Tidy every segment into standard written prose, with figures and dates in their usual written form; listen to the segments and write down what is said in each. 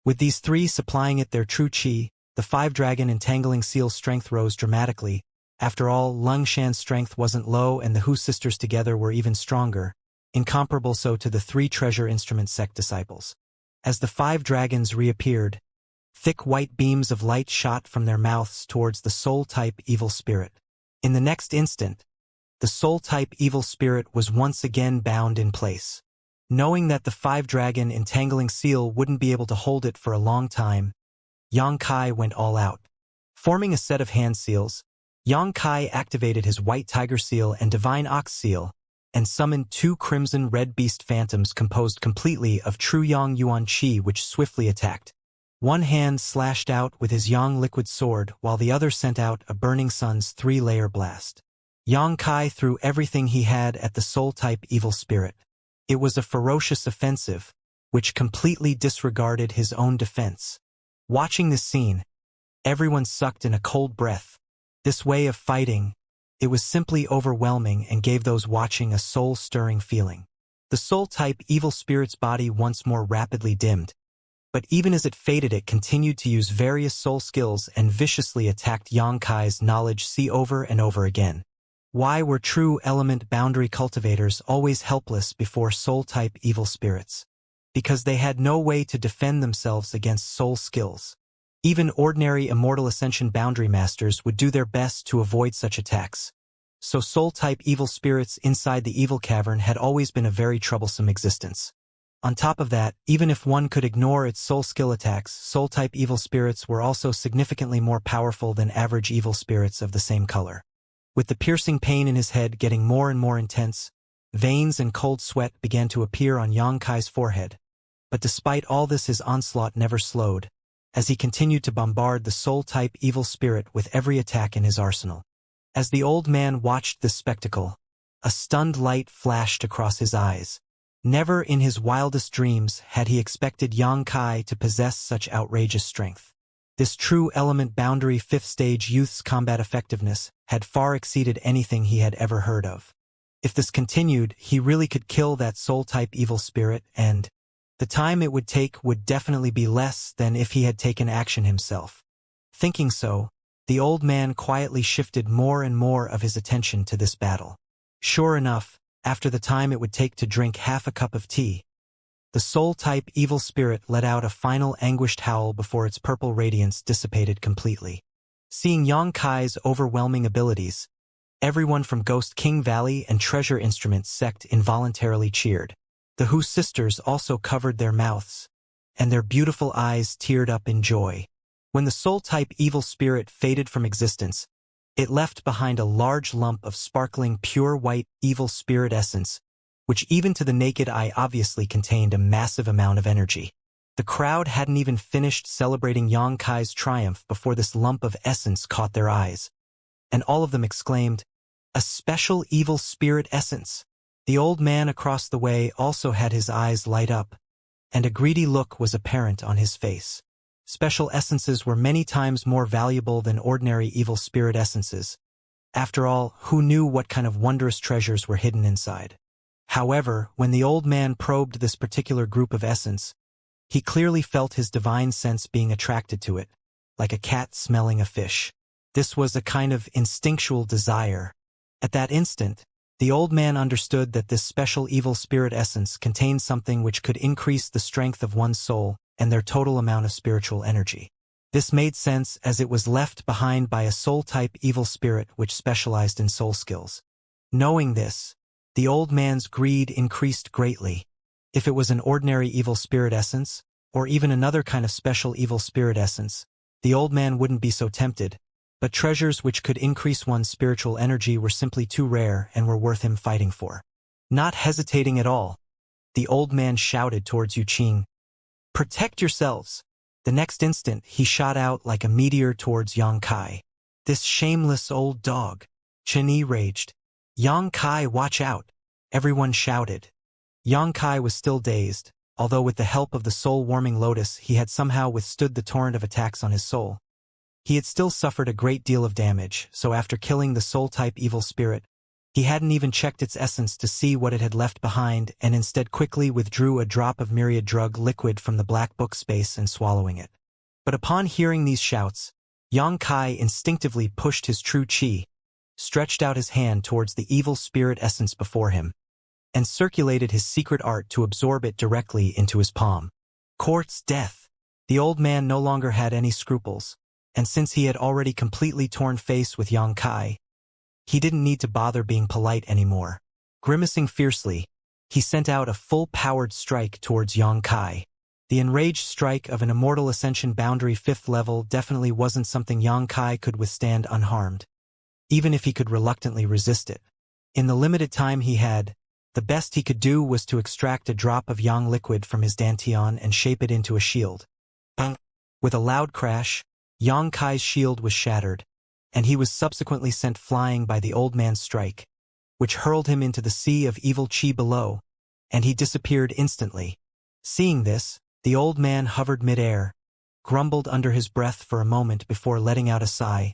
With these three supplying it their true chi, the five-dragon entangling seal's strength rose dramatically. After all, Liangshan's strength wasn't low and the Hu sisters together were even stronger, incomparable so to the three treasure instrument sect disciples. As the five dragons reappeared, thick white beams of light shot from their mouths towards the soul-type evil spirit. In the next instant, the soul-type evil spirit was once again bound in place. Knowing that the five-dragon entangling seal wouldn't be able to hold it for a long time, Yang Kai went all out. Forming a set of hand seals, Yang Kai activated his white tiger seal and divine ox seal, and summoned two crimson-red beast phantoms composed completely of true Yang Yuan Qi which swiftly attacked. One hand slashed out with his Yang liquid sword while the other sent out a burning sun's three-layer blast. Yang Kai threw everything he had at the soul-type evil spirit. It was a ferocious offensive, which completely disregarded his own defense. Watching this scene, everyone sucked in a cold breath. This way of fighting, it was simply overwhelming and gave those watching a soul-stirring feeling. The soul-type evil spirit's body once more rapidly dimmed, but even as it faded it continued to use various soul skills and viciously attacked Yang Kai's knowledge sea over and over again. Why were true element boundary cultivators always helpless before soul-type evil spirits? Because they had no way to defend themselves against soul skills. Even ordinary immortal Ascension boundary masters would do their best to avoid such attacks. So soul-type evil spirits inside the evil cavern had always been a very troublesome existence. On top of that, even if one could ignore its soul skill attacks, soul-type evil spirits were also significantly more powerful than average evil spirits of the same color. With the piercing pain in his head getting more and more intense, veins and cold sweat began to appear on Yang Kai's forehead. But despite all this his onslaught never slowed, as he continued to bombard the soul-type evil spirit with every attack in his arsenal. As the old man watched this spectacle, a stunned light flashed across his eyes. Never in his wildest dreams had he expected Yang Kai to possess such outrageous strength. This true element boundary 5th stage youth's combat effectiveness had far exceeded anything he had ever heard of. If this continued, he really could kill that soul-type evil spirit, and the time it would take would definitely be less than if he had taken action himself. Thinking so, the old man quietly shifted more and more of his attention to this battle. Sure enough, after the time it would take to drink half a cup of tea, the soul-type evil spirit let out a final anguished howl before its purple radiance dissipated completely. Seeing Yang Kai's overwhelming abilities, everyone from Ghost King Valley and Treasure Instrument sect involuntarily cheered. The Hu sisters also covered their mouths, and their beautiful eyes teared up in joy. When the soul-type evil spirit faded from existence, it left behind a large lump of sparkling pure white evil spirit essence, which even to the naked eye obviously contained a massive amount of energy. The crowd hadn't even finished celebrating Yang Kai's triumph before this lump of essence caught their eyes, and all of them exclaimed, "A special evil spirit essence!" The old man across the way also had his eyes light up, and a greedy look was apparent on his face. Special essences were many times more valuable than ordinary evil spirit essences. After all, who knew what kind of wondrous treasures were hidden inside? However, when the old man probed this particular group of essence, he clearly felt his divine sense being attracted to it, like a cat smelling a fish. This was a kind of instinctual desire. At that instant, the old man understood that this special evil spirit essence contained something which could increase the strength of one's soul and their total amount of spiritual energy. This made sense as it was left behind by a soul-type evil spirit which specialized in soul skills. Knowing this, the old man's greed increased greatly. If it was an ordinary evil spirit essence, or even another kind of special evil spirit essence, the old man wouldn't be so tempted, but treasures which could increase one's spiritual energy were simply too rare and were worth him fighting for. Not hesitating at all, the old man shouted towards Yuqing, "Protect yourselves!" The next instant he shot out like a meteor towards Yang Kai. "This shameless old dog!" Chen Yi raged. "Yang Kai, watch out!" Everyone shouted. Yang Kai was still dazed, although with the help of the soul-warming lotus he had somehow withstood the torrent of attacks on his soul. He had still suffered a great deal of damage, so after killing the soul-type evil spirit, He hadn't even checked its essence to see what it had left behind and instead quickly withdrew a drop of myriad drug liquid from the black book space and swallowing it. But upon hearing these shouts, Yang Kai instinctively pushed his true qi, stretched out his hand towards the evil spirit essence before him, and circulated his secret art to absorb it directly into his palm. Quartz death. The old man no longer had any scruples, and since he had already completely torn face with Yang Kai, he didn't need to bother being polite anymore. Grimacing fiercely, he sent out a full-powered strike towards Yang Kai. The enraged strike of an Immortal Ascension boundary 5th level definitely wasn't something Yang Kai could withstand unharmed, even if he could reluctantly resist it. In the limited time he had, the best he could do was to extract a drop of Yang liquid from his dantian and shape it into a shield. With a loud crash, Yang Kai's shield was shattered, and he was subsequently sent flying by the old man's strike, which hurled him into the sea of evil chi below, and he disappeared instantly. Seeing this, the old man hovered mid-air, grumbled under his breath for a moment before letting out a sigh,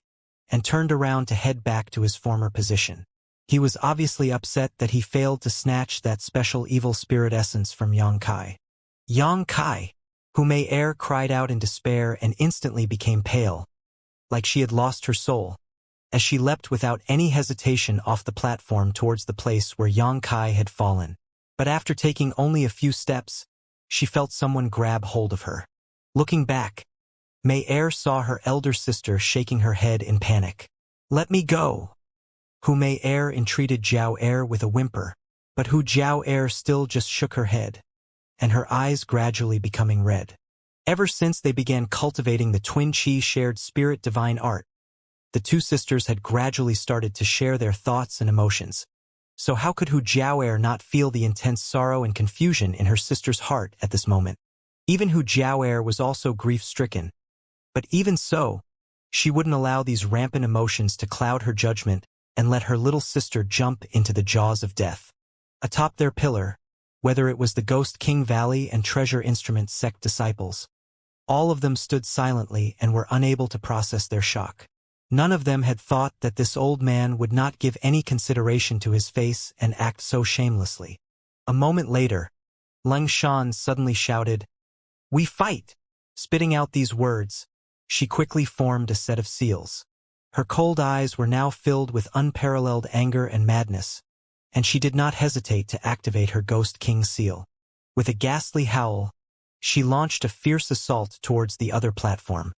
and turned around to head back to his former position. He was obviously upset that he failed to snatch that special evil spirit essence from Yang Kai. Yang Kai, who mid-air cried out in despair and instantly became pale, like she had lost her soul, as she leapt without any hesitation off the platform towards the place where Yang Kai had fallen. But after taking only a few steps, she felt someone grab hold of her. Looking back, mid-air saw her elder sister shaking her head in panic. "Let me go!" Who mid-air entreated Jiao Air with a whimper, but who Jiao Air still just shook her head, and her eyes gradually becoming red. Ever since they began cultivating the twin chi shared spirit divine art, the two sisters had gradually started to share their thoughts and emotions. So how could Hu Jiaoer not feel the intense sorrow and confusion in her sister's heart at this moment? Even Hu Jiaoer was also grief-stricken. But even so, she wouldn't allow these rampant emotions to cloud her judgment and let her little sister jump into the jaws of death. Atop their pillar, whether it was the Ghost King Valley and Treasure Instrument sect disciples, all of them stood silently and were unable to process their shock. None of them had thought that this old man would not give any consideration to his face and act so shamelessly. A moment later, Leng Shan suddenly shouted, "We fight!" Spitting out these words, she quickly formed a set of seals. Her cold eyes were now filled with unparalleled anger and madness, and she did not hesitate to activate her Ghost King seal. With a ghastly howl, she launched a fierce assault towards the other platform.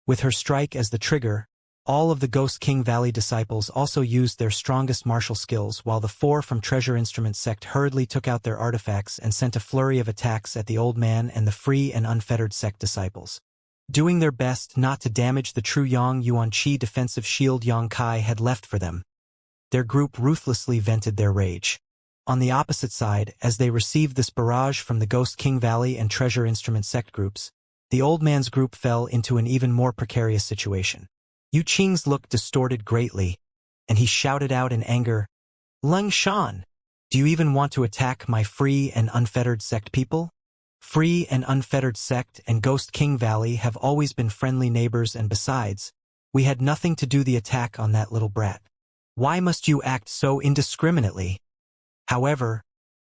With her strike as the trigger, all of the Ghost King Valley disciples also used their strongest martial skills, while the 4 from Treasure Instrument sect hurriedly took out their artifacts and sent a flurry of attacks at the old man and the free and unfettered sect disciples. Doing their best not to damage the true Yang Yuan Qi defensive shield Yang Kai had left for them, their group ruthlessly vented their rage. On the opposite side, as they received this barrage from the Ghost King Valley and Treasure Instrument sect groups, the old man's group fell into an even more precarious situation. Yu Qing's look distorted greatly, and he shouted out in anger, "Leng Shan, do you even want to attack my free and unfettered sect people? Free and unfettered sect and Ghost King Valley have always been friendly neighbors, and besides, we had nothing to do the attack on that little brat. Why must you act so indiscriminately?" However,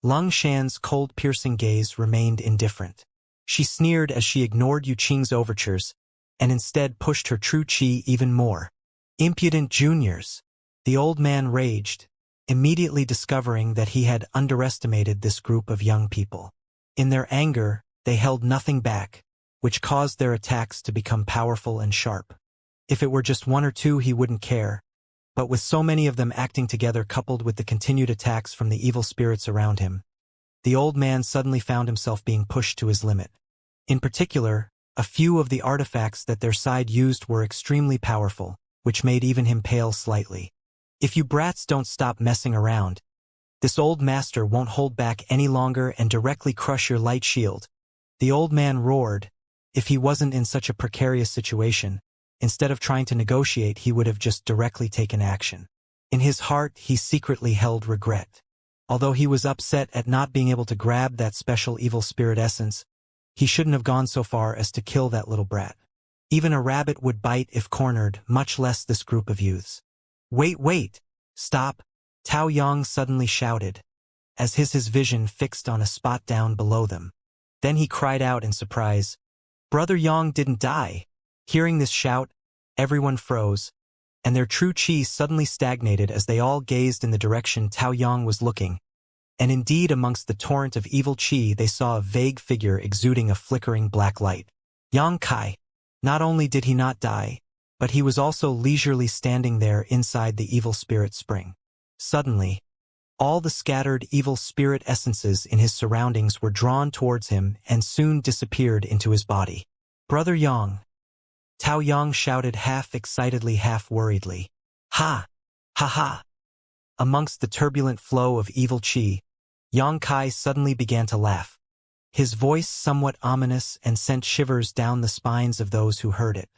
Leng Shan's cold piercing gaze remained indifferent. She sneered as she ignored Yu Qing's overtures, and instead pushed her true chi even more. "Impudent juniors!" The old man raged, immediately discovering that he had underestimated this group of young people. In their anger, they held nothing back, which caused their attacks to become powerful and sharp. If it were just 1 or 2 he wouldn't care, but with so many of them acting together coupled with the continued attacks from the evil spirits around him, the old man suddenly found himself being pushed to his limit. In particular, a few of the artifacts that their side used were extremely powerful, which made even him pale slightly. "If you brats don't stop messing around, this old master won't hold back any longer and directly crush your light shield," the old man roared. If he wasn't in such a precarious situation, instead of trying to negotiate, he would have just directly taken action. In his heart, he secretly held regret. Although he was upset at not being able to grab that special evil spirit essence, he shouldn't have gone so far as to kill that little brat. Even a rabbit would bite if cornered, much less this group of youths. Wait, stop, Tao Yang suddenly shouted, as his vision fixed on a spot down below them. Then he cried out in surprise, "Brother Yang didn't die!" Hearing this shout, everyone froze, and their true chi suddenly stagnated as they all gazed in the direction Tao Yang was looking. And indeed, amongst the torrent of evil chi, they saw a vague figure exuding a flickering black light. Yang Kai. Not only did he not die, but he was also leisurely standing there inside the evil spirit spring. Suddenly, all the scattered evil spirit essences in his surroundings were drawn towards him and soon disappeared into his body. "Brother Yang!" Tao Yang shouted half-excitedly, half-worriedly. "Ha! Ha ha!" Amongst the turbulent flow of evil chi, Yang Kai suddenly began to laugh. His voice somewhat ominous and sent shivers down the spines of those who heard it.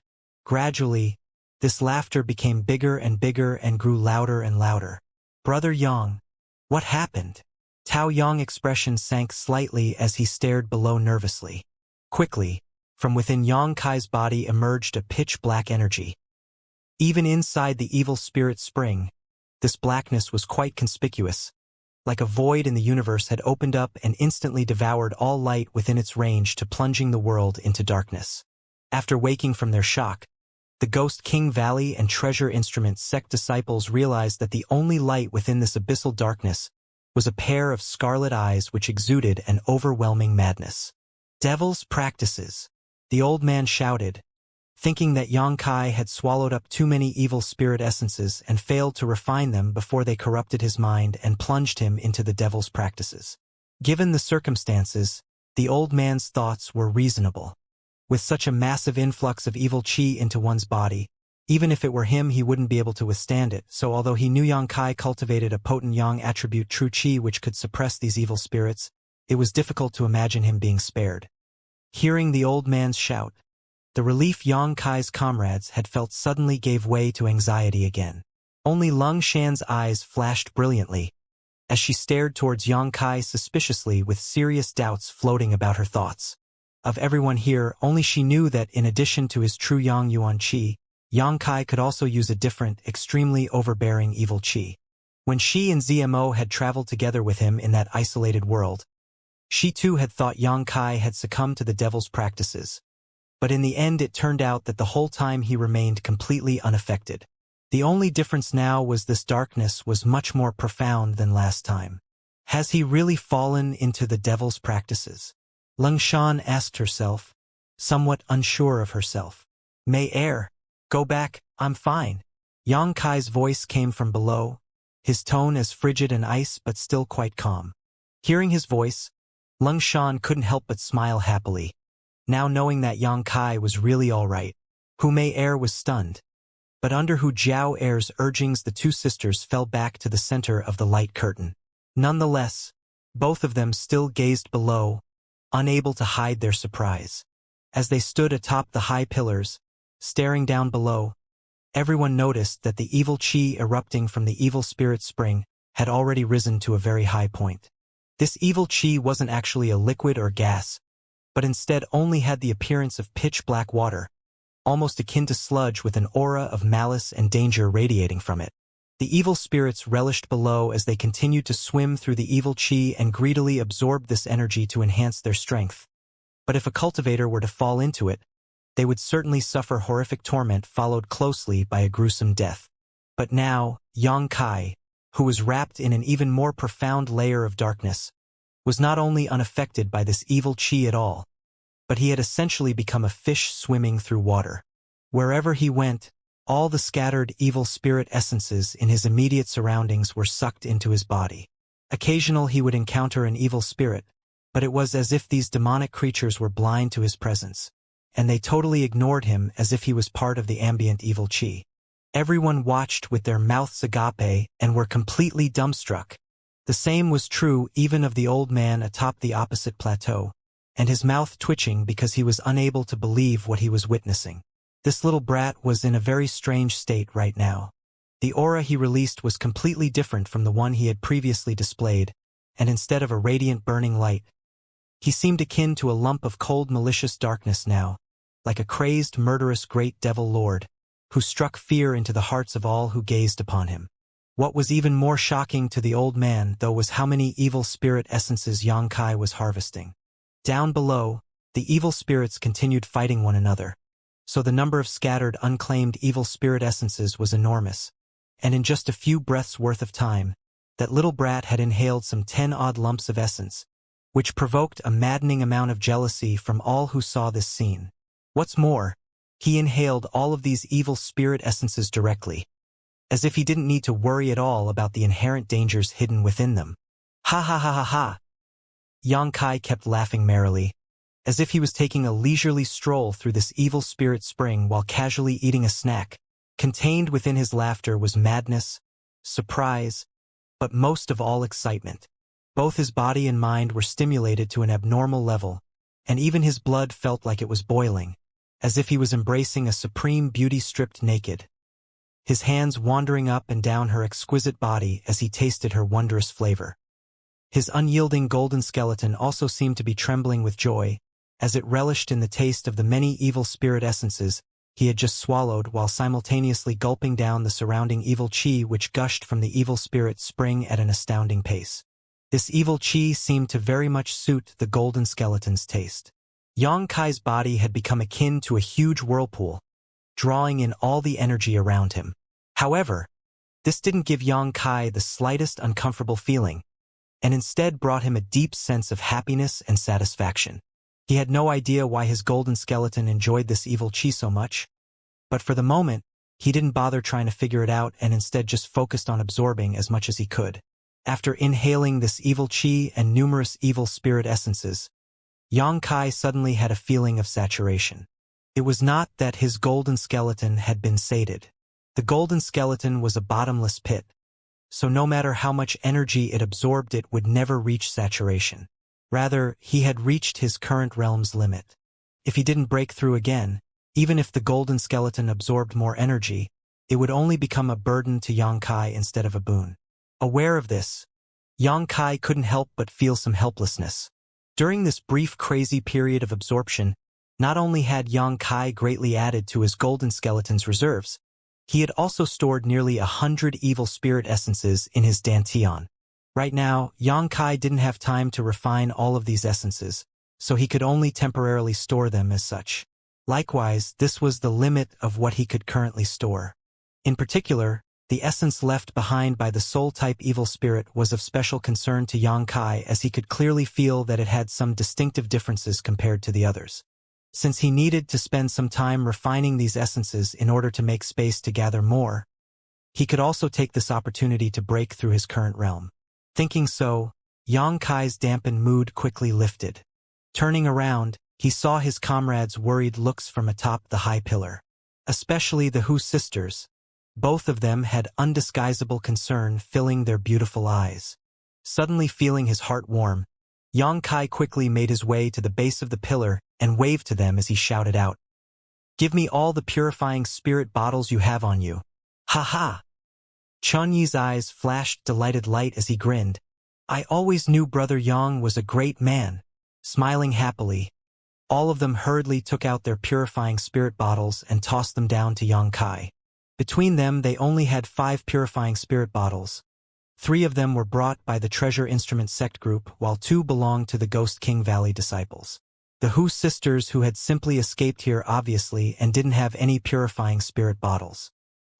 Gradually, this laughter became bigger and bigger and grew louder and louder. "Brother Yang, what happened?" Tao Yang's expression sank slightly as he stared below nervously. Quickly, from within Yang Kai's body emerged a pitch-black energy. Even inside the evil spirit spring, this blackness was quite conspicuous. Like a void in the universe had opened up and instantly devoured all light within its range to plunging the world into darkness. After waking from their shock, the Ghost King Valley and Treasure Instrument sect disciples realized that the only light within this abyssal darkness was a pair of scarlet eyes which exuded an overwhelming madness. "Devil's practices," the old man shouted, thinking that Yang Kai had swallowed up too many evil spirit essences and failed to refine them before they corrupted his mind and plunged him into the devil's practices. Given the circumstances, the old man's thoughts were reasonable. With such a massive influx of evil chi into one's body, even if it were him, he wouldn't be able to withstand it, so although he knew Yang Kai cultivated a potent Yang attribute true chi which could suppress these evil spirits, it was difficult to imagine him being spared. Hearing the old man's shout, the relief Yang Kai's comrades had felt suddenly gave way to anxiety again. Only Lung Shan's eyes flashed brilliantly, as she stared towards Yang Kai suspiciously with serious doubts floating about her thoughts. Of everyone here, only she knew that in addition to his true Yang Yuan Chi, Yang Kai could also use a different, extremely overbearing evil chi. When she and ZMO had traveled together with him in that isolated world, she too had thought Yang Kai had succumbed to the devil's practices. But in the end it turned out that the whole time he remained completely unaffected. The only difference now was this darkness was much more profound than last time. Has he really fallen into the devil's practices? Lung Shan asked herself, somewhat unsure of herself. "May Air, go back, I'm fine." Yang Kai's voice came from below, his tone as frigid as ice but still quite calm. Hearing his voice, Lung Shan couldn't help but smile happily, now knowing that Yang Kai was really all right. Hu Mei Air was stunned, but under Hu Jiao Air's urgings the two sisters fell back to the center of the light curtain. Nonetheless, both of them still gazed below, unable to hide their surprise. As they stood atop the high pillars, staring down below, everyone noticed that the evil chi erupting from the evil spirit spring had already risen to a very high point. This evil chi wasn't actually a liquid or gas, but instead only had the appearance of pitch-black water, almost akin to sludge with an aura of malice and danger radiating from it. The evil spirits relished below as they continued to swim through the evil chi and greedily absorbed this energy to enhance their strength. But if a cultivator were to fall into it, they would certainly suffer horrific torment followed closely by a gruesome death. But now, Yang Kai, who was wrapped in an even more profound layer of darkness, was not only unaffected by this evil chi at all, but he had essentially become a fish swimming through water. Wherever he went, all the scattered evil spirit essences in his immediate surroundings were sucked into his body. Occasionally he would encounter an evil spirit, but it was as if these demonic creatures were blind to his presence, and they totally ignored him as if he was part of the ambient evil chi. Everyone watched with their mouths agape and were completely dumbstruck. The same was true even of the old man atop the opposite plateau, and his mouth twitching because he was unable to believe what he was witnessing. This little brat was in a very strange state right now. The aura he released was completely different from the one he had previously displayed, and instead of a radiant burning light, he seemed akin to a lump of cold malicious darkness now, like a crazed murderous great devil lord, who struck fear into the hearts of all who gazed upon him. What was even more shocking to the old man, though, was how many evil spirit essences Xianxia was harvesting. Down below, the evil spirits continued fighting one another, so the number of scattered, unclaimed evil spirit essences was enormous, and in just a few breaths' worth of time, that little brat had inhaled some 10-odd lumps of essence, which provoked a maddening amount of jealousy from all who saw this scene. What's more, he inhaled all of these evil spirit essences directly, as if he didn't need to worry at all about the inherent dangers hidden within them. Ha ha ha ha ha! Xianxia kept laughing merrily, as if he was taking a leisurely stroll through this evil spirit spring while casually eating a snack. Contained within his laughter was madness, surprise, but most of all excitement. Both his body and mind were stimulated to an abnormal level, and even his blood felt like it was boiling, as if he was embracing a supreme beauty stripped naked. His hands wandering up and down her exquisite body as he tasted her wondrous flavor. His unyielding golden skeleton also seemed to be trembling with joy, as it relished in the taste of the many evil spirit essences he had just swallowed, while simultaneously gulping down the surrounding evil chi which gushed from the evil spirit spring at an astounding pace. This evil chi seemed to very much suit the golden skeleton's taste. Xianxia's body had become akin to a huge whirlpool, drawing in all the energy around him. However, this didn't give Xianxia the slightest uncomfortable feeling, and instead brought him a deep sense of happiness and satisfaction. He had no idea why his golden skeleton enjoyed this evil chi so much, but for the moment, he didn't bother trying to figure it out and instead just focused on absorbing as much as he could. After inhaling this evil chi and numerous evil spirit essences, Xianxia suddenly had a feeling of saturation. It was not that his golden skeleton had been sated. The golden skeleton was a bottomless pit, so no matter how much energy it absorbed, it would never reach saturation. Rather, he had reached his current realm's limit. If he didn't break through again, even if the golden skeleton absorbed more energy, it would only become a burden to Xianxia instead of a boon. Aware of this, Xianxia couldn't help but feel some helplessness. During this brief crazy period of absorption, not only had Xianxia greatly added to his golden skeleton's reserves, he had also stored nearly 100 evil spirit essences in his dantian. Right now, Xianxia didn't have time to refine all of these essences, so he could only temporarily store them as such. Likewise, this was the limit of what he could currently store. In particular, the essence left behind by the soul-type evil spirit was of special concern to Xianxia, as he could clearly feel that it had some distinctive differences compared to the others. Since he needed to spend some time refining these essences in order to make space to gather more, he could also take this opportunity to break through his current realm. Thinking so, Xianxia's dampened mood quickly lifted. Turning around, he saw his comrades' worried looks from atop the high pillar. Especially the Hu sisters. Both of them had undisguisable concern filling their beautiful eyes. Suddenly feeling his heart warm, Xianxia quickly made his way to the base of the pillar and waved to them as he shouted out, "Give me all the purifying spirit bottles you have on you." Ha ha! Chunyi's eyes flashed delighted light as he grinned. "I always knew Brother Yang was a great man." Smiling happily, all of them hurriedly took out their purifying spirit bottles and tossed them down to Xianxia. Between them, they only had 5 purifying spirit bottles. 3 of them were brought by the Treasure Instrument sect group, while 2 belonged to the Ghost King Valley disciples. The Hu sisters, who had simply escaped here obviously and didn't have any purifying spirit bottles.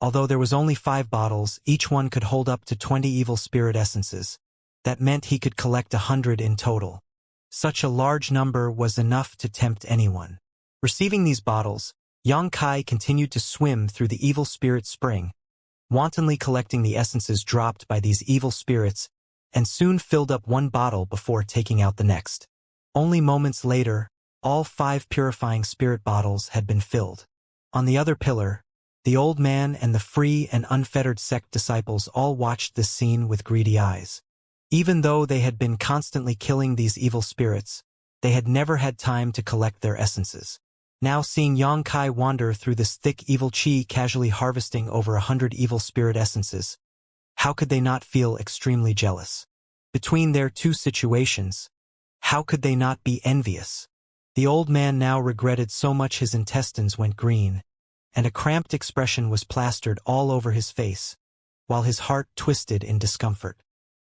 Although there was only 5 bottles, each one could hold up to 20 evil spirit essences. That meant he could collect 100 in total. Such a large number was enough to tempt anyone. Receiving these bottles, Xianxia continued to swim through the evil spirit spring, wantonly collecting the essences dropped by these evil spirits, and soon filled up 1 bottle before taking out the next. Only moments later, all 5 purifying spirit bottles had been filled. On the other pillar, the old man and the free and unfettered sect disciples all watched this scene with greedy eyes. Even though they had been constantly killing these evil spirits, they had never had time to collect their essences. Now seeing Xianxia wander through this thick evil chi casually harvesting over 100 evil spirit essences, how could they not feel extremely jealous? Between their 2 situations, how could they not be envious? The old man now regretted so much his intestines went green, and a cramped expression was plastered all over his face. while his heart twisted in discomfort.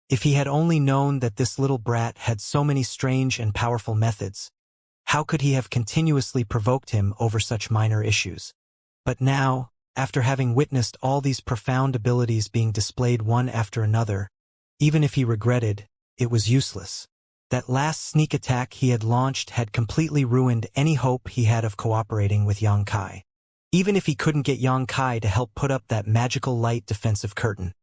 If he had only known that this little brat had so many strange and powerful methods, how could he have continuously provoked him over such minor issues? But now, after having witnessed all these profound abilities being displayed one after another, even if he regretted, it was useless. That last sneak attack he had launched had completely ruined any hope he had of cooperating with Yang Kai. Even if he couldn't get Yang Kai to help put up that magical light defensive curtain,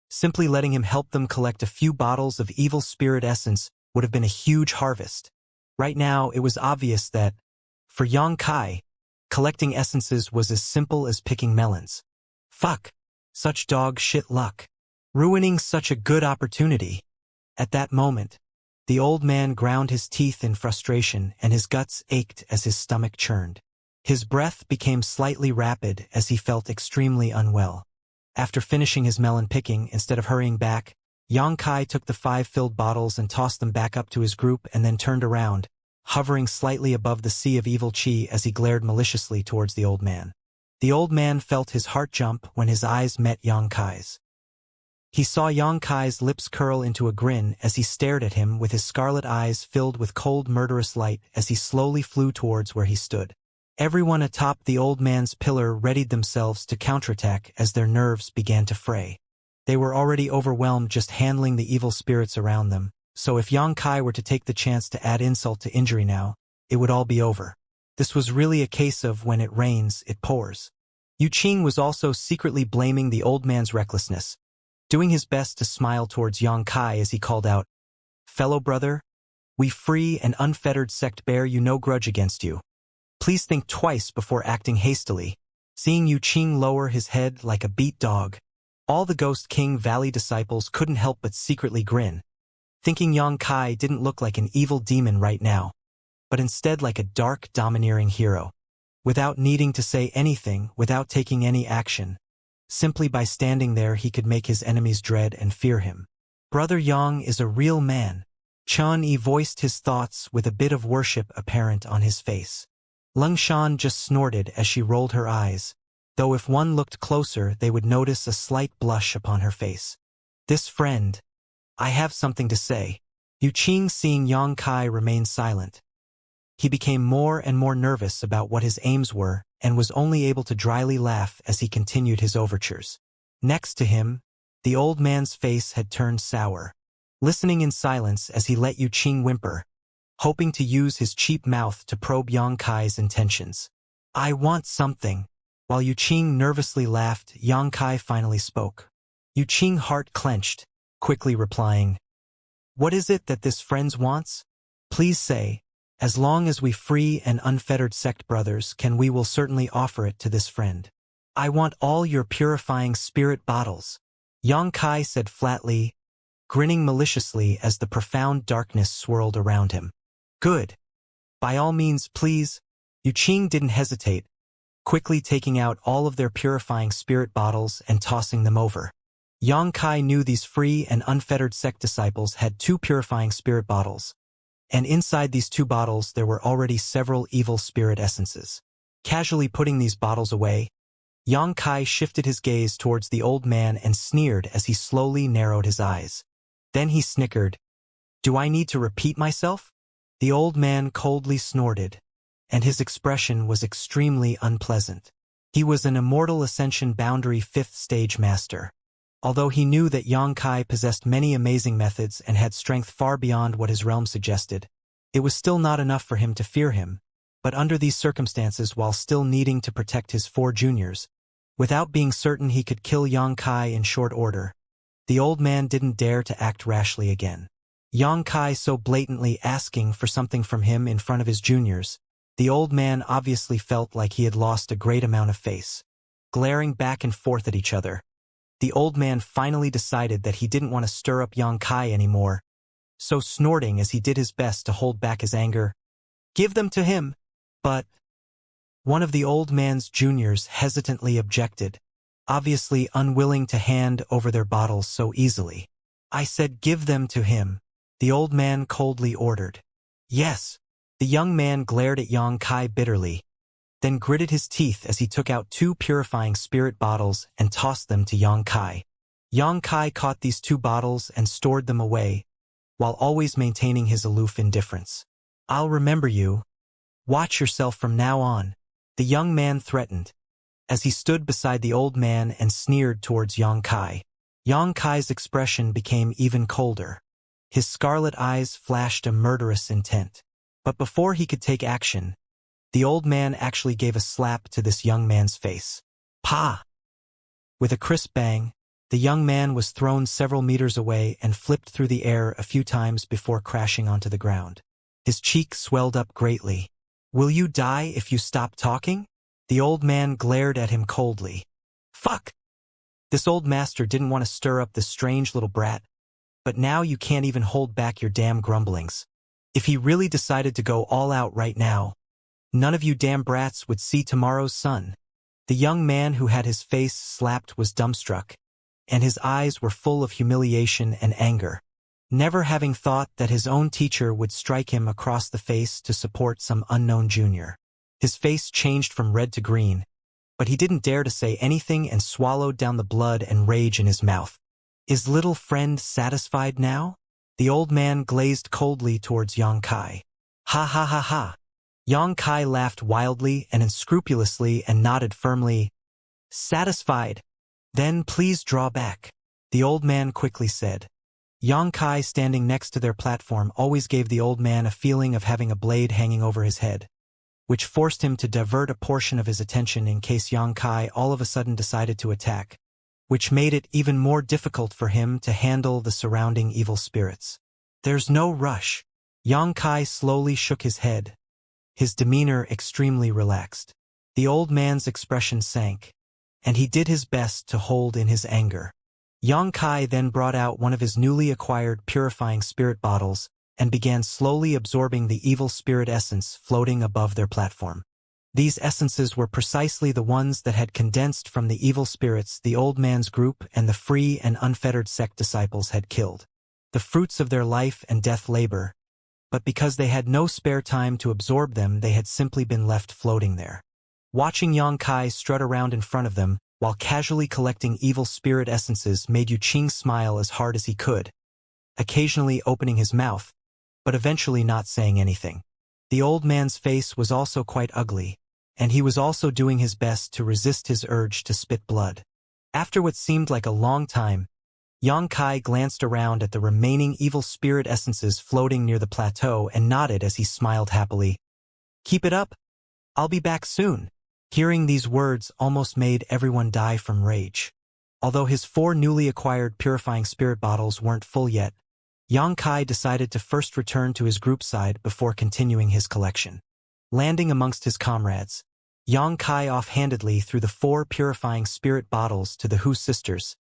simply letting him help them collect a few bottles of evil spirit essence would have been a huge harvest. Right now, it was obvious that, for Yang Kai, collecting essences was as simple as picking melons. Fuck. Such dog shit luck. Ruining such a good opportunity. At that moment, the old man ground his teeth in frustration and his guts ached as his stomach churned. His breath became slightly rapid as he felt extremely unwell. After finishing his melon picking, instead of hurrying back, Yang Kai took the 5 filled bottles and tossed them back up to his group and then turned around, hovering slightly above the sea of evil chi as he glared maliciously towards the old man. The old man felt his heart jump when his eyes met Yang Kai's. He saw Yang Kai's lips curl into a grin as he stared at him with his scarlet eyes filled with cold murderous light as he slowly flew towards where he stood. Everyone atop the old man's pillar readied themselves to counterattack as their nerves began to fray. They were already overwhelmed just handling the evil spirits around them, so if Yang Kai were to take the chance to add insult to injury now, it would all be over. This was really a case of when it rains, it pours. Yu Qing was also secretly blaming the old man's recklessness, doing his best to smile towards Yang Kai as he called out, "Fellow brother, we free and unfettered sect bear you no grudge against you. Please think twice before acting hastily." Seeing Yu Qing lower his head like a beat dog, all the Ghost King Valley disciples couldn't help but secretly grin, thinking Yang Kai didn't look like an evil demon right now, but instead like a dark, domineering hero. Without needing to say anything, without taking any action, simply by standing there he could make his enemies dread and fear him. Brother Yang is a real man. Chun Yi voiced his thoughts with a bit of worship apparent on his face. Lung Shan just snorted as she rolled her eyes, though if one looked closer they would notice a slight blush upon her face. This friend, I have something to say. Yu Qing, seeing Yang Kai remain silent, he became more and more nervous about what his aims were and was only able to dryly laugh as he continued his overtures. Next to him, the old man's face had turned sour, listening in silence as he let Yu Qing whimper, hoping to use his cheap mouth to probe Yang Kai's intentions. "I want something." While Yu Qing nervously laughed, Yang Kai finally spoke. Yu Qing's heart clenched, quickly replying, "What is it that this friend wants? Please say. As long as we free and unfettered sect brothers can, we will certainly offer it to this friend." "I want all your purifying spirit bottles," Yang Kai said flatly, grinning maliciously as the profound darkness swirled around him. "Good. By all means, please." Yu Qing didn't hesitate, quickly taking out all of their purifying spirit bottles and tossing them over. Yang Kai knew these free and unfettered sect disciples had 2 purifying spirit bottles, and inside these 2 bottles there were already several evil spirit essences. Casually putting these bottles away, Yang Kai shifted his gaze towards the old man and sneered as he slowly narrowed his eyes. Then he snickered. "Do I need to repeat myself?" The old man coldly snorted, and his expression was extremely unpleasant. He was an Immortal Ascension Boundary 5th stage master. Although he knew that Yang Kai possessed many amazing methods and had strength far beyond what his realm suggested, it was still not enough for him to fear him. But under these circumstances, while still needing to protect his 4 juniors, without being certain he could kill Yang Kai in short order, the old man didn't dare to act rashly again. Yang Kai so blatantly asking for something from him in front of his juniors, the old man obviously felt like he had lost a great amount of face. Glaring back and forth at each other, the old man finally decided that he didn't want to stir up Yang Kai anymore, so snorting as he did his best to hold back his anger, "Give them to him." But one of the old man's juniors hesitantly objected, obviously unwilling to hand over their bottles so easily. "I said give them to him," the old man coldly ordered. "Yes." The young man glared at Yang Kai bitterly, then gritted his teeth as he took out 2 purifying spirit bottles and tossed them to Yang Kai. Yang Kai caught these 2 bottles and stored them away, while always maintaining his aloof indifference. "I'll remember you. Watch yourself from now on," the young man threatened, as he stood beside the old man and sneered towards Yang Kai. Yang Kai's expression became even colder. His scarlet eyes flashed a murderous intent. But before he could take action, the old man actually gave a slap to this young man's face. Pa! With a crisp bang, the young man was thrown several meters away and flipped through the air a few times before crashing onto the ground. His cheek swelled up greatly. "Will you die if you stop talking?" The old man glared at him coldly. "Fuck!" This old master didn't want to stir up this strange little brat, but now you can't even hold back your damn grumblings. If he really decided to go all out right now, none of you damn brats would see tomorrow's sun. The young man who had his face slapped was dumbstruck, and his eyes were full of humiliation and anger, never having thought that his own teacher would strike him across the face to support some unknown junior. His face changed from red to green, but he didn't dare to say anything and swallowed down the blood and rage in his mouth. "Is little friend satisfied now?" The old man glazed coldly towards Yang Kai. "Ha ha ha ha." Yang Kai laughed wildly and unscrupulously and nodded firmly. "Satisfied? Then please draw back," the old man quickly said. Yang Kai standing next to their platform always gave the old man a feeling of having a blade hanging over his head, which forced him to divert a portion of his attention in case Yang Kai all of a sudden decided to attack, which made it even more difficult for him to handle the surrounding evil spirits. "There's no rush." Yang Kai slowly shook his head, his demeanor extremely relaxed. The old man's expression sank, and he did his best to hold in his anger. Yang Kai then brought out one of his newly acquired purifying spirit bottles and began slowly absorbing the evil spirit essence floating above their platform. These essences were precisely the ones that had condensed from the evil spirits the old man's group and the free and unfettered sect disciples had killed. The fruits of their life and death labor, but because they had no spare time to absorb them, they had simply been left floating there. Watching Yang Kai strut around in front of them while casually collecting evil spirit essences made Yu Qing smile as hard as he could, occasionally opening his mouth, but eventually not saying anything. The old man's face was also quite ugly, and he was also doing his best to resist his urge to spit blood. After what seemed like a long time, Yang Kai glanced around at the remaining evil spirit essences floating near the plateau and nodded as he smiled happily. "Keep it up. I'll be back soon." Hearing these words almost made everyone die from rage. Although his 4 newly acquired purifying spirit bottles weren't full yet, Yang Kai decided to first return to his group side before continuing his collection. Landing amongst his comrades, Yang Kai offhandedly threw the 4 purifying spirit bottles to the Hu sisters.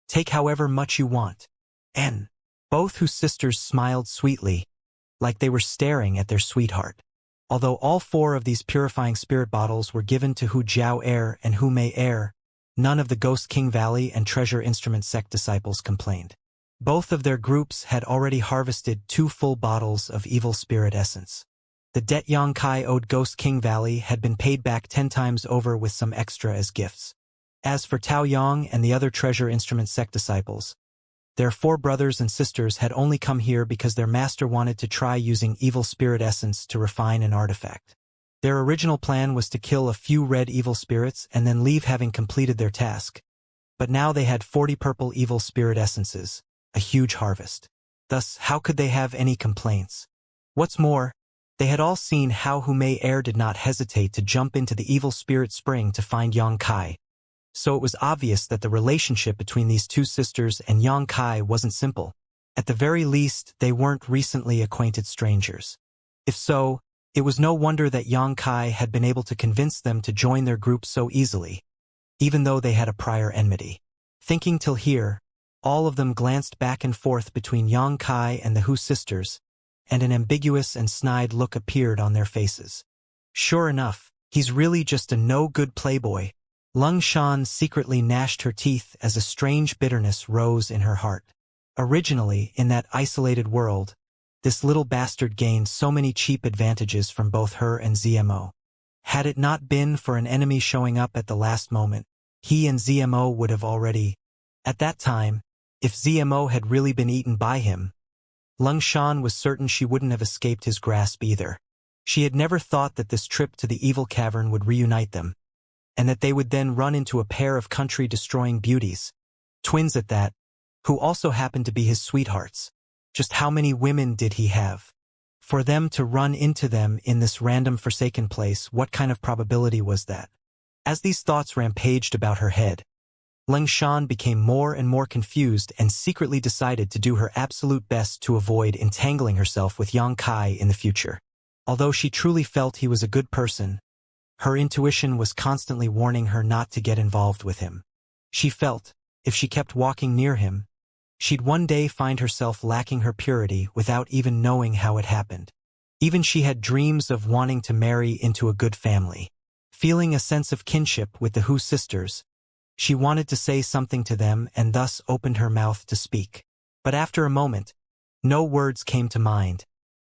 "Take however much you want." And both Hu sisters smiled sweetly, like they were staring at their sweetheart. Although all 4 of these purifying spirit bottles were given to Hu Jiao Air and Hu Mei Air, none of the Ghost King Valley and Treasure Instrument sect disciples complained. Both of their groups had already harvested 2 full bottles of evil spirit essence. The debt Yang Kai owed Ghost King Valley had been paid back 10 times over with some extra as gifts. As for Tao Yang and the other Treasure Instrument sect disciples, their 4 brothers and sisters had only come here because their master wanted to try using evil spirit essence to refine an artifact. Their original plan was to kill a few red evil spirits and then leave having completed their task. But now they had 40 purple evil spirit essences, a huge harvest. Thus, how could they have any complaints? What's more, they had all seen how Hu Mei Air did not hesitate to jump into the evil spirit spring to find Yang Kai. So it was obvious that the relationship between these 2 sisters and Yang Kai wasn't simple. At the very least, they weren't recently acquainted strangers. If so, it was no wonder that Yang Kai had been able to convince them to join their group so easily, even though they had a prior enmity. Thinking till here, all of them glanced back and forth between Yang Kai and the Hu sisters, and an ambiguous and snide look appeared on their faces. Sure enough, he's really just a no-good playboy. Lung Shan secretly gnashed her teeth as a strange bitterness rose in her heart. Originally, in that isolated world, this little bastard gained so many cheap advantages from both her and ZMO. Had it not been for an enemy showing up at the last moment, he and ZMO would have already At that time, if ZMO had really been eaten by him, Lung Shan was certain she wouldn't have escaped his grasp either. She had never thought that this trip to the evil cavern would reunite them, and that they would then run into a pair of country-destroying beauties, twins at that, who also happened to be his sweethearts. Just how many women did he have? For them to run into them in this random forsaken place, what kind of probability was that? As these thoughts rampaged about her head, Lung Shan became more and more confused and secretly decided to do her absolute best to avoid entangling herself with Yang Kai in the future. Although she truly felt he was a good person, her intuition was constantly warning her not to get involved with him. She felt, if she kept walking near him, she'd one day find herself lacking her purity without even knowing how it happened. Even she had dreams of wanting to marry into a good family. Feeling a sense of kinship with the Hu sisters, she wanted to say something to them and thus opened her mouth to speak. But after a moment, no words came to mind,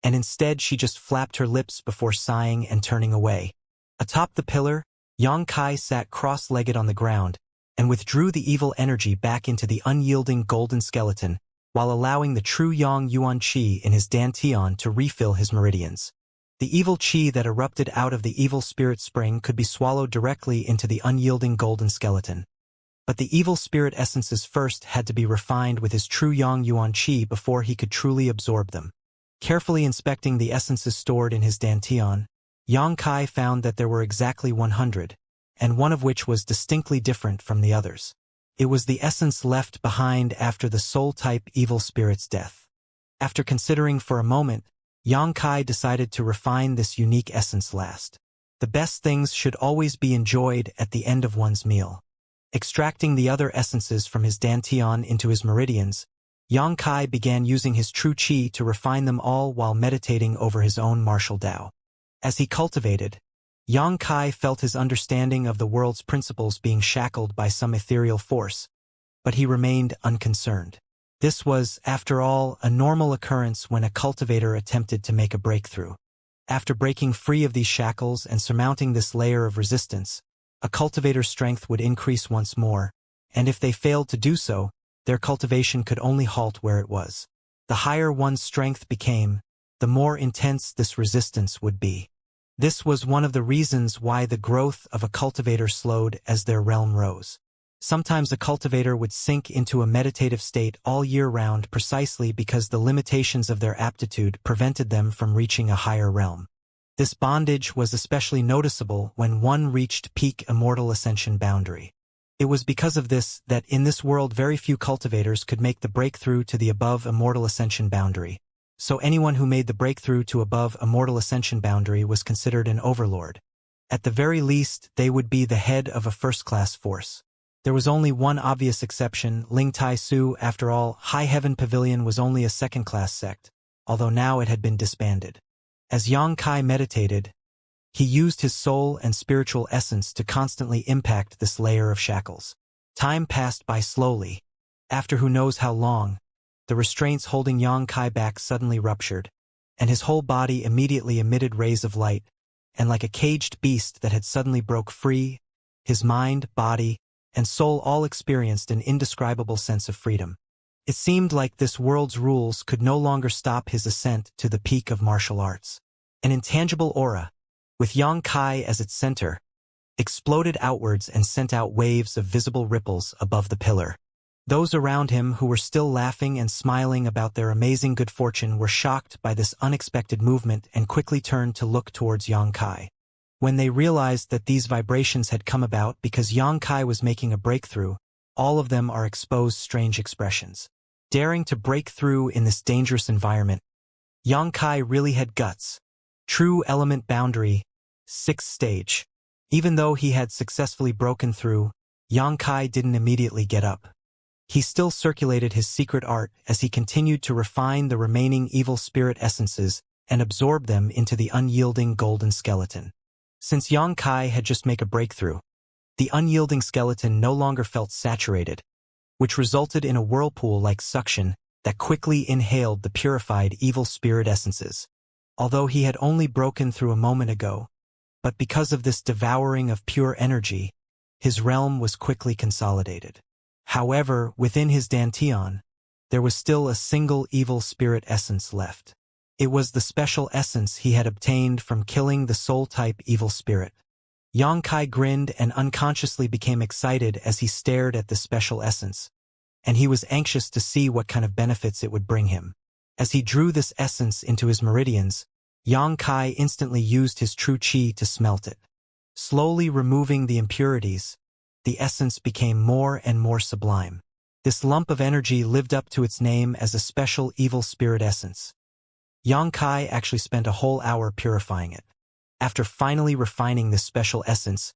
and instead she just flapped her lips before sighing and turning away. Atop the pillar, Yang Kai sat cross-legged on the ground and withdrew the evil energy back into the unyielding golden skeleton, while allowing the true Yang Yuan Qi in his dantian to refill his meridians. The evil qi that erupted out of the evil spirit spring could be swallowed directly into the unyielding golden skeleton. But the evil spirit essences first had to be refined with his true Yang Yuan Qi before he could truly absorb them. Carefully inspecting the essences stored in his dantian, Yang Kai found that there were exactly 100, and one of which was distinctly different from the others. It was the essence left behind after the soul-type evil spirit's death. After considering for a moment, Yang Kai decided to refine this unique essence last. The best things should always be enjoyed at the end of one's meal. Extracting the other essences from his dantian into his meridians, Yang Kai began using his true qi to refine them all while meditating over his own martial Tao. As he cultivated, Yang Kai felt his understanding of the world's principles being shackled by some ethereal force, but he remained unconcerned. This was, after all, a normal occurrence when a cultivator attempted to make a breakthrough. After breaking free of these shackles and surmounting this layer of resistance, a cultivator's strength would increase once more, and if they failed to do so, their cultivation could only halt where it was. The higher one's strength became, the more intense this resistance would be. This was one of the reasons why the growth of a cultivator slowed as their realm rose. Sometimes a cultivator would sink into a meditative state all year round precisely because the limitations of their aptitude prevented them from reaching a higher realm. This bondage was especially noticeable when one reached peak immortal ascension boundary. It was because of this that in this world very few cultivators could make the breakthrough to the above immortal ascension boundary. So anyone who made the breakthrough to above immortal ascension boundary was considered an overlord. At the very least, they would be the head of a first-class force. There was only one obvious exception, Ling Tai Su. After all, High Heaven Pavilion was only a second-class sect, although now it had been disbanded. As Yang Kai meditated, he used his soul and spiritual essence to constantly impact this layer of shackles. Time passed by slowly. After who knows how long, the restraints holding Yang Kai back suddenly ruptured, and his whole body immediately emitted rays of light, and like a caged beast that had suddenly broke free, his mind, body, and soul all experienced an indescribable sense of freedom. It seemed like this world's rules could no longer stop his ascent to the peak of martial arts. An intangible aura, with Yang Kai as its center, exploded outwards and sent out waves of visible ripples above the pillar. Those around him who were still laughing and smiling about their amazing good fortune were shocked by this unexpected movement and quickly turned to look towards Yang Kai. When they realized that these vibrations had come about because Yang Kai was making a breakthrough, all of them are exposed strange expressions. Daring to break through in this dangerous environment, Yang Kai really had guts. True element boundary, 6th stage. Even though he had successfully broken through, Yang Kai didn't immediately get up. He still circulated his secret art as he continued to refine the remaining evil spirit essences and absorb them into the unyielding golden skeleton. Since Yang Kai had just made a breakthrough, the unyielding skeleton no longer felt saturated, which resulted in a whirlpool-like suction that quickly inhaled the purified evil spirit essences. Although he had only broken through a moment ago, but because of this devouring of pure energy, his realm was quickly consolidated. However, within his dantian, there was still a single evil spirit essence left. It was the special essence he had obtained from killing the soul-type evil spirit. Xianxia grinned and unconsciously became excited as he stared at the special essence, and he was anxious to see what kind of benefits it would bring him. As he drew this essence into his meridians, Xianxia instantly used his true qi to smelt it. Slowly removing the impurities, the essence became more and more sublime. This lump of energy lived up to its name as a special evil spirit essence. Xianxia actually spent a whole hour purifying it. After finally refining this special essence,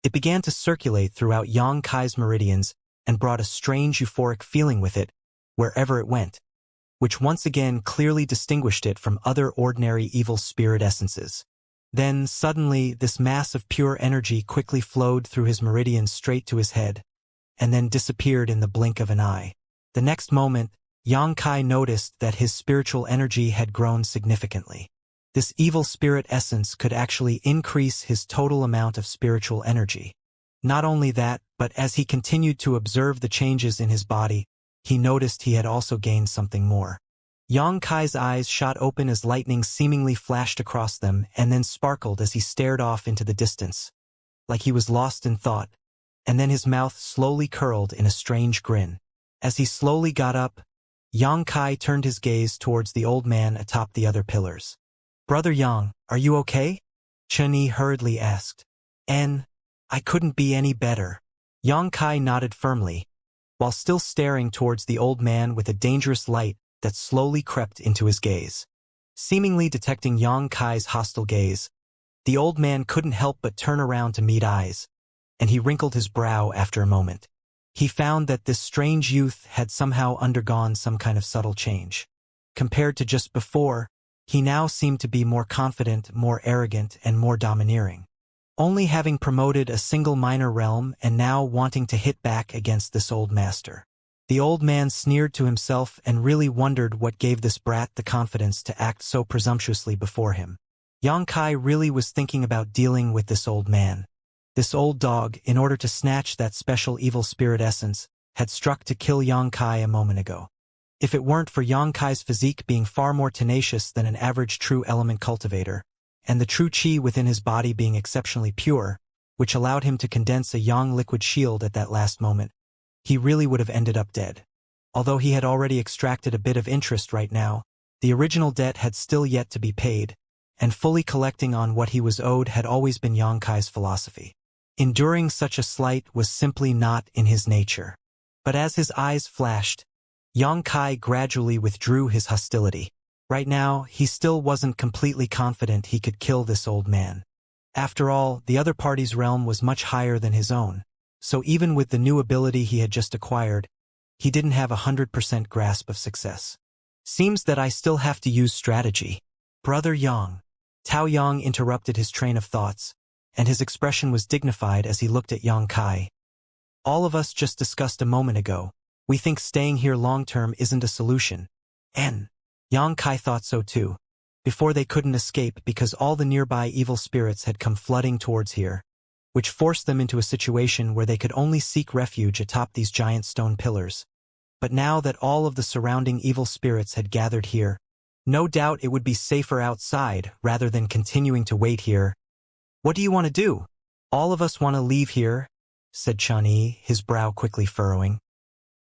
it began to circulate throughout Xianxia's meridians and brought a strange euphoric feeling with it wherever it went, which once again clearly distinguished it from other ordinary evil spirit essences. Then, suddenly, this mass of pure energy quickly flowed through his meridians straight to his head, and then disappeared in the blink of an eye. The next moment, Xianxia noticed that his spiritual energy had grown significantly. This evil spirit essence could actually increase his total amount of spiritual energy. Not only that, but as he continued to observe the changes in his body, he noticed he had also gained something more. Xianxia's eyes shot open as lightning seemingly flashed across them and then sparkled as he stared off into the distance, like he was lost in thought, and then his mouth slowly curled in a strange grin. As he slowly got up, Xianxia turned his gaze towards the old man atop the other pillars. "Brother Yang, are you okay?" Chunyi hurriedly asked. I couldn't be any better." Xianxia nodded firmly, while still staring towards the old man with a dangerous light that slowly crept into his gaze. Seemingly detecting Xianxia's hostile gaze, the old man couldn't help but turn around to meet eyes, and he wrinkled his brow after a moment. He found that this strange youth had somehow undergone some kind of subtle change. Compared to just before, he now seemed to be more confident, more arrogant, and more domineering. Only having promoted a single minor realm and now wanting to hit back against this old master. The old man sneered to himself and really wondered what gave this brat the confidence to act so presumptuously before him. Xianxia really was thinking about dealing with this old man. This old dog, in order to snatch that special evil spirit essence, had struck to kill Xianxia a moment ago. If it weren't for Xianxia's physique being far more tenacious than an average true element cultivator, and the true qi within his body being exceptionally pure, which allowed him to condense a yang liquid shield at that last moment, he really would have ended up dead. Although he had already extracted a bit of interest right now, the original debt had still yet to be paid, and fully collecting on what he was owed had always been Xianxia's philosophy. Enduring such a slight was simply not in his nature. But as his eyes flashed, Xianxia gradually withdrew his hostility. Right now, he still wasn't completely confident he could kill this old man. After all, the other party's realm was much higher than his own, so even with the new ability he had just acquired, he didn't have 100% grasp of success. "Seems that I still have to use strategy." "Brother Yang." Tao Yang interrupted his train of thoughts, and his expression was dignified as he looked at Xianxia. "All of us just discussed a moment ago. We think staying here long-term isn't a solution." Xianxia thought so too, before they couldn't escape because all the nearby evil spirits had come flooding towards here, which forced them into a situation where they could only seek refuge atop these giant stone pillars. But now that all of the surrounding evil spirits had gathered here, no doubt it would be safer outside rather than continuing to wait here. "What do you want to do?" "All of us want to leave here," said Chunyi, his brow quickly furrowing.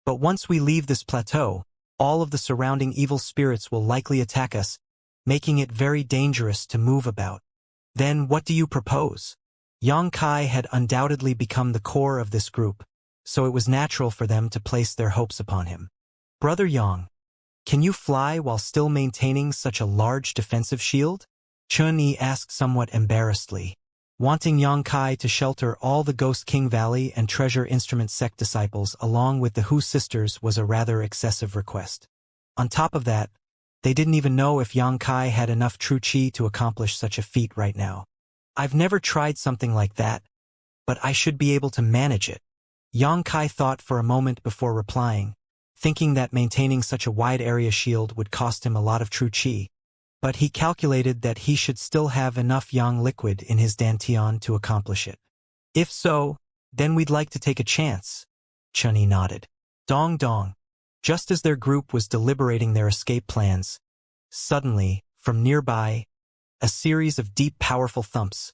"But once we leave this plateau, all of the surrounding evil spirits will likely attack us, making it very dangerous to move about." "Then what do you propose?" Xianxia had undoubtedly become the core of this group, so it was natural for them to place their hopes upon him. "Brother Yang, can you fly while still maintaining such a large defensive shield?" Chunyi asked somewhat embarrassedly. Wanting Xianxia to shelter all the Ghost King Valley and Treasure Instrument sect disciples along with the Hu sisters was a rather excessive request. On top of that, they didn't even know if Xianxia had enough true qi to accomplish such a feat right now. "I've never tried something like that, but I should be able to manage it." Xianxia thought for a moment before replying, thinking that maintaining such a wide area shield would cost him a lot of true qi. But he calculated that he should still have enough yang liquid in his dantian to accomplish it. "If so, then we'd like to take a chance." Chunyi nodded. Dong dong. Just as their group was deliberating their escape plans, suddenly, from nearby, a series of deep, powerful thumps,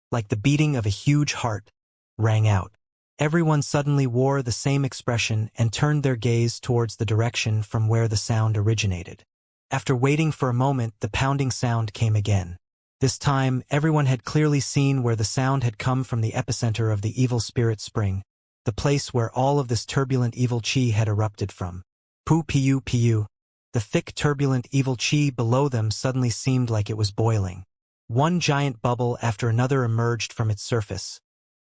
like the beating of a huge heart, rang out. Everyone suddenly wore the same expression and turned their gaze towards the direction from where the sound originated. After waiting for a moment, the pounding sound came again. This time, everyone had clearly seen where the sound had come from, the epicenter of the evil spirit spring, the place where all of this turbulent evil chi had erupted from. Pu. The thick, turbulent evil chi below them suddenly seemed like it was boiling. One giant bubble after another emerged from its surface,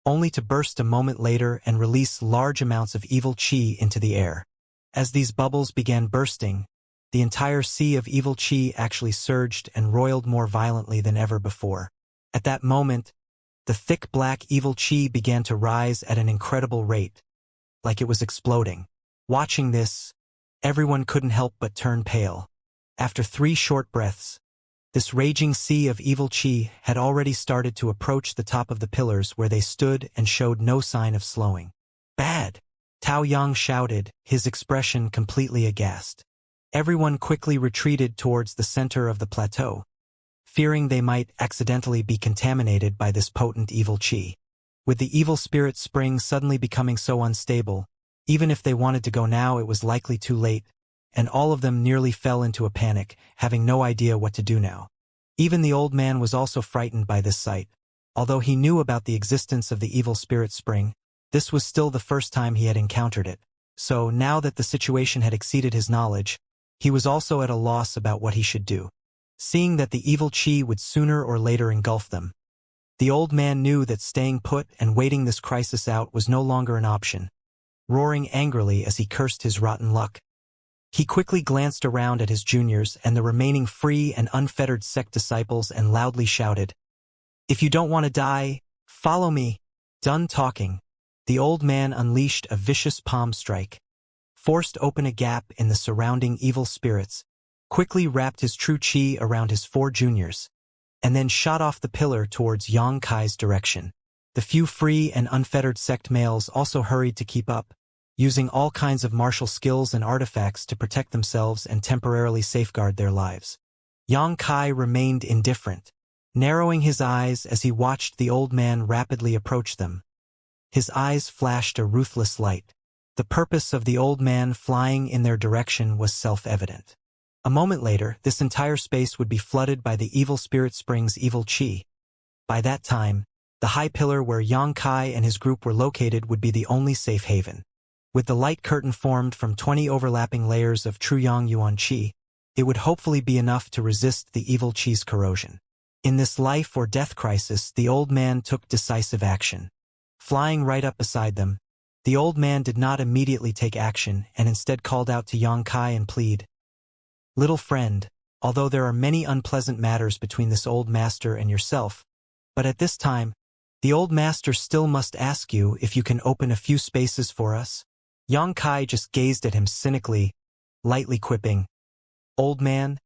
only to burst a moment later and release large amounts of evil chi into the air. As these bubbles began bursting, the entire sea of evil chi actually surged and roiled more violently than ever before. At that moment, the thick black evil chi began to rise at an incredible rate, like it was exploding. Watching this, everyone couldn't help but turn pale. After 3 short breaths, this raging sea of evil chi had already started to approach the top of the pillars where they stood and showed no sign of slowing. Bad! Tao Yang shouted, his expression completely aghast. Everyone quickly retreated towards the center of the plateau, fearing they might accidentally be contaminated by this potent evil chi. With the evil spirit spring suddenly becoming so unstable, even if they wanted to go now, it was likely too late, and all of them nearly fell into a panic, having no idea what to do now. Even the old man was also frightened by this sight. Although he knew about the existence of the evil spirit spring, this was still the first time he had encountered it. So, now that the situation had exceeded his knowledge, he was also at a loss about what he should do. Seeing that the evil chi would sooner or later engulf them, the old man knew that staying put and waiting this crisis out was no longer an option. Roaring angrily as he cursed his rotten luck, he quickly glanced around at his juniors and the remaining free and unfettered sect disciples and loudly shouted, "If you don't want to die, follow me." Done talking, the old man unleashed a vicious palm strike, forced open a gap in the surrounding evil spirits, quickly wrapped his true chi around his 4 juniors, and then shot off the pillar towards Yang Kai's direction. The few free and unfettered sect males also hurried to keep up, using all kinds of martial skills and artifacts to protect themselves and temporarily safeguard their lives. Yang Kai remained indifferent, narrowing his eyes as he watched the old man rapidly approach them. His eyes flashed a ruthless light. The purpose of the old man flying in their direction was self-evident. A moment later, this entire space would be flooded by the evil spirit spring's evil chi. By that time, the high pillar where Yang Kai and his group were located would be the only safe haven. With the light curtain formed from 20 overlapping layers of true Yang Yuan chi, it would hopefully be enough to resist the evil chi's corrosion. In this life or death crisis, the old man took decisive action. Flying right up beside them, the old man did not immediately take action and instead called out to Yang Kai and plead, "Little friend, although there are many unpleasant matters between this old master and yourself, but at this time, the old master still must ask you if you can open a few spaces for us." Yang Kai just gazed at him cynically, lightly quipping, "Old man,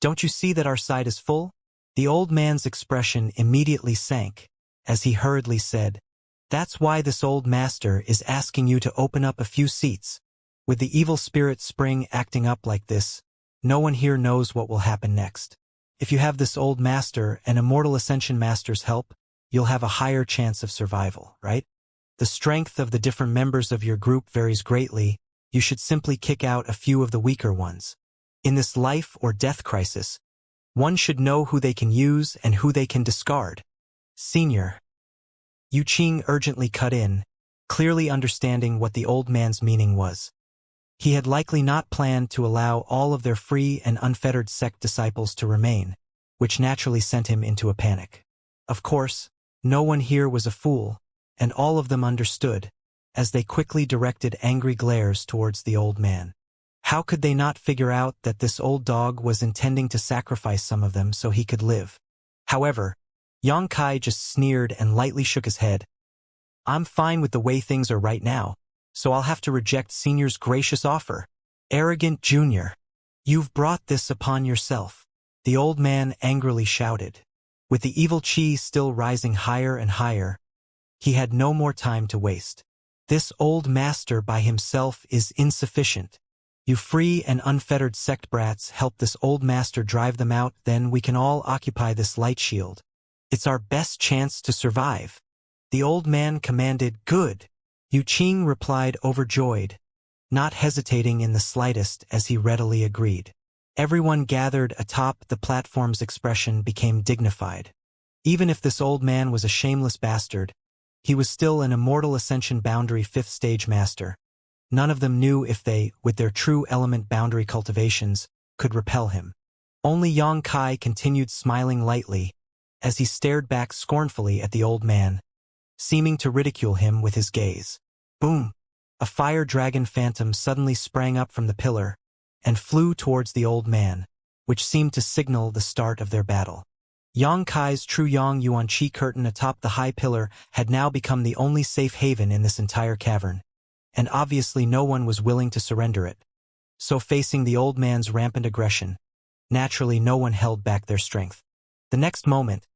don't you see that our side is full?" The old man's expression immediately sank, as he hurriedly said, "That's why this old master is asking you to open up a few seats. With the evil spirit spring acting up like this, no one here knows what will happen next. If you have this old master and Immortal Ascension master's help, you'll have a higher chance of survival, right? The strength of the different members of your group varies greatly. You should simply kick out a few of the weaker ones. In this life or death crisis, one should know who they can use and who they can discard." Senior Yu Qing urgently cut in, clearly understanding what the old man's meaning was. He had likely not planned to allow all of their free and unfettered sect disciples to remain, which naturally sent him into a panic. Of course, no one here was a fool, and all of them understood, as they quickly directed angry glares towards the old man. How could they not figure out that this old dog was intending to sacrifice some of them so he could live? However, Yang Kai just sneered and lightly shook his head. "I'm fine with the way things are right now, so I'll have to reject Senior's gracious offer." "Arrogant junior, you've brought this upon yourself," the old man angrily shouted. With the evil chi still rising higher and higher, he had no more time to waste. This old master by himself is insufficient. You free and unfettered sect brats help this old master drive them out, then we can all occupy this light shield. It's our best chance to survive. The old man commanded, "Good." Yu Qing replied overjoyed, not hesitating in the slightest as he readily agreed. Everyone gathered atop the platform's expression became dignified. Even if this old man was a shameless bastard, he was still an immortal Ascension boundary 5th stage master. None of them knew if they, with their true element boundary cultivations, could repel him. Only Yang Kai continued smiling lightly, as he stared back scornfully at the old man, seeming to ridicule him with his gaze. Boom! A fire dragon phantom suddenly sprang up from the pillar, and flew towards the old man, which seemed to signal the start of their battle. Yang Kai's true Yang Yuan Qi curtain atop the high pillar had now become the only safe haven in this entire cavern, and obviously no one was willing to surrender it. So facing the old man's rampant aggression, naturally no one held back their strength. The next moment,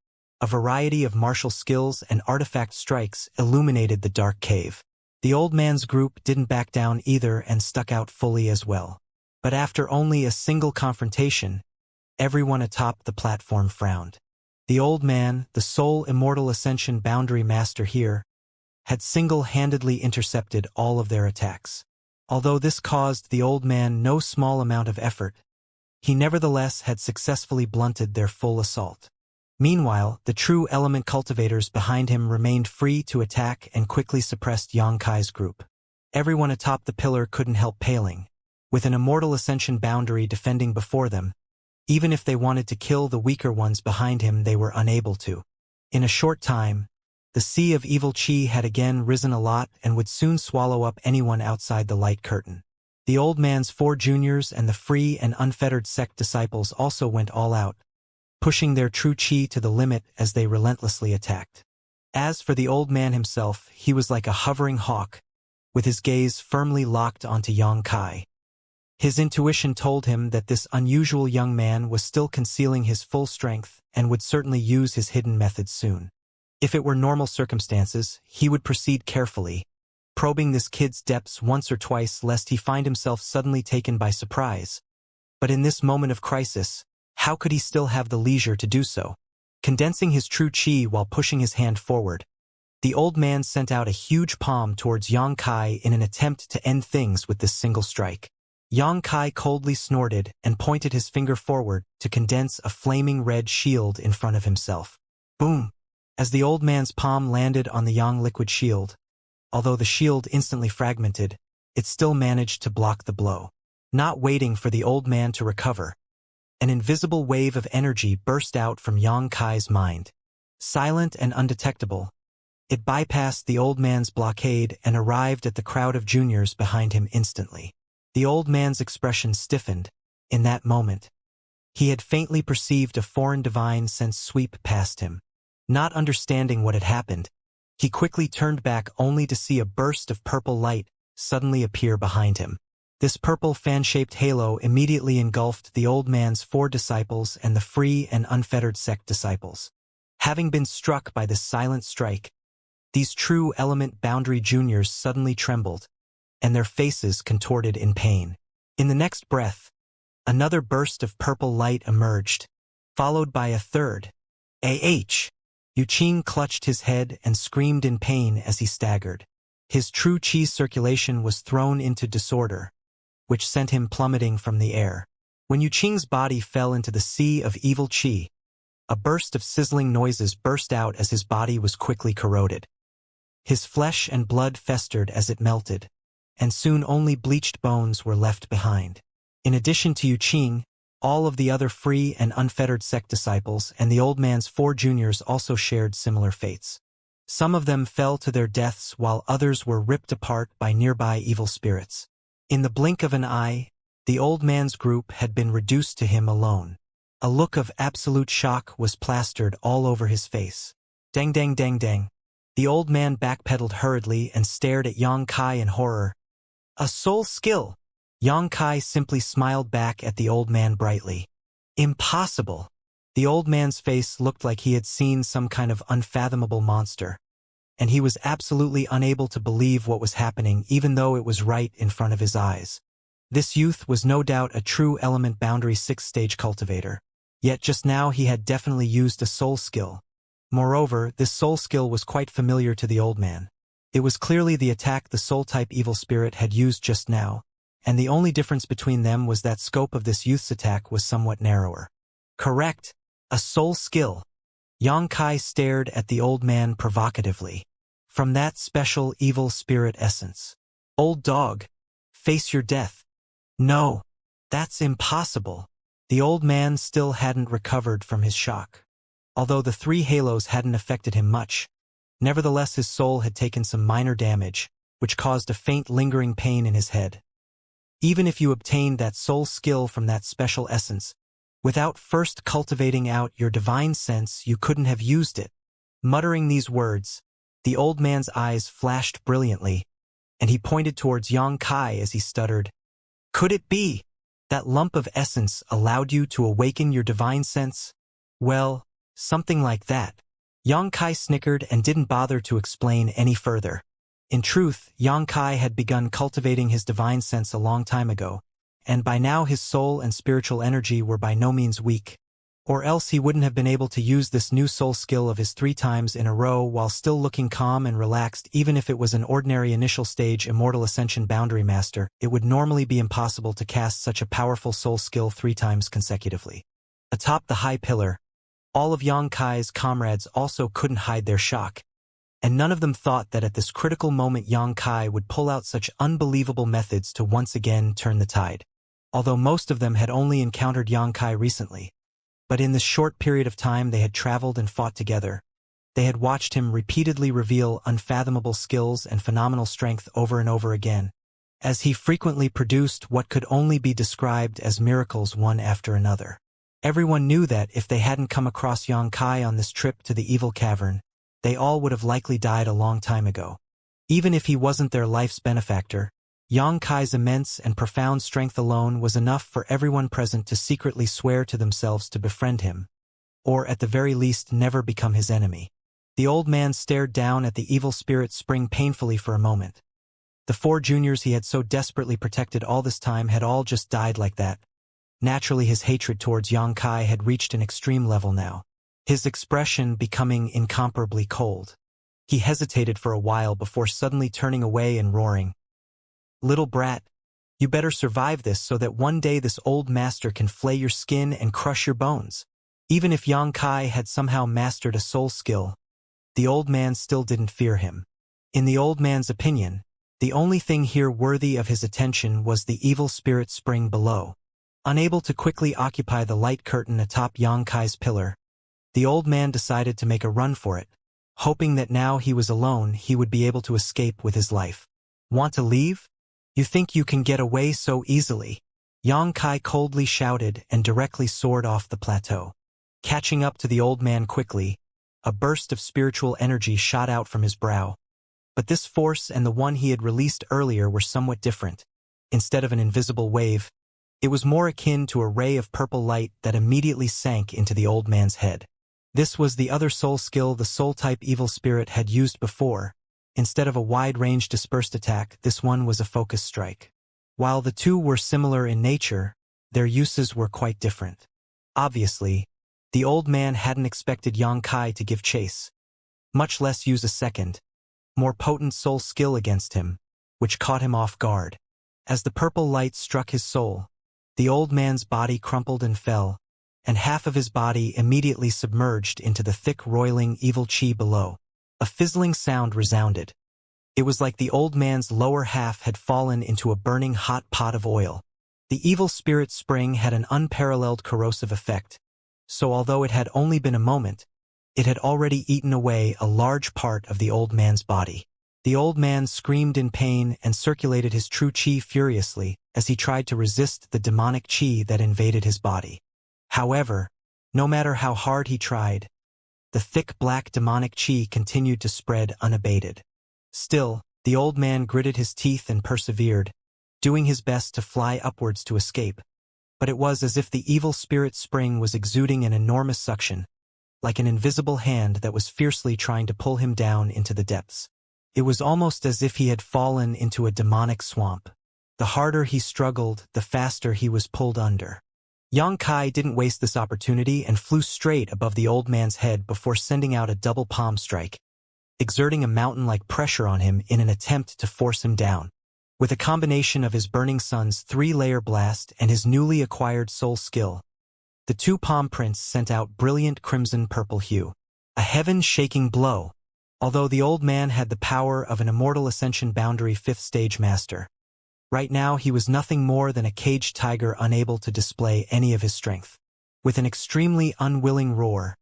a variety of martial skills and artifact strikes illuminated the dark cave. The old man's group didn't back down either and stuck out fully as well. But after only a single confrontation, everyone atop the platform frowned. The old man, the sole immortal Ascension boundary master here, had single-handedly intercepted all of their attacks. Although this caused the old man no small amount of effort, he nevertheless had successfully blunted their full assault. Meanwhile, the true element cultivators behind him remained free to attack and quickly suppressed Yang Kai's group. Everyone atop the pillar couldn't help paling, with an immortal Ascension boundary defending before them. Even if they wanted to kill the weaker ones behind him, they were unable to. In a short time, the sea of evil chi had again risen a lot and would soon swallow up anyone outside the light curtain. The old man's 4 juniors and the free and unfettered sect disciples also went all out, pushing their true chi to the limit as they relentlessly attacked. As for the old man himself, he was like a hovering hawk, with his gaze firmly locked onto Yang Kai. His intuition told him that this unusual young man was still concealing his full strength and would certainly use his hidden methods soon. If it were normal circumstances, he would proceed carefully, probing this kid's depths once or twice lest he find himself suddenly taken by surprise. But in this moment of crisis, how could he still have the leisure to do so? Condensing his true chi while pushing his hand forward, the old man sent out a huge palm towards Yang Kai in an attempt to end things with this single strike. Yang Kai coldly snorted and pointed his finger forward to condense a flaming red shield in front of himself. Boom! As the old man's palm landed on the Yang liquid shield, although the shield instantly fragmented, it still managed to block the blow. Not waiting for the old man to recover, an invisible wave of energy burst out from Yang Kai's mind. Silent and undetectable, it bypassed the old man's blockade and arrived at the crowd of juniors behind him instantly. The old man's expression stiffened. In that moment, he had faintly perceived a foreign divine sense sweep past him. Not understanding what had happened, he quickly turned back only to see a burst of purple light suddenly appear behind him. This purple fan-shaped halo immediately engulfed the old man's 4 disciples and the free and unfettered sect disciples. Having been struck by this silent strike, these true element boundary juniors suddenly trembled, and their faces contorted in pain. In the next breath, another burst of purple light emerged, followed by a third. Yu Qing clutched his head and screamed in pain as he staggered. His true chi circulation was thrown into disorder, which sent him plummeting from the air. When Yu Qing's body fell into the sea of evil chi, a burst of sizzling noises burst out as his body was quickly corroded. His flesh and blood festered as it melted, and soon only bleached bones were left behind. In addition to Yu Qing, all of the other free and unfettered sect disciples and the old man's 4 juniors also shared similar fates. Some of them fell to their deaths while others were ripped apart by nearby evil spirits. In the blink of an eye, the old man's group had been reduced to him alone. A look of absolute shock was plastered all over his face. Dang dang dang dang. The old man backpedaled hurriedly and stared at Yang Kai in horror. A soul skill! Yang Kai simply smiled back at the old man brightly. Impossible! The old man's face looked like he had seen some kind of unfathomable monster. and he was absolutely unable to believe what was happening even though it was right in front of his eyes. This youth was no doubt a true element boundary 6th-stage cultivator. Yet just now he had definitely used a soul skill. Moreover, this soul skill was quite familiar to the old man. It was clearly the attack the soul-type evil spirit had used just now, and the only difference between them was that scope of this youth's attack was somewhat narrower. Correct. A soul skill. Xianxia stared at the old man provocatively. From that special evil spirit essence. Old dog. Face your death. No. That's impossible. The old man still hadn't recovered from his shock. Although the 3 halos hadn't affected him much, nevertheless his soul had taken some minor damage, which caused a faint lingering pain in his head. Even if you obtained that soul skill from that special essence, without first cultivating out your divine sense, you couldn't have used it. Muttering these words, the old man's eyes flashed brilliantly, and he pointed towards Xianxia as he stuttered, "Could it be that lump of essence allowed you to awaken your divine sense?" "Well, something like that." Xianxia snickered and didn't bother to explain any further. In truth, Xianxia had begun cultivating his divine sense a long time ago, and by now his soul and spiritual energy were by no means weak. Or else he wouldn't have been able to use this new soul skill of his 3 times in a row while still looking calm and relaxed. Even if it was an ordinary initial stage Immortal Ascension boundary master, it would normally be impossible to cast such a powerful soul skill 3 times consecutively. Atop the high pillar, all of Xianxia's comrades also couldn't hide their shock, and none of them thought that at this critical moment Xianxia would pull out such unbelievable methods to once again turn the tide. Although most of them had only encountered Xianxia recently, but in this short period of time they had traveled and fought together. They had watched him repeatedly reveal unfathomable skills and phenomenal strength over and over again, as he frequently produced what could only be described as miracles one after another. Everyone knew that if they hadn't come across Xianxia on this trip to the evil cavern, they all would have likely died a long time ago. Even if he wasn't their life's benefactor, Xianxia's immense and profound strength alone was enough for everyone present to secretly swear to themselves to befriend him, or at the very least never become his enemy. The old man stared down at the evil spirit spring painfully for a moment. The 4 juniors he had so desperately protected all this time had all just died like that. Naturally his hatred towards Xianxia had reached an extreme level now, his expression becoming incomparably cold. He hesitated for a while before suddenly turning away and roaring, "Little brat, you better survive this so that one day this old master can flay your skin and crush your bones." Even if Xianxia had somehow mastered a soul skill, the old man still didn't fear him. In the old man's opinion, the only thing here worthy of his attention was the evil spirit spring below. Unable to quickly occupy the light curtain atop Xianxia's pillar, the old man decided to make a run for it, hoping that now he was alone he would be able to escape with his life. "Want to leave? You think you can get away so easily?" Xianxia coldly shouted and directly soared off the plateau. Catching up to the old man quickly, a burst of spiritual energy shot out from his brow. But this force and the one he had released earlier were somewhat different. Instead of an invisible wave, it was more akin to a ray of purple light that immediately sank into the old man's head. This was the other soul skill the soul-type evil spirit had used before. Instead of a wide-range dispersed attack, this one was a focused strike. While the two were similar in nature, their uses were quite different. Obviously, the old man hadn't expected Xianxia to give chase, much less use a second, more potent soul skill against him, which caught him off guard. As the purple light struck his soul, the old man's body crumpled and fell, and half of his body immediately submerged into the thick roiling evil chi below. A fizzling sound resounded. It was like the old man's lower half had fallen into a burning hot pot of oil. The evil spirit spring had an unparalleled corrosive effect, so although it had only been a moment, it had already eaten away a large part of the old man's body. The old man screamed in pain and circulated his true chi furiously as he tried to resist the demonic chi that invaded his body. However, no matter how hard he tried, the thick black demonic chi continued to spread unabated. Still, the old man gritted his teeth and persevered, doing his best to fly upwards to escape. But it was as if the evil spirit spring was exuding an enormous suction, like an invisible hand that was fiercely trying to pull him down into the depths. It was almost as if he had fallen into a demonic swamp. The harder he struggled, the faster he was pulled under. Yang Kai didn't waste this opportunity and flew straight above the old man's head before sending out a double palm strike, exerting a mountain-like pressure on him in an attempt to force him down. With a combination of his Burning Sun's 3-layer blast and his newly acquired soul skill, the two palm prints sent out brilliant crimson-purple hue, a heaven-shaking blow. Although the old man had the power of an Immortal Ascension Boundary 5th Stage Master, right now he was nothing more than a caged tiger unable to display any of his strength. With an extremely unwilling roar,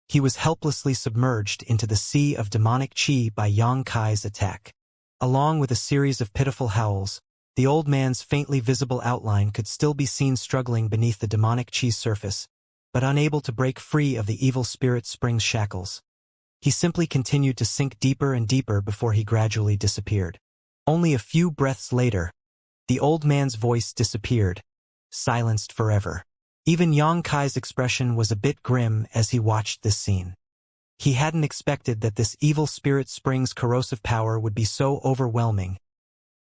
he was helplessly submerged into the sea of demonic chi by Yang Kai's attack. Along with a series of pitiful howls, the old man's faintly visible outline could still be seen struggling beneath the demonic chi's surface, but unable to break free of the evil spirit spring's shackles. He simply continued to sink deeper and deeper before he gradually disappeared. Only a few breaths later, the old man's voice disappeared, silenced forever. Even Yang Kai's expression was a bit grim as he watched this scene. He hadn't expected that this evil spirit spring's corrosive power would be so overwhelming,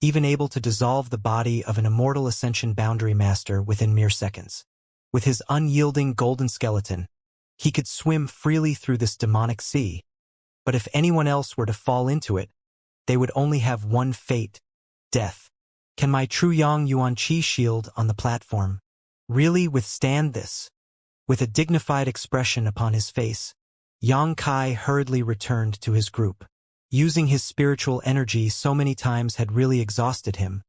even able to dissolve the body of an Immortal Ascension Boundary Master within mere seconds. With his unyielding golden skeleton, he could swim freely through this demonic sea, but if anyone else were to fall into it, they would only have one fate: death. Can my true Yang Yuan Qi shield on the platform really withstand this? With a dignified expression upon his face, Yang Kai hurriedly returned to his group. Using his spiritual energy so many times had really exhausted him,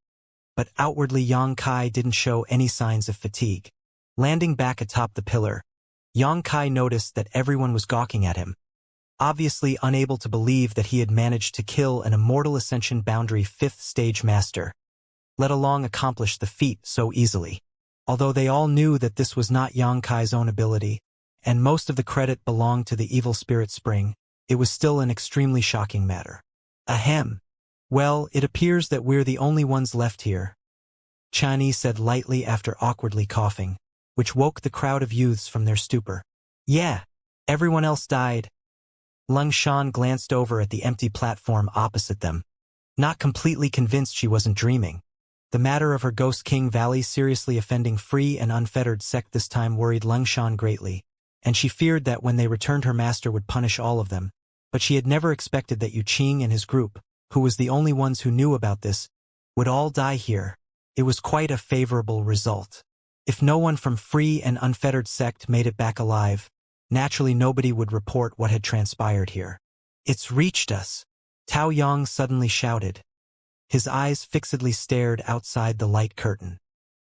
but outwardly Yang Kai didn't show any signs of fatigue. Landing back atop the pillar, Yang Kai noticed that everyone was gawking at him, obviously unable to believe that he had managed to kill an Immortal Ascension Boundary 5th Stage Master, let alone accomplish the feat so easily. Although they all knew that this was not Yang Kai's own ability, and most of the credit belonged to the evil spirit spring, it was still an extremely shocking matter. Ahem. Well, it appears that we're the only ones left here, Chani said lightly after awkwardly coughing, which woke the crowd of youths from their stupor. Yeah, everyone else died. Lung Shan glanced over at the empty platform opposite them, not completely convinced she wasn't dreaming. The matter of her Ghost King Valley seriously offending free and unfettered sect this time worried Lung Shan greatly, and she feared that when they returned her master would punish all of them, but she had never expected that Yu Qing and his group, who was the only ones who knew about this, would all die here. It was quite a favorable result. If no one from free and unfettered sect made it back alive, naturally nobody would report what had transpired here. It's reached us, Tao Yang suddenly shouted. His eyes fixedly stared outside the light curtain.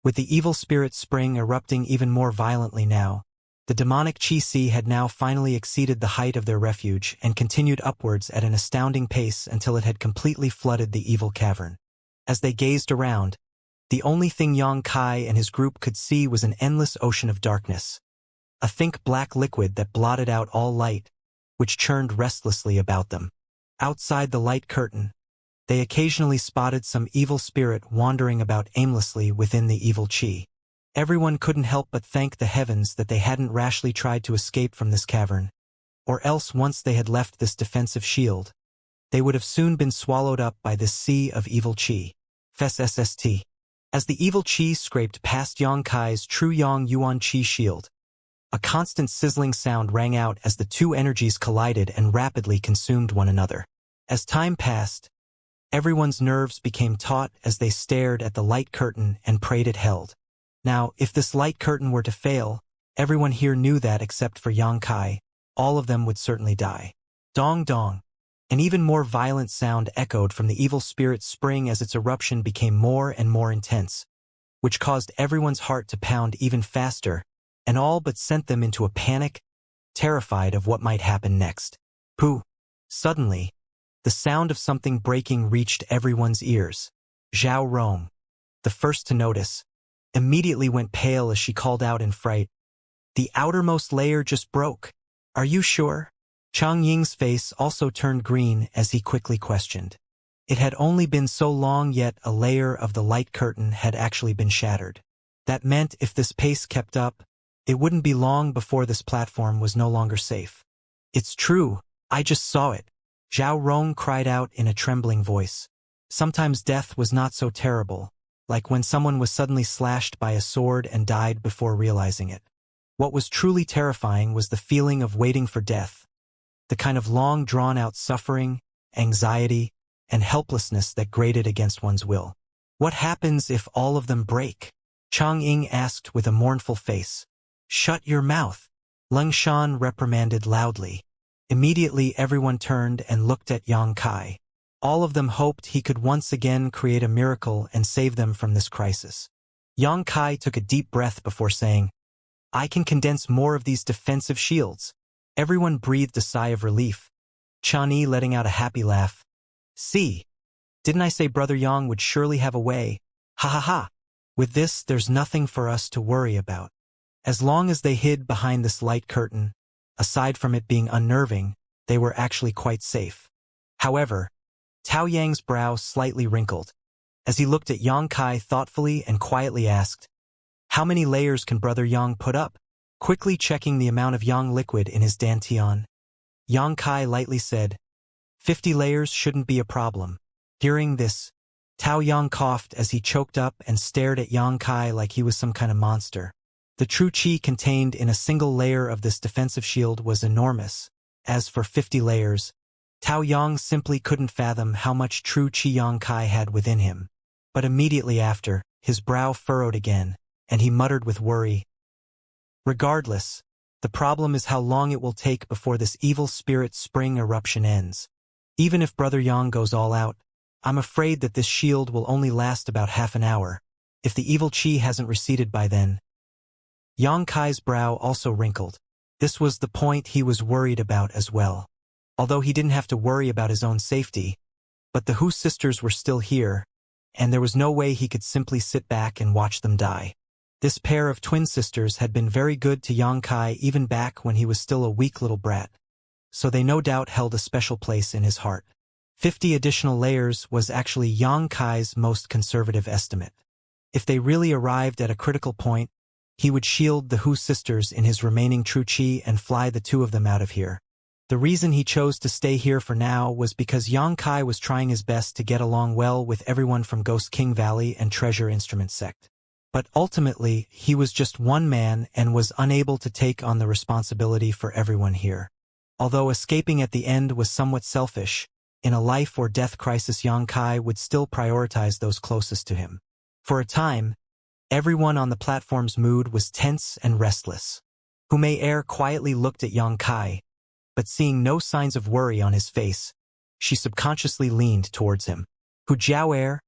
With the evil spirit spring erupting even more violently now, the demonic Qi Sea had now finally exceeded the height of their refuge and continued upwards at an astounding pace until it had completely flooded the evil cavern. As they gazed around, the only thing Yang Kai and his group could see was an endless ocean of darkness, a thick black liquid that blotted out all light, which churned restlessly about them. Outside the light curtain, they occasionally spotted some evil spirit wandering about aimlessly within the evil Qi. Everyone couldn't help but thank the heavens that they hadn't rashly tried to escape from this cavern, or else once they had left this defensive shield, they would have soon been swallowed up by this sea of evil Qi. FSST. As the evil Qi scraped past Yang Kai's true Yang Yuan Qi shield, a constant sizzling sound rang out as the two energies collided and rapidly consumed one another. As time passed, everyone's nerves became taut as they stared at the light curtain and prayed it held. Now, if this light curtain were to fail, everyone here knew that except for Yang Kai, all of them would certainly die. Dong dong. An even more violent sound echoed from the evil spirit spring as its eruption became more and more intense, which caused everyone's heart to pound even faster, and all but sent them into a panic, terrified of what might happen next. Pooh! Suddenly, the sound of something breaking reached everyone's ears. Zhao Rong, the first to notice, immediately went pale as she called out in fright, "The outermost layer just broke. Are you sure?" Chang Ying's face also turned green as he quickly questioned. It had only been so long, yet a layer of the light curtain had actually been shattered. That meant if this pace kept up, It wouldn't be long before this platform was no longer safe. It's true, I just saw it. Zhao Rong cried out in a trembling voice. Sometimes death was not so terrible, like when someone was suddenly slashed by a sword and died before realizing it. What was truly terrifying was the feeling of waiting for death, the kind of long drawn-out suffering, anxiety, and helplessness that grated against one's will. What happens if all of them break? Chang Ying asked with a mournful face. Shut your mouth, Leng Shan reprimanded loudly. Immediately everyone turned and looked at Yang Kai. All of them hoped he could once again create a miracle and save them from this crisis. Yang Kai took a deep breath before saying, I can condense more of these defensive shields. Everyone breathed a sigh of relief, Chan Yi letting out a happy laugh. See, didn't I say Brother Yang would surely have a way? Ha ha ha. With this, there's nothing for us to worry about. As long as they hid behind this light curtain, aside from it being unnerving, they were actually quite safe. However, Tao Yang's brow slightly wrinkled. As he looked at Yang Kai thoughtfully and quietly asked, How many layers can Brother Yang put up? Quickly checking the amount of Yang liquid in his dantian, Yang Kai lightly said, 50 layers shouldn't be a problem. Hearing this, Tao Yang coughed as he choked up and stared at Yang Kai like he was some kind of monster. The true qi contained in a single layer of this defensive shield was enormous. As for 50 layers, Tao Yang simply couldn't fathom how much true qi Yang Kai had within him. But immediately after, his brow furrowed again, and he muttered with worry. Regardless, the problem is how long it will take before this evil spirit spring eruption ends. Even if Brother Yang goes all out, I'm afraid that this shield will only last about half an hour, if the evil qi hasn't receded by then. Yang Kai's brow also wrinkled. This was the point he was worried about as well. Although he didn't have to worry about his own safety, but the Hu sisters were still here, and there was no way he could simply sit back and watch them die. This pair of twin sisters had been very good to Yang Kai even back when he was still a weak little brat, so they no doubt held a special place in his heart. 50 additional layers was actually Yang Kai's most conservative estimate. If they really arrived at a critical point, he would shield the Hu sisters in his remaining true qi and fly the two of them out of here. The reason he chose to stay here for now was because Yang Kai was trying his best to get along well with everyone from Ghost King Valley and Treasure Instrument Sect. But ultimately, he was just one man and was unable to take on the responsibility for everyone here. Although escaping at the end was somewhat selfish, in a life or death crisis Yang Kai would still prioritize those closest to him. For a time, everyone on the platform's mood was tense and restless. Humei Er quietly looked at Yang Kai, but seeing no signs of worry on his face, she subconsciously leaned towards him. Hu Jiao,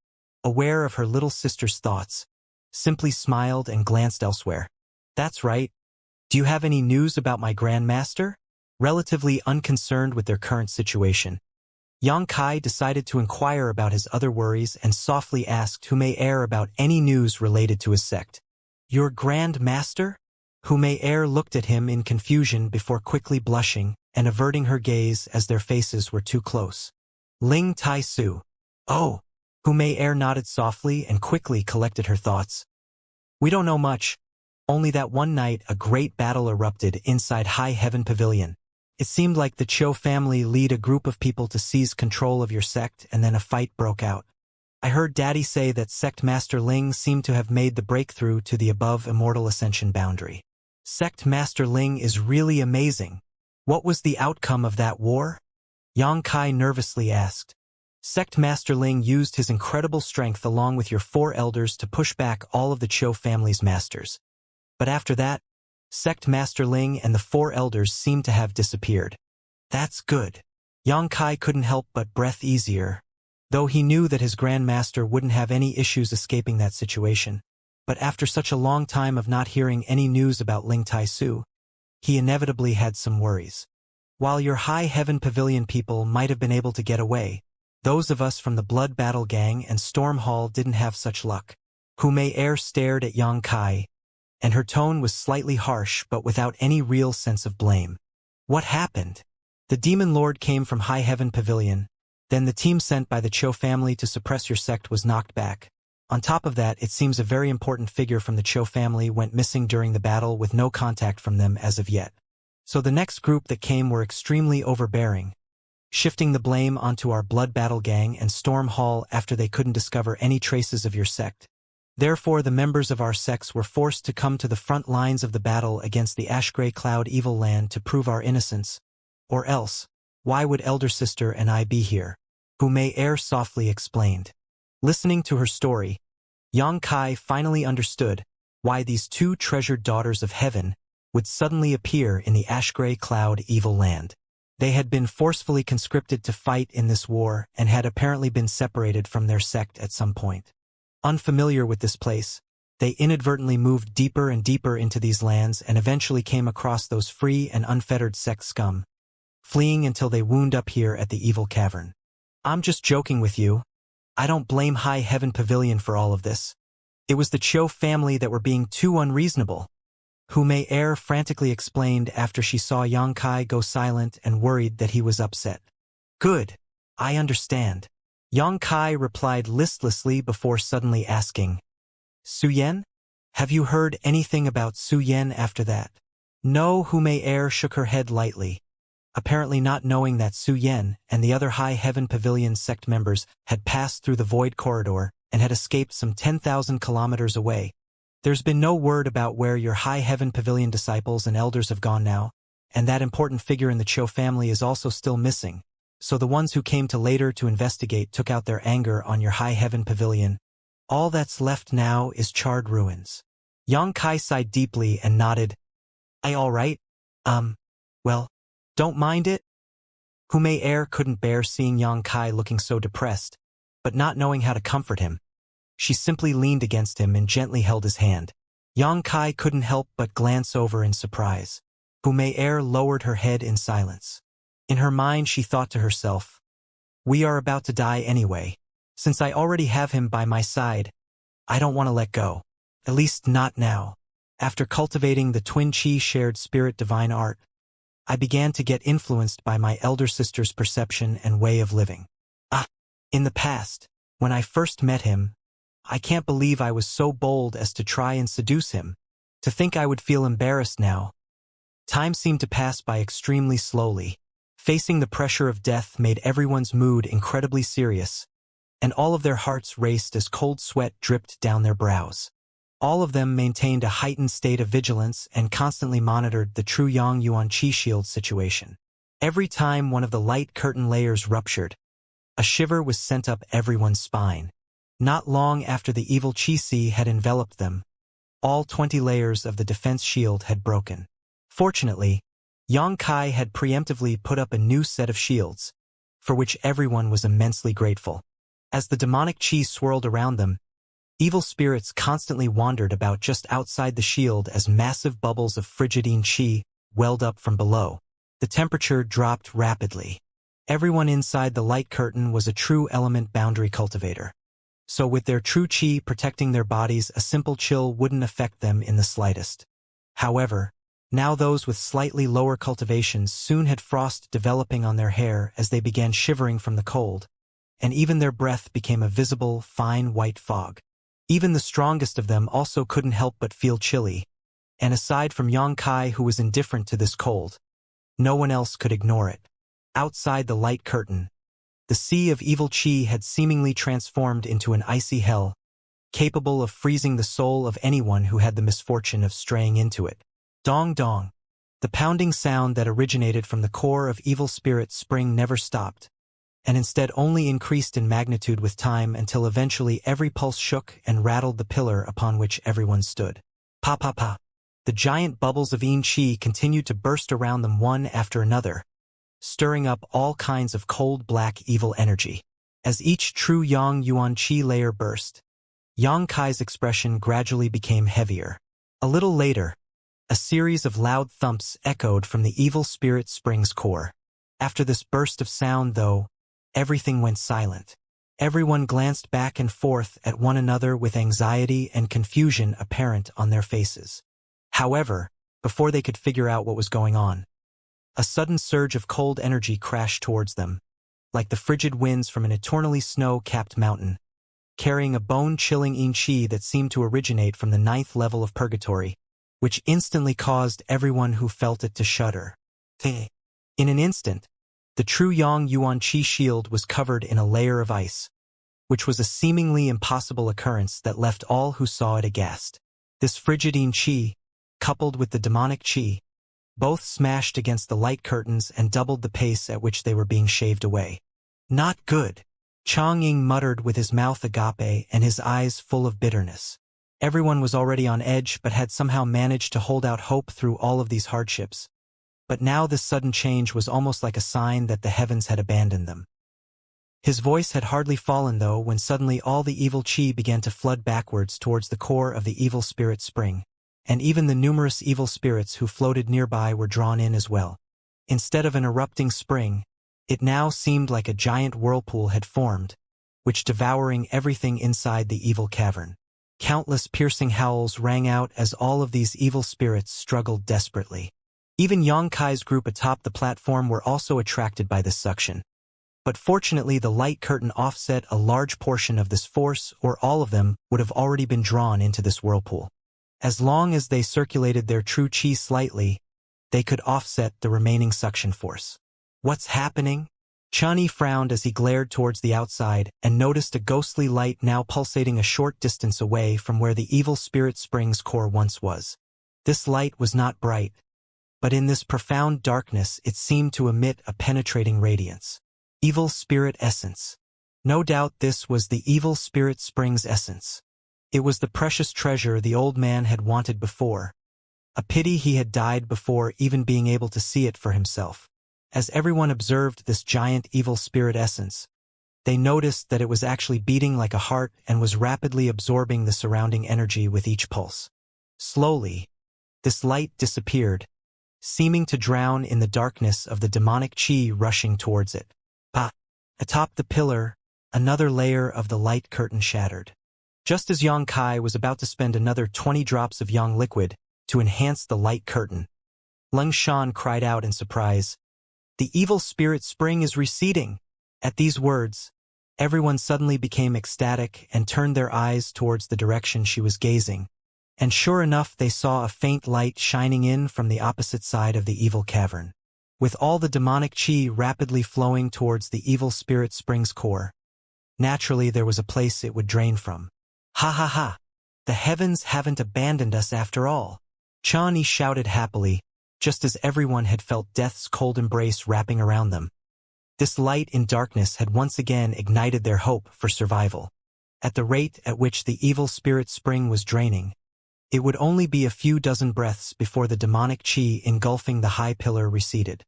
aware of her little sister's thoughts, simply smiled and glanced elsewhere. That's right. Do you have any news about my grandmaster? Relatively unconcerned with their current situation, Yang Kai decided to inquire about his other worries and softly asked Humei Er about any news related to his sect. Your Grand Master? Humei Er looked at him in confusion before quickly blushing and averting her gaze as their faces were too close. Ling Tai Su. Oh. Humei Er nodded softly and quickly collected her thoughts. We don't know much, only that one night a great battle erupted inside High Heaven Pavilion. It seemed like the Cho family lead a group of people to seize control of your sect and then a fight broke out. I heard Daddy say that Sect Master Ling seemed to have made the breakthrough to the above Immortal Ascension boundary. Sect Master Ling is really amazing. What was the outcome of that war? Yang Kai nervously asked. Sect Master Ling used his incredible strength along with your 4 elders to push back all of the Cho family's masters. But after that, Sect Master Ling and the 4 elders seemed to have disappeared. That's good. Yang Kai couldn't help but breath easier, though he knew that his Grandmaster wouldn't have any issues escaping that situation. But after such a long time of not hearing any news about Ling Tai Su, he inevitably had some worries. While your High Heaven Pavilion people might have been able to get away, those of us from the Blood Battle Gang and Storm Hall didn't have such luck. Humei Er stared at Yang Kai, and her tone was slightly harsh but without any real sense of blame. What happened? The Demon Lord came from High Heaven Pavilion, then the team sent by the Cho family to suppress your sect was knocked back. On top of that, it seems a very important figure from the Cho family went missing during the battle with no contact from them as of yet. So the next group that came were extremely overbearing, shifting the blame onto our Blood Battle gang and Storm Hall after they couldn't discover any traces of your sect. Therefore, the members of our sects were forced to come to the front lines of the battle against the Ash-Gray Cloud Evil Land to prove our innocence. Or else, why would Elder Sister and I be here? Hu Mei Er softly explained. Listening to her story, Yang Kai finally understood why these two treasured daughters of heaven would suddenly appear in the Ash-Gray Cloud Evil Land. They had been forcefully conscripted to fight in this war and had apparently been separated from their sect at some point. Unfamiliar with this place, they inadvertently moved deeper and deeper into these lands and eventually came across those free and unfettered sect scum, fleeing until they wound up here at the evil cavern. I'm just joking with you. I don't blame High Heaven Pavilion for all of this. It was the Cho family that were being too unreasonable. Hu Mei Er frantically explained after she saw Yang Kai go silent and worried that he was upset. Good. I understand. Yang Kai replied listlessly before suddenly asking, Su Yan? Have you heard anything about Su Yan after that? No, Hu Mei Er shook her head lightly, apparently not knowing that Su Yan and the other High Heaven Pavilion sect members had passed through the Void Corridor and had escaped some 10,000 kilometers away. There's been no word about where your High Heaven Pavilion disciples and elders have gone now, and that important figure in the Cho family is also still missing, so the ones who came to later to investigate took out their anger on your High Heaven Pavilion. All that's left now is charred ruins. Yang Kai sighed deeply and nodded. All right? Well, don't mind it? Hu Mei Er couldn't bear seeing Yang Kai looking so depressed, but not knowing how to comfort him. She simply leaned against him and gently held his hand. Yang Kai couldn't help but glance over in surprise. Hu Mei Er lowered her head in silence. In her mind she thought to herself, we are about to die anyway. Since I already have him by my side, I don't want to let go. At least not now. After cultivating the twin chi shared spirit divine art, I began to get influenced by my elder sister's perception and way of living. In the past, when I first met him, I can't believe I was so bold as to try and seduce him. To think I would feel embarrassed now. Time seemed to pass by extremely slowly. Facing the pressure of death made everyone's mood incredibly serious, and all of their hearts raced as cold sweat dripped down their brows. All of them maintained a heightened state of vigilance and constantly monitored the true Yang Yuan Qi shield situation. Every time one of the light curtain layers ruptured, a shiver was sent up everyone's spine. Not long after the evil Qi Si had enveloped them, all 20 layers of the defense shield had broken. Fortunately, Yang Kai had preemptively put up a new set of shields, for which everyone was immensely grateful. As the demonic Qi swirled around them, evil spirits constantly wandered about just outside the shield as massive bubbles of frigidine Qi welled up from below. The temperature dropped rapidly. Everyone inside the light curtain was a true element boundary cultivator. So with their true Qi protecting their bodies, a simple chill wouldn't affect them in the slightest. However, now those with slightly lower cultivations soon had frost developing on their hair as they began shivering from the cold, and even their breath became a visible, fine white fog. Even the strongest of them also couldn't help but feel chilly, and aside from Yang Kai, who was indifferent to this cold, no one else could ignore it. Outside the light curtain, the sea of evil Qi had seemingly transformed into an icy hell, capable of freezing the soul of anyone who had the misfortune of straying into it. Dong dong. The pounding sound that originated from the core of evil spirit spring never stopped, and instead only increased in magnitude with time until eventually every pulse shook and rattled the pillar upon which everyone stood. Pa pa pa. The giant bubbles of Yin Qi continued to burst around them one after another, stirring up all kinds of cold black evil energy. As each true Yang Yuan Qi layer burst, Yang Kai's expression gradually became heavier. A little later, a series of loud thumps echoed from the evil spirit spring's core. After this burst of sound, though, everything went silent. Everyone glanced back and forth at one another with anxiety and confusion apparent on their faces. However, before they could figure out what was going on, a sudden surge of cold energy crashed towards them, like the frigid winds from an eternally snow-capped mountain, carrying a bone-chilling yin qi that seemed to originate from the 9th level of purgatory, which instantly caused everyone who felt it to shudder. In an instant, the true Yang Yuan Qi shield was covered in a layer of ice, which was a seemingly impossible occurrence that left all who saw it aghast. This frigid yin qi, coupled with the demonic qi, both smashed against the light curtains and doubled the pace at which they were being shaved away. Not good, Chang Ying muttered with his mouth agape and his eyes full of bitterness. Everyone was already on edge but had somehow managed to hold out hope through all of these hardships. But now this sudden change was almost like a sign that the heavens had abandoned them. His voice had hardly fallen, though, when suddenly all the evil qi began to flood backwards towards the core of the evil spirit spring, and even the numerous evil spirits who floated nearby were drawn in as well. Instead of an erupting spring, it now seemed like a giant whirlpool had formed, which devouring everything inside the evil cavern. Countless piercing howls rang out as all of these evil spirits struggled desperately. Even Yang Kai's group atop the platform were also attracted by this suction. But fortunately the light curtain offset a large portion of this force, or all of them would have already been drawn into this whirlpool. As long as they circulated their true qi slightly, they could offset the remaining suction force. What's happening? Chani frowned as he glared towards the outside and noticed a ghostly light now pulsating a short distance away from where the evil spirit spring's core once was. This light was not bright, but in this profound darkness it seemed to emit a penetrating radiance. Evil spirit essence. No doubt this was the evil spirit spring's essence. It was the precious treasure the old man had wanted before. A pity he had died before even being able to see it for himself. As everyone observed this giant evil spirit essence, they noticed that it was actually beating like a heart and was rapidly absorbing the surrounding energy with each pulse. Slowly, this light disappeared, seeming to drown in the darkness of the demonic qi rushing towards it. Atop the pillar, another layer of the light curtain shattered. Just as Yang Kai was about to spend another 20 drops of Yang liquid to enhance the light curtain, Leng Shan cried out in surprise, "The evil spirit spring is receding!" At these words, everyone suddenly became ecstatic and turned their eyes towards the direction she was gazing, and sure enough they saw a faint light shining in from the opposite side of the evil cavern. With all the demonic qi rapidly flowing towards the evil spirit spring's core, naturally there was a place it would drain from. Ha ha ha! The heavens haven't abandoned us after all! Chani shouted happily, just as everyone had felt death's cold embrace wrapping around them. This light in darkness had once again ignited their hope for survival. At the rate at which the evil spirit spring was draining, it would only be a few dozen breaths before the demonic qi engulfing the high pillar receded.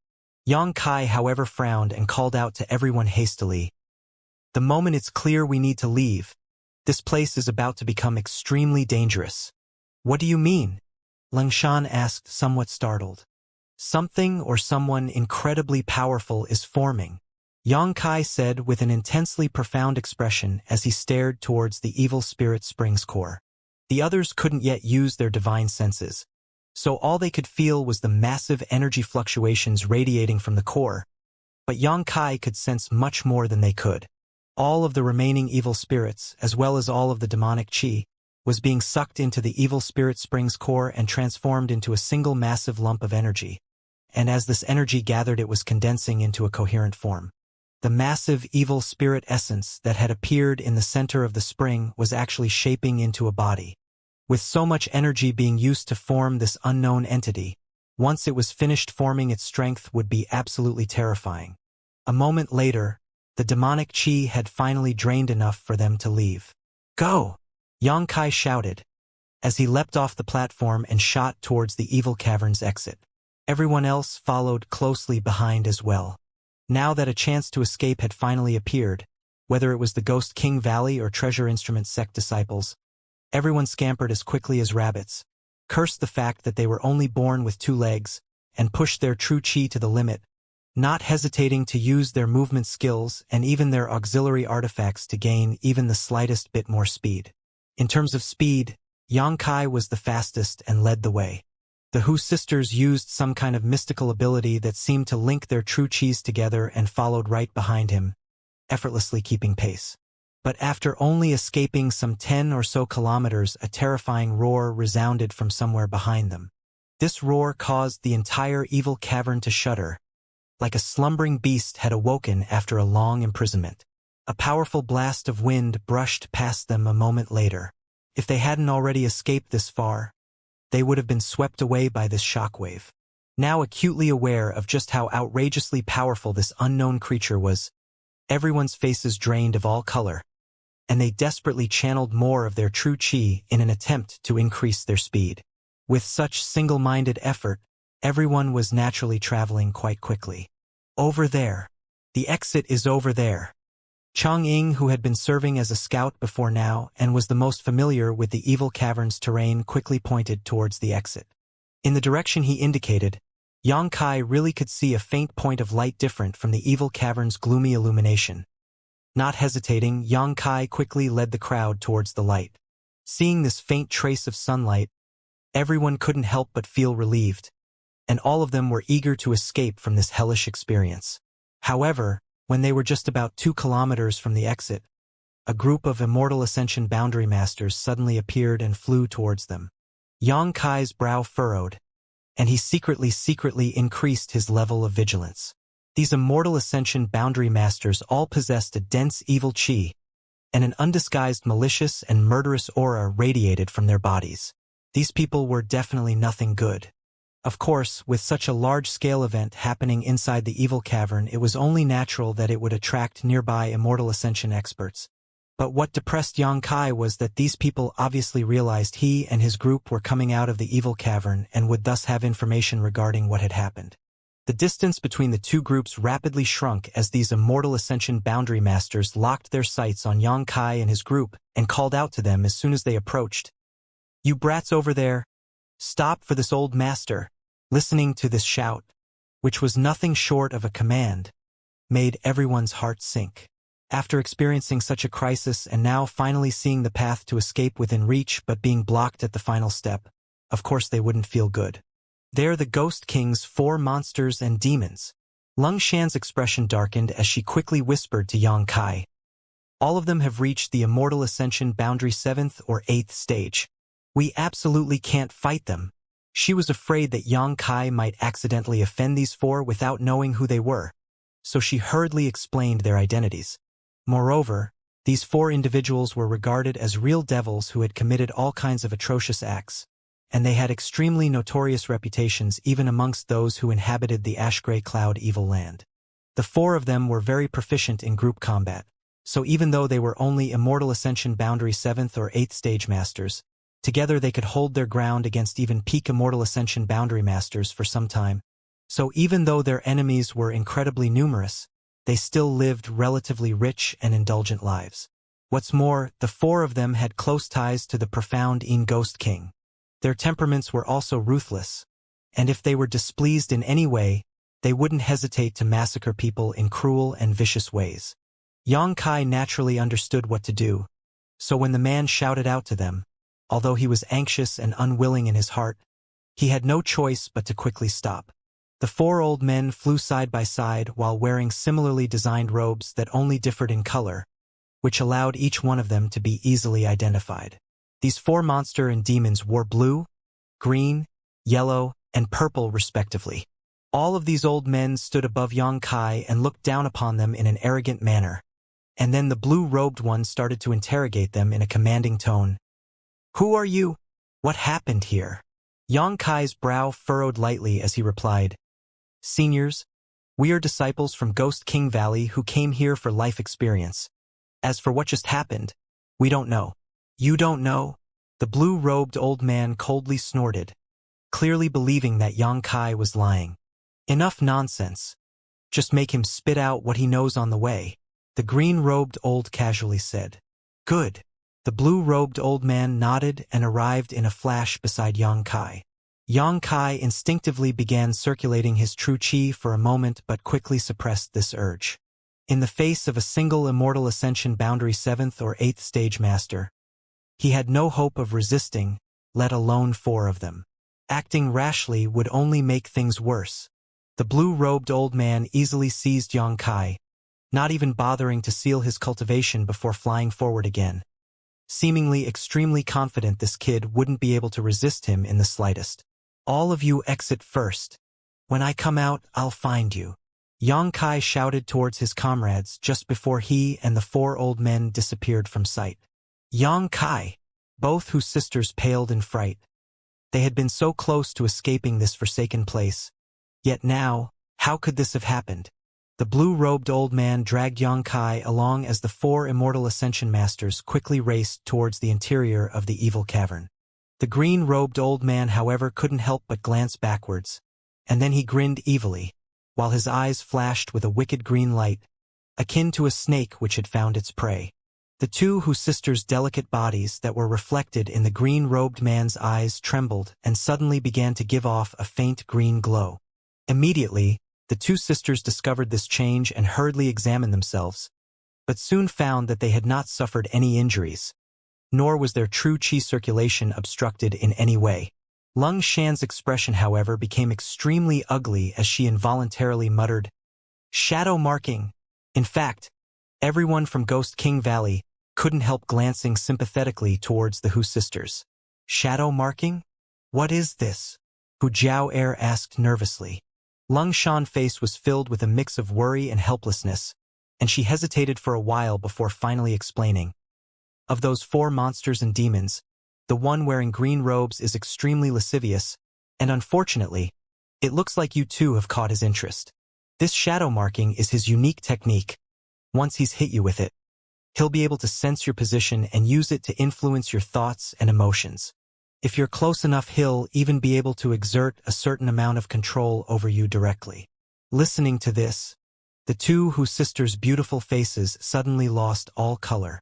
Yang Kai, however, frowned and called out to everyone hastily, "The moment it's clear we need to leave, this place is about to become extremely dangerous." "What do you mean?" Leng Shan asked, somewhat startled. "Something or someone incredibly powerful is forming," Yang Kai said with an intensely profound expression as he stared towards the evil spirit spring's core. The others couldn't yet use their divine senses, so all they could feel was the massive energy fluctuations radiating from the core. But Yang Kai could sense much more than they could. All of the remaining evil spirits, as well as all of the demonic qi, was being sucked into the evil spirit spring's core and transformed into a single massive lump of energy. And as this energy gathered, it was condensing into a coherent form. The massive evil spirit essence that had appeared in the center of the spring was actually shaping into a body. With so much energy being used to form this unknown entity, once it was finished forming, its strength would be absolutely terrifying. A moment later, the demonic qi had finally drained enough for them to leave. "Go!" Yang Kai shouted, as he leapt off the platform and shot towards the evil cavern's exit. Everyone else followed closely behind as well. Now that a chance to escape had finally appeared, whether it was the Ghost King Valley or Treasure Instrument sect disciples, everyone scampered as quickly as rabbits, cursed the fact that they were only born with 2 legs, and pushed their true qi to the limit, not hesitating to use their movement skills and even their auxiliary artifacts to gain even the slightest bit more speed. In terms of speed, Yang Kai was the fastest and led the way. The Hu sisters used some kind of mystical ability that seemed to link their true qis together and followed right behind him, effortlessly keeping pace. But after only escaping some 10 or so kilometers, a terrifying roar resounded from somewhere behind them. This roar caused the entire evil cavern to shudder, like a slumbering beast had awoken after a long imprisonment. A powerful blast of wind brushed past them a moment later. If they hadn't already escaped this far, they would have been swept away by this shockwave. Now acutely aware of just how outrageously powerful this unknown creature was, everyone's faces drained of all color, and they desperately channeled more of their true chi in an attempt to increase their speed. With such single-minded effort, everyone was naturally traveling quite quickly. Over there. The exit is over there. Chang'ing, who had been serving as a scout before now and was the most familiar with the evil cavern's terrain, quickly pointed towards the exit. In the direction he indicated, Yang Kai really could see a faint point of light different from the evil cavern's gloomy illumination. Not hesitating, Yang Kai quickly led the crowd towards the light. Seeing this faint trace of sunlight, everyone couldn't help but feel relieved, and all of them were eager to escape from this hellish experience. However, when they were just about 2 kilometers from the exit, a group of Immortal Ascension boundary masters suddenly appeared and flew towards them. Yang Kai's brow furrowed, and he secretly increased his level of vigilance. These Immortal Ascension boundary masters all possessed a dense evil chi, and an undisguised malicious and murderous aura radiated from their bodies. These people were definitely nothing good. Of course, with such a large-scale event happening inside the evil cavern, it was only natural that it would attract nearby Immortal Ascension experts. But what depressed Yang Kai was that these people obviously realized he and his group were coming out of the evil cavern and would thus have information regarding what had happened. The distance between the two groups rapidly shrunk as these Immortal Ascension boundary masters locked their sights on Yang Kai and his group and called out to them as soon as they approached. "You brats over there! Stop for this old master!" Listening to this shout, which was nothing short of a command, made everyone's heart sink. After experiencing such a crisis and now finally seeing the path to escape within reach but being blocked at the final step, of course they wouldn't feel good. They're the Ghost King's 4 monsters and demons. Lung Shan's expression darkened as she quickly whispered to Yang Kai. All of them have reached the Immortal Ascension boundary 7th or 8th stage. We absolutely can't fight them. She was afraid that Yang Kai might accidentally offend these 4 without knowing who they were, so she hurriedly explained their identities. Moreover, these 4 individuals were regarded as real devils who had committed all kinds of atrocious acts, and they had extremely notorious reputations even amongst those who inhabited the ash-gray cloud evil land. The 4 of them were very proficient in group combat, so even though they were only Immortal Ascension boundary 7th or 8th stage masters, together they could hold their ground against even peak Immortal Ascension boundary masters for some time. So even though their enemies were incredibly numerous, they still lived relatively rich and indulgent lives. What's more, the 4 of them had close ties to the profound Ghost King. Their temperaments were also ruthless, and if they were displeased in any way, they wouldn't hesitate to massacre people in cruel and vicious ways. Yang Kai naturally understood what to do, so when the man shouted out to them, although he was anxious and unwilling in his heart, he had no choice but to quickly stop. The 4 old men flew side by side while wearing similarly designed robes that only differed in color, which allowed each one of them to be easily identified. These 4 monster and demons wore blue, green, yellow, and purple respectively. All of these old men stood above Yang Kai and looked down upon them in an arrogant manner, and then the blue-robed one started to interrogate them in a commanding tone. "Who are you? What happened here?" Yang Kai's brow furrowed lightly as he replied, "Seniors, we are disciples from Ghost King Valley who came here for life experience. As for what just happened, we don't know." "You don't know?" The blue-robed old man coldly snorted, clearly believing that Yang Kai was lying. "Enough nonsense. Just make him spit out what he knows on the way," the green-robed old casually said. "Good." The blue-robed old man nodded and arrived in a flash beside Yang Kai. Yang Kai instinctively began circulating his true chi for a moment but quickly suppressed this urge. In the face of a single Immortal Ascension boundary 7th or 8th stage master, he had no hope of resisting, let alone 4 of them. Acting rashly would only make things worse. The blue-robed old man easily seized Yang Kai, not even bothering to seal his cultivation before flying forward again. Seemingly extremely confident this kid wouldn't be able to resist him in the slightest. "All of you exit first. When I come out, I'll find you," Xianxia shouted towards his comrades just before he and the four old men disappeared from sight. Xianxia! Both whose sisters paled in fright. They had been so close to escaping this forsaken place. Yet now, how could this have happened? The blue-robed old man dragged Xianxia along as the four immortal Ascension masters quickly raced towards the interior of the evil cavern. The green-robed old man, however, couldn't help but glance backwards, and then he grinned evilly, while his eyes flashed with a wicked green light, akin to a snake which had found its prey. The two whose sisters' delicate bodies that were reflected in the green-robed man's eyes trembled and suddenly began to give off a faint green glow. Immediately, the two sisters discovered this change and hurriedly examined themselves, but soon found that they had not suffered any injuries, nor was their true qi circulation obstructed in any way. Lung Shan's expression, however, became extremely ugly as she involuntarily muttered, "Shadow marking." In fact, everyone from Ghost King Valley couldn't help glancing sympathetically towards the Hu sisters. "Shadow marking? What is this?" Hu Jiao asked nervously. Lung Shan's face was filled with a mix of worry and helplessness, and she hesitated for a while before finally explaining. "Of those four monsters and demons, the one wearing green robes is extremely lascivious, and unfortunately, it looks like you too have caught his interest. This shadow marking is his unique technique. Once he's hit you with it, he'll be able to sense your position and use it to influence your thoughts and emotions. If you're close enough, he'll even be able to exert a certain amount of control over you directly." Listening to this, the two whose sisters' beautiful faces suddenly lost all color.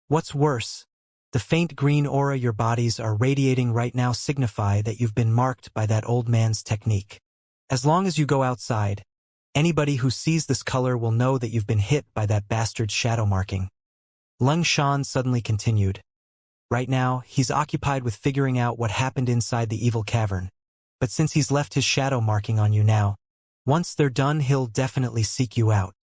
What's worse, the faint green aura your bodies are radiating right now signify that you've been marked by that old man's technique. As long as you go outside, anybody who sees this color will know that you've been hit by that bastard's shadow marking. Lung Shan suddenly continued. Right now, he's occupied with figuring out what happened inside the evil cavern. But since he's left his shadow marking on you now, once they're done, he'll definitely seek you out.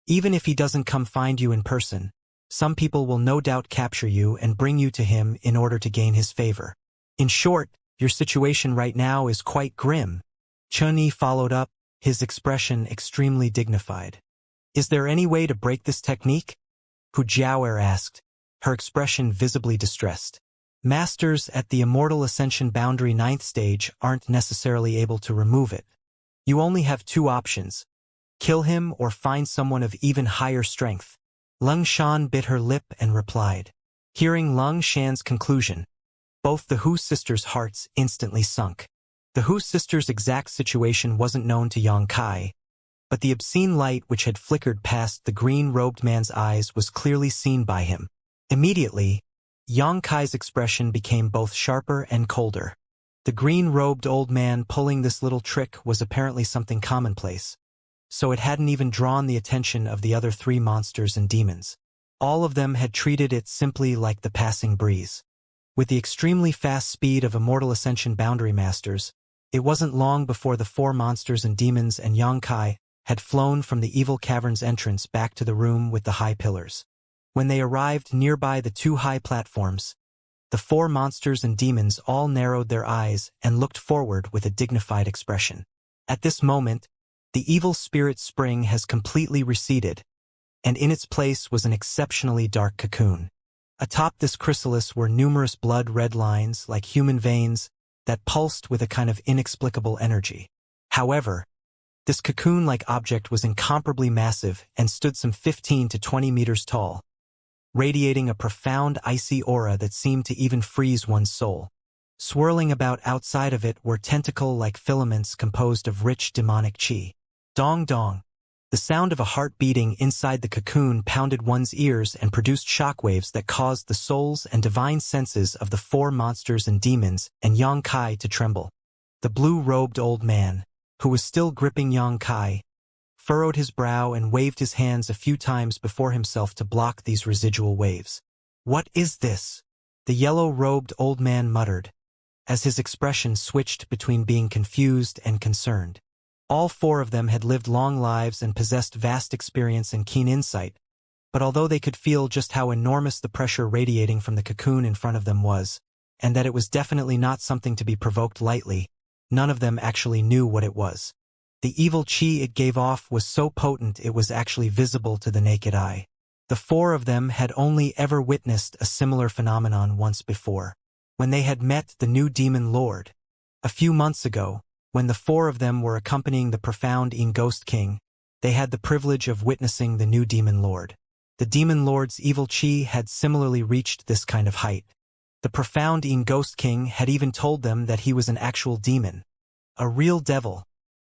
Even if he doesn't come find you in person, some people will no doubt capture you and bring you to him in order to gain his favor. In short, your situation right now is quite grim. Chun-Yi followed up, his expression extremely dignified. "Is there any way to break this technique?" Hu Jiao asked, her expression visibly distressed. "Masters at the Immortal Ascension Boundary 9th stage aren't necessarily able to remove it. You only have two options: kill him or find someone of even higher strength." Lung Shan bit her lip and replied. Hearing Lung Shan's conclusion, both the Hu sisters' hearts instantly sunk. The Hu sisters' exact situation wasn't known to Xianxia, but the obscene light which had flickered past the green-robed man's eyes was clearly seen by him. Immediately, Xianxia's expression became both sharper and colder. The green-robed old man pulling this little trick was apparently something commonplace, so it hadn't even drawn the attention of the other three monsters and demons. All of them had treated it simply like the passing breeze. With the extremely fast speed of Immortal Ascension Boundary Masters, it wasn't long before the four monsters and demons and Xianxia had flown from the evil cavern's entrance back to the room with the high pillars. When they arrived nearby the two high platforms, the four monsters and demons all narrowed their eyes and looked forward with a dignified expression. At this moment, the evil spirit spring has completely receded, and in its place was an exceptionally dark cocoon. Atop this chrysalis were numerous blood-red lines, like human veins, that pulsed with a kind of inexplicable energy. However, this cocoon-like object was incomparably massive and stood some 15 to 20 meters tall, radiating a profound icy aura that seemed to even freeze one's soul. Swirling about outside of it were tentacle-like filaments composed of rich demonic qi. Dong dong. The sound of a heart beating inside the cocoon pounded one's ears and produced shockwaves that caused the souls and divine senses of the four monsters and demons and Xianxia to tremble. The blue-robed old man, who was still gripping Xianxia, furrowed his brow and waved his hands a few times before himself to block these residual waves. "What is this?" the yellow-robed old man muttered, as his expression switched between being confused and concerned. All four of them had lived long lives and possessed vast experience and keen insight, but although they could feel just how enormous the pressure radiating from the cocoon in front of them was, and that it was definitely not something to be provoked lightly, none of them actually knew what it was. The evil chi it gave off was so potent it was actually visible to the naked eye. The four of them had only ever witnessed a similar phenomenon once before, when they had met the new demon lord. A few months ago, when the four of them were accompanying the profound Ghost King, they had the privilege of witnessing the new demon lord. The demon lord's evil chi had similarly reached this kind of height. The profound Ghost King had even told them that he was an actual demon, a real devil.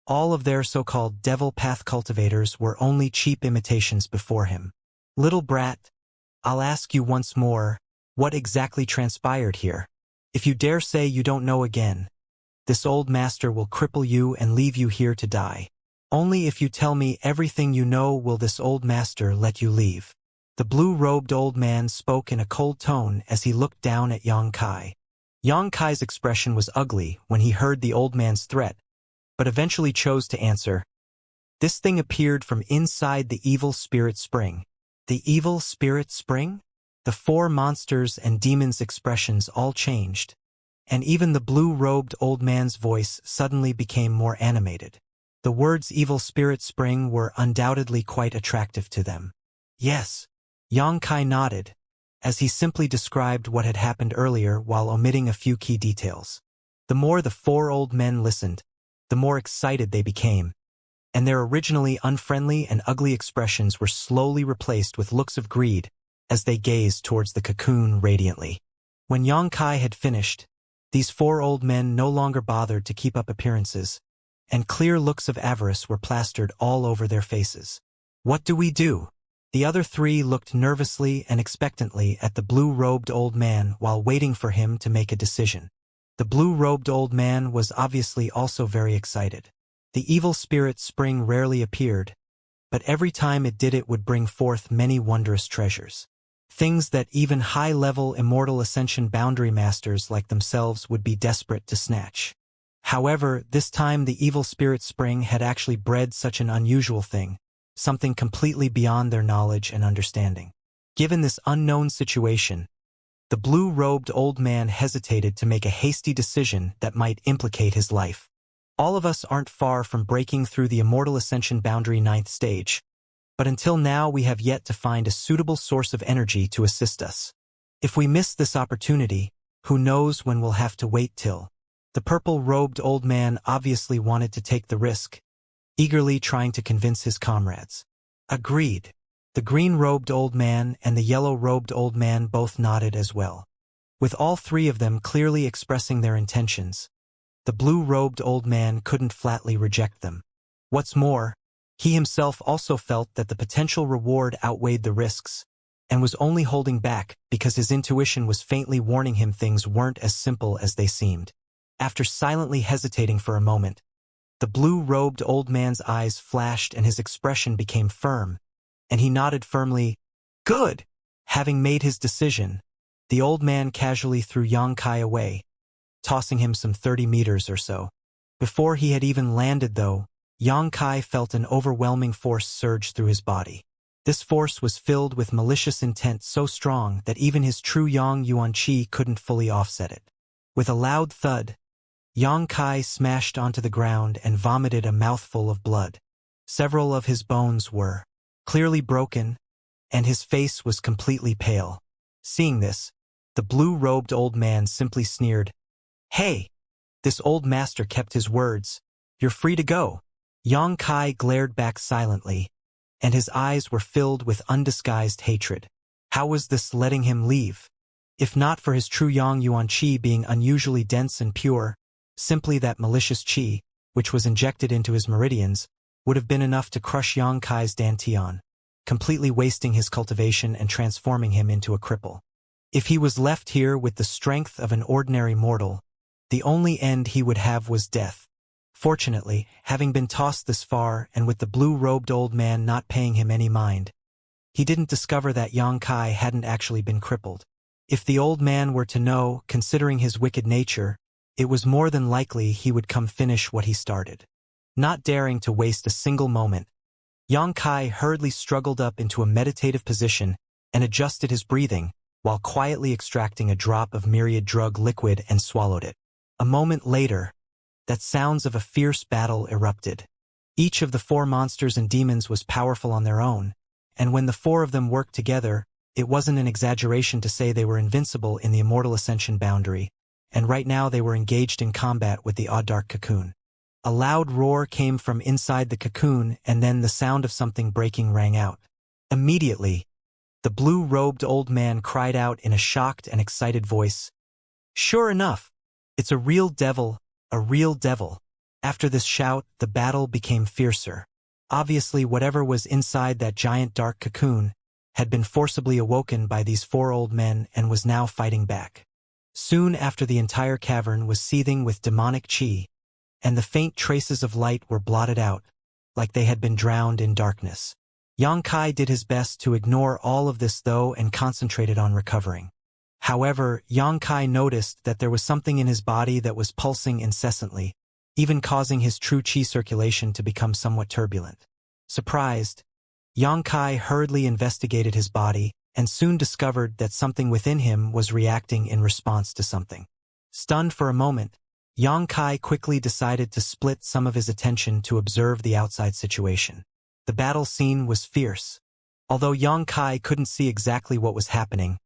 All of their so-called devil path cultivators were only cheap imitations before him. Little brat, I'll ask you once more, what exactly transpired here? If you dare say you don't know again, this old master will cripple you and leave you here to die. Only if you tell me everything you know will this old master let you leave. The blue-robed old man spoke in a cold tone as he looked down at Yang Kai. Yang Kai's expression was ugly when he heard the old man's threat, but eventually chose to answer. This thing appeared from inside the evil spirit spring. The evil spirit spring? The four monsters and demons' expressions all changed, and even the blue-robed old man's voice suddenly became more animated. The words evil spirit spring were undoubtedly quite attractive to them. Yes, Yang Kai nodded, as he simply described what had happened earlier while omitting a few key details. The more the four old men listened, the more excited they became, and their originally unfriendly and ugly expressions were slowly replaced with looks of greed as they gazed towards the cocoon radiantly. When Yang Kai had finished, these four old men no longer bothered to keep up appearances, and clear looks of avarice were plastered all over their faces. What do we do? The other three looked nervously and expectantly at the blue-robed old man while waiting for him to make a decision. The blue-robed old man was obviously also very excited. The evil spirit spring rarely appeared, but every time it did it would bring forth many wondrous treasures. Things that even high-level immortal Ascension boundary masters like themselves would be desperate to snatch. However, this time the evil spirit spring had actually bred such an unusual thing, something completely beyond their knowledge and understanding. Given this unknown situation, the blue-robed old man hesitated to make a hasty decision that might implicate his life. All of us aren't far from breaking through the Immortal Ascension boundary 9th stage, but until now we have yet to find a suitable source of energy to assist us. If we miss this opportunity, who knows when we'll have to wait till. The purple-robed old man obviously wanted to take the risk, eagerly trying to convince his comrades. Agreed. The green-robed old man and the yellow-robed old man both nodded as well, with all three of them clearly expressing their intentions. The blue-robed old man couldn't flatly reject them. What's more, he himself also felt that the potential reward outweighed the risks, and was only holding back because his intuition was faintly warning him things weren't as simple as they seemed. After silently hesitating for a moment, the blue-robed old man's eyes flashed and his expression became firm, and he nodded firmly. Good! Having made his decision, the old man casually threw Yang Kai away, tossing him some 30 meters or so. Before he had even landed, though, Yang Kai felt an overwhelming force surge through his body. This force was filled with malicious intent so strong that even his true Yang Yuan Qi couldn't fully offset it. With a loud thud, Yang Kai smashed onto the ground and vomited a mouthful of blood. Several of his bones were clearly broken, and his face was completely pale. Seeing this, the blue-robed old man simply sneered. Hey! This old master kept his words. You're free to go. Yang Kai glared back silently, and his eyes were filled with undisguised hatred. How was this letting him leave? If not for his true Yang Yuan Qi being unusually dense and pure, simply that malicious Qi, which was injected into his meridians, would have been enough to crush Yang Kai's dantian, completely wasting his cultivation and transforming him into a cripple. If he was left here with the strength of an ordinary mortal, the only end he would have was death. Fortunately, having been tossed this far and with the blue-robed old man not paying him any mind, he didn't discover that Yang Kai hadn't actually been crippled. If the old man were to know, considering his wicked nature, it was more than likely he would come finish what he started. Not daring to waste a single moment, Xianxia hurriedly struggled up into a meditative position and adjusted his breathing, while quietly extracting a drop of myriad drug liquid and swallowed it. A moment later, that sounds of a fierce battle erupted. Each of the 4 monsters and demons was powerful on their own, and when the 4 of them worked together, it wasn't an exaggeration to say they were invincible in the immortal Ascension boundary, and right now they were engaged in combat with the odd dark cocoon. A loud roar came from inside the cocoon, and then the sound of something breaking rang out. Immediately, the blue-robed old man cried out in a shocked and excited voice, "Sure enough, it's a real devil, a real devil." After this shout, the battle became fiercer. Obviously, whatever was inside that giant dark cocoon had been forcibly awoken by these 4 old men and was now fighting back. Soon after, the entire cavern was seething with demonic chi, and the faint traces of light were blotted out, like they had been drowned in darkness. Xianxia did his best to ignore all of this though and concentrated on recovering. However, Xianxia noticed that there was something in his body that was pulsing incessantly, even causing his true chi circulation to become somewhat turbulent. Surprised, Xianxia hurriedly investigated his body and soon discovered that something within him was reacting in response to something. Stunned for a moment, Xianxia quickly decided to split some of his attention to observe the outside situation. The battle scene was fierce. Although Xianxia couldn't see exactly what was happening,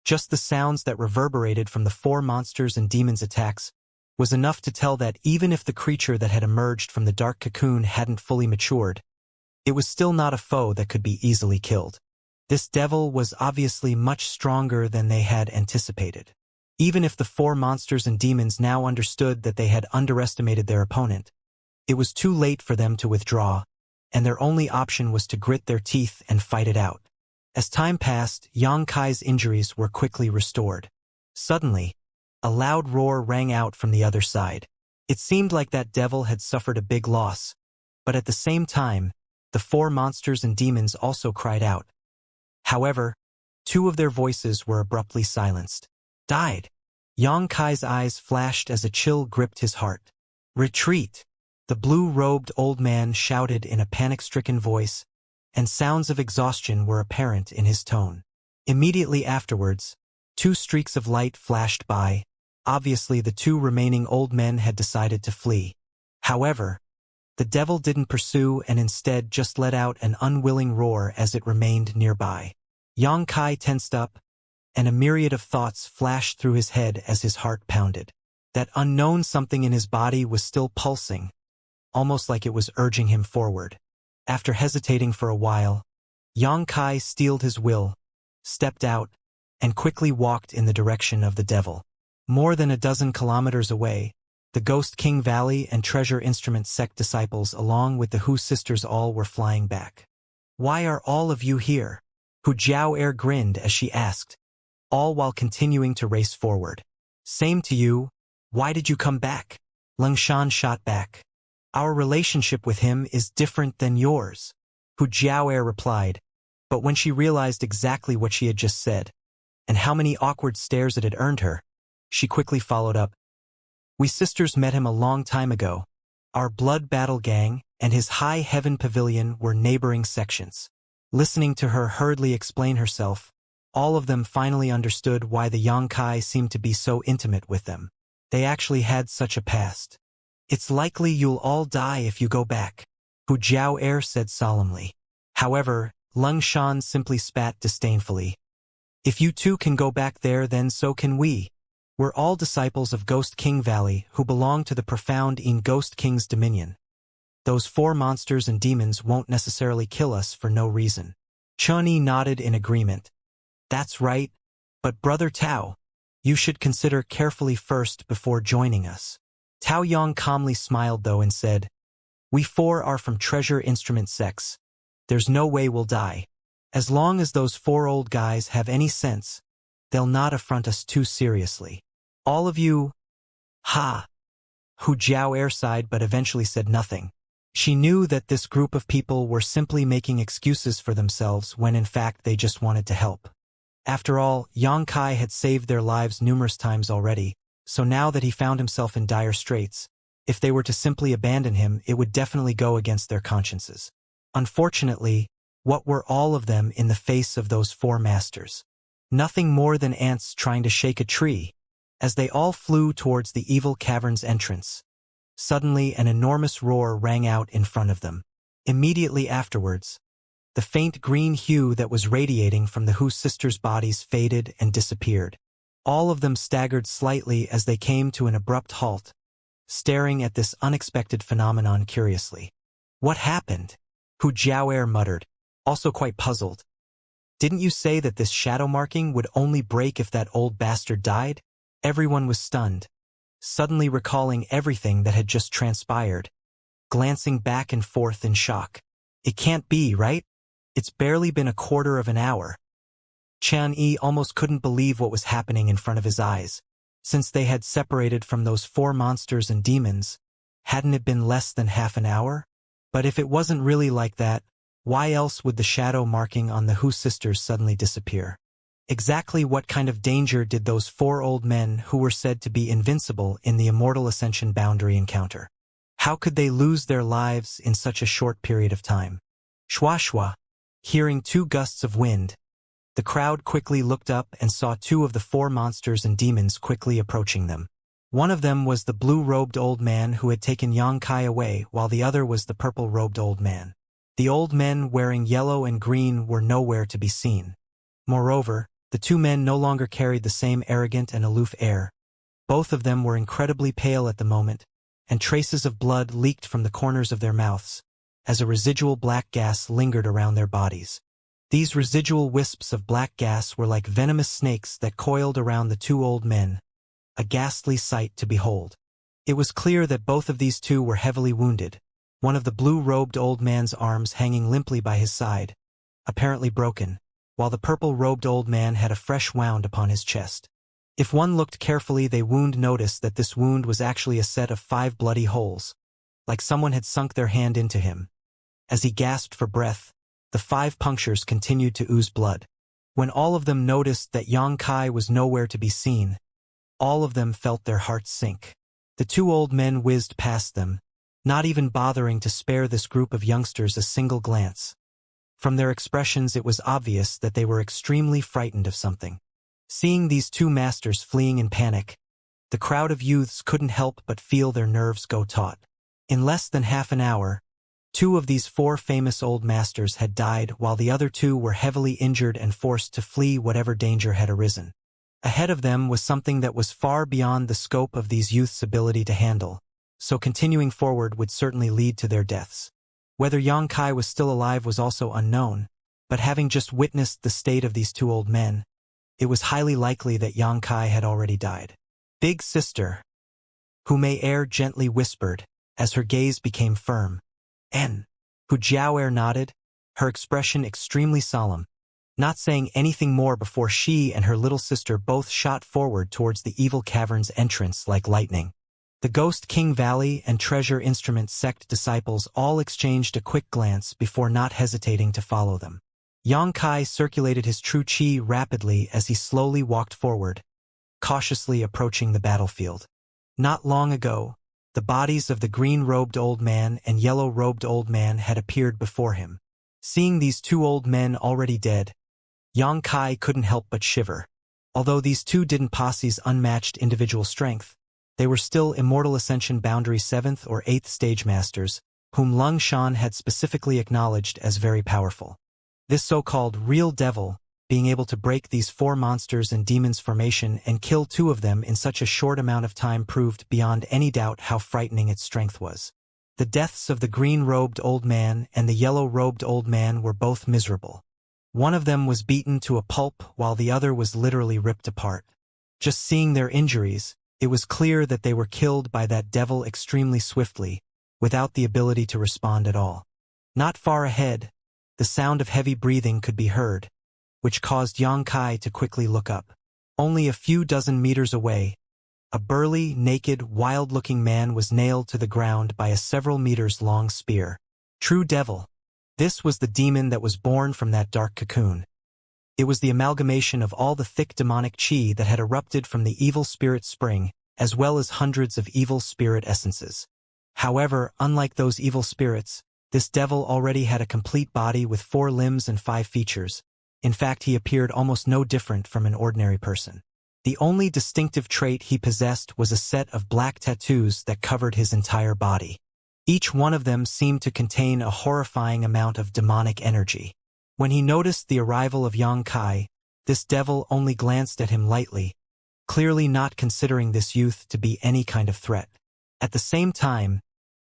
just the sounds that reverberated from the 4 monsters and demons' attacks was enough to tell that even if the creature that had emerged from the dark cocoon hadn't fully matured, it was still not a foe that could be easily killed. This devil was obviously much stronger than they had anticipated. Even if the 4 monsters and demons now understood that they had underestimated their opponent, it was too late for them to withdraw, and their only option was to grit their teeth and fight it out. As time passed, Xianxia's injuries were quickly restored. Suddenly, a loud roar rang out from the other side. It seemed like that devil had suffered a big loss, but at the same time, the 4 monsters and demons also cried out. However, 2 of their voices were abruptly silenced. Died. Xianxia's eyes flashed as a chill gripped his heart. Retreat! The blue-robed old man shouted in a panic-stricken voice, and sounds of exhaustion were apparent in his tone. Immediately afterwards, 2 streaks of light flashed by. Obviously, the 2 remaining old men had decided to flee. However, the devil didn't pursue and instead just let out an unwilling roar as it remained nearby. Xianxia tensed up, and a myriad of thoughts flashed through his head as his heart pounded. That unknown something in his body was still pulsing, almost like it was urging him forward. After hesitating for a while, Xianxia steeled his will, stepped out, and quickly walked in the direction of the devil. More than a dozen kilometers away, the Ghost King Valley and Treasure Instrument sect disciples along with the Hu sisters all were flying back. "Why are all of you here?" Hu Jiao'er grinned as she asked, all while continuing to race forward. "Same to you. Why did you come back?" Leng Shan shot back. "Our relationship with him is different than yours," Hu Jiao'er replied, but when she realized exactly what she had just said, and how many awkward stares it had earned her, she quickly followed up. "We sisters met him a long time ago. Our blood battle gang and his high heaven pavilion were neighboring sections." Listening to her hurriedly explain herself, all of them finally understood why the Xianxia seemed to be so intimate with them. They actually had such a past. "It's likely you'll all die if you go back," Hu Jiao'er said solemnly. However, Leng Shan simply spat disdainfully. "If you 2 can go back there, then so can we. We're all disciples of Ghost King Valley who belong to the profound in Ghost King's dominion. Those 4 monsters and demons won't necessarily kill us for no reason." Chunyi nodded in agreement. "That's right, but Brother Tao, you should consider carefully first before joining us." Tao Yang calmly smiled though and said, "We 4 are from Treasure Instrument sects. There's no way we'll die. As long as those 4 old guys have any sense, they'll not affront us too seriously. All of you..." "Ha!" Hu Jiao'er sighed but eventually said nothing. She knew that this group of people were simply making excuses for themselves when in fact they just wanted to help. After all, Xianxia had saved their lives numerous times already, so now that he found himself in dire straits, If they were to simply abandon him, it would definitely go against their consciences. Unfortunately, what were all of them in the face of those four masters? Nothing more than ants trying to shake a tree. As they all flew towards the evil cavern's entrance, suddenly an enormous roar rang out in front of them. Immediately afterwards, the faint green hue that was radiating from the Hu sisters' bodies faded and disappeared. All of them staggered slightly as they came to an abrupt halt, staring at this unexpected phenomenon curiously. What happened? Hu Jiaoer muttered, also quite puzzled. Didn't you say that this shadow marking would only break if that old bastard died? Everyone was stunned, suddenly recalling everything that had just transpired, glancing back and forth in shock. It can't be, right? It's barely been a quarter of an hour. Qianyi almost couldn't believe what was happening in front of his eyes. Since they had separated from those four monsters and demons, hadn't it been less than half an hour? But if it wasn't really like that, why else would the shadow marking on the Hu sisters suddenly disappear? Exactly what kind of danger did those four old men who were said to be invincible in the Immortal Ascension boundary encounter? How could they lose their lives in such a short period of time? Shwa shwa. Hearing two gusts of wind, the crowd quickly looked up and saw two of the four monsters and demons quickly approaching them. One of them was the blue-robed old man who had taken Yang Kai away, while the other was the purple-robed old man. The old men wearing yellow and green were nowhere to be seen. Moreover, the two men no longer carried the same arrogant and aloof air. Both of them were incredibly pale at the moment, and traces of blood leaked from the corners of their mouths, as a residual black gas lingered around their bodies. These residual wisps of black gas were like venomous snakes that coiled around the two old men, a ghastly sight to behold. It was clear that both of these two were heavily wounded, one of the blue-robed old man's arms hanging limply by his side, apparently broken, while the purple-robed old man had a fresh wound upon his chest. If one looked carefully, they would notice that this wound was actually a set of 5 bloody holes, like someone had sunk their hand into him. As he gasped for breath, the 5 punctures continued to ooze blood. When all of them noticed that Yang Kai was nowhere to be seen, all of them felt their hearts sink. The two old men whizzed past them, not even bothering to spare this group of youngsters a single glance. From their expressions, it was obvious that they were extremely frightened of something. Seeing these two masters fleeing in panic, the crowd of youths couldn't help but feel their nerves go taut. In less than half an hour, 2 of these 4 famous old masters had died, while the other 2 were heavily injured and forced to flee whatever danger had arisen. Ahead of them was something that was far beyond the scope of these youths' ability to handle, so continuing forward would certainly lead to their deaths. Whether Yang Kai was still alive was also unknown, but having just witnessed the state of these 2 old men, it was highly likely that Yang Kai had already died. "Big sister," Hu Mei gently whispered, as her gaze became firm. "N." Hu Jiaoer nodded, her expression extremely solemn, not saying anything more before she and her little sister both shot forward towards the evil cavern's entrance like lightning. The Ghost King Valley and Treasure Instrument sect disciples all exchanged a quick glance before not hesitating to follow them. Yang Kai circulated his true qi rapidly as he slowly walked forward, cautiously approaching the battlefield. Not long ago, the bodies of the green-robed old man and yellow-robed old man had appeared before him. Seeing these 2 old men already dead, Yang Kai couldn't help but shiver. Although these 2 didn't possess unmatched individual strength, they were still Immortal Ascension Boundary 7th or 8th Stage Masters, whom Lung Shan had specifically acknowledged as very powerful. This so-called real devil, being able to break these 4 monsters and demons' formation and kill 2 of them in such a short amount of time, proved beyond any doubt how frightening its strength was. The deaths of the green-robed old man and the yellow-robed old man were both miserable. One of them was beaten to a pulp while the other was literally ripped apart. Just seeing their injuries, it was clear that they were killed by that devil extremely swiftly, without the ability to respond at all. Not far ahead, the sound of heavy breathing could be heard, which caused Yang Kai to quickly look up. Only a few dozen meters away, a burly, naked, wild-looking man was nailed to the ground by a several meters-long spear. True devil. This was the demon that was born from that dark cocoon. It was the amalgamation of all the thick demonic qi that had erupted from the evil spirit spring, as well as hundreds of evil spirit essences. However, unlike those evil spirits, this devil already had a complete body with 4 limbs and 5 features. In fact, he appeared almost no different from an ordinary person. The only distinctive trait he possessed was a set of black tattoos that covered his entire body. Each one of them seemed to contain a horrifying amount of demonic energy. When he noticed the arrival of Xianxia, this devil only glanced at him lightly, clearly not considering this youth to be any kind of threat. At the same time,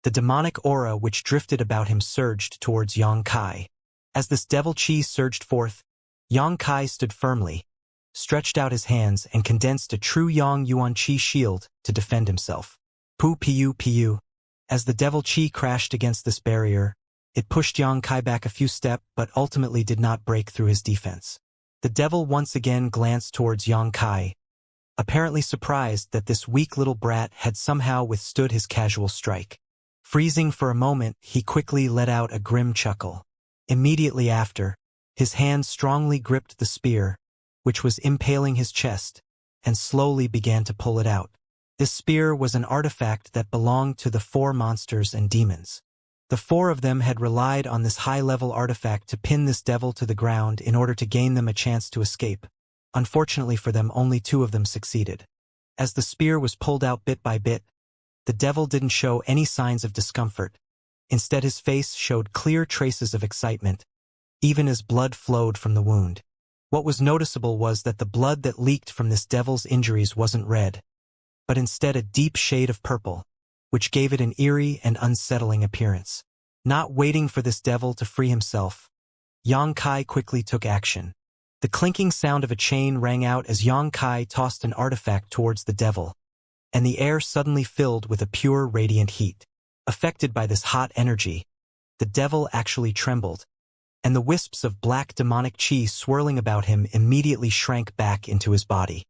the demonic aura which drifted about him surged towards Xianxia. As this devil chi surged forth, Xianxia stood firmly, stretched out his hands and condensed a true Yang Yuan Qi shield to defend himself. Pu. As the devil chi crashed against this barrier, it pushed Xianxia back a few steps but ultimately did not break through his defense. The devil once again glanced towards Xianxia, apparently surprised that this weak little brat had somehow withstood his casual strike. Freezing for a moment, he quickly let out a grim chuckle. Immediately after, his hand strongly gripped the spear, which was impaling his chest, and slowly began to pull it out. This spear was an artifact that belonged to the 4 monsters and demons. The 4 of them had relied on this high-level artifact to pin this devil to the ground in order to gain them a chance to escape. Unfortunately for them, only 2 of them succeeded. As the spear was pulled out bit by bit, the devil didn't show any signs of discomfort. Instead, his face showed clear traces of excitement, even as blood flowed from the wound. What was noticeable was that the blood that leaked from this devil's injuries wasn't red, but instead a deep shade of purple, which gave it an eerie and unsettling appearance. Not waiting for this devil to free himself, Xianxia quickly took action. The clinking sound of a chain rang out as Xianxia tossed an artifact towards the devil, and the air suddenly filled with a pure radiant heat. Affected by this hot energy, the devil actually trembled, and the wisps of black demonic chi swirling about him immediately shrank back into his body.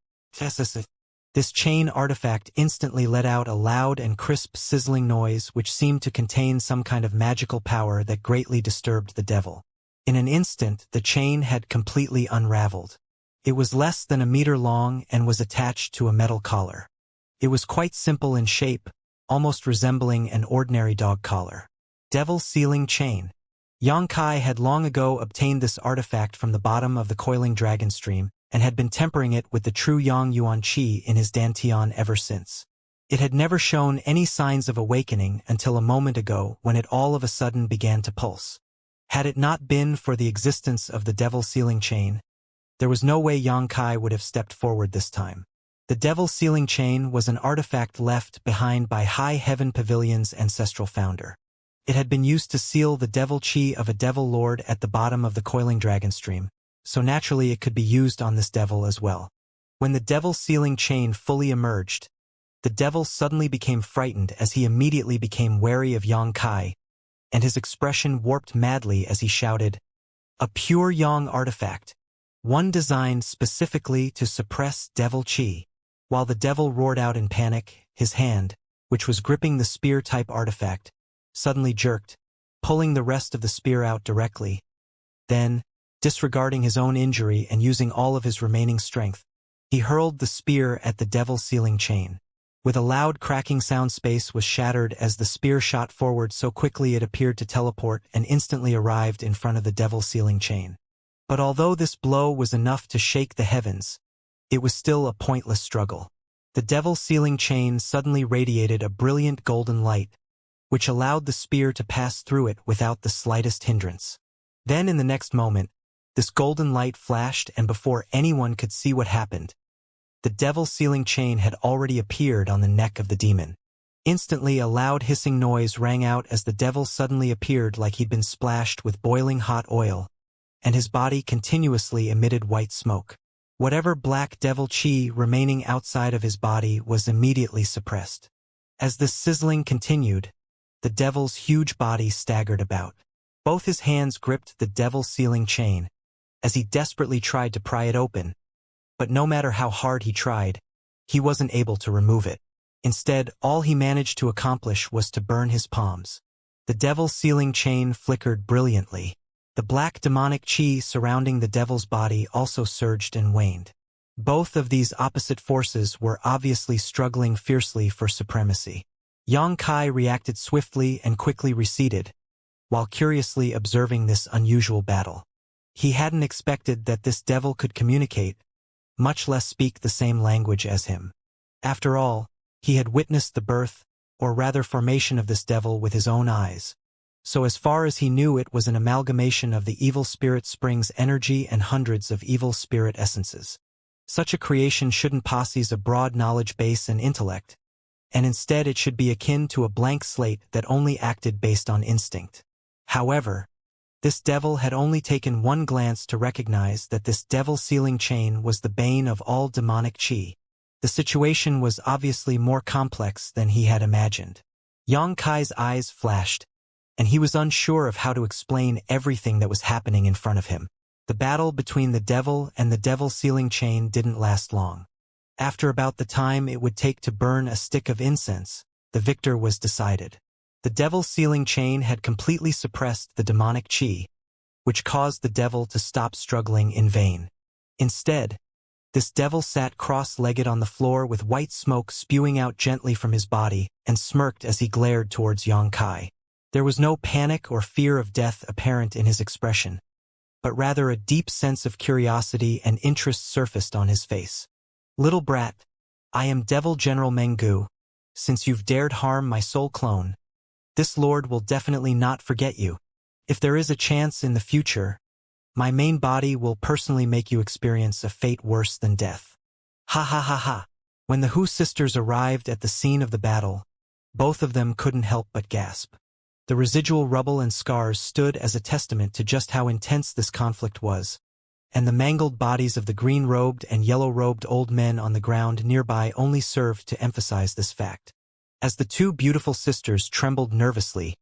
This chain artifact instantly let out a loud and crisp sizzling noise which seemed to contain some kind of magical power that greatly disturbed the devil. In an instant, the chain had completely unraveled. It was less than a meter long and was attached to a metal collar. It was quite simple in shape, almost resembling an ordinary dog collar. Devil Sealing Chain. Xianxia had long ago obtained this artifact from the bottom of the coiling dragon stream, and had been tempering it with the true Yang Yuan Qi in his dantian ever since. It had never shown any signs of awakening until a moment ago when it all of a sudden began to pulse. Had it not been for the existence of the Devil Sealing Chain, there was no way Xianxia would have stepped forward this time. The Devil Sealing Chain was an artifact left behind by High Heaven Pavilion's ancestral founder. It had been used to seal the devil chi of a devil lord at the bottom of the coiling dragon stream, so naturally it could be used on this devil as well. When the Devil Sealing Chain fully emerged, the devil suddenly became frightened as he immediately became wary of Xianxia, and his expression warped madly as he shouted, "A pure Yang artifact, one designed specifically to suppress devil chi." While the devil roared out in panic, his hand, which was gripping the spear-type artifact, suddenly jerked, pulling the rest of the spear out directly. Then, disregarding his own injury and using all of his remaining strength, he hurled the spear at the Devil Sealing Chain. With a loud cracking sound, space was shattered as the spear shot forward so quickly it appeared to teleport and instantly arrived in front of the Devil Sealing Chain. But although this blow was enough to shake the heavens, it was still a pointless struggle. The Devil Sealing Chain suddenly radiated a brilliant golden light, which allowed the spear to pass through it without the slightest hindrance. Then in the next moment, this golden light flashed, and before anyone could see what happened, the Devil Sealing Chain had already appeared on the neck of the demon. Instantly a loud hissing noise rang out as the devil suddenly appeared like he'd been splashed with boiling hot oil, and his body continuously emitted white smoke. Whatever black devil chi remaining outside of his body was immediately suppressed. As this sizzling continued, the devil's huge body staggered about. Both his hands gripped the Devil Sealing Chain, as he desperately tried to pry it open, but no matter how hard he tried, he wasn't able to remove it. Instead, all he managed to accomplish was to burn his palms. The Devil Sealing Chain flickered brilliantly. The black demonic chi surrounding the devil's body also surged and waned. Both of these opposite forces were obviously struggling fiercely for supremacy. Yang Kai reacted swiftly and quickly receded, while curiously observing this unusual battle. He hadn't expected that this devil could communicate, much less speak the same language as him. After all, he had witnessed the birth, or rather formation of this devil with his own eyes. So as far as he knew, it was an amalgamation of the evil spirit spring's energy and hundreds of evil spirit essences. Such a creation shouldn't possess a broad knowledge base and intellect, and instead it should be akin to a blank slate that only acted based on instinct. However, this devil had only taken one glance to recognize that this devil sealing chain was the bane of all demonic chi. The situation was obviously more complex than he had imagined. Yang Kai's eyes flashed, and he was unsure of how to explain everything that was happening in front of him. The battle between the devil and the devil sealing chain didn't last long. After about the time it would take to burn a stick of incense, the victor was decided. The devil sealing chain had completely suppressed the demonic chi, which caused the devil to stop struggling in vain. Instead, this devil sat cross-legged on the floor with white smoke spewing out gently from his body and smirked as he glared towards Yang Kai. There was no panic or fear of death apparent in his expression, but rather a deep sense of curiosity and interest surfaced on his face. "Little brat, I am Devil General Mengu. Since you've dared harm my soul clone, this lord will definitely not forget you. If there is a chance in the future, my main body will personally make you experience a fate worse than death." Ha ha ha ha. When the Hu sisters arrived at the scene of the battle, both of them couldn't help but gasp. The residual rubble and scars stood as a testament to just how intense this conflict was, and the mangled bodies of the green-robed and yellow-robed old men on the ground nearby only served to emphasize this fact. As the two beautiful sisters trembled nervously,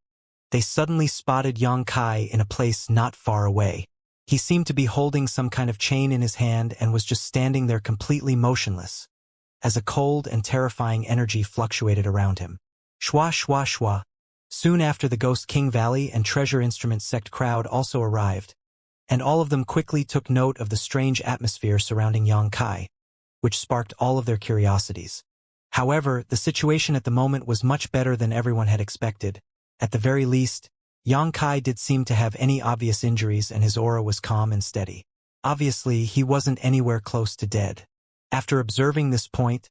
they suddenly spotted Yang Kai in a place not far away. He seemed to be holding some kind of chain in his hand and was just standing there completely motionless, as a cold and terrifying energy fluctuated around him. Shwa shwa shwa. Soon after, the Ghost King Valley and Treasure Instrument sect crowd also arrived, and all of them quickly took note of the strange atmosphere surrounding Yang Kai, which sparked all of their curiosities. However, the situation at the moment was much better than everyone had expected. At the very least, Yang Kai did seem to have any obvious injuries and his aura was calm and steady. Obviously, he wasn't anywhere close to dead. After observing this point,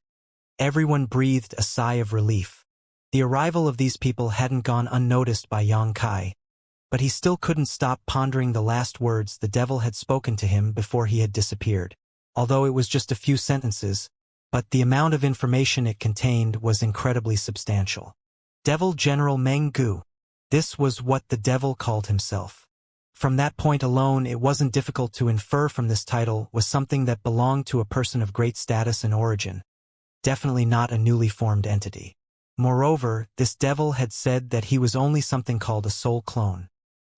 everyone breathed a sigh of relief. The arrival of these people hadn't gone unnoticed by Yang Kai, but he still couldn't stop pondering the last words the devil had spoken to him before he had disappeared. Although it was just a few sentences, but the amount of information it contained was incredibly substantial. Devil General Meng Gu. This was what the devil called himself. From that point alone, it wasn't difficult to infer from this title was something that belonged to a person of great status and origin, definitely not a newly formed entity. Moreover, this devil had said that he was only something called a soul clone.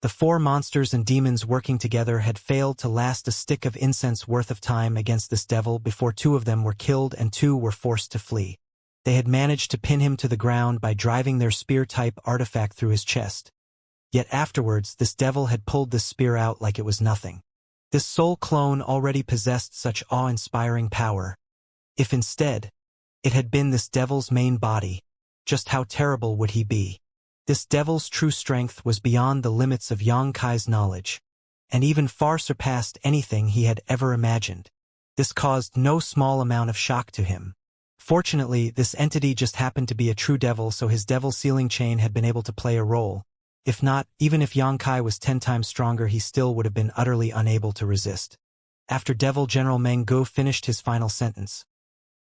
The four monsters and demons working together had failed to last a stick of incense worth of time against this devil before two of them were killed and two were forced to flee. They had managed to pin him to the ground by driving their spear-type artifact through his chest. Yet afterwards, this devil had pulled this spear out like it was nothing. This soul clone already possessed such awe-inspiring power. If instead, it had been this devil's main body, just how terrible would he be? This devil's true strength was beyond the limits of Yang Kai's knowledge, and even far surpassed anything he had ever imagined. This caused no small amount of shock to him. Fortunately, this entity just happened to be a true devil, so his devil sealing chain had been able to play a role. If not, even if Yang Kai was 10 times stronger, he still would have been utterly unable to resist. After Devil General Meng Gu finished his final sentence,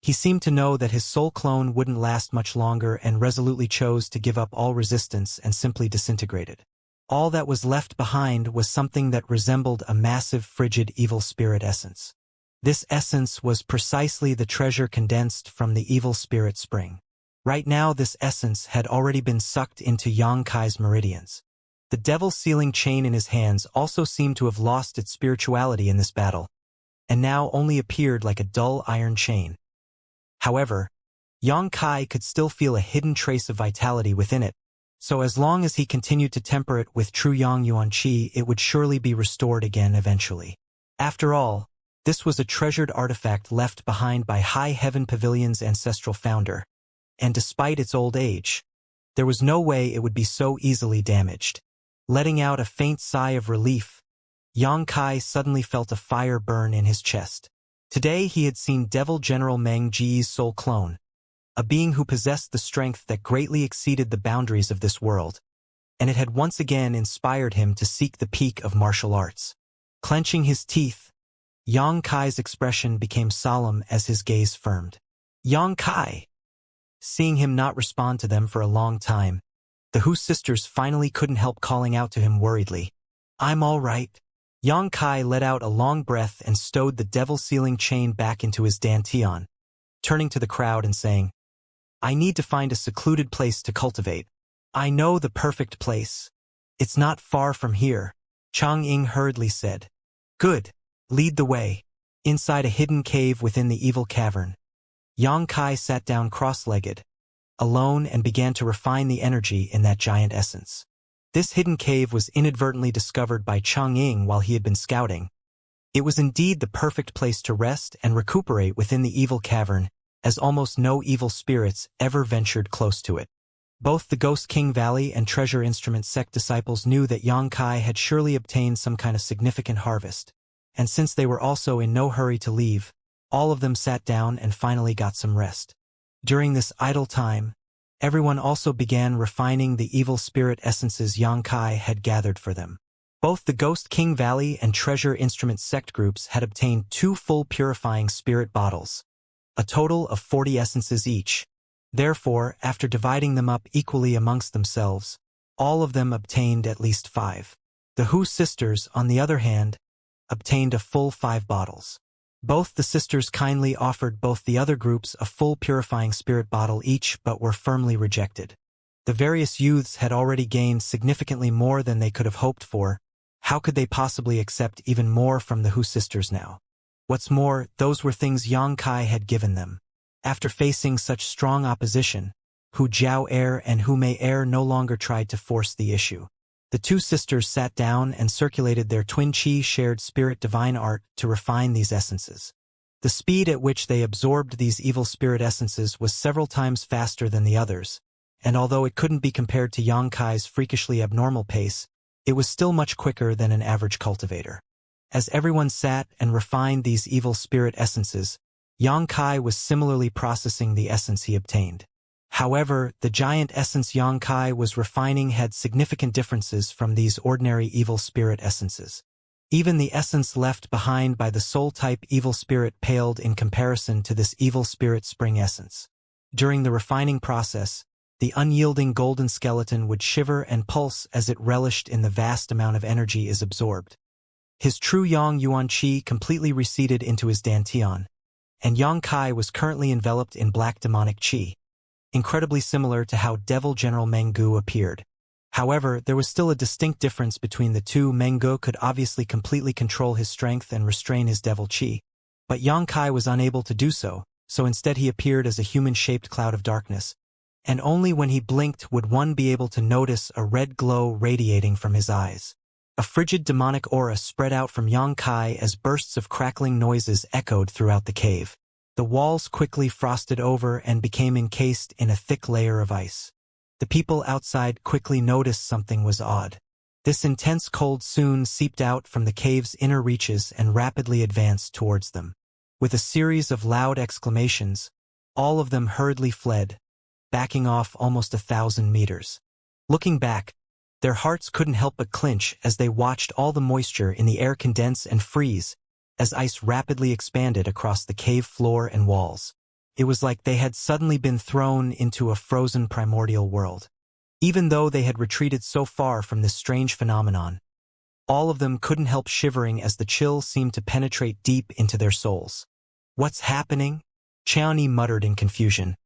he seemed to know that his soul clone wouldn't last much longer and resolutely chose to give up all resistance and simply disintegrated. All that was left behind was something that resembled a massive frigid evil spirit essence. This essence was precisely the treasure condensed from the evil spirit spring. Right now, this essence had already been sucked into Yang Kai's meridians. The devil sealing chain in his hands also seemed to have lost its spirituality in this battle, and now only appeared like a dull iron chain. However, Yang Kai could still feel a hidden trace of vitality within it, so as long as he continued to temper it with true Yang Yuan Qi, it would surely be restored again eventually. After all, this was a treasured artifact left behind by High Heaven Pavilion's ancestral founder, and despite its old age, there was no way it would be so easily damaged. Letting out a faint sigh of relief, Yang Kai suddenly felt a fire burn in his chest. Today he had seen Devil General Meng Ji's soul clone, a being who possessed the strength that greatly exceeded the boundaries of this world, and it had once again inspired him to seek the peak of martial arts. Clenching his teeth, Yang Kai's expression became solemn as his gaze firmed. Yang Kai! Seeing him not respond to them for a long time, the Hu sisters finally couldn't help calling out to him worriedly. I'm all right. Yang Kai let out a long breath and stowed the devil sealing chain back into his dantian, turning to the crowd and saying, I need to find a secluded place to cultivate. I know the perfect place. It's not far from here, Chang Ying hurriedly said. Good. Lead the way. Inside a hidden cave within the evil cavern, Yang Kai sat down cross-legged, alone, and began to refine the energy in that giant essence. This hidden cave was inadvertently discovered by Chang Ying while he had been scouting. It was indeed the perfect place to rest and recuperate within the evil cavern, as almost no evil spirits ever ventured close to it. Both the Ghost King Valley and Treasure Instrument sect disciples knew that Yang Kai had surely obtained some kind of significant harvest, and since they were also in no hurry to leave, all of them sat down and finally got some rest. During this idle time, everyone also began refining the evil spirit essences Yang Kai had gathered for them. Both the Ghost King Valley and Treasure Instrument sect groups had obtained 2 full purifying spirit bottles, a total of 40 essences each. Therefore, after dividing them up equally amongst themselves, all of them obtained at least 5. The Hu sisters, on the other hand, obtained a full 5 bottles. Both the sisters kindly offered both the other groups a full purifying spirit bottle each, but were firmly rejected. The various youths had already gained significantly more than they could have hoped for. How could they possibly accept even more from the Hu sisters now? What's more, those were things Yang Kai had given them. After facing such strong opposition, Hu Jiao Er and Hu Mei Er no longer tried to force the issue. The 2 sisters sat down and circulated their twin chi shared spirit divine art to refine these essences. The speed at which they absorbed these evil spirit essences was several times faster than the others, and although it couldn't be compared to Yang Kai's freakishly abnormal pace, it was still much quicker than an average cultivator. As everyone sat and refined these evil spirit essences, Yang Kai was similarly processing the essence he obtained. However, the giant essence Yang Kai was refining had significant differences from these ordinary evil spirit essences. Even the essence left behind by the soul-type evil spirit paled in comparison to this evil spirit spring essence. During the refining process, the unyielding golden skeleton would shiver and pulse as it relished in the vast amount of energy is absorbed. His true Yang Yuan Qi completely receded into his dantian, and Yang Kai was currently enveloped in black demonic qi, incredibly similar to how Devil General Meng Gu appeared. However, there was still a distinct difference between the two. Meng Gu could obviously completely control his strength and restrain his devil qi, but Yang Kai was unable to do so, so instead he appeared as a human-shaped cloud of darkness, and only when he blinked would one be able to notice a red glow radiating from his eyes. A frigid demonic aura spread out from Yang Kai as bursts of crackling noises echoed throughout the cave. The walls quickly frosted over and became encased in a thick layer of ice. The people outside quickly noticed something was odd. This intense cold soon seeped out from the cave's inner reaches and rapidly advanced towards them. With a series of loud exclamations, all of them hurriedly fled, backing off almost 1,000 meters. Looking back, their hearts couldn't help but clench as they watched all the moisture in the air condense and freeze as ice rapidly expanded across the cave floor and walls. It was like they had suddenly been thrown into a frozen primordial world. Even though they had retreated so far from this strange phenomenon, all of them couldn't help shivering as the chill seemed to penetrate deep into their souls. What's happening? Qianni muttered in confusion.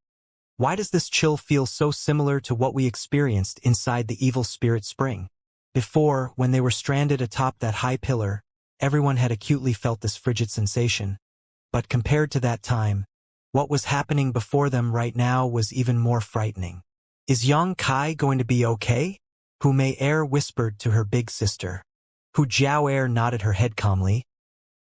Why does this chill feel so similar to what we experienced inside the evil spirit spring? Before, when they were stranded atop that high pillar, everyone had acutely felt this frigid sensation. But compared to that time, what was happening before them right now was even more frightening. Is Yang Kai going to be okay? Hu Mei Er whispered to her big sister. Hu Jiao Er nodded her head calmly.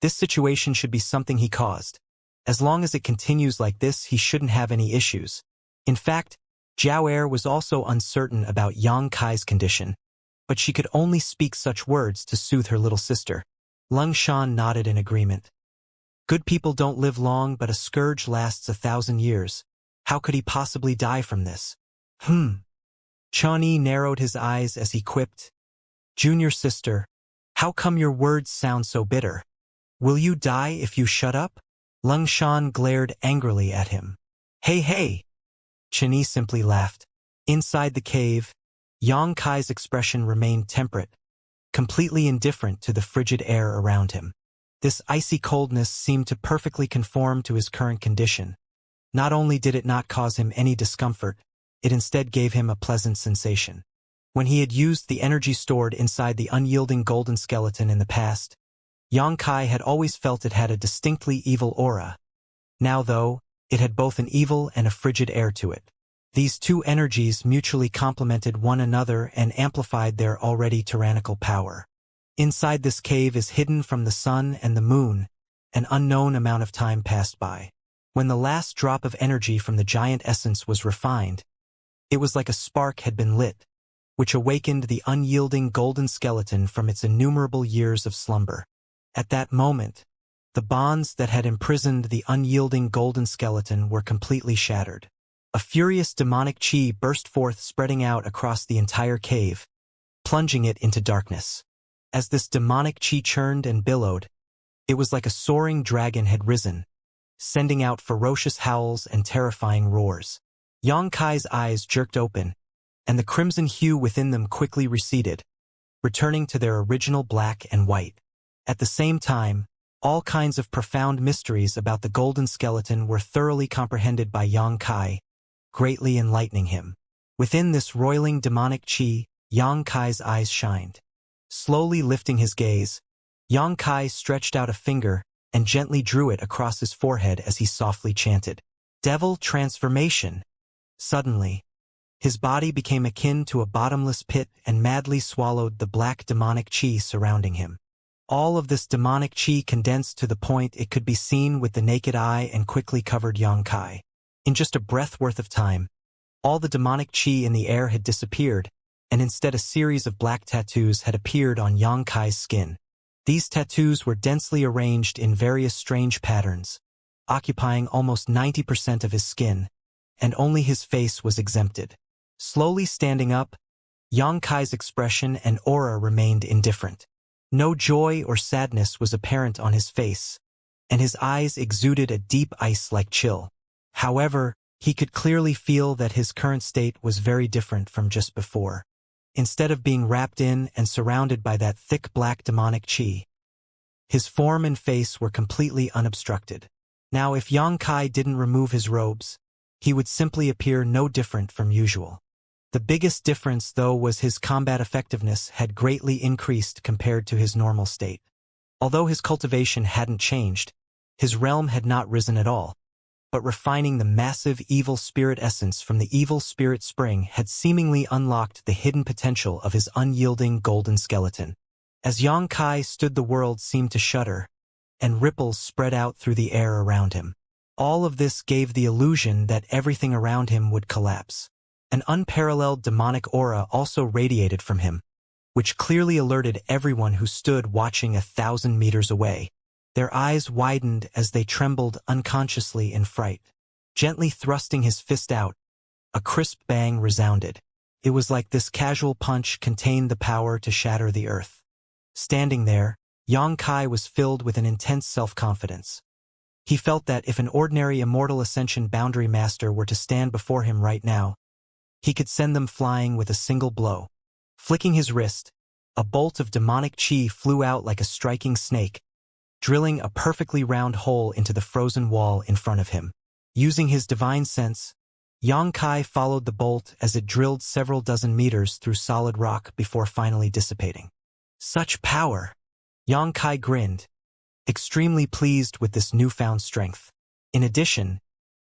This situation should be something he caused. As long as it continues like this, he shouldn't have any issues. In fact, Jiao Er was also uncertain about Yang Kai's condition, but she could only speak such words to soothe her little sister. Lung Shan nodded in agreement. Good people don't live long, but a scourge lasts 1,000 years. How could he possibly die from this? Chani narrowed his eyes as he quipped, Junior sister, how come your words sound so bitter? Will you die if you shut up? Lung Shan glared angrily at him. Hey! Chani simply laughed. Inside the cave, Yang Kai's expression remained temperate, completely indifferent to the frigid air around him. This icy coldness seemed to perfectly conform to his current condition. Not only did it not cause him any discomfort, it instead gave him a pleasant sensation. When he had used the energy stored inside the unyielding golden skeleton in the past, Yang Kai had always felt it had a distinctly evil aura. Now, though, it had both an evil and a frigid air to it. These two energies mutually complemented one another and amplified their already tyrannical power. Inside this cave is hidden from the sun and the moon, an unknown amount of time passed by. When the last drop of energy from the giant essence was refined, it was like a spark had been lit, which awakened the unyielding golden skeleton from its innumerable years of slumber. At that moment, the bonds that had imprisoned the unyielding golden skeleton were completely shattered. A furious demonic chi burst forth, spreading out across the entire cave, plunging it into darkness. As this demonic chi churned and billowed, it was like a soaring dragon had risen, sending out ferocious howls and terrifying roars. Yang Kai's eyes jerked open, and the crimson hue within them quickly receded, returning to their original black and white. At the same time, all kinds of profound mysteries about the golden skeleton were thoroughly comprehended by Yang Kai, greatly enlightening him. Within this roiling demonic chi, Yang Kai's eyes shined. Slowly lifting his gaze, Yang Kai stretched out a finger and gently drew it across his forehead as he softly chanted, Devil Transformation. Suddenly, his body became akin to a bottomless pit and madly swallowed the black demonic chi surrounding him. All of this demonic chi condensed to the point it could be seen with the naked eye and quickly covered Yang Kai. In just a breath worth of time, all the demonic chi in the air had disappeared, and instead a series of black tattoos had appeared on Yang Kai's skin. These tattoos were densely arranged in various strange patterns, occupying almost 90% of his skin, and only his face was exempted. Slowly standing up, Yang Kai's expression and aura remained indifferent. No joy or sadness was apparent on his face, and his eyes exuded a deep ice-like chill. However, he could clearly feel that his current state was very different from just before. Instead of being wrapped in and surrounded by that thick black demonic chi, his form and face were completely unobstructed. Now, if Yang Kai didn't remove his robes, he would simply appear no different from usual. The biggest difference, though, was his combat effectiveness had greatly increased compared to his normal state. Although his cultivation hadn't changed, his realm had not risen at all, but refining the massive evil spirit essence from the evil spirit spring had seemingly unlocked the hidden potential of his unyielding golden skeleton. As Yang Kai stood, the world seemed to shudder, and ripples spread out through the air around him. All of this gave the illusion that everything around him would collapse. An unparalleled demonic aura also radiated from him, which clearly alerted everyone who stood watching 1,000 meters away. Their eyes widened as they trembled unconsciously in fright. Gently thrusting his fist out, a crisp bang resounded. It was like this casual punch contained the power to shatter the earth. Standing there, Yang Kai was filled with an intense self-confidence. He felt that if an ordinary immortal Ascension boundary master were to stand before him right now, he could send them flying with a single blow. Flicking his wrist, a bolt of demonic chi flew out like a striking snake, drilling a perfectly round hole into the frozen wall in front of him. Using his divine sense, Yang Kai followed the bolt as it drilled several dozen meters through solid rock before finally dissipating. Such power! Yang Kai grinned, extremely pleased with this newfound strength. In addition,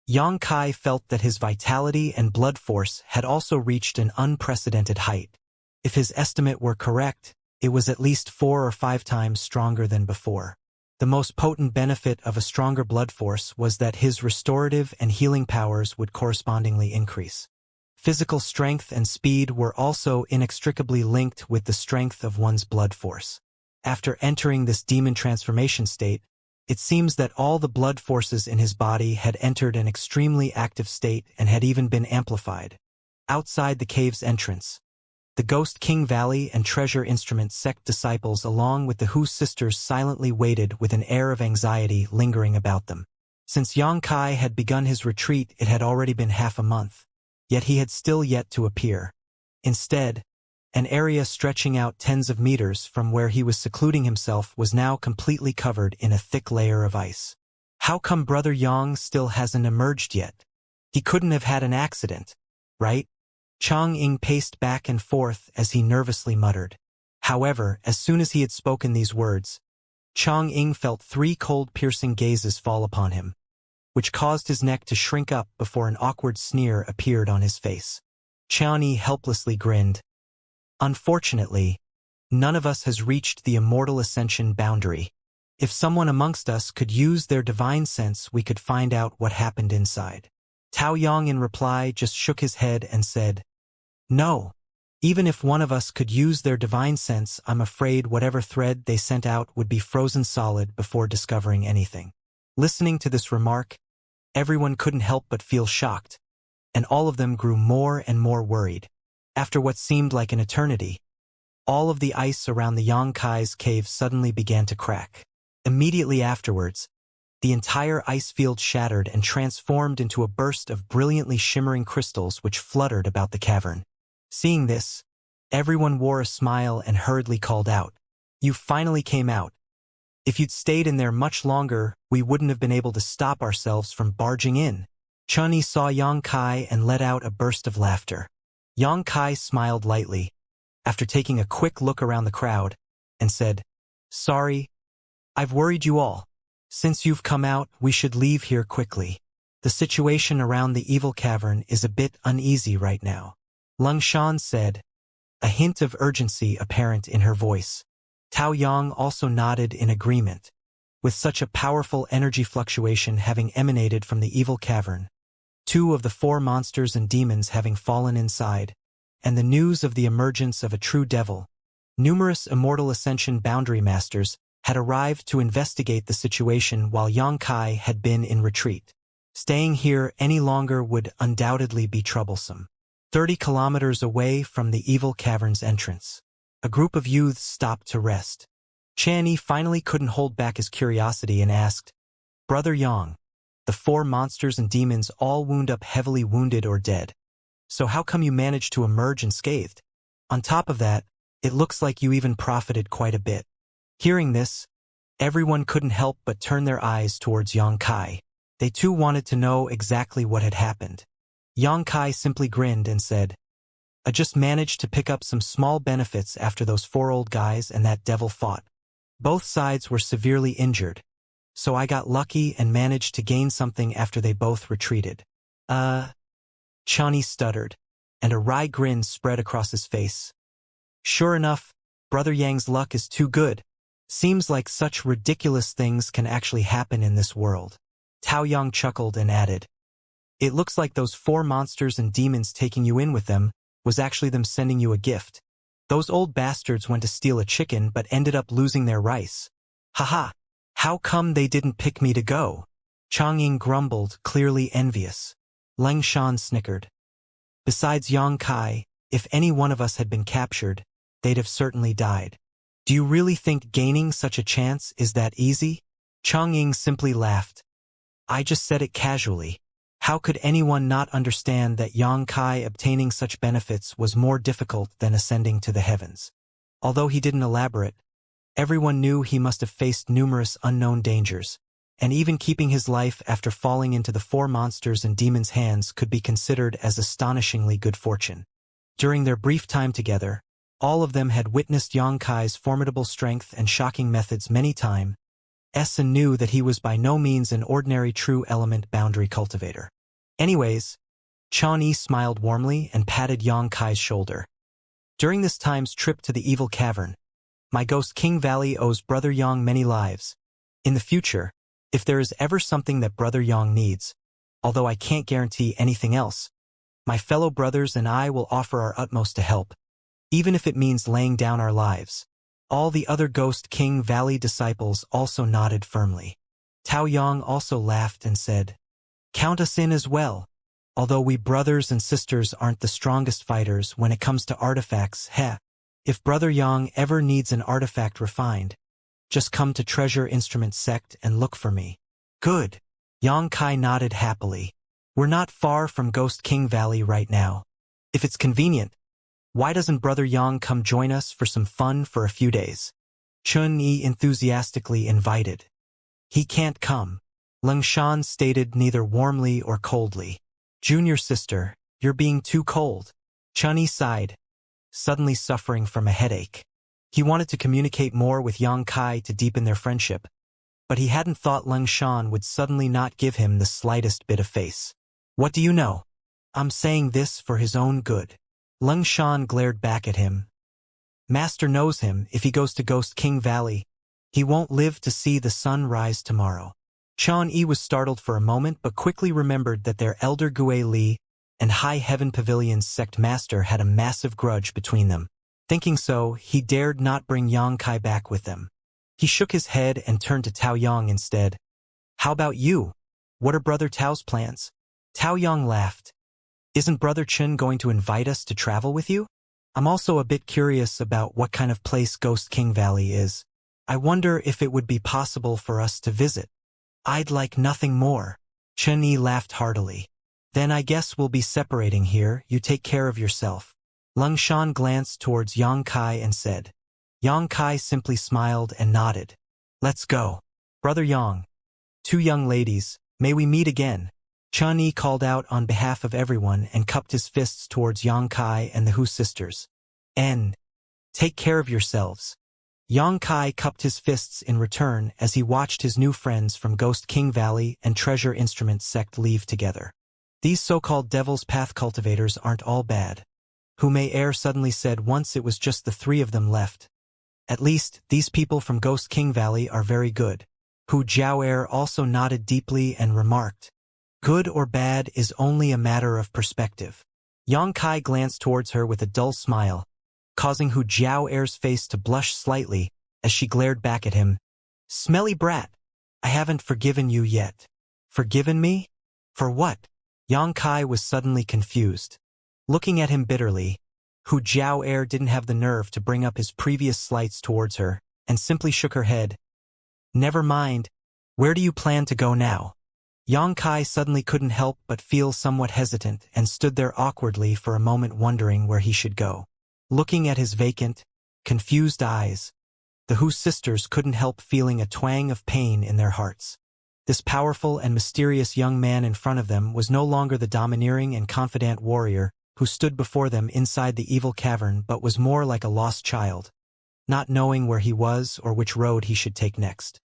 Yang Kai felt that his vitality and blood force had also reached an unprecedented height. If his estimate were correct, it was at least 4 or 5 times stronger than before. The most potent benefit of a stronger blood force was that his restorative and healing powers would correspondingly increase. Physical strength and speed were also inextricably linked with the strength of one's blood force. After entering this demon transformation state, it seems that all the blood forces in his body had entered an extremely active state and had even been amplified. Outside the cave's entrance, the Ghost King Valley and Treasure Instrument sect disciples along with the Hu sisters silently waited with an air of anxiety lingering about them. Since Xianxia had begun his retreat, it had already been half a month, yet he had still yet to appear. Instead, an area stretching out tens of meters from where he was secluding himself was now completely covered in a thick layer of ice. How come Brother Yang still hasn't emerged yet? He couldn't have had an accident, right? Chang Ying paced back and forth as he nervously muttered. However, as soon as he had spoken these words, Chang Ying felt 3 cold piercing gazes fall upon him, which caused his neck to shrink up before an awkward sneer appeared on his face. Qianyi helplessly grinned. Unfortunately, none of us has reached the immortal ascension boundary. If someone amongst us could use their divine sense, we could find out what happened inside. Tao Yang in reply just shook his head and said, "No. Even if one of us could use their divine sense, I'm afraid whatever thread they sent out would be frozen solid before discovering anything." Listening to this remark, everyone couldn't help but feel shocked, and all of them grew more and more worried. After what seemed like an eternity, all of the ice around the Yangkai's cave suddenly began to crack. Immediately afterwards, the entire ice field shattered and transformed into a burst of brilliantly shimmering crystals which fluttered about the cavern. Seeing this, everyone wore a smile and hurriedly called out, "You finally came out. If you'd stayed in there much longer, we wouldn't have been able to stop ourselves from barging in." Chunyi saw Yang Kai and let out a burst of laughter. Yang Kai smiled lightly, after taking a quick look around the crowd, and said, "Sorry, I've worried you all. Since you've come out, we should leave here quickly. The situation around the evil cavern is a bit uneasy right now." Lung Shan said, a hint of urgency apparent in her voice. Tao Yang also nodded in agreement. With such a powerful energy fluctuation having emanated from the evil cavern, 2 of the 4 monsters and demons having fallen inside, and the news of the emergence of a true devil, numerous immortal ascension boundary masters had arrived to investigate the situation while Yang Kai had been in retreat. Staying here any longer would undoubtedly be troublesome. 30 kilometers away from the evil cavern's entrance, a group of youths stopped to rest. Chanyi finally couldn't hold back his curiosity and asked, "Brother Yang, the 4 monsters and demons all wound up heavily wounded or dead. So how come you managed to emerge unscathed? On top of that, it looks like you even profited quite a bit." Hearing this, everyone couldn't help but turn their eyes towards Yang Kai. They too wanted to know exactly what had happened. Yang Kai simply grinned and said, "I just managed to pick up some small benefits after those 4 old guys and that devil fought. Both sides were severely injured, so I got lucky and managed to gain something after they both retreated." Chani stuttered, and a wry grin spread across his face. "Sure enough, Brother Yang's luck is too good. Seems like such ridiculous things can actually happen in this world." Tao Yang chuckled and added, "It looks like those 4 monsters and demons taking you in with them was actually them sending you a gift. Those old bastards went to steal a chicken but ended up losing their rice. Haha, how come they didn't pick me to go?" Chang Ying grumbled, clearly envious. Leng Shan snickered. "Besides Yang Kai, if any one of us had been captured, they'd have certainly died. Do you really think gaining such a chance is that easy?" Chang Ying simply laughed. "I just said it casually. How could anyone not understand that Yang Kai obtaining such benefits was more difficult than ascending to the heavens?" Although he didn't elaborate, everyone knew he must have faced numerous unknown dangers, and even keeping his life after falling into the 4 monsters and demons' hands could be considered as astonishingly good fortune. During their brief time together, all of them had witnessed Yang Kai's formidable strength and shocking methods many times, and knew that he was by no means an ordinary true element boundary cultivator. Anyways, Chan Yi smiled warmly and patted Yang Kai's shoulder. "During this time's trip to the evil cavern, my ghost King Valley owes Brother Yang many lives. In the future, if there is ever something that Brother Yang needs, although I can't guarantee anything else, my fellow brothers and I will offer our utmost to help, even if it means laying down our lives. All the other Ghost King Valley disciples also nodded firmly. Tao Yang also laughed and said, "Count us in as well. Although we brothers and sisters aren't the strongest fighters when it comes to artifacts, if Brother Yang ever needs an artifact refined, just come to Treasure Instrument Sect and look for me." "Good." Yang Kai nodded happily. "We're not far from Ghost King Valley right now. If it's convenient, why doesn't Brother Yang come join us for some fun for a few days?" Chun Yi enthusiastically invited. "He can't come," Leng Shan stated neither warmly or coldly. "Junior sister, you're being too cold." Chun Yi sighed, suddenly suffering from a headache. He wanted to communicate more with Yang Kai to deepen their friendship, but he hadn't thought Leng Shan would suddenly not give him the slightest bit of face. "What do you know? I'm saying this for his own good." Leng Shan glared back at him. "Master knows him. If he goes to Ghost King Valley, he won't live to see the sun rise tomorrow." Chun Yi was startled for a moment but quickly remembered that their elder Gue Li and High Heaven Pavilion's sect master had a massive grudge between them. Thinking so, he dared not bring Yang Kai back with them. He shook his head and turned to Tao Yang instead. "How about you? What are Brother Tao's plans?" Tao Yang laughed. "Isn't Brother Chen going to invite us to travel with you? I'm also a bit curious about what kind of place Ghost King Valley is. I wonder if it would be possible for us to visit." "I'd like nothing more." Chen Yi laughed heartily. "Then I guess we'll be separating here. You take care of yourself." Leng Shan glanced towards Yang Kai and said. Yang Kai simply smiled and nodded. "Let's go. Brother Yang. Two young ladies, may we meet again." Chun Yi called out on behalf of everyone and cupped his fists towards Yang Kai and the Hu sisters. "And take care of yourselves." Yang Kai cupped his fists in return as he watched his new friends from Ghost King Valley and Treasure Instrument Sect leave together. "These so-called Devil's Path cultivators aren't all bad," Hu Mei suddenly said once it was just the three of them left. "At least, these people from Ghost King Valley are very good." Hu Jiao also nodded deeply and remarked, "Good or bad is only a matter of perspective." Yang Kai glanced towards her with a dull smile, causing Hu Jiao's face to blush slightly as she glared back at him. "Smelly brat, I haven't forgiven you yet." "Forgiven me? For what?" Yang Kai was suddenly confused. Looking at him bitterly, Hu Jiao didn't have the nerve to bring up his previous slights towards her, and simply shook her head. "Never mind. Where do you plan to go now?" Yang Kai suddenly couldn't help but feel somewhat hesitant and stood there awkwardly for a moment wondering where he should go. Looking at his vacant, confused eyes, the Hu sisters couldn't help feeling a twang of pain in their hearts. This powerful and mysterious young man in front of them was no longer the domineering and confident warrior who stood before them inside the evil cavern but was more like a lost child, not knowing where he was or which road he should take next.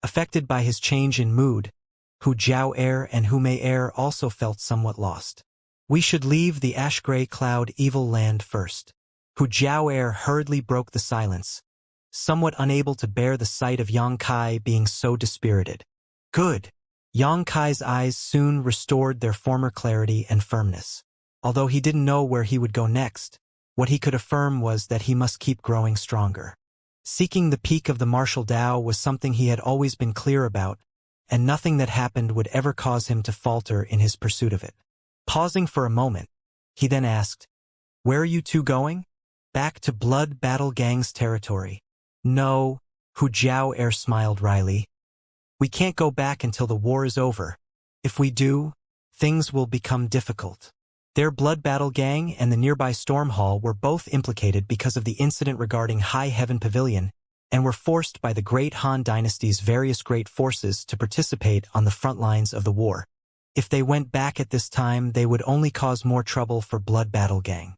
Affected by his change in mood, Hu Jiao and Hu Mei also felt somewhat lost. "We should leave the ash-gray cloud evil land first." Hu Jiao hurriedly broke the silence, somewhat unable to bear the sight of Yang Kai being so dispirited. "Good." Yang Kai's eyes soon restored their former clarity and firmness. Although he didn't know where he would go next, what he could affirm was that he must keep growing stronger. Seeking the peak of the martial Tao was something he had always been clear about, and nothing that happened would ever cause him to falter in his pursuit of it. Pausing for a moment, he then asked, "Where are you two going?" "Back to Blood Battle Gang's territory." "No," Hu Jiao smiled wryly. "We can't go back until the war is over. If we do, things will become difficult." Their Blood Battle Gang and the nearby Storm Hall were both implicated because of the incident regarding High Heaven Pavilion, and were forced by the Great Han Dynasty's various great forces to participate on the front lines of the war. If they went back at this time, they would only cause more trouble for Blood Battle Gang.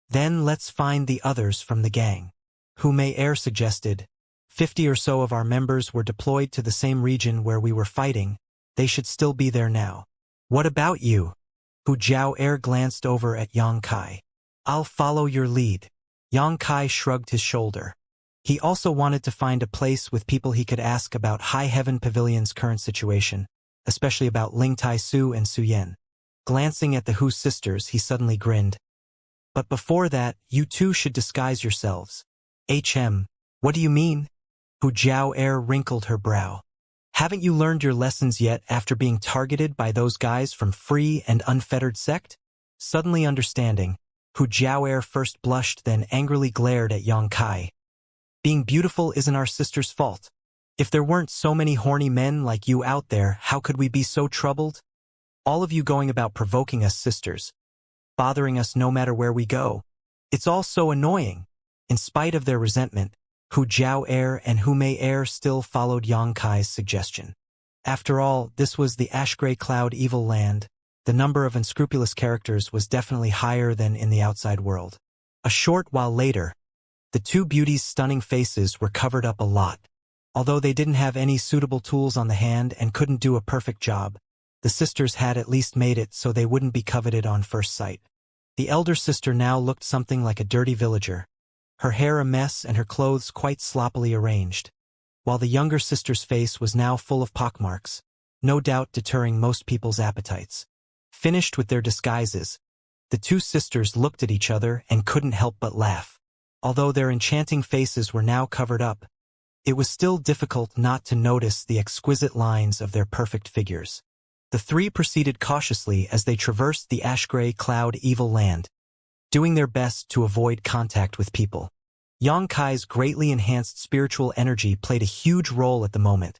"Then let's find the others from the gang," Hu Mei suggested. 50 or so of our members were deployed to the same region where we were fighting. They should still be there now. "What about you?" Hu Jiao glanced over at Yang Kai. "I'll follow your lead." Yang Kai shrugged his shoulder. He also wanted to find a place with people he could ask about High Heaven Pavilion's current situation, especially about Ling Tai Su and Su Yen. Glancing at the Hu sisters, he suddenly grinned. But before that, you two should disguise yourselves. What do you mean? Hu Jiao wrinkled her brow. Haven't you learned your lessons yet after being targeted by those guys from Free and Unfettered Sect? Suddenly understanding, Hu Jiao first blushed then angrily glared at Yang Kai. Being beautiful isn't our sister's fault. If there weren't so many horny men like you out there, how could we be so troubled? All of you going about provoking us sisters, bothering us no matter where we go. It's all so annoying. In spite of their resentment, Hu Jiao and Hu Mei still followed Yang Kai's suggestion. After all, this was the ash-gray cloud evil land. The number of unscrupulous characters was definitely higher than in the outside world. A short while later, the two beauties' stunning faces were covered up a lot. Although they didn't have any suitable tools on the hand and couldn't do a perfect job, the sisters had at least made it so they wouldn't be coveted on first sight. The elder sister now looked something like a dirty villager, her hair a mess and her clothes quite sloppily arranged, while the younger sister's face was now full of pockmarks, no doubt deterring most people's appetites. Finished with their disguises, the two sisters looked at each other and couldn't help but laugh. Although their enchanting faces were now covered up, it was still difficult not to notice the exquisite lines of their perfect figures. The three proceeded cautiously as they traversed the ash-gray cloud evil land, doing their best to avoid contact with people. Yang Kai's greatly enhanced spiritual energy played a huge role at the moment,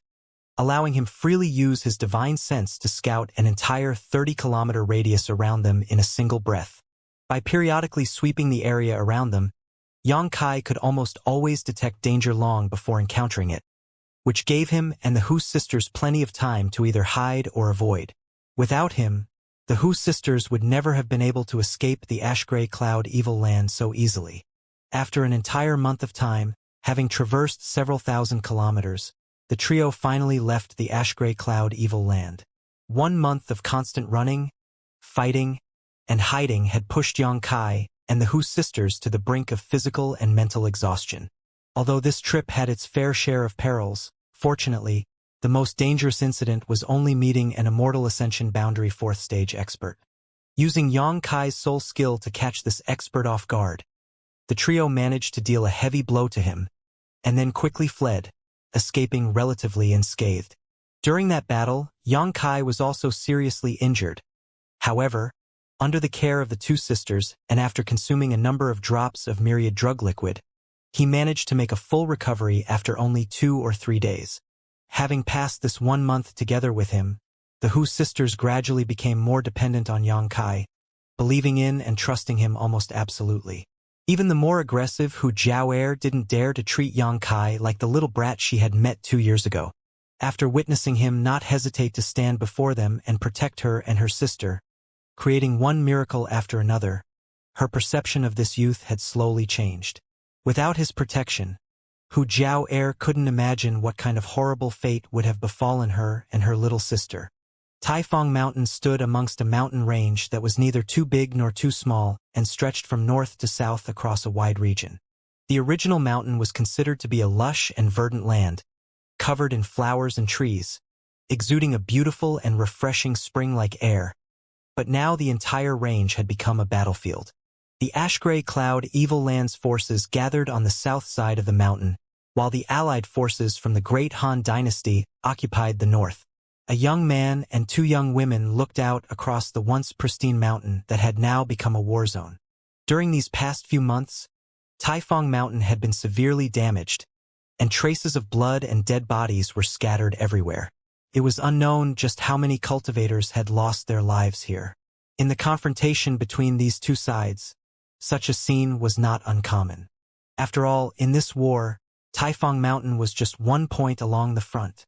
allowing him freely use his divine sense to scout an entire 30-kilometer radius around them in a single breath. By periodically sweeping the area around them, Yang Kai could almost always detect danger long before encountering it, which gave him and the Hu sisters plenty of time to either hide or avoid. Without him, the Hu sisters would never have been able to escape the ash-gray cloud evil land so easily. After an entire month of time, having traversed several thousand kilometers, the trio finally left the ash-gray cloud evil land. 1 month of constant running, fighting, and hiding had pushed Yang Kai and the Hu sisters to the brink of physical and mental exhaustion. Although this trip had its fair share of perils, fortunately, the most dangerous incident was only meeting an Immortal Ascension Boundary 4th Stage expert. Using Yang Kai's sole skill to catch this expert off guard, the trio managed to deal a heavy blow to him, and then quickly fled, escaping relatively unscathed. During that battle, Yang Kai was also seriously injured. However, under the care of the two sisters, and after consuming a number of drops of myriad drug liquid, he managed to make a full recovery after only 2 or 3 days. Having passed this 1 month together with him, the Hu sisters gradually became more dependent on Yang Kai, believing in and trusting him almost absolutely. Even the more aggressive Hu Jiao didn't dare to treat Yang Kai like the little brat she had met 2 years ago. After witnessing him not hesitate to stand before them and protect her and her sister, creating one miracle after another, her perception of this youth had slowly changed. Without his protection, Hu Jiao couldn't imagine what kind of horrible fate would have befallen her and her little sister. Taifang Mountain stood amongst a mountain range that was neither too big nor too small and stretched from north to south across a wide region. The original mountain was considered to be a lush and verdant land, covered in flowers and trees, exuding a beautiful and refreshing spring-like air. But now the entire range had become a battlefield. The ash-gray cloud evil land's forces gathered on the south side of the mountain, while the allied forces from the Great Han Dynasty occupied the north. A young man and 2 young women looked out across the once pristine mountain that had now become a war zone. During these past few months, Taifang Mountain had been severely damaged, and traces of blood and dead bodies were scattered everywhere. It was unknown just how many cultivators had lost their lives here. In the confrontation between these two sides, such a scene was not uncommon. After all, in this war, Taifang Mountain was just 1 point along the front.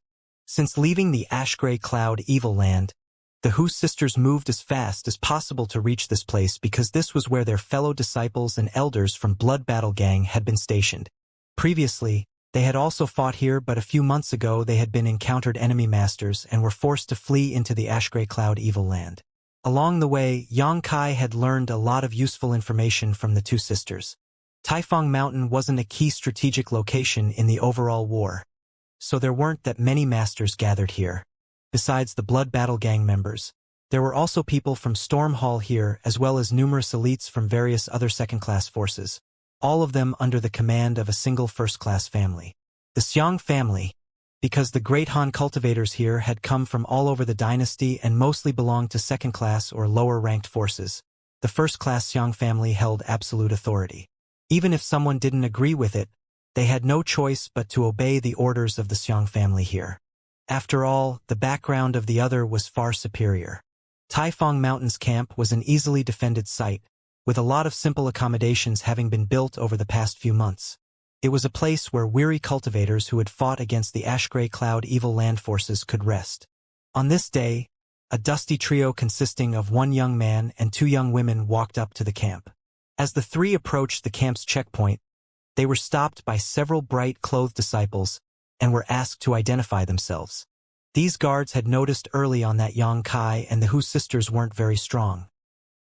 Since leaving the ash-gray cloud evil land, the Hu sisters moved as fast as possible to reach this place because this was where their fellow disciples and elders from Blood Battle Gang had been stationed. Previously, they had also fought here, but a few months ago they had been encountered enemy masters and were forced to flee into the ash-gray cloud evil land. Along the way, Yang Kai had learned a lot of useful information from the two sisters. Taifang Mountain wasn't a key strategic location in the overall war, so there weren't that many masters gathered here. Besides the Blood Battle Gang members, there were also people from Storm Hall here as well as numerous elites from various other second-class forces, all of them under the command of a single first-class family. The Xiang family, because the great Han cultivators here had come from all over the dynasty and mostly belonged to second-class or lower-ranked forces, the first-class Xiang family held absolute authority. Even if someone didn't agree with it, they had no choice but to obey the orders of the Xiang family here. After all, the background of the other was far superior. Taifang Mountain's camp was an easily defended site, with a lot of simple accommodations having been built over the past few months. It was a place where weary cultivators who had fought against the ash-gray cloud evil land forces could rest. On this day, a dusty trio consisting of one young man and two young women walked up to the camp. As the three approached the camp's checkpoint, they were stopped by several bright-clothed disciples and were asked to identify themselves. These guards had noticed early on that Yang Kai and the Hu sisters weren't very strong.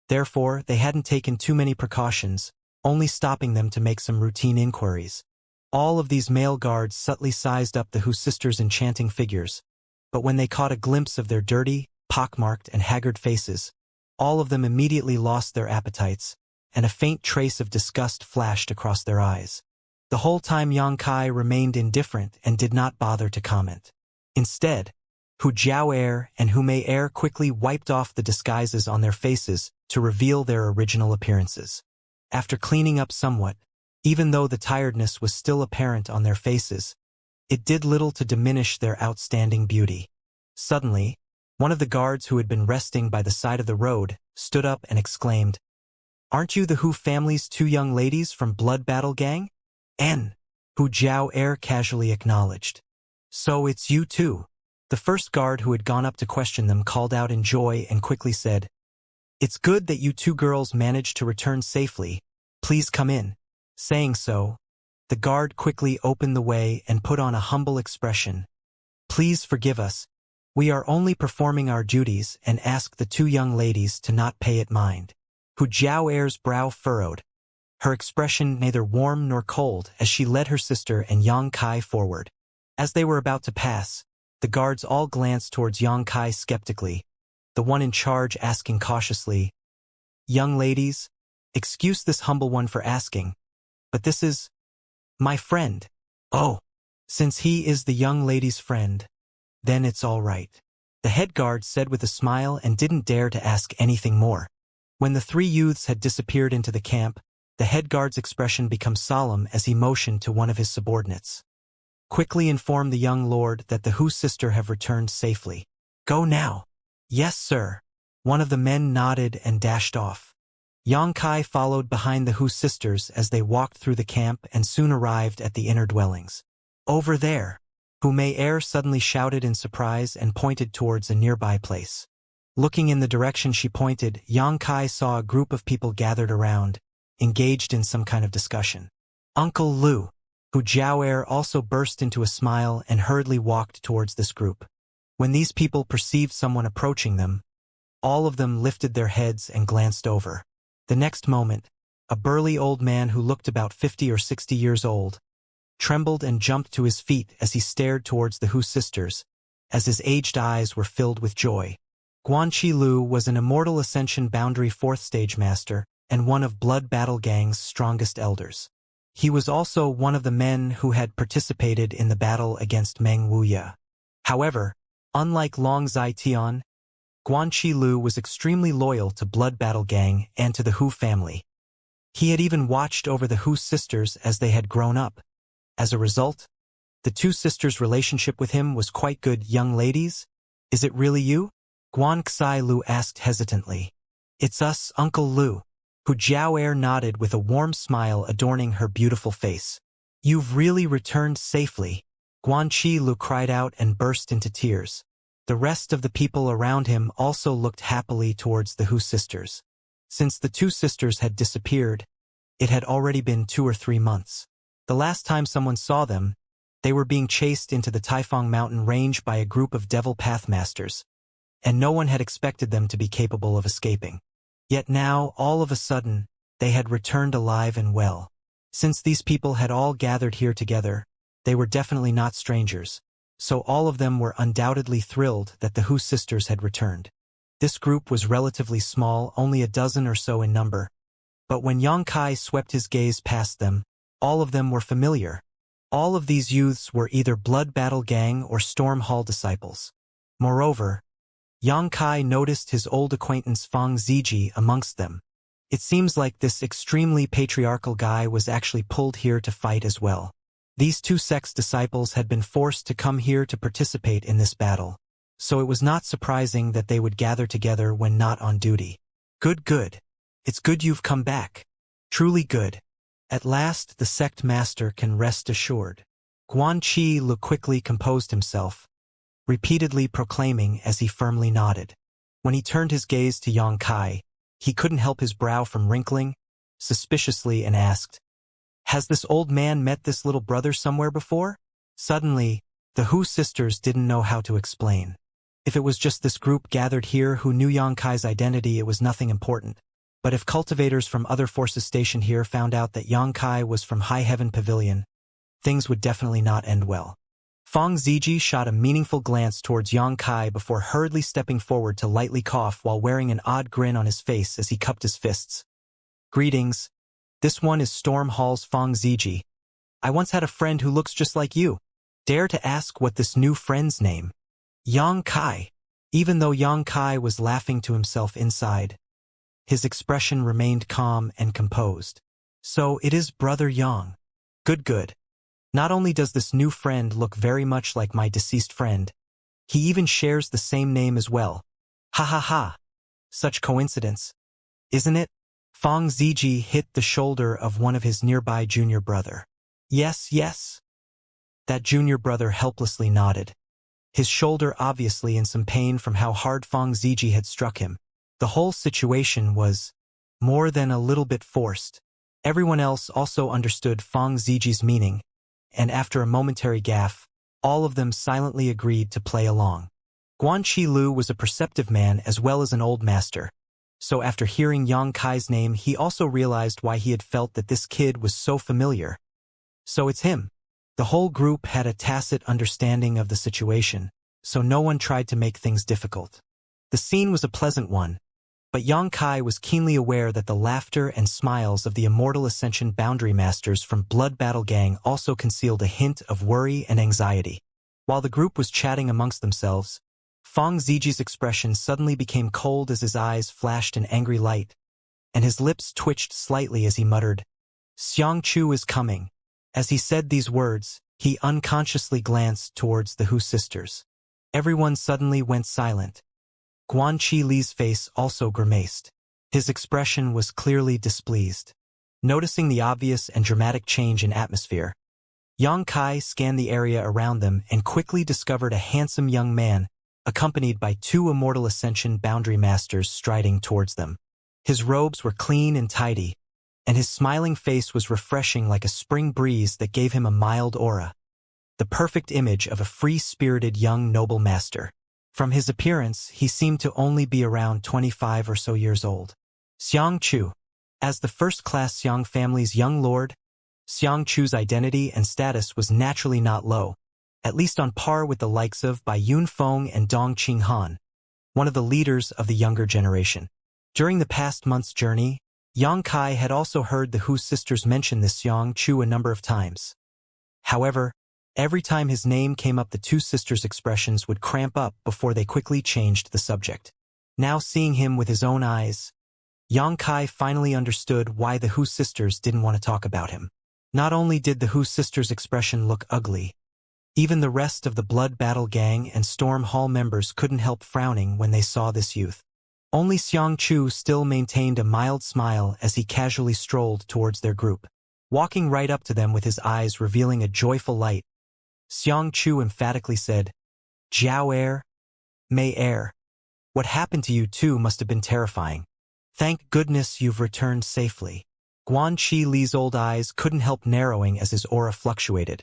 Therefore, they hadn't taken too many precautions, only stopping them to make some routine inquiries. All of these male guards subtly sized up the Hu sisters' enchanting figures, but when they caught a glimpse of their dirty, pockmarked, and haggard faces, all of them immediately lost their appetites, and a faint trace of disgust flashed across their eyes. The whole time Yang Kai remained indifferent and did not bother to comment. Instead, Hu Jiao and Hu Mei quickly wiped off the disguises on their faces to reveal their original appearances. After cleaning up somewhat, even though the tiredness was still apparent on their faces, it did little to diminish their outstanding beauty. Suddenly, one of the guards who had been resting by the side of the road stood up and exclaimed, "Aren't you the Hu family's two young ladies from Blood Battle Gang?" "N," Hu Jiao casually acknowledged. "So it's you too." The first guard who had gone up to question them called out in joy and quickly said, "It's good that you two girls managed to return safely. Please come in." Saying so, the guard quickly opened the way and put on a humble expression. "Please forgive us. We are only performing our duties and ask the two young ladies to not pay it mind." Hu Jiao's brow furrowed, her expression neither warm nor cold as she led her sister and Yang Kai forward. As they were about to pass, the guards all glanced towards Yang Kai skeptically, the one in charge asking cautiously, "Young ladies, excuse this humble one for asking, but this is my friend." "Oh, since he is the young lady's friend, then it's all right," the head guard said with a smile and didn't dare to ask anything more. When the three youths had disappeared into the camp, the head guard's expression became solemn as he motioned to one of his subordinates. "Quickly inform the young lord that the Hu sister have returned safely." "Go now." "Yes, sir." One of the men nodded and dashed off. Yang Kai followed behind the Hu sisters as they walked through the camp and soon arrived at the inner dwellings. "Over there," Hu Mei suddenly shouted in surprise and pointed towards a nearby place. Looking in the direction she pointed, Yang Kai saw a group of people gathered around, engaged in some kind of discussion. "Uncle Lu." Hu Jiao also burst into a smile and hurriedly walked towards this group. When these people perceived someone approaching them, all of them lifted their heads and glanced over. The next moment, a burly old man who looked about 50 or 60 years old trembled and jumped to his feet as he stared towards the Hu sisters, as his aged eyes were filled with joy. Guanqi Lu was an Immortal Ascension Boundary 4th Stage Master and one of Blood Battle Gang's strongest elders. He was also one of the men who had participated in the battle against Meng Wuya. However, unlike Long Zai-Tian, Guanqi Lu was extremely loyal to Blood Battle Gang and to the Hu family. He had even watched over the Hu sisters as they had grown up. As a result, the two sisters' relationship with him was quite good. "Young ladies, is it really you?" Guanxi Lu asked hesitantly. "It's us, Uncle Lu." Hu Jiao nodded with a warm smile adorning her beautiful face. "You've really returned safely." Guanqi Lu cried out and burst into tears. The rest of the people around him also looked happily towards the Hu sisters. Since the two sisters had disappeared, it had already been 2 or 3 months. The last time someone saw them, they were being chased into the Taifang Mountain range by a group of Devil Path Masters, and no one had expected them to be capable of escaping. Yet now, all of a sudden, they had returned alive and well. Since these people had all gathered here together, they were definitely not strangers, so all of them were undoubtedly thrilled that the Hu sisters had returned. This group was relatively small, only a dozen or so in number, but when Yang Kai swept his gaze past them, all of them were familiar. All of these youths were either Blood Battle Gang or Storm Hall disciples. Moreover, Yang Kai noticed his old acquaintance Fang Ziji amongst them. It seems like this extremely patriarchal guy was actually pulled here to fight as well. These two sect's disciples had been forced to come here to participate in this battle, so it was not surprising that they would gather together when not on duty. Good. It's good you've come back. Truly good. At last the sect master can rest assured. Guan Qi Lu quickly composed himself, repeatedly proclaiming as he firmly nodded. When he turned his gaze to Yang Kai, he couldn't help his brow from wrinkling suspiciously and asked, "Has this old man met this little brother somewhere before?" Suddenly, the Hu sisters didn't know how to explain. If it was just this group gathered here who knew Yang Kai's identity, it was nothing important. But if cultivators from other forces stationed here found out that Yang Kai was from High Heaven Pavilion, things would definitely not end well. Fang Ziji shot a meaningful glance towards Yang Kai before hurriedly stepping forward to lightly cough while wearing an odd grin on his face as he cupped his fists. "Greetings. This one is Storm Hall's Fang Ziji. I once had a friend who looks just like you. Dare to ask what this new friend's name?" Yang Kai. Even though Yang Kai was laughing to himself inside, his expression remained calm and composed. "So it is Brother Yang. Good. Not only does this new friend look very much like my deceased friend, he even shares the same name as well. Ha. Such coincidence, isn't it?" Fang Ziji hit the shoulder of one of his nearby junior brother. Yes. That junior brother helplessly nodded, his shoulder obviously in some pain from how hard Fang Ziji had struck him. The whole situation was more than a little bit forced. Everyone else also understood Fang Ziji's meaning, and after a momentary gaffe, all of them silently agreed to play along. Guan Qi Lu was a perceptive man as well as an old master, so after hearing Yang Kai's name he also realized why he had felt that this kid was so familiar. So it's him. The whole group had a tacit understanding of the situation, so no one tried to make things difficult. The scene was a pleasant one, but Yang Kai was keenly aware that the laughter and smiles of the Immortal Ascension boundary masters from Blood Battle Gang also concealed a hint of worry and anxiety. While the group was chatting amongst themselves, Fang Ziji's expression suddenly became cold as his eyes flashed an angry light, and his lips twitched slightly as he muttered, "Xianxia is coming." As he said these words, he unconsciously glanced towards the Hu sisters. Everyone suddenly went silent. Guan Qi Li's face also grimaced. His expression was clearly displeased. Noticing the obvious and dramatic change in atmosphere, Yang Kai scanned the area around them and quickly discovered a handsome young man, accompanied by two Immortal Ascension boundary masters striding towards them. His robes were clean and tidy, and his smiling face was refreshing like a spring breeze that gave him a mild aura. The perfect image of a free-spirited young noble master. From his appearance, he seemed to only be around 25 or so years old. Xianxia. As the first-class Xiang family's young lord, Xianxia's identity and status was naturally not low, at least on par with the likes of Bai Yunfeng and Dong Qinghan, one of the leaders of the younger generation. During the past month's journey, Yang Kai had also heard the Hu sisters mention this Xianxia a number of times. However, every time his name came up, the two sisters' expressions would cramp up before they quickly changed the subject. Now seeing him with his own eyes, Yang Kai finally understood why the Hu sisters didn't want to talk about him. Not only did the Hu sisters' expression look ugly, even the rest of the Blood Battle Gang and Storm Hall members couldn't help frowning when they saw this youth. Only Xianxia still maintained a mild smile as he casually strolled towards their group. Walking right up to them with his eyes revealing a joyful light, Xianxia emphatically said, "Jiao Air, Mei Air, what happened to you two must have been terrifying. Thank goodness you've returned safely." Guan Qi Li's old eyes couldn't help narrowing as his aura fluctuated.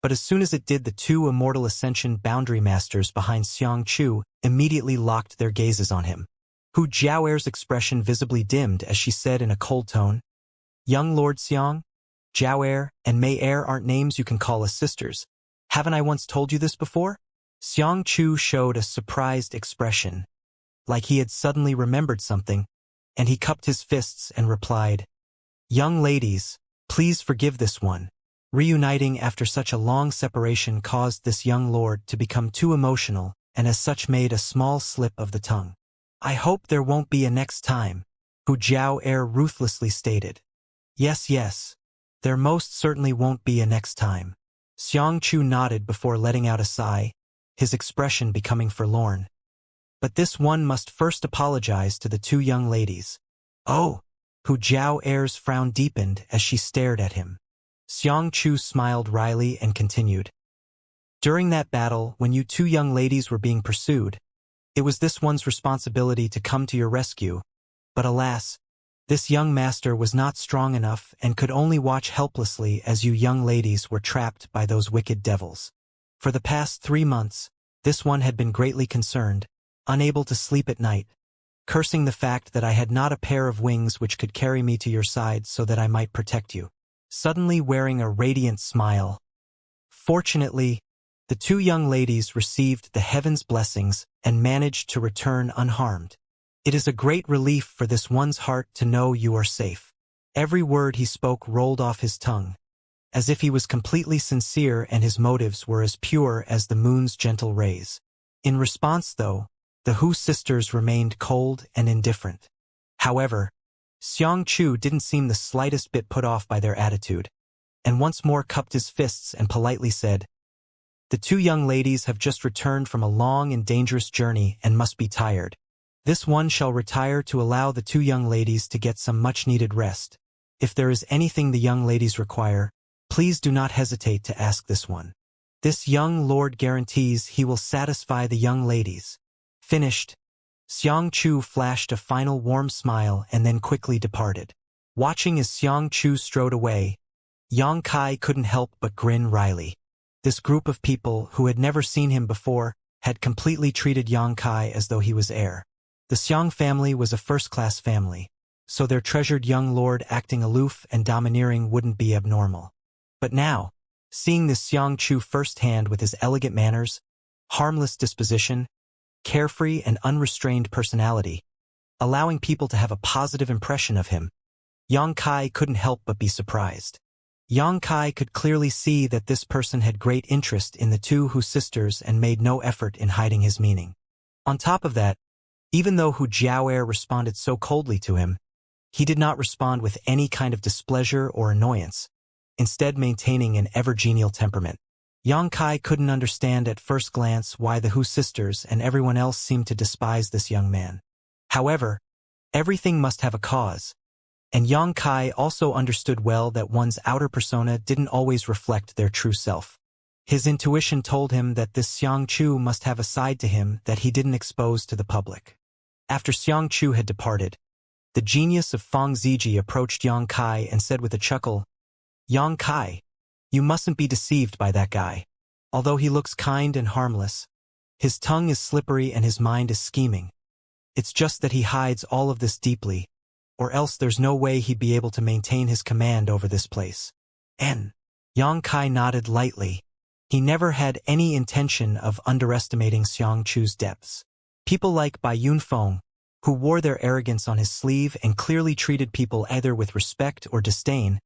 But as soon as it did, the two Immortal Ascension boundary masters behind Xianxia immediately locked their gazes on him. Hu Jiaoer's expression visibly dimmed as she said in a cold tone, "Young Lord Xiang, Jiao Er and Mei Er aren't names you can call as sisters. Haven't I once told you this before? Xianxia showed a surprised expression, like he had suddenly remembered something, and he cupped his fists and replied, "Young ladies, please forgive this one." Reuniting after such a long separation caused this young lord to become too emotional and as such made a small slip of the tongue. "I hope there won't be a next time," Hu Jiao Er ruthlessly stated. Yes, there most certainly won't be a next time." Xianxia nodded before letting out a sigh, his expression becoming forlorn. "But this one must first apologize to the two young ladies." "Oh!" Hu Jiao Er's frown deepened as she stared at him. Xianxia smiled wryly and continued. "During that battle, when you two young ladies were being pursued, it was this one's responsibility to come to your rescue, but alas, this young master was not strong enough and could only watch helplessly as you young ladies were trapped by those wicked devils. For the past 3 months, this one had been greatly concerned, unable to sleep at night, cursing the fact that I had not a pair of wings which could carry me to your side so that I might protect you." Suddenly wearing a radiant smile. Fortunately, the two young ladies received the heaven's blessings and managed to return unharmed. "It is a great relief for this one's heart to know you are safe." Every word he spoke rolled off his tongue, as if he was completely sincere and his motives were as pure as the moon's gentle rays. In response, though, the Hu sisters remained cold and indifferent. However, Xianxia didn't seem the slightest bit put off by their attitude, and once more cupped his fists and politely said, "The two young ladies have just returned from a long and dangerous journey and must be tired. This one shall retire to allow the two young ladies to get some much-needed rest. If there is anything the young ladies require, please do not hesitate to ask this one. This young lord guarantees he will satisfy the young ladies." Finished, Xianxia flashed a final warm smile and then quickly departed. Watching as Xianxia strode away, Yang Kai couldn't help but grin wryly. This group of people who had never seen him before had completely treated Yang Kai as though he was heir. The Xiang family was a first-class family, so their treasured young lord acting aloof and domineering wouldn't be abnormal. But now, seeing this Xianxia firsthand with his elegant manners, harmless disposition, carefree and unrestrained personality, allowing people to have a positive impression of him, Yang Kai couldn't help but be surprised. Yang Kai could clearly see that this person had great interest in the two Hu sisters and made no effort in hiding his meaning. On top of that, even though Hu Jiaoer responded so coldly to him, he did not respond with any kind of displeasure or annoyance, instead maintaining an ever-genial temperament. Yang Kai couldn't understand at first glance why the Hu sisters and everyone else seemed to despise this young man. However, everything must have a cause, and Yang Kai also understood well that one's outer persona didn't always reflect their true self. His intuition told him that this Xianxia must have a side to him that he didn't expose to the public. After Xianxia had departed, the genius of Feng Ziji approached Yang Kai and said with a chuckle, "Yang Kai, you mustn't be deceived by that guy. Although he looks kind and harmless, his tongue is slippery and his mind is scheming. It's just that he hides all of this deeply, or else there's no way he'd be able to maintain his command over this place." Yang Kai nodded lightly. He never had any intention of underestimating Xianxia's depths. People like Bai Yunfeng, who wore their arrogance on his sleeve and clearly treated people either with respect or disdain,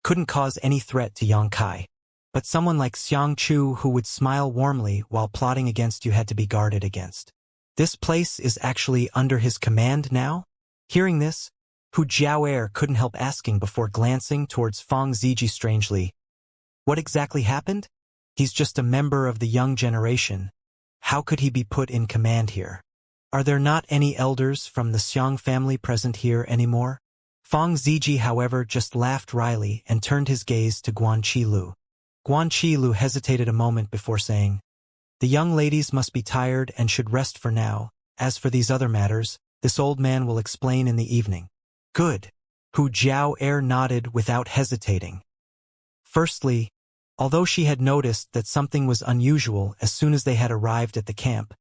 couldn't cause any threat to Yang Kai. But someone like Xianxia who would smile warmly while plotting against you had to be guarded against. This place is actually under his command now? Hearing this, Hu Jiaoer couldn't help asking before glancing towards Feng Ziji strangely. What exactly happened? He's just a member of the young generation. How could he be put in command here? Are there not any elders from the Xiang family present here anymore? Feng Ziji, however, just laughed wryly and turned his gaze to Guan Qilu. Guan Qilu hesitated a moment before saying, "The young ladies must be tired and should rest for now. As for these other matters, this old man will explain in the evening." "Good." Hu Jiaoer nodded without hesitating. Firstly, although she had noticed that something was unusual as soon as they had arrived at the camp,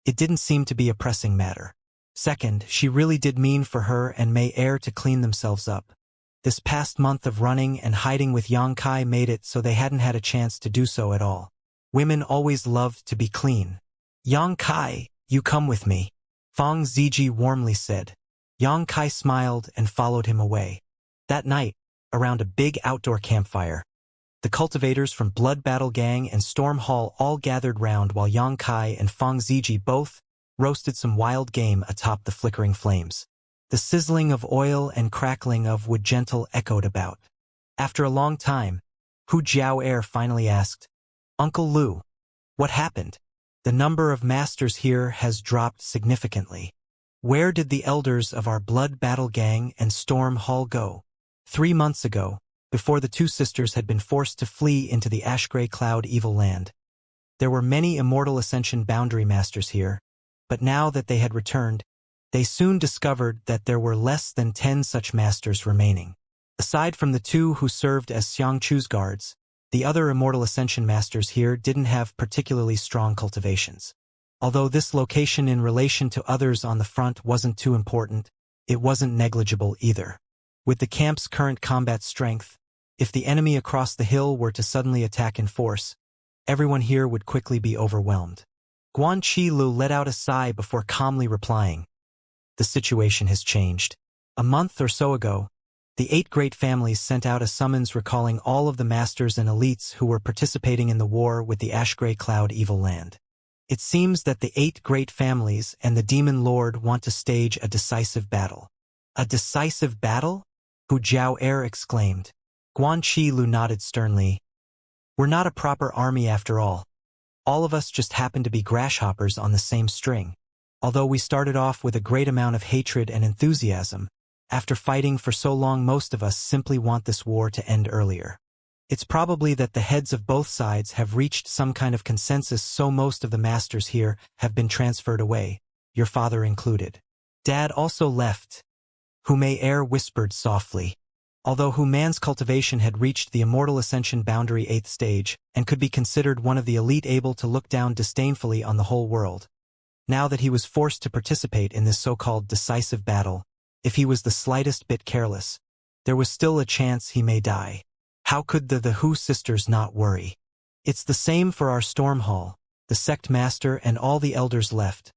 it didn't seem to be a pressing matter. Second, she really did mean for her and Mei Er to clean themselves up. This past month of running and hiding with Xianxia made it so they hadn't had a chance to do so at all. Women always loved to be clean. Xianxia, you come with me, Fang Ziji warmly said. Xianxia smiled and followed him away. That night, around a big outdoor campfire, the cultivators from Blood Battle Gang and Storm Hall all gathered round while Xianxia and Fang Ziji both roasted some wild game atop the flickering flames. The sizzling of oil and crackling of wood gentle echoed about. After a long time, Hu Jiao finally asked, "Uncle Lu, what happened? The number of masters here has dropped significantly. Where did the elders of our Blood Battle Gang and Storm Hall go?" 3 months ago, before the two sisters had been forced to flee into the ash-gray cloud evil land, there were many Immortal Ascension boundary masters here, but now that they had returned, they soon discovered that there were less than 10 such masters remaining. Aside from the two who served as Xiangchu's guards, the other Immortal Ascension masters here didn't have particularly strong cultivations. Although this location in relation to others on the front wasn't too important, it wasn't negligible either. With the camp's current combat strength, if the enemy across the hill were to suddenly attack in force, everyone here would quickly be overwhelmed. Guan Qilu let out a sigh before calmly replying, "The situation has changed. A month or so ago, the 8 great families sent out a summons recalling all of the masters and elites who were participating in the war with the Ash-Gray Cloud evil land. It seems that the 8 great families and the Demon Lord want to stage a decisive battle." "A decisive battle?" Hu Jiao exclaimed. Guan Qilu nodded sternly. "We're not a proper army after all. All of us just happen to be grasshoppers on the same string. Although we started off with a great amount of hatred and enthusiasm, after fighting for so long most of us simply want this war to end earlier. It's probably that the heads of both sides have reached some kind of consensus, so most of the masters here have been transferred away, your father included. Dad also left," Hu Mei whispered softly. Although Hu Man's cultivation had reached the Immortal Ascension boundary 8th stage and could be considered one of the elite able to look down disdainfully on the whole world, now that he was forced to participate in this so-called decisive battle, if he was the slightest bit careless, there was still a chance he may die. How could the Hu sisters not worry? "It's the same for our Storm Hall, the sect master and all the elders left.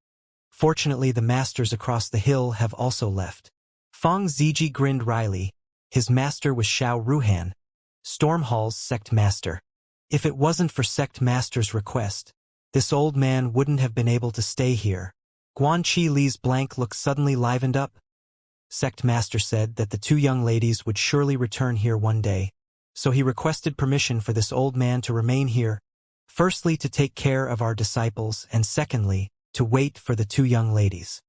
Fortunately, the masters across the hill have also left." Fang Ziji grinned wryly. His master was Xiao Ruhan, Storm Hall's sect master. If it wasn't for sect master's request, this old man wouldn't have been able to stay here. Guan Qili's blank look suddenly livened up. Sect master said that the 2 young ladies would surely return here one day, so he requested permission for this old man to remain here, firstly to take care of our disciples and secondly, to wait for the 2 young ladies.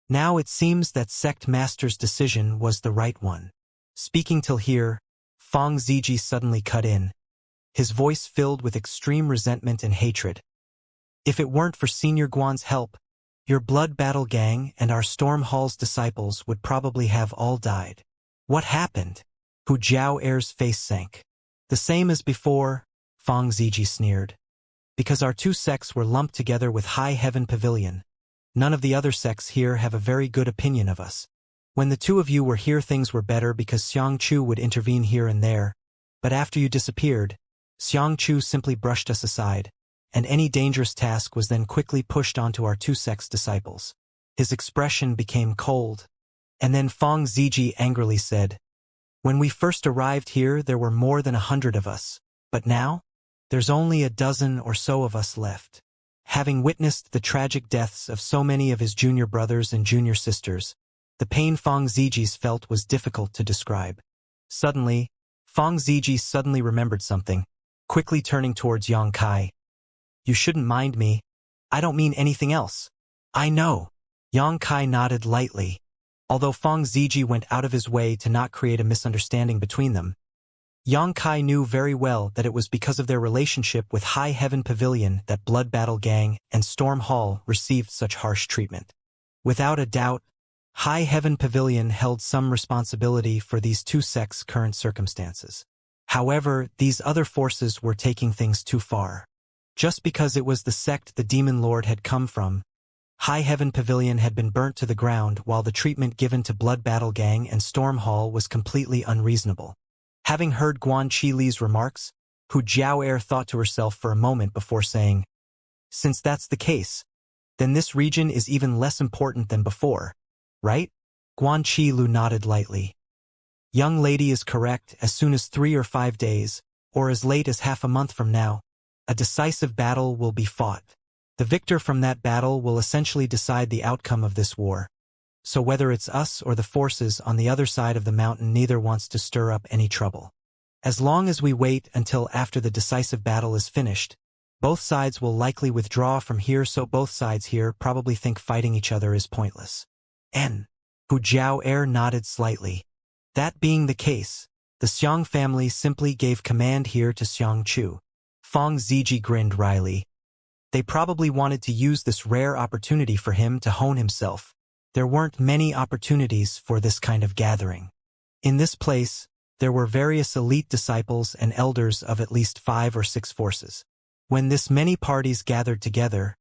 Now it seems that sect master's decision was the right one. Speaking till here, Fang Ziji suddenly cut in, his voice filled with extreme resentment and hatred. "If it weren't for Senior Guan's help, your Blood Battle Gang and our Storm Hall's disciples would probably have all died." "What happened?" Hu Jiao's face sank. "The same as before," Fang Ziji sneered. "Because our 2 sects were lumped together with High Heaven Pavilion. None of the other sects here have a very good opinion of us. When the 2 of you were here things were better because Xiangchu would intervene here and there, but after you disappeared, Xiangchu simply brushed us aside, and any dangerous task was then quickly pushed onto our 2 sects' disciples." His expression became cold, and then Fang Ziji angrily said, "When we first arrived here there were more than 100 of us, but now, there's only a dozen or so of us left." Having witnessed the tragic deaths of so many of his junior brothers and junior sisters, the pain Fang Ziji's felt was difficult to describe. Suddenly, Fang Ziji suddenly remembered something, quickly turning towards Xianxia. "You shouldn't mind me. I don't mean anything else." "I know." Xianxia nodded lightly. Although Fang Ziji went out of his way to not create a misunderstanding between them, Xianxia knew very well that it was because of their relationship with High Heaven Pavilion that Blood Battle Gang and Storm Hall received such harsh treatment. Without a doubt, High Heaven Pavilion held some responsibility for these 2 sects' current circumstances. However, these other forces were taking things too far. Just because it was the sect the Demon Lord had come from, High Heaven Pavilion had been burnt to the ground while the treatment given to Blood Battle Gang and Storm Hall was completely unreasonable. Having heard Guan Qi Li's remarks, Hu Jiao'er thought to herself for a moment before saying, "Since that's the case, then this region is even less important than before, right?" Guan Qi Lu nodded lightly. "Young lady is correct. As soon as 3 or 5 days, or as late as half a month from now, a decisive battle will be fought. The victor from that battle will essentially decide the outcome of this war. So whether it's us or the forces on the other side of the mountain, neither wants to stir up any trouble. As long as we wait until after the decisive battle is finished, both sides will likely withdraw from here, so both sides here probably think fighting each other is pointless." Hu Jiao'er nodded slightly. That being the case, the Xiang family simply gave command here to Xiangchu. Feng Ziji grinned wryly. They probably wanted to use this rare opportunity for him to hone himself. There weren't many opportunities for this kind of gathering. In this place, there were various elite disciples and elders of at least 5 or 6 forces. When this many parties gathered together,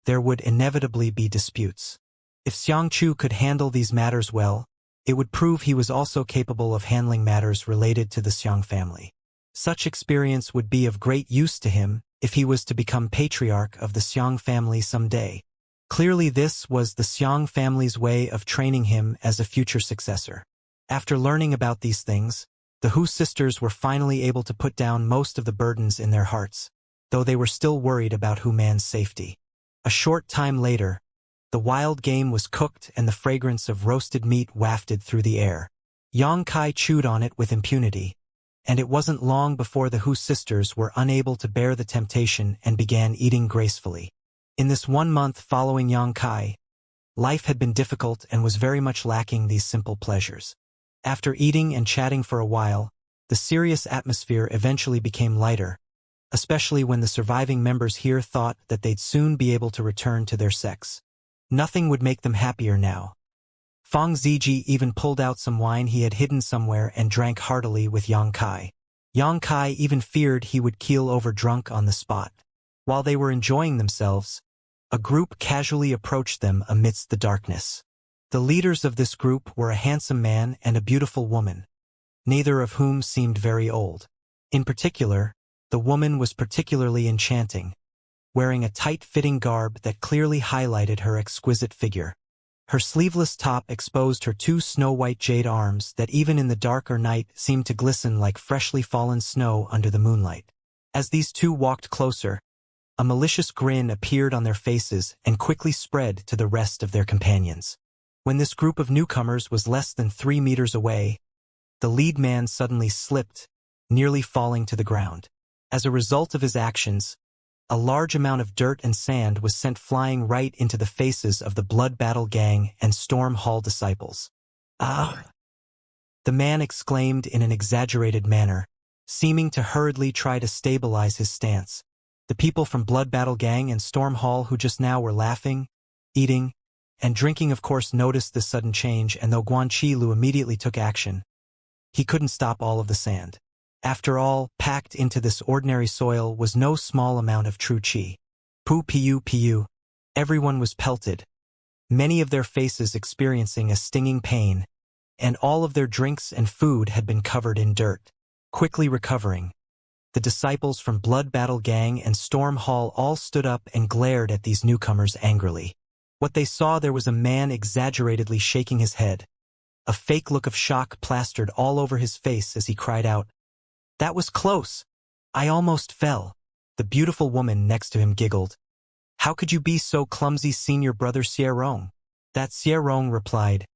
there would inevitably be disputes. If Xiangchu could handle these matters well, it would prove he was also capable of handling matters related to the Xiang family. Such experience would be of great use to him if he was to become patriarch of the Xiang family someday. Clearly this was the Xiang family's way of training him as a future successor. After learning about these things, the Hu sisters were finally able to put down most of the burdens in their hearts, though they were still worried about Hu Man's safety. A short time later, the wild game was cooked and the fragrance of roasted meat wafted through the air. Yang Kai chewed on it with impunity, and it wasn't long before the Hu sisters were unable to bear the temptation and began eating gracefully. In this 1 month following Yang Kai, life had been difficult and was very much lacking these simple pleasures. After eating and chatting for a while, the serious atmosphere eventually became lighter, especially when the surviving members here thought that they'd soon be able to return to their sex. Nothing would make them happier now. Feng Ziji even pulled out some wine he had hidden somewhere and drank heartily with Yang Kai. Yang Kai even feared he would keel over drunk on the spot. While they were enjoying themselves, a group casually approached them amidst the darkness. The leaders of this group were a handsome man and a beautiful woman, neither of whom seemed very old. In particular, the woman was particularly enchanting, wearing a tight-fitting garb that clearly highlighted her exquisite figure. Her sleeveless top exposed her 2 snow-white jade arms that even in the darker night seemed to glisten like freshly fallen snow under the moonlight. As these two walked closer, a malicious grin appeared on their faces and quickly spread to the rest of their companions. When this group of newcomers was less than 3 meters away, the lead man suddenly slipped, nearly falling to the ground. As a result of his actions, a large amount of dirt and sand was sent flying right into the faces of the Blood Battle Gang and Storm Hall disciples. "Ah!" the man exclaimed in an exaggerated manner, seeming to hurriedly try to stabilize his stance. The people from Blood Battle Gang and Storm Hall who just now were laughing, eating, and drinking of course noticed this sudden change, and though Guan Qi Lu immediately took action, he couldn't stop all of the sand. After all, packed into this ordinary soil was no small amount of true qi. Pu. Everyone was pelted, many of their faces experiencing a stinging pain, and all of their drinks and food had been covered in dirt. Quickly recovering, the disciples from Blood Battle Gang and Storm Hall all stood up and glared at these newcomers angrily. What they saw there was a man exaggeratedly shaking his head. A fake look of shock plastered all over his face as he cried out, "That was close. I almost fell." The beautiful woman next to him giggled. "How could you be so clumsy, senior brother Xierong?" That Xierong replied,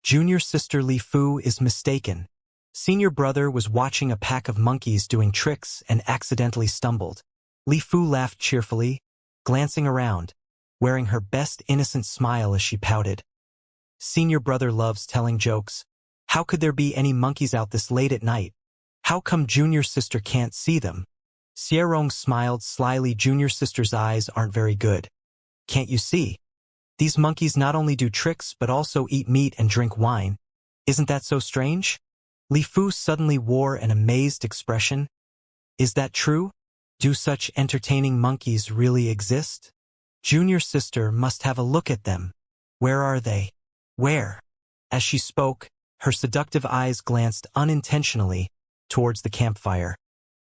"Junior sister Li Fu is mistaken. Senior brother was watching a pack of monkeys doing tricks and accidentally stumbled." Li Fu laughed cheerfully, glancing around, wearing her best innocent smile as she pouted. "Senior brother loves telling jokes. How could there be any monkeys out this late at night? How come junior sister can't see them?" Xierong smiled slyly. "Junior sister's eyes aren't very good. Can't you see? These monkeys not only do tricks but also eat meat and drink wine. Isn't that so strange?" Li Fu suddenly wore an amazed expression. "Is that true? Do such entertaining monkeys really exist?" Junior sister must have a look at them. Where are they? Where? As she spoke, her seductive eyes glanced unintentionally towards the campfire,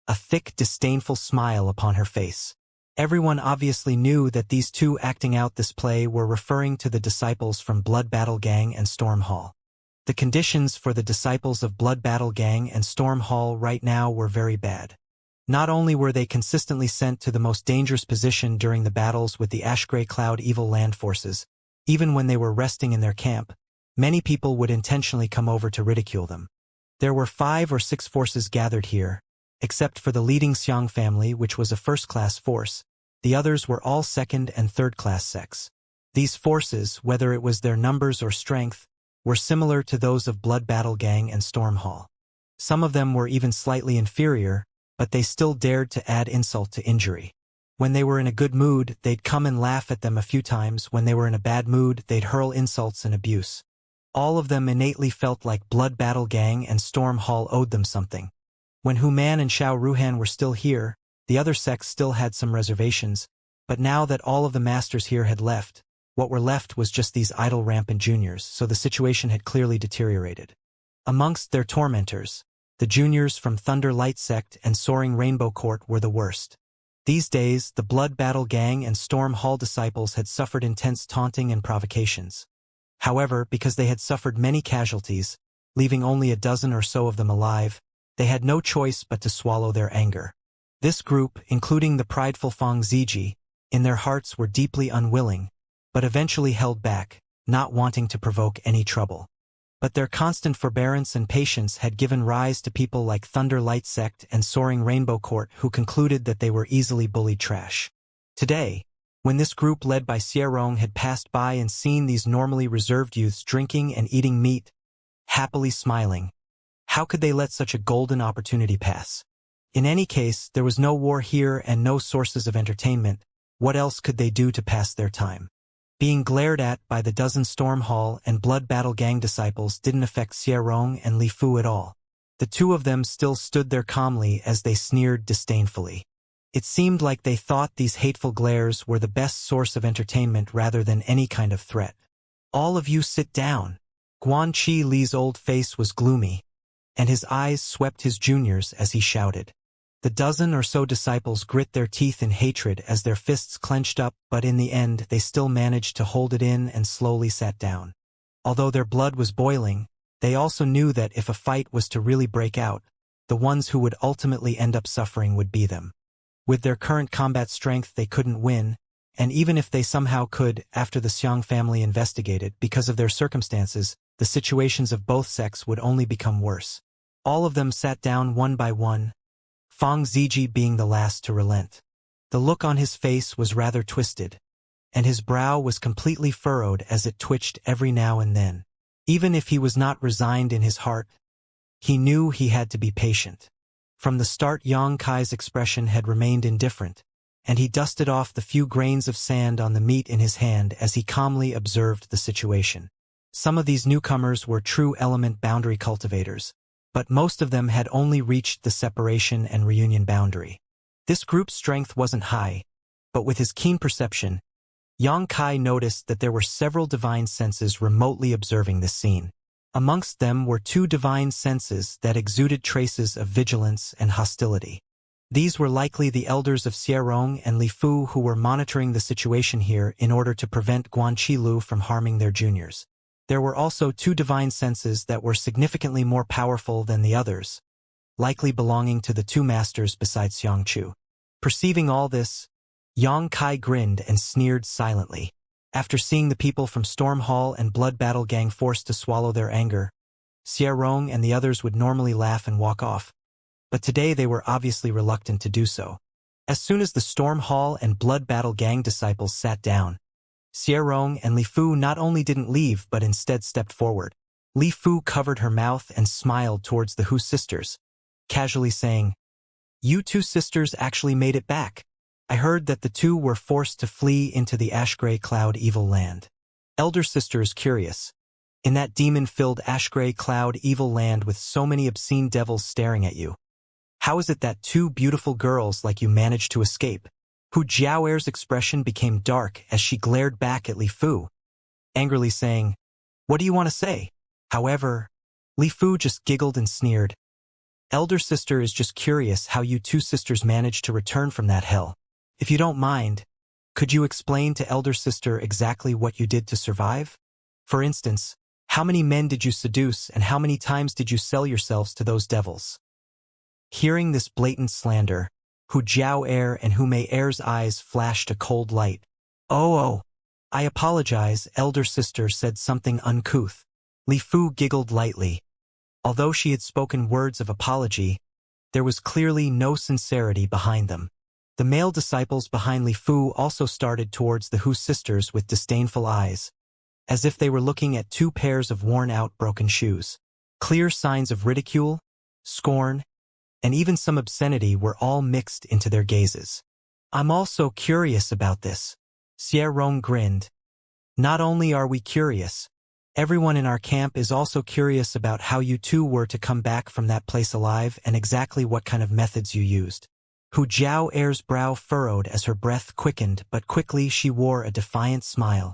a thick, disdainful smile upon her face. Everyone obviously knew that these two acting out this play were referring to the disciples from Blood Battle Gang and Storm Hall. The conditions for the disciples of Blood Battle Gang and Storm Hall right now were very bad. Not only were they consistently sent to the most dangerous position during the battles with the Ash-Grey Cloud Evil Land forces, even when they were resting in their camp, many people would intentionally come over to ridicule them. There were 5 or 6 forces gathered here, except for the leading Xiang family, which was a first-class force. The others were all second- and third-class sects. These forces, whether it was their numbers or strength, were similar to those of Blood Battle Gang and Storm Hall. Some of them were even slightly inferior, but they still dared to add insult to injury. When they were in a good mood, they'd come and laugh at them a few times. When they were in a bad mood, they'd hurl insults and abuse. All of them innately felt like Blood Battle Gang and Storm Hall owed them something. When Human and Xiao Ruhan were still here, the other sects still had some reservations, but now that all of the masters here had left, what were left was just these idle rampant juniors, so the situation had clearly deteriorated. Amongst their tormentors, the juniors from Thunder Light Sect and Soaring Rainbow Court were the worst. These days, the Blood Battle Gang and Storm Hall disciples had suffered intense taunting and provocations. However, because they had suffered many casualties, leaving only a dozen or so of them alive, they had no choice but to swallow their anger. This group, including the prideful Fang Ziji, in their hearts were deeply unwilling, but eventually held back, not wanting to provoke any trouble. But their constant forbearance and patience had given rise to people like Thunder Light Sect and Soaring Rainbow Court who concluded that they were easily bullied trash. Today, when this group led by Xierong had passed by and seen these normally reserved youths drinking and eating meat, happily smiling, how could they let such a golden opportunity pass? In any case, there was no war here and no sources of entertainment. What else could they do to pass their time? Being glared at by the dozen Storm Hall and Blood Battle Gang disciples didn't affect Xierong and Li Fu at all. The two of them still stood there calmly as they sneered disdainfully. It seemed like they thought these hateful glares were the best source of entertainment rather than any kind of threat. All of you sit down. Guan Qi Li's old face was gloomy, and his eyes swept his juniors as he shouted. The dozen or so disciples grit their teeth in hatred as their fists clenched up, but in the end they still managed to hold it in and slowly sat down. Although their blood was boiling, they also knew that if a fight was to really break out, the ones who would ultimately end up suffering would be them. With their current combat strength they couldn't win, and even if they somehow could, after the Xiang family investigated, because of their circumstances, the situations of both sects would only become worse. All of them sat down one by one, Fang Ziji being the last to relent. The look on his face was rather twisted, and his brow was completely furrowed as it twitched every now and then. Even if he was not resigned in his heart, he knew he had to be patient. From the start Yang Kai's expression had remained indifferent, and he dusted off the few grains of sand on the meat in his hand as he calmly observed the situation. Some of these newcomers were true element boundary cultivators, but most of them had only reached the separation and reunion boundary. This group's strength wasn't high, but with his keen perception, Yang Kai noticed that there were several divine senses remotely observing this scene. Amongst them were 2 divine senses that exuded traces of vigilance and hostility. These were likely the elders of Xierong and Li Fu who were monitoring the situation here in order to prevent Guan Qilu from harming their juniors. There were also 2 divine senses that were significantly more powerful than the others, likely belonging to the 2 masters besides Xiangchu. Perceiving all this, Yang Kai grinned and sneered silently. After seeing the people from Storm Hall and Blood Battle Gang forced to swallow their anger, Xierong and the others would normally laugh and walk off, but today they were obviously reluctant to do so. As soon as the Storm Hall and Blood Battle Gang disciples sat down, Xierong and Li Fu not only didn't leave but instead stepped forward. Li Fu covered her mouth and smiled towards the Hu sisters, casually saying, "You 2 sisters actually made it back. I heard that the 2 were forced to flee into the Ash-Grey Cloud Evil Land." Elder sister is curious. In that demon-filled Ash-Grey Cloud Evil Land with so many obscene devils staring at you, how is it that 2 beautiful girls like you managed to escape? Hu Jiaoer's expression became dark as she glared back at Li Fu, angrily saying, "What do you want to say?" However, Li Fu just giggled and sneered. "Elder sister is just curious how you two sisters managed to return from that hell. If you don't mind, could you explain to elder sister exactly what you did to survive? For instance, how many men did you seduce and how many times did you sell yourselves to those devils?" Hearing this blatant slander, Hu Jiaoer and Hu Mei-er's eyes flashed a cold light. Oh, I apologize, elder sister said something uncouth. Li Fu giggled lightly. Although she had spoken words of apology, there was clearly no sincerity behind them. The male disciples behind Li Fu also started towards the Hu sisters with disdainful eyes, as if they were looking at two pairs of worn-out broken shoes. Clear signs of ridicule, scorn, and even some obscenity were all mixed into their gazes. "I'm also curious about this." Xie Rong grinned. "Not only are we curious, everyone in our camp is also curious about how you two were to come back from that place alive and exactly what kind of methods you used." Hu Jiaoer's brow furrowed as her breath quickened, but quickly she wore a defiant smile.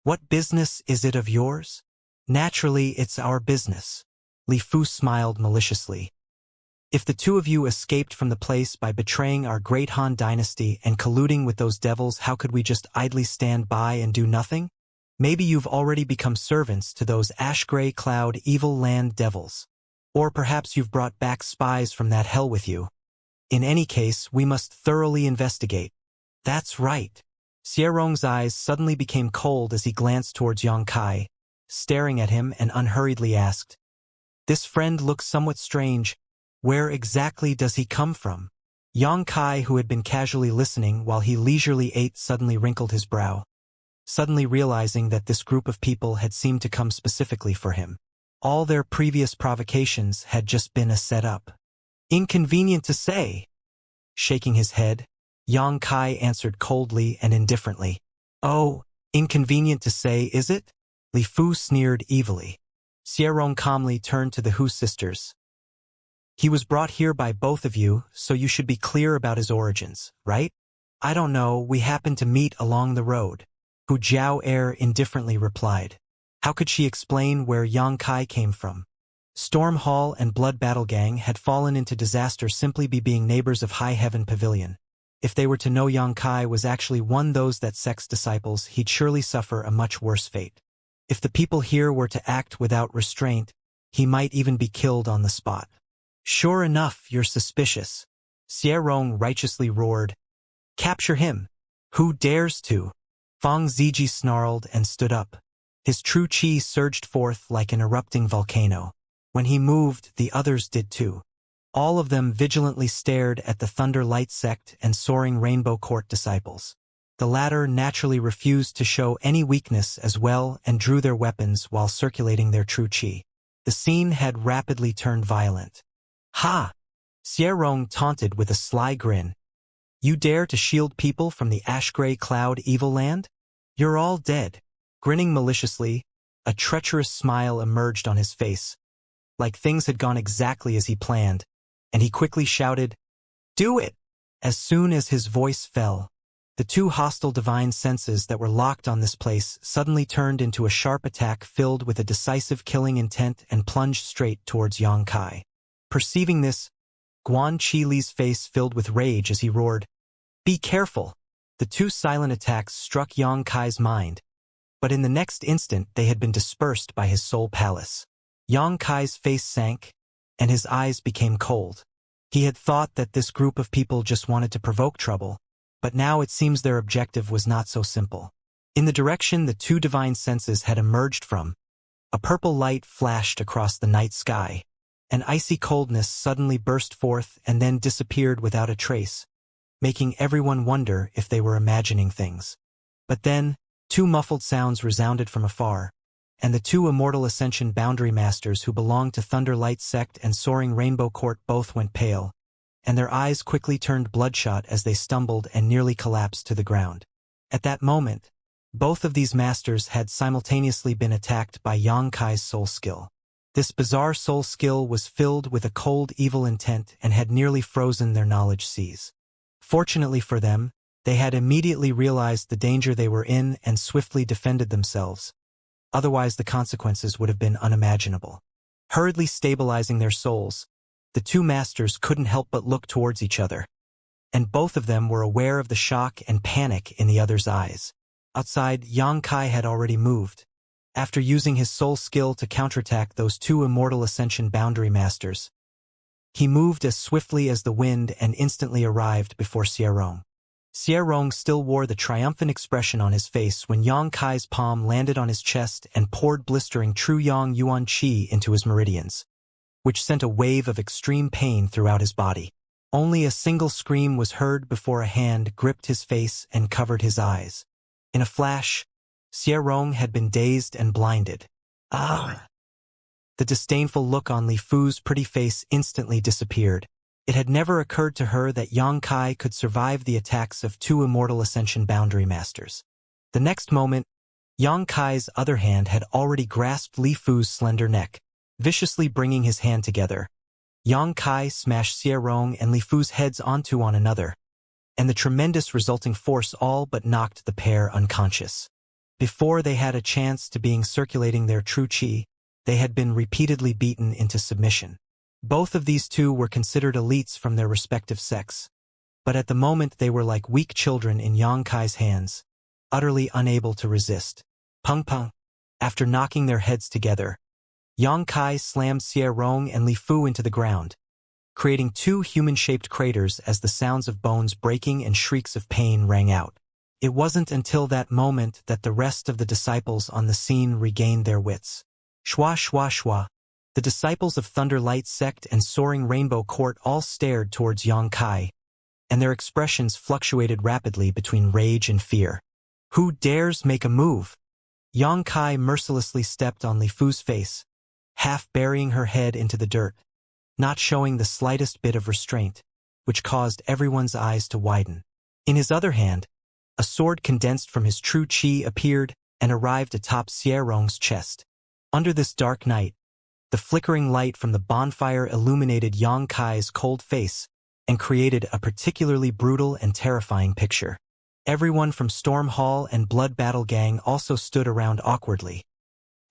"What business is it of yours?" "Naturally, it's our business." Li Fu smiled maliciously. "If the two of you escaped from the place by betraying our great Han dynasty and colluding with those devils, how could we just idly stand by and do nothing? Maybe you've already become servants to those ash-gray cloud evil land devils. Or perhaps you've brought back spies from that hell with you. In any case, we must thoroughly investigate." "That's right." Xie Rong's eyes suddenly became cold as he glanced towards Yang Kai, staring at him and unhurriedly asked, "This friend looks somewhat strange. Where exactly does he come from?" Yang Kai, who had been casually listening while he leisurely ate, suddenly wrinkled his brow, suddenly realizing that this group of people had seemed to come specifically for him. All their previous provocations had just been a setup. "Inconvenient to say." Shaking his head, Yang Kai answered coldly and indifferently. "Oh, inconvenient to say, is it?" Li Fu sneered evilly. Xie Rong calmly turned to the Hu sisters. "He was brought here by both of you, so you should be clear about his origins, right?" "I don't know, we happened to meet along the road," Hu Jiaoer indifferently replied. How could she explain where Yang Kai came from? Storm Hall and Blood Battle Gang had fallen into disaster simply by being neighbors of High Heaven Pavilion. If they were to know Yang Kai was actually those that sect's disciples, he'd surely suffer a much worse fate. If the people here were to act without restraint, he might even be killed on the spot. "Sure enough, you're suspicious," Xie Rong righteously roared. "Capture him! Who dares to?" Fang Ziji snarled and stood up. His true chi surged forth like an erupting volcano. When he moved, the others did too. All of them vigilantly stared at the Thunder Light sect and Soaring Rainbow Court disciples. The latter naturally refused to show any weakness as well and drew their weapons while circulating their true chi. The scene had rapidly turned violent. "Ha!" Xie Rong taunted with a sly grin. "You dare to shield people from the ash-gray cloud evil land? You're all dead." Grinning maliciously, a treacherous smile emerged on his face, like things had gone exactly as he planned, and he quickly shouted, "Do it!" As soon as his voice fell, the two hostile divine senses that were locked on this place suddenly turned into a sharp attack filled with a decisive killing intent and plunged straight towards Yang Kai. Perceiving this, Guan Qi Li's face filled with rage as he roared, "Be careful!" The two silent attacks struck Yang Kai's mind, but in the next instant they had been dispersed by his soul palace. Yang Kai's face sank, and his eyes became cold. He had thought that this group of people just wanted to provoke trouble, but now it seems their objective was not so simple. In the direction the two divine senses had emerged from, a purple light flashed across the night sky. An icy coldness suddenly burst forth and then disappeared without a trace, making everyone wonder if they were imagining things. But then, two muffled sounds resounded from afar, and the two Immortal Ascension boundary masters who belonged to Thunder Light Sect and Soaring Rainbow Court both went pale, and their eyes quickly turned bloodshot as they stumbled and nearly collapsed to the ground. At that moment, both of these masters had simultaneously been attacked by Yang Kai's soul skill. This bizarre soul skill was filled with a cold evil intent and had nearly frozen their knowledge seas. Fortunately for them, They had immediately realized the danger they were in and swiftly defended themselves. Otherwise the consequences would have been unimaginable. Hurriedly stabilizing their souls, the two masters couldn't help but look towards each other. And both of them were aware of the shock and panic in the other's eyes. Outside, Xianxia had already moved. After using his soul skill to counterattack those two immortal Ascension boundary masters, he moved as swiftly as the wind and instantly arrived before Xianxia. Xianxia still wore the triumphant expression on his face when Xianxia's palm landed on his chest and poured blistering true Yang Yuan Qi into his meridians, which sent a wave of extreme pain throughout his body. Only a single scream was heard before a hand gripped his face and covered his eyes. In a flash, Xianxia had been dazed and blinded. Ah! The disdainful look on Li Fu's pretty face instantly disappeared. It had never occurred to her that Xianxia could survive the attacks of two immortal Ascension boundary masters. The next moment, Xianxia's other hand had already grasped Li Fu's slender neck, viciously bringing his hand together. Xianxia smashed Xianxia and Li Fu's heads onto one another, and the tremendous resulting force all but knocked the pair unconscious. Before they had a chance to being circulating their true qi, they had been repeatedly beaten into submission. Both of these two were considered elites from their respective sex, but at the moment they were like weak children in Xianxia's hands, utterly unable to resist. Pung pung. After knocking their heads together, Xianxia slammed Xianxia and Li Fu into the ground, creating two human-shaped craters as the sounds of bones breaking and shrieks of pain rang out. It wasn't until that moment that the rest of the disciples on the scene regained their wits. Shwa shwa shwa. The disciples of Thunder Light Sect and Soaring Rainbow Court all stared towards Xianxia, and their expressions fluctuated rapidly between rage and fear. Who dares make a move? Xianxia mercilessly stepped on Li Fu's face, half burying her head into the dirt, not showing the slightest bit of restraint, which caused everyone's eyes to widen. In his other hand, a sword condensed from his true qi appeared and arrived atop Xianxia's chest. Under this dark night, the flickering light from the bonfire illuminated Xianxia's cold face and created a particularly brutal and terrifying picture. Everyone from Storm Hall and Blood Battle Gang also stood around awkwardly,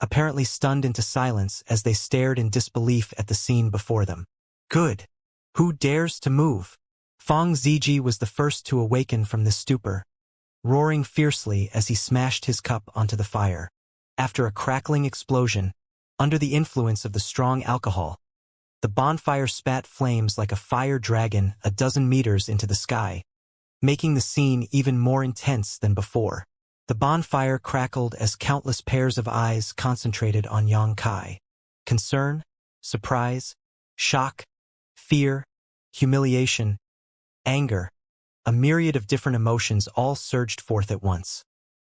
apparently stunned into silence as they stared in disbelief at the scene before them. Good. Who dares to move? Feng Ziji was the first to awaken from this stupor, roaring fiercely as he smashed his cup onto the fire. After a crackling explosion, under the influence of the strong alcohol, the bonfire spat flames like a fire dragon a dozen meters into the sky, making the scene even more intense than before. The bonfire crackled as countless pairs of eyes concentrated on Xianxia. Concern, surprise, shock, fear, humiliation, anger, a myriad of different emotions all surged forth at once.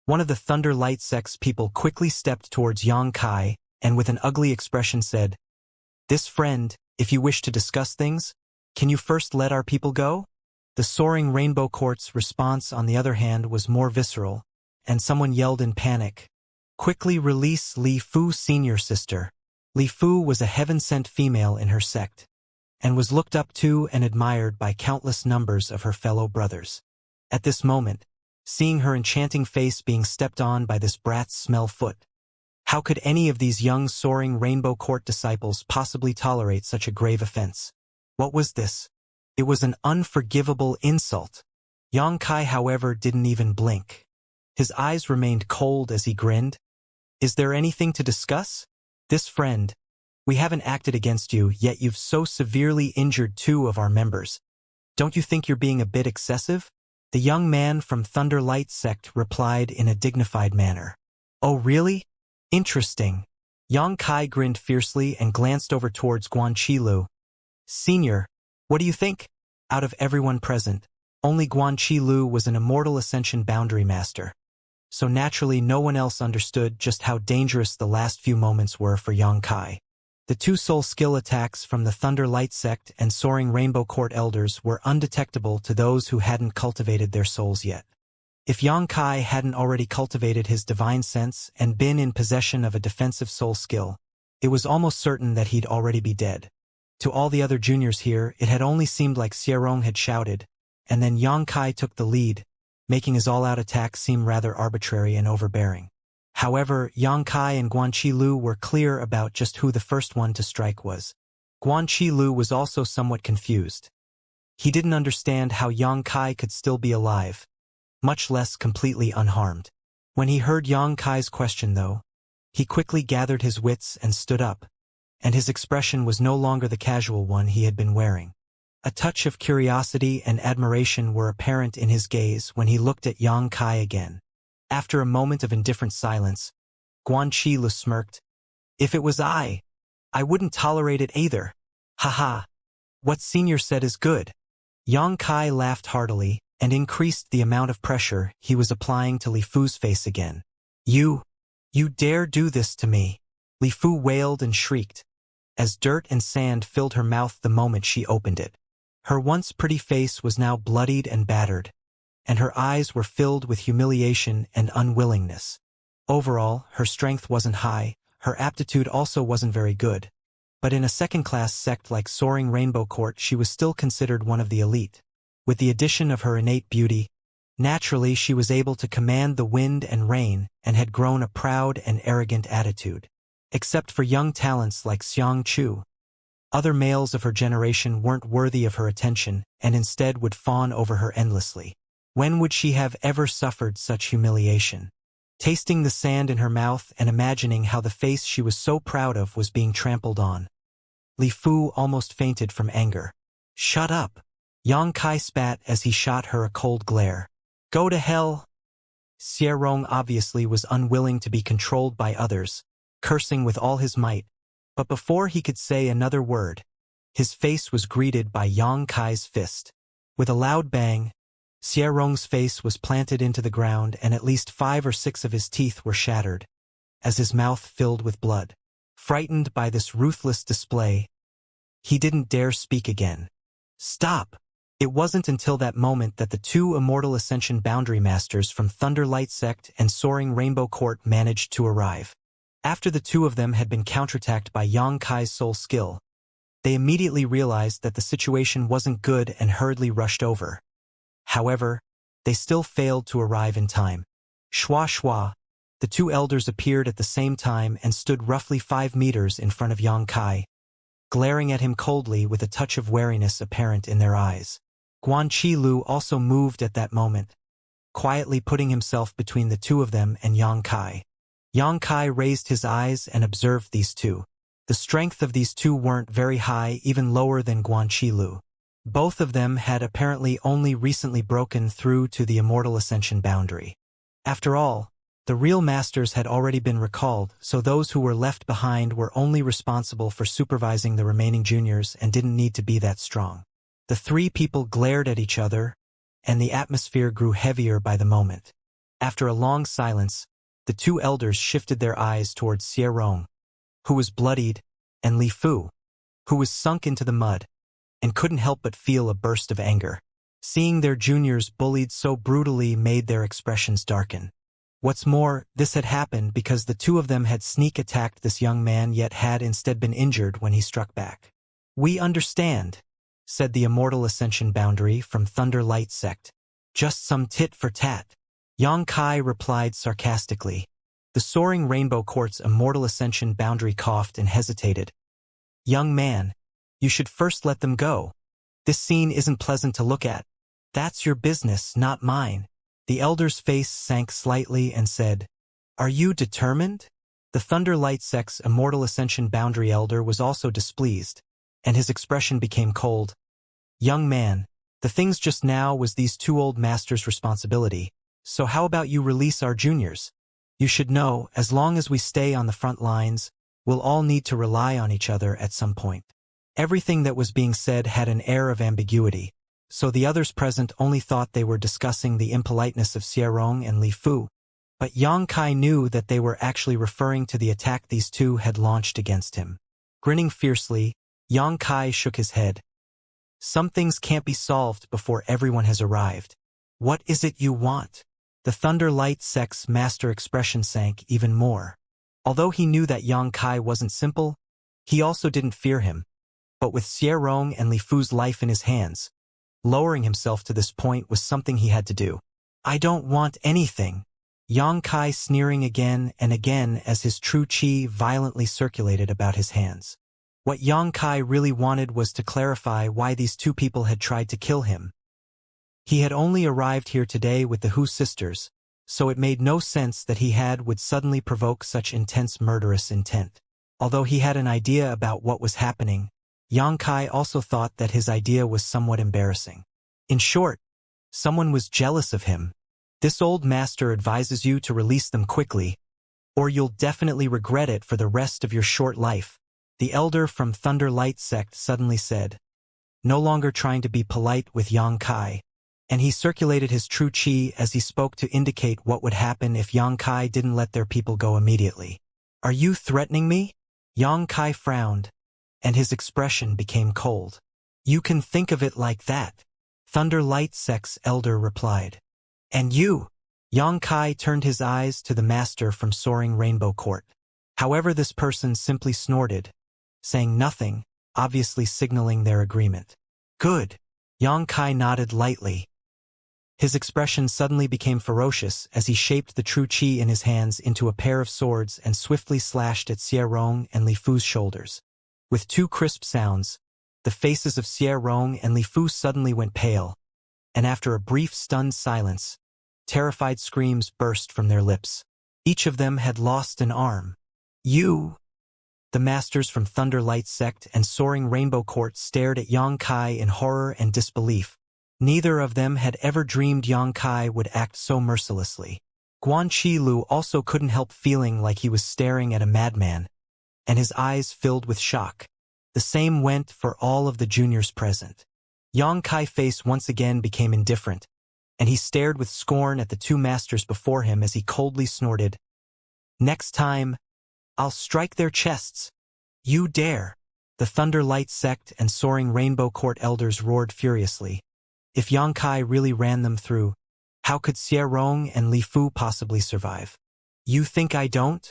One of the Thunder Light Sect's people quickly stepped towards Xianxia and with an ugly expression said, "This friend, if you wish to discuss things, can you first let our people go?" The Soaring Rainbow Court's response, on the other hand, was more visceral, and someone yelled in panic, "Quickly release Li Fu, senior sister." Li Fu was a heaven-sent female in her sect, and was looked up to and admired by countless numbers of her fellow brothers. At this moment, seeing her enchanting face being stepped on by this brat's smell foot, how could any of these young Soaring Rainbow Court disciples possibly tolerate such a grave offense? What was this? It was an unforgivable insult. Xianxia, however, didn't even blink. His eyes remained cold as he grinned. "Is there anything to discuss? This friend, we haven't acted against you, yet you've so severely injured two of our members. Don't you think you're being a bit excessive?" The young man from Thunder Light Sect replied in a dignified manner. "Oh really? Interesting." Xianxia grinned fiercely and glanced over towards Guan Qilu. "Senior, what do you think?" Out of everyone present, only Guan Qilu was an immortal Ascension boundary master, so naturally no one else understood just how dangerous the last few moments were for Xianxia. The two soul skill attacks from the Thunder Light Sect and Soaring Rainbow Court elders were undetectable to those who hadn't cultivated their souls yet. If Xianxia hadn't already cultivated his divine sense and been in possession of a defensive soul skill, it was almost certain that he'd already be dead. To all the other juniors here, it had only seemed like Xianxia had shouted, and then Xianxia took the lead, making his all-out attack seem rather arbitrary and overbearing. However, Yang Kai and Guanqi Lu were clear about just who the first one to strike was. Guanqi Lu was also somewhat confused. He didn't understand how Yang Kai could still be alive, much less completely unharmed. When he heard Yang Kai's question, though, he quickly gathered his wits and stood up, and his expression was no longer the casual one he had been wearing. A touch of curiosity and admiration were apparent in his gaze when he looked at Yang Kai again. After a moment of indifferent silence, Guanqi Lu smirked. "If it was I wouldn't tolerate it either. Haha. What Senior said is good." Yang Kai laughed heartily and increased the amount of pressure he was applying to Li Fu's face again. You dare do this to me?" Li Fu wailed and shrieked, as dirt and sand filled her mouth the moment she opened it. Her once pretty face was now bloodied and battered, and her eyes were filled with humiliation and unwillingness. Overall, her strength wasn't high, her aptitude also wasn't very good, but in a second-class sect like Soaring Rainbow Court she was still considered one of the elite. With the addition of her innate beauty, naturally she was able to command the wind and rain and had grown a proud and arrogant attitude. Except for young talents like Xianxia, other males of her generation weren't worthy of her attention and instead would fawn over her endlessly. When would she have ever suffered such humiliation? Tasting the sand in her mouth and imagining how the face she was so proud of was being trampled on, Li Fu almost fainted from anger. "Shut up!" Yang Kai spat as he shot her a cold glare. "Go to hell!" Xie Rong obviously was unwilling to be controlled by others, cursing with all his might, but before he could say another word, his face was greeted by Yang Kai's fist. With a loud bang, Xie Rong's face was planted into the ground and at least 5 or 6 of his teeth were shattered, as his mouth filled with blood. Frightened by this ruthless display, he didn't dare speak again. "Stop!" It wasn't until that moment that the 2 Immortal Ascension Boundary Masters from Thunderlight Sect and Soaring Rainbow Court managed to arrive. After the 2 of them had been counterattacked by Yang Kai's soul skill, they immediately realized that the situation wasn't good and hurriedly rushed over. However, they still failed to arrive in time. Shua shua, the 2 elders appeared at the same time and stood roughly 5 meters in front of Yang Kai, glaring at him coldly with a touch of wariness apparent in their eyes. Guanqi Lu also moved at that moment, quietly putting himself between the 2 of them and Yang Kai. Yang Kai raised his eyes and observed these 2. The strength of these 2 weren't very high, even lower than Guanqi Lu. Both of them had apparently only recently broken through to the Immortal Ascension boundary. After all, the real masters had already been recalled, so those who were left behind were only responsible for supervising the remaining juniors and didn't need to be that strong. The 3 people glared at each other, and the atmosphere grew heavier by the moment. After a long silence, the 2 elders shifted their eyes towards Xie Rong, who was bloodied, and Li Fu, who was sunk into the mud, and couldn't help but feel a burst of anger. Seeing their juniors bullied so brutally made their expressions darken. What's more, this had happened because the 2 of them had sneak attacked this young man yet had instead been injured when he struck back. "We understand," said the Immortal Ascension Boundary from Thunderlight Sect. "Just some tit for tat." Yang Kai replied sarcastically. The Soaring Rainbow Court's Immortal Ascension Boundary coughed and hesitated. "Young man, you should first let them go. This scene isn't pleasant to look at." "That's your business, not mine." The elder's face sank slightly and said, "Are you determined?" The Thunderlight Sect's Immortal Ascension Boundary Elder was also displeased, and his expression became cold. "Young man, the things just now was these 2 old masters' responsibility, so how about you release our juniors? You should know, as long as we stay on the front lines, we'll all need to rely on each other at some point." Everything that was being said had an air of ambiguity, so the others present only thought they were discussing the impoliteness of Xie Rong and Li Fu, but Yang Kai knew that they were actually referring to the attack these 2 had launched against him. Grinning fiercely, Yang Kai shook his head. "Some things can't be solved before everyone has arrived. What is it you want?" The Thunderlight Sect's master expression sank even more. Although he knew that Yang Kai wasn't simple, he also didn't fear him. But with Xie Rong and Li Fu's life in his hands, lowering himself to this point was something he had to do. I don't want anything. Xianxia sneering again and again as his true qi violently circulated about his hands. What Xianxia really wanted was to clarify why these two people had tried to kill him. He had only arrived here today with the Hu sisters, so it made no sense that would suddenly provoke such intense murderous intent. Although he had an idea about what was happening, Xianxia also thought that his idea was somewhat embarrassing. In short, someone was jealous of him. This old master advises you to release them quickly, or you'll definitely regret it for the rest of your short life, the elder from Thunder Light sect suddenly said, no longer trying to be polite with Xianxia, and he circulated his true qi as he spoke to indicate what would happen if Xianxia didn't let their people go immediately. Are you threatening me? Xianxia frowned, and his expression became cold. You can think of it like that, Thunder Light sect's elder replied. And you? Xianxia turned his eyes to the master from Soaring Rainbow Court. However, this person simply snorted, saying nothing, obviously signaling their agreement. Good. Xianxia nodded lightly. His expression suddenly became ferocious as he shaped the true qi in his hands into a pair of swords and swiftly slashed at Xie Rong and Li Fu's shoulders. With two crisp sounds, the faces of Xie Rong and Li Fu suddenly went pale, and after a brief stunned silence, terrified screams burst from their lips. Each of them had lost an arm. You! The masters from Thunder Light sect and Soaring Rainbow Court stared at Xianxia in horror and disbelief. Neither of them had ever dreamed Xianxia would act so mercilessly. Guan Qilu also couldn't help feeling like he was staring at a madman, and his eyes filled with shock. The same went for all of the juniors present. Xianxia's face once again became indifferent, and he stared with scorn at the two masters before him as he coldly snorted, "Next time, I'll strike their chests. You dare!" The Thunder Light sect and Soaring Rainbow Court elders roared furiously. If Xianxia really ran them through, how could Xie Rong and Li Fu possibly survive? You think I don't?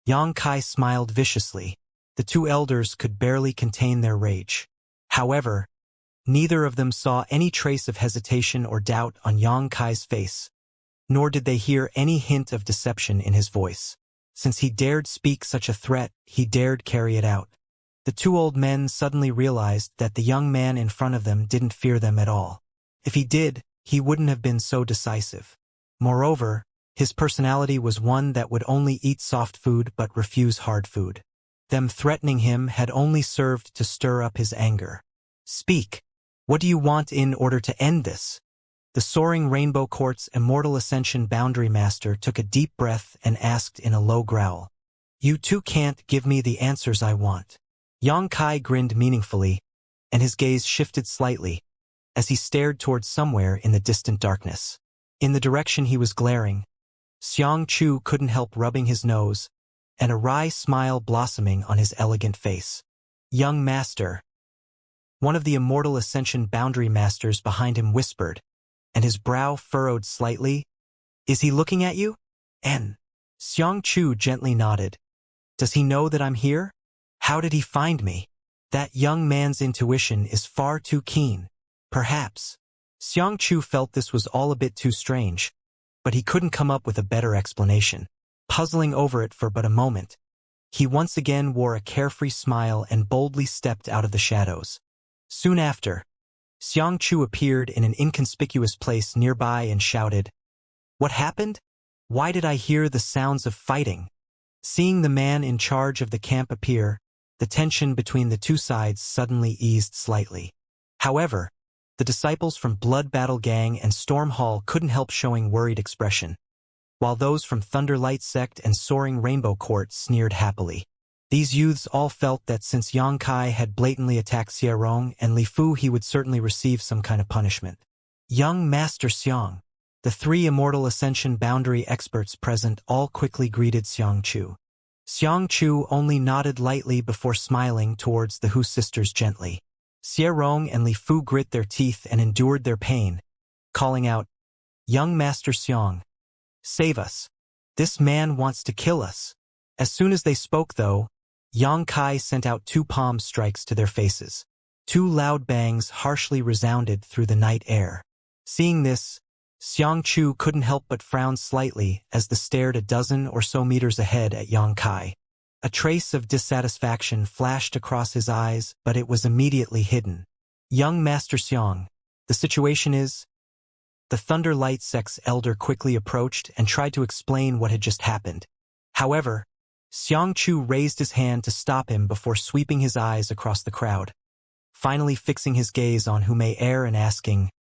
Xianxia smiled viciously. The two elders could barely contain their rage. However, neither of them saw any trace of hesitation or doubt on Xianxia's face, nor did they hear any hint of deception in his voice. Since he dared speak such a threat, he dared carry it out. The two old men suddenly realized that the young man in front of them didn't fear them at all. If he did, he wouldn't have been so decisive. Moreover, his personality was one that would only eat soft food but refuse hard food. Them threatening him had only served to stir up his anger. Speak. What do you want in order to end this? The Soaring Rainbow Court's Immortal Ascension Boundary Master took a deep breath and asked in a low growl. You two can't give me the answers I want. Xianxia grinned meaningfully, and his gaze shifted slightly, as he stared towards somewhere in the distant darkness. In the direction he was glaring, Xianxia couldn't help rubbing his nose, and a wry smile blossoming on his elegant face. Young master. One of the Immortal Ascension Boundary Masters behind him whispered, and his brow furrowed slightly. Is he looking at you? Xianxia gently nodded. Does he know that I'm here? How did he find me? That young man's intuition is far too keen. Perhaps. Xianxia felt this was all a bit too strange, but he couldn't come up with a better explanation. Puzzling over it for but a moment, he once again wore a carefree smile and boldly stepped out of the shadows. Soon after, Xianxia appeared in an inconspicuous place nearby and shouted, "What happened? Why did I hear the sounds of fighting?" Seeing the man in charge of the camp appear, the tension between the two sides suddenly eased slightly. However, the disciples from Blood Battle Gang and Storm Hall couldn't help showing worried expression, while those from Thunder Light sect and Soaring Rainbow Court sneered happily. These youths all felt that since Xianxia had blatantly attacked Xie Rong and Li Fu, he would certainly receive some kind of punishment. Young Master Xiang. The three Immortal Ascension Boundary experts present all quickly greeted Xianxia. Xianxia only nodded lightly before smiling towards the Hu sisters gently. Xie Rong and Li Fu grit their teeth and endured their pain, calling out, "Young Master Xiang, save us. This man wants to kill us." As soon as they spoke, though, Xianxia sent out two palm strikes to their faces. Two loud bangs harshly resounded through the night air. Seeing this, Xianxia couldn't help but frown slightly as they stared a dozen or so meters ahead at Yang Kai. A trace of dissatisfaction flashed across his eyes, but it was immediately hidden. Young Master Xiang, the situation is... The Thunder Light Sect's elder quickly approached and tried to explain what had just happened. However, Xianxia raised his hand to stop him before sweeping his eyes across the crowd, finally fixing his gaze on Hu Mei-er and asking,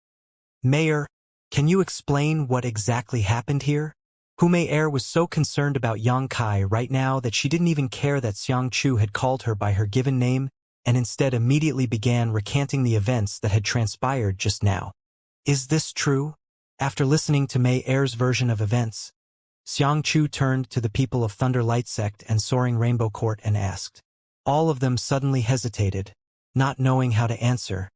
"Mayor, can you explain what exactly happened here?" Hu Mei-er was so concerned about Yang Kai right now that she didn't even care that Xianxia had called her by her given name and instead immediately began recanting the events that had transpired just now. "Is this true?" After listening to Mei-er's version of events, Xianxia turned to the people of Thunder Light Sect and Soaring Rainbow Court and asked. All of them suddenly hesitated, not knowing how to answer,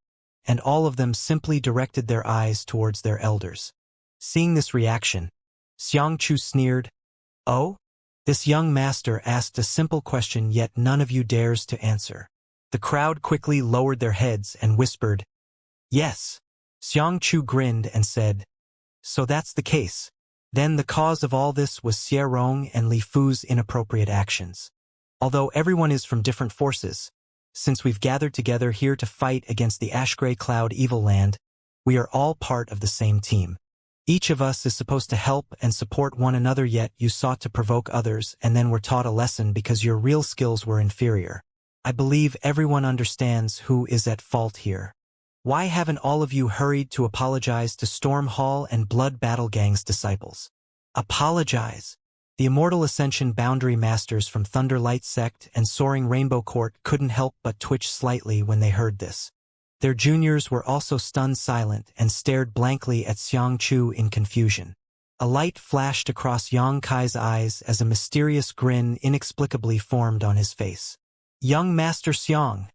and all of them simply directed their eyes towards their elders. Seeing this reaction, Xianxia sneered, "Oh? This young master asked a simple question yet none of you dares to answer." The crowd quickly lowered their heads and whispered, "Yes." Xianxia grinned and said, "So that's the case. Then the cause of all this was Xie Rong and Li Fu's inappropriate actions. Although everyone is from different forces, since we've gathered together here to fight against the Ash-Gray Cloud Evil Land, we are all part of the same team. Each of us is supposed to help and support one another, yet you sought to provoke others and then were taught a lesson because your real skills were inferior. I believe everyone understands who is at fault here. Why haven't all of you hurried to apologize to Storm Hall and Blood Battle Gang's disciples? Apologize? The Immortal Ascension Boundary Masters from Thunder Light Sect and Soaring Rainbow Court couldn't help but twitch slightly when they heard this. Their juniors were also stunned silent and stared blankly at Xianxia in confusion. A light flashed across Yang Kai's eyes as a mysterious grin inexplicably formed on his face. "Young Master Xiang."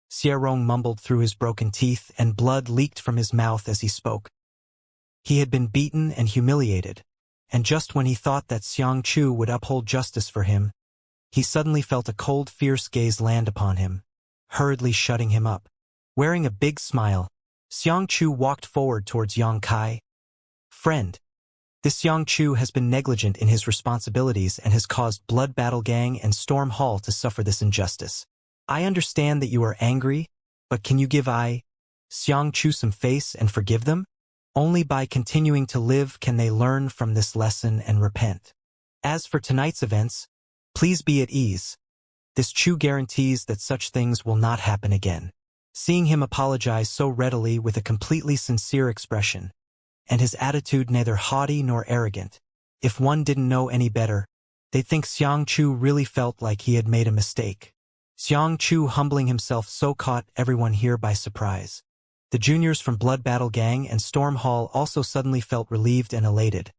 Xie Rong mumbled through his broken teeth and blood leaked from his mouth as he spoke. He had been beaten and humiliated, and just when he thought that Xianxia would uphold justice for him, he suddenly felt a cold, fierce gaze land upon him, hurriedly shutting him up. Wearing a big smile, Xianxia walked forward towards Yang Kai. "Friend, this Xianxia has been negligent in his responsibilities and has caused Blood Battle Gang and Storm Hall to suffer this injustice. I understand that you are angry, but can you give Xianxia some face and forgive them? Only by continuing to live can they learn from this lesson and repent. As for tonight's events, please be at ease. This Chu guarantees that such things will not happen again." Seeing him apologize so readily with a completely sincere expression, and his attitude neither haughty nor arrogant, if one didn't know any better, they'd think Xianxia really felt like he had made a mistake. Xianxia humbling himself so caught everyone here by surprise. The juniors from Blood Battle Gang and Storm Hall also suddenly felt relieved and elated,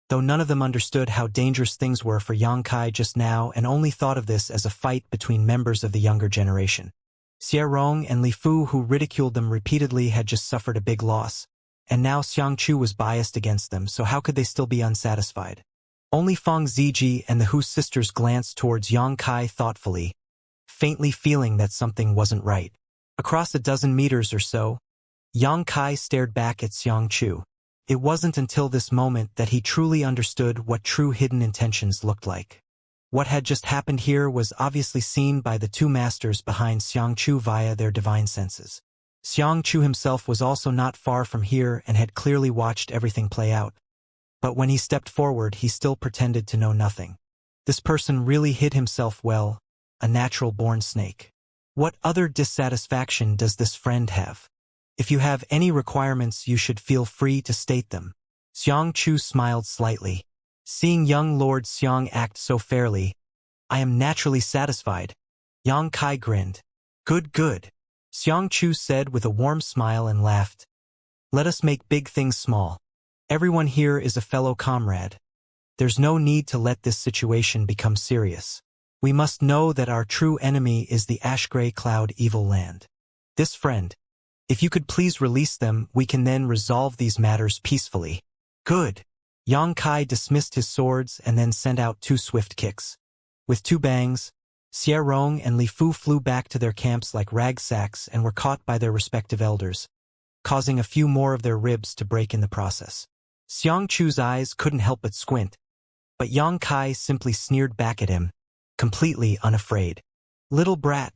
though none of them understood how dangerous things were for Yang Kai just now and only thought of this as a fight between members of the younger generation. Xie Rong and Li Fu, who ridiculed them repeatedly, had just suffered a big loss, and now Xianxia was biased against them, so how could they still be unsatisfied? Only Feng Ziji and the Hu sisters glanced towards Yang Kai thoughtfully, faintly feeling that something wasn't right. Across a dozen meters or so, Yang Kai stared back at Xianxia. It wasn't until this moment that he truly understood what true hidden intentions looked like. What had just happened here was obviously seen by the two masters behind Xianxia via their divine senses. Xianxia himself was also not far from here and had clearly watched everything play out. But when he stepped forward, he still pretended to know nothing. This person really hid himself well, a natural-born snake. What other dissatisfaction does this friend have? If you have any requirements, you should feel free to state them. Xianxia smiled slightly. Seeing young Lord Xiang act so fairly, I am naturally satisfied. Yang Kai grinned. Good, good. Xianxia said with a warm smile and laughed. Let us make big things small. Everyone here is a fellow comrade. There's no need to let this situation become serious. We must know that our true enemy is the Ash-Gray Cloud Evil Land. This friend, if you could please release them, we can then resolve these matters peacefully. Good. Yang Kai dismissed his swords and then sent out two swift kicks. With two bangs, Xie Rong and Li Fu flew back to their camps like rag sacks and were caught by their respective elders, causing a few more of their ribs to break in the process. Xianxia's eyes couldn't help but squint, but Yang Kai simply sneered back at him, completely unafraid. Little brat.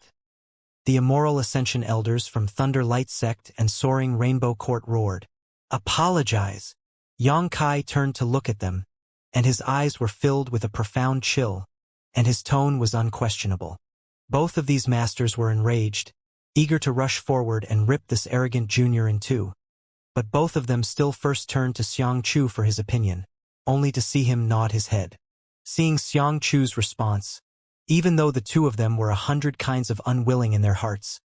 The immoral Ascension elders from Thunder Light Sect and Soaring Rainbow Court roared. Apologize. Yang Kai turned to look at them, and his eyes were filled with a profound chill, and his tone was unquestionable. Both of these masters were enraged, eager to rush forward and rip this arrogant junior in two. But both of them still first turned to Xianxia for his opinion, only to see him nod his head. Seeing Xianxia's response, even though the two of them were 100 kinds of unwilling in their hearts,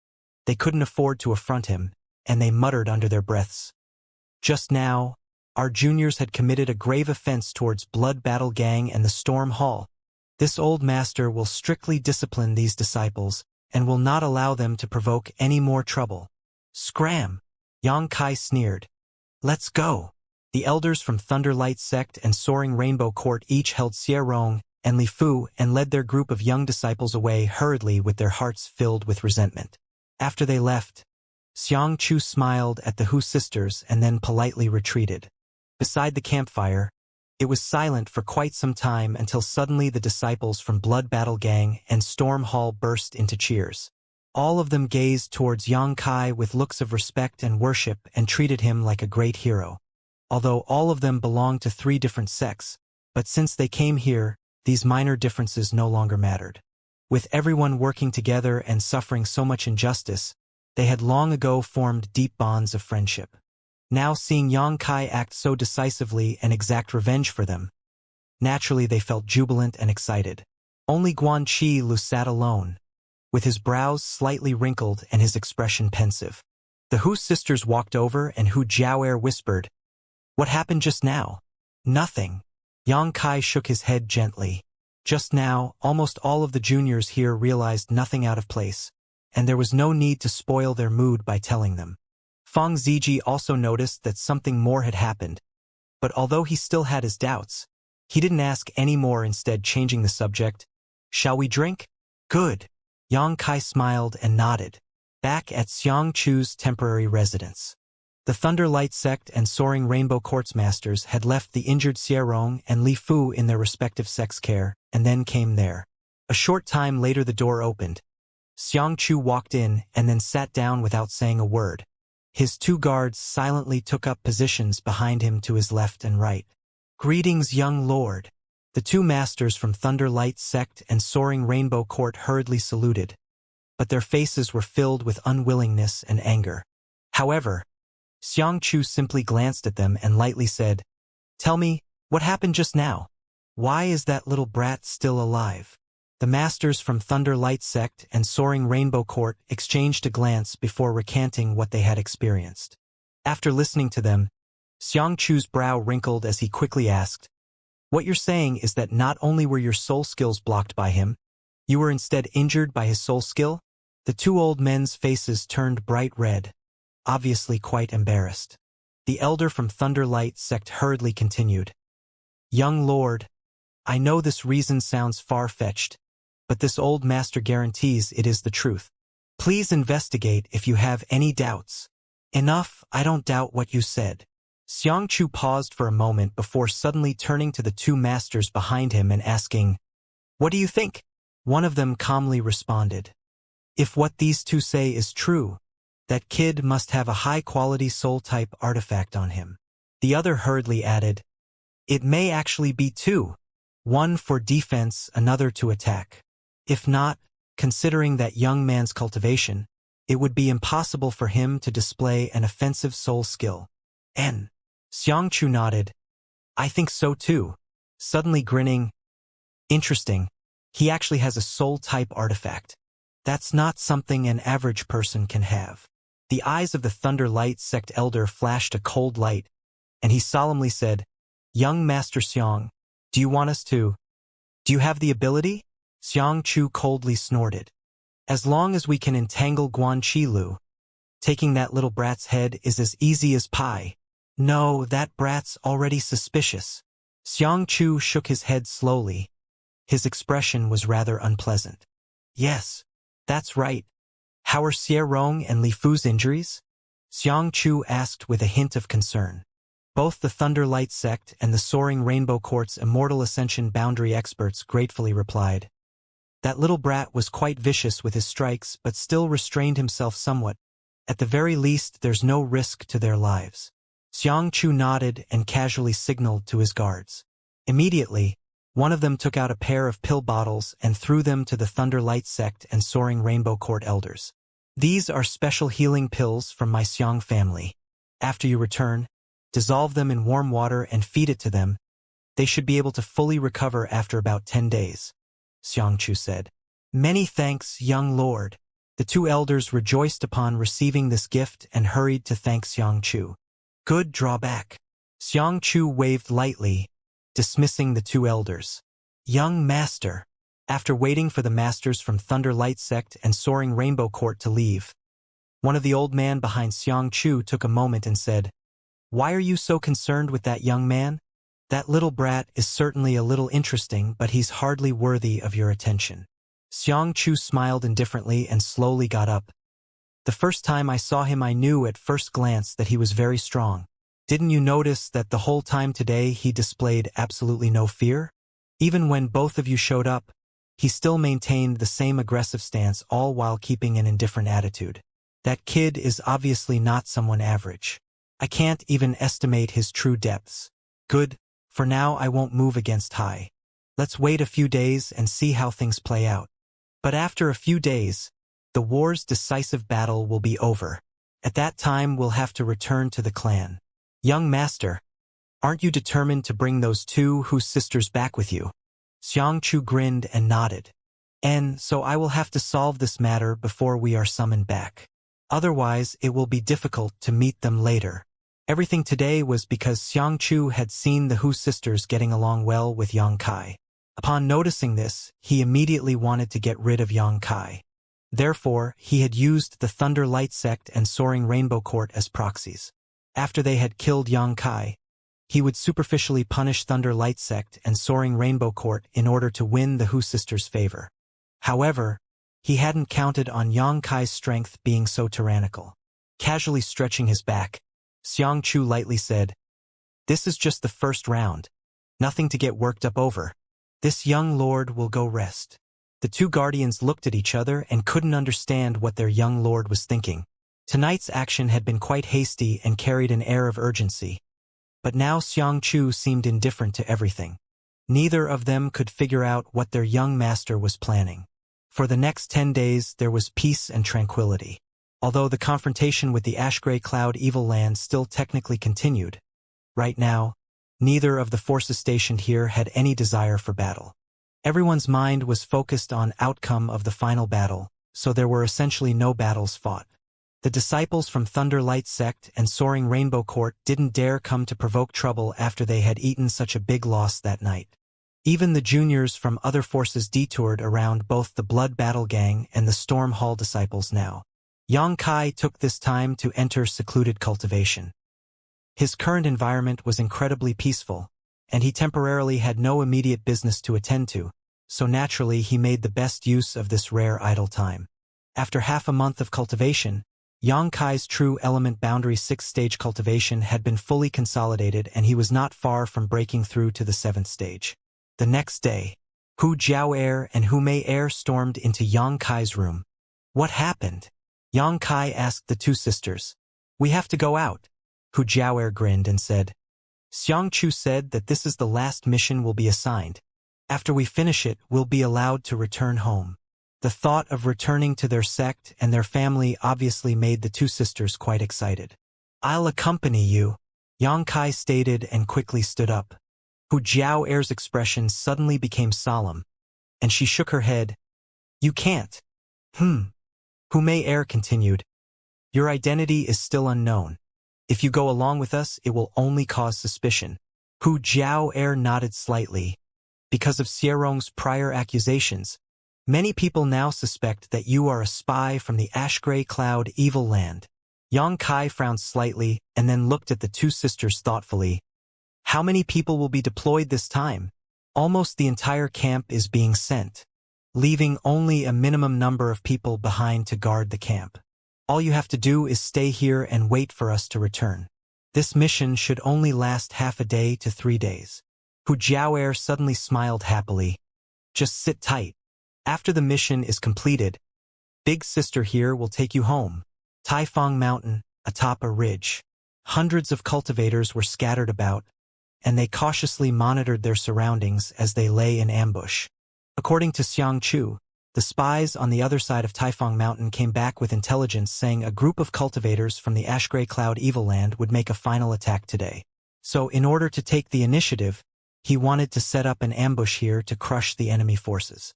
they couldn't afford to affront him, and they muttered under their breaths. Just now, our juniors had committed a grave offense towards Blood Battle Gang and the Storm Hall. This old master will strictly discipline these disciples, and will not allow them to provoke any more trouble. Scram! Yang Kai sneered. Let's go! The elders from Thunderlight Sect and Soaring Rainbow Court each held Xie Rong and Li Fu and led their group of young disciples away hurriedly with their hearts filled with resentment. After they left, Xianxia smiled at the Hu sisters and then politely retreated. Beside the campfire, it was silent for quite some time until suddenly the disciples from Blood Battle Gang and Storm Hall burst into cheers. All of them gazed towards Yang Kai with looks of respect and worship and treated him like a great hero. Although all of them belonged to 3 different sects, but since they came here, these minor differences no longer mattered. With everyone working together and suffering so much injustice, they had long ago formed deep bonds of friendship. Now seeing Yang Kai act so decisively and exact revenge for them, naturally they felt jubilant and excited. Only Guanqi Lu sat alone, with his brows slightly wrinkled and his expression pensive. The Hu sisters walked over and Hu Jiaoer whispered, "What happened just now?" "Nothing." Yang Kai shook his head gently. Just now, almost all of the juniors here realized nothing out of place, and there was no need to spoil their mood by telling them. Feng Ziji also noticed that something more had happened, but although he still had his doubts, he didn't ask any more, instead changing the subject. "Shall we drink?" "Good." Yang Kai smiled and nodded. Back at Xianxia's temporary residence, the Thunderlight Sect and Soaring Rainbow Court's masters had left the injured Xie Rong and Li Fu in their respective sects' care, and then came there. A short time later the door opened. Xianxia walked in and then sat down without saying a word. His 2 guards silently took up positions behind him to his left and right. "Greetings, young lord." The 2 masters from Thunderlight Sect and Soaring Rainbow Court hurriedly saluted, but their faces were filled with unwillingness and anger. However, Xianxia simply glanced at them and lightly said, "Tell me, what happened just now? Why is that little brat still alive?" The masters from Thunderlight Sect and Soaring Rainbow Court exchanged a glance before recanting what they had experienced. After listening to them, Xianxia's brow wrinkled as he quickly asked, "What you're saying is that not only were your soul skills blocked by him, you were instead injured by his soul skill?" The 2 old men's faces turned bright red, obviously quite embarrassed. The elder from Thunderlight Sect hurriedly continued, "Young lord, I know this reason sounds far-fetched, but this old master guarantees it is the truth. Please investigate if you have any doubts." "Enough, I don't doubt what you said." Xianxia paused for a moment before suddenly turning to the 2 masters behind him and asking, "What do you think?" One of them calmly responded, "If what these 2 say is true, that kid must have a high-quality soul-type artifact on him." The other hurriedly added, "It may actually be 2, one for defense, another to attack. If not, considering that young man's cultivation, it would be impossible for him to display an offensive soul skill." "N." Xianxia nodded. "I think so too," suddenly grinning. "Interesting. He actually has a soul-type artifact. That's not something an average person can have." The eyes of the Thunderlight Sect elder flashed a cold light, and he solemnly said, "Young Master Xiang, do you want us to? Do you have the ability?" Xianxia coldly snorted. "As long as we can entangle Guanqi Lu, taking that little brat's head is as easy as pie." "No, that brat's already suspicious." Xianxia shook his head slowly. His expression was rather unpleasant. "Yes, that's right. How are Xie Rong and Li Fu's injuries?" Xianxia asked with a hint of concern. Both the Thunderlight sect and the Soaring Rainbow Court's Immortal Ascension boundary experts gratefully replied. That little brat was quite vicious with his strikes but still restrained himself somewhat. At the very least there's no risk to their lives. Xianxia nodded and casually signaled to his guards. Immediately, one of them took out a pair of pill bottles and threw them to the Thunderlight sect and Soaring Rainbow Court elders. These are special healing pills from my Xiang family. After you return, dissolve them in warm water and feed it to them. They should be able to fully recover after about 10 days, Xianxia said. Many thanks, young lord. The two elders rejoiced upon receiving this gift and hurried to thank Xianxia. Good drawback. Xianxia waved lightly, dismissing the two elders. Young master. After waiting for the masters from Thunderlight sect and Soaring Rainbow Court to leave, one of the old man behind Xianxia took a moment and said, Why are you so concerned with that young man? That little brat is certainly a little interesting, but he's hardly worthy of your attention. Xianxia smiled indifferently and slowly got up. The first time I saw him I knew at first glance that he was very strong. Didn't you notice that the whole time today he displayed absolutely no fear? Even when both of you showed up, he still maintained the same aggressive stance, all while keeping an indifferent attitude. That kid is obviously not someone average. I can't even estimate his true depths. Good, for now I won't move against high. Let's wait a few days and see how things play out. But after a few days, the war's decisive battle will be over. At that time we'll have to return to the clan. Young master, aren't you determined to bring those two whose sisters back with you? Xianxia grinned and nodded. And so I will have to solve this matter before we are summoned back. Otherwise it will be difficult to meet them later. Everything today was because Xianxia had seen the Hu sisters getting along well with Yang Kai. Upon noticing this, he immediately wanted to get rid of Yang Kai. Therefore, he had used the Thunderlight sect and Soaring Rainbow Court as proxies. After they had killed Yang Kai, he would superficially punish Thunderlight sect and Soaring Rainbow Court in order to win the Hu sisters' favor. However, he hadn't counted on Yang Kai's strength being so tyrannical. Casually stretching his back, Xianxia lightly said, This is just the first round. Nothing to get worked up over. This young lord will go rest. The two guardians looked at each other and couldn't understand what their young lord was thinking. Tonight's action had been quite hasty and carried an air of urgency. But now Xianxia seemed indifferent to everything. Neither of them could figure out what their young master was planning. For the next 10 days there was peace and tranquility. Although the confrontation with the Ash-Gray Cloud Evil Land still technically continued, right now, neither of the forces stationed here had any desire for battle. Everyone's mind was focused on outcome of the final battle, so there were essentially no battles fought. The disciples from Thunderlight sect and Soaring Rainbow Court didn't dare come to provoke trouble after they had eaten such a big loss that night. Even the juniors from other forces detoured around both the Blood Battle Gang and the Storm Hall disciples now. Yang Kai took this time to enter secluded cultivation. His current environment was incredibly peaceful, and he temporarily had no immediate business to attend to, so naturally he made the best use of this rare idle time. After half a month of cultivation, Yang Kai's true element boundary 6th-stage cultivation had been fully consolidated and he was not far from breaking through to the 7th stage. The next day, Hu Jiao'er and Hu Mei-er stormed into Yang Kai's room. What happened? Yang Kai asked the two sisters. We have to go out. Hu Jiao'er grinned and said. Xianxia said that this is the last mission we'll be assigned. After we finish it, we'll be allowed to return home. The thought of returning to their sect and their family obviously made the two sisters quite excited. I'll accompany you, Yang Kai stated and quickly stood up. Hu Jiao'er's expression suddenly became solemn, and she shook her head. You can't. Hu Mei-er continued. Your identity is still unknown. If you go along with us, it will only cause suspicion. Hu Jiao'er nodded slightly. Because of Xierong's prior accusations, many people now suspect that you are a spy from the Ash-Gray Cloud Evil Land. Yang Kai frowned slightly and then looked at the two sisters thoughtfully. How many people will be deployed this time? Almost the entire camp is being sent, leaving only a minimum number of people behind to guard the camp. All you have to do is stay here and wait for us to return. This mission should only last half a day to 3 days. Hu Jiao'er suddenly smiled happily. Just sit tight. After the mission is completed, Big Sister here will take you home. Taifang Mountain, atop a ridge. Hundreds of cultivators were scattered about, and they cautiously monitored their surroundings as they lay in ambush. According to Xianxia, the spies on the other side of Taifang Mountain came back with intelligence saying a group of cultivators from the Ash-Gray Cloud Evil Land would make a final attack today. So in order to take the initiative, he wanted to set up an ambush here to crush the enemy forces.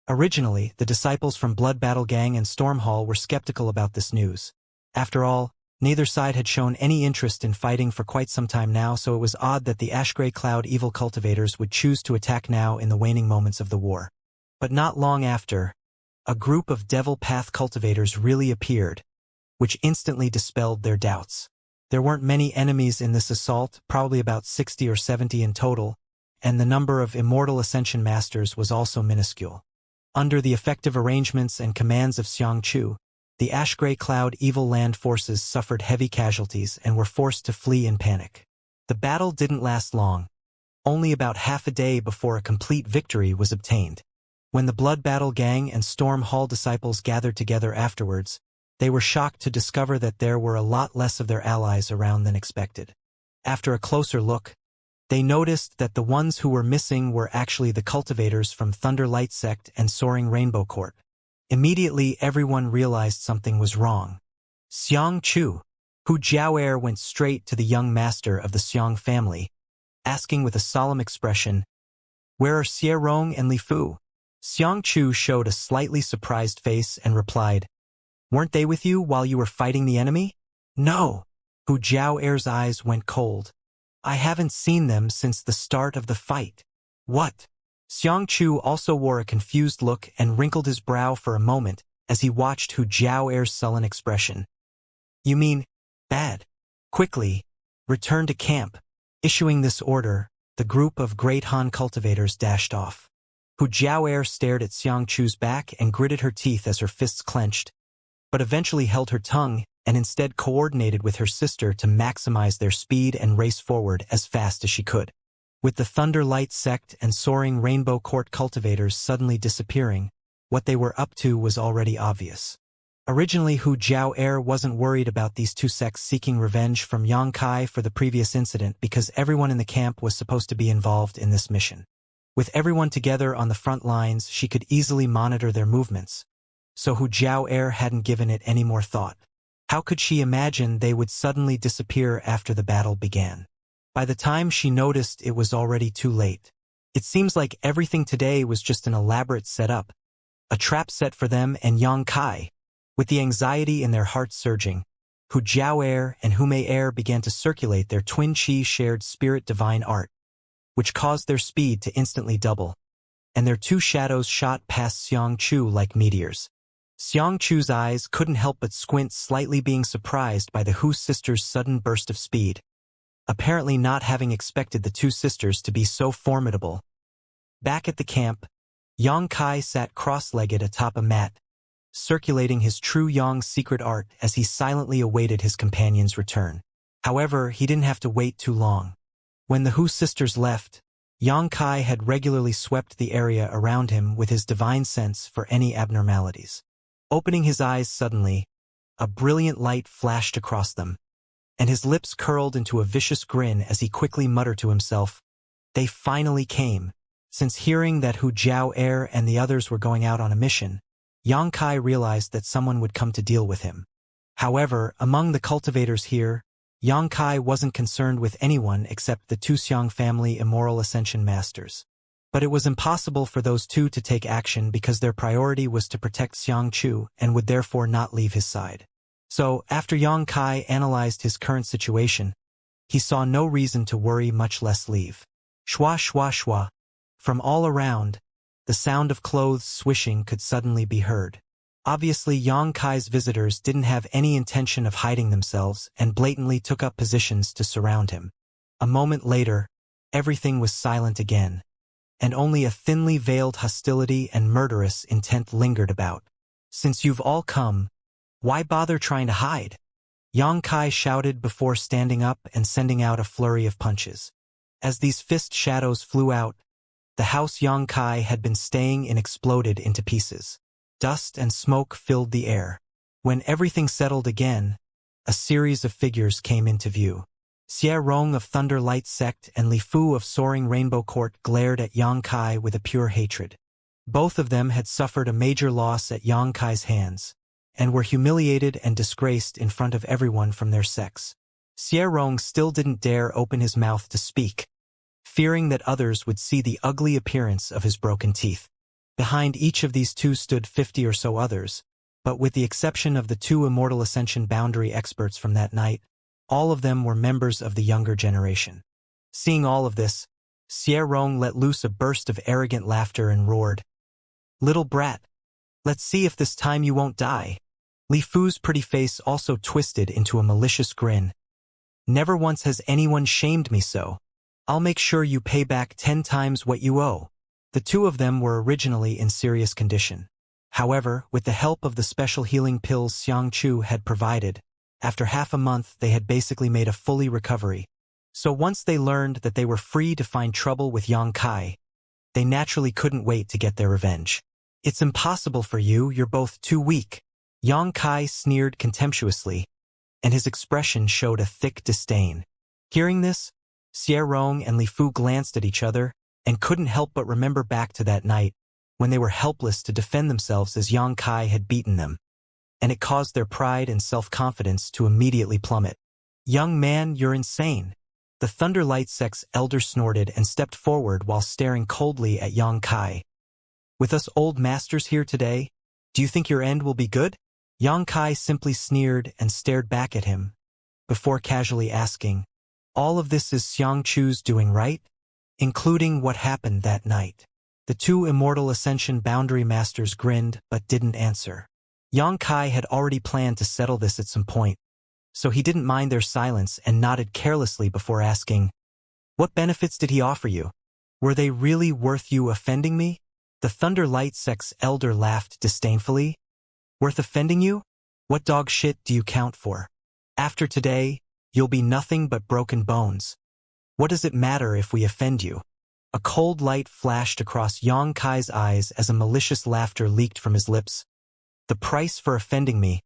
Originally, the disciples from Blood Battle Gang and Storm Hall were skeptical about this news. After all, neither side had shown any interest in fighting for quite some time now, so it was odd that the Ash-Gray Cloud evil cultivators would choose to attack now in the waning moments of the war. But not long after, a group of Devil Path cultivators really appeared, which instantly dispelled their doubts. There weren't many enemies in this assault, probably about 60 or 70 in total, and the number of Immortal Ascension Masters was also minuscule. Under the effective arrangements and commands of Xianxia, the Ash-Gray Cloud Evil Land forces suffered heavy casualties and were forced to flee in panic. The battle didn't last long, only about half a day before a complete victory was obtained. When the Blood Battle Gang and Storm Hall disciples gathered together afterwards, they were shocked to discover that there were a lot less of their allies around than expected. After a closer look, they noticed that the ones who were missing were actually the cultivators from Thunder Light Sect and Soaring Rainbow Court. Immediately everyone realized something was wrong. Xianxia, Hu Jiao'er went straight to the young master of the Xiang family, asking with a solemn expression, "Where are Xie Rong and Li Fu?" Xianxia showed a slightly surprised face and replied, "Weren't they with you while you were fighting the enemy?" "No." Hu Jiao'er's eyes went cold. "I haven't seen them since the start of the fight." "What?" Xianxia also wore a confused look and wrinkled his brow for a moment as he watched Hu Jiao'er's sullen expression. "You mean, bad? Quickly, return to camp." Issuing this order, the group of Great Han cultivators dashed off. Hu Jiao'er stared at Xianxia's back and gritted her teeth as her fists clenched, but eventually held her tongue and instead coordinated with her sister to maximize their speed and race forward as fast as she could. With the Thunder Light Sect and Soaring Rainbow Court cultivators suddenly disappearing, what they were up to was already obvious. Originally, Hu Jiao'er wasn't worried about these two sects seeking revenge from Yangkai for the previous incident because everyone in the camp was supposed to be involved in this mission. With everyone together on the front lines, she could easily monitor their movements, so Hu Jiao'er hadn't given it any more thought. How could she imagine they would suddenly disappear after the battle began? By the time she noticed, it was already too late. It seems like everything today was just an elaborate setup, a trap set for them and Yang Kai. With the anxiety in their hearts surging, Hu Jiao'er and Hu Mei began to circulate their twin chi shared spirit divine art, which caused their speed to instantly double, and their two shadows shot past Xianxia like meteors. Xianxia's eyes couldn't help but squint, slightly being surprised by the Hu sisters' sudden burst of speed, apparently not having expected the two sisters to be so formidable. Back at the camp, Yang Kai sat cross-legged atop a mat, circulating his true Yang secret art as he silently awaited his companion's return. However, he didn't have to wait too long. When the Hu sisters left, Yang Kai had regularly swept the area around him with his divine sense for any abnormalities. Opening his eyes suddenly, a brilliant light flashed across them, and his lips curled into a vicious grin as he quickly muttered to himself, "They finally came." Since hearing that Hu Jiao'er and the others were going out on a mission, Yang Kai realized that someone would come to deal with him. However, among the cultivators here, Yang Kai wasn't concerned with anyone except the two Xiang family Immortal Ascension Masters. But it was impossible for those two to take action because their priority was to protect Xianxia and would therefore not leave his side. So, after Yang Kai analyzed his current situation, he saw no reason to worry, much less leave. Shwa shwa shwa. From all around, the sound of clothes swishing could suddenly be heard. Obviously, Yang Kai's visitors didn't have any intention of hiding themselves and blatantly took up positions to surround him. A moment later, everything was silent again, and only a thinly veiled hostility and murderous intent lingered about. "Since you've all come, why bother trying to hide?" Yang Kai shouted before standing up and sending out a flurry of punches. As these fist shadows flew out, the house Yang Kai had been staying in exploded into pieces. Dust and smoke filled the air. When everything settled again, a series of figures came into view. Xie Rong of Thunder Light Sect and Li Fu of Soaring Rainbow Court glared at Yang Kai with a pure hatred. Both of them had suffered a major loss at Yang Kai's hands, and were humiliated and disgraced in front of everyone from their sects. Xie Rong still didn't dare open his mouth to speak, fearing that others would see the ugly appearance of his broken teeth. Behind each of these two stood 50 or so others, but with the exception of the two Immortal Ascension boundary experts from that night, all of them were members of the younger generation. Seeing all of this, Xie Rong let loose a burst of arrogant laughter and roared, "Little brat, let's see if this time you won't die." Li Fu's pretty face also twisted into a malicious grin. "Never once has anyone shamed me so. I'll make sure you pay back 10 times what you owe." The two of them were originally in serious condition. However, with the help of the special healing pills Xianxia had provided, after half a month they had basically made a fully recovery. So once they learned that they were free to find trouble with Yang Kai, they naturally couldn't wait to get their revenge. "It's impossible for you, you're both too weak." Yang Kai sneered contemptuously, and his expression showed a thick disdain. Hearing this, Xie Rong and Li Fu glanced at each other and couldn't help but remember back to that night when they were helpless to defend themselves as Yang Kai had beaten them, and it caused their pride and self-confidence to immediately plummet. "Young man, you're insane." The Thunder Light Sect's elder snorted and stepped forward while staring coldly at Yang Kai. "With us old masters here today, do you think your end will be good?" Yang Kai simply sneered and stared back at him, before casually asking, "All of this is Xianxia's doing, right? Including what happened that night?" The two Immortal Ascension boundary masters grinned but didn't answer. Yang Kai had already planned to settle this at some point, so he didn't mind their silence and nodded carelessly before asking, "What benefits did he offer you? Were they really worth you offending me?" The Thunder Light Sect's elder laughed disdainfully. "Worth offending you? What dog shit do you count for? After today, you'll be nothing but broken bones. What does it matter if we offend you?" A cold light flashed across Yang Kai's eyes as a malicious laughter leaked from his lips. "The price for offending me?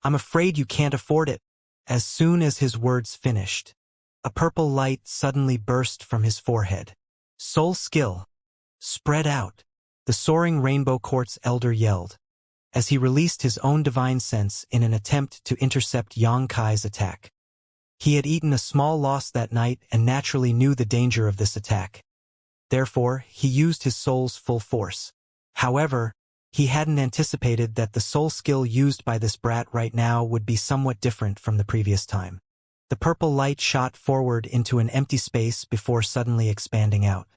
I'm afraid you can't afford it." As soon as his words finished, a purple light suddenly burst from his forehead. "Soul skill! Spread out!" the Soaring Rainbow Court's elder yelled, as he released his own divine sense in an attempt to intercept Yang Kai's attack. He had eaten a small loss that night and naturally knew the danger of this attack. Therefore, he used his soul's full force. However, he hadn't anticipated that the soul skill used by this brat right now would be somewhat different from the previous time. The purple light shot forward into an empty space before suddenly expanding out.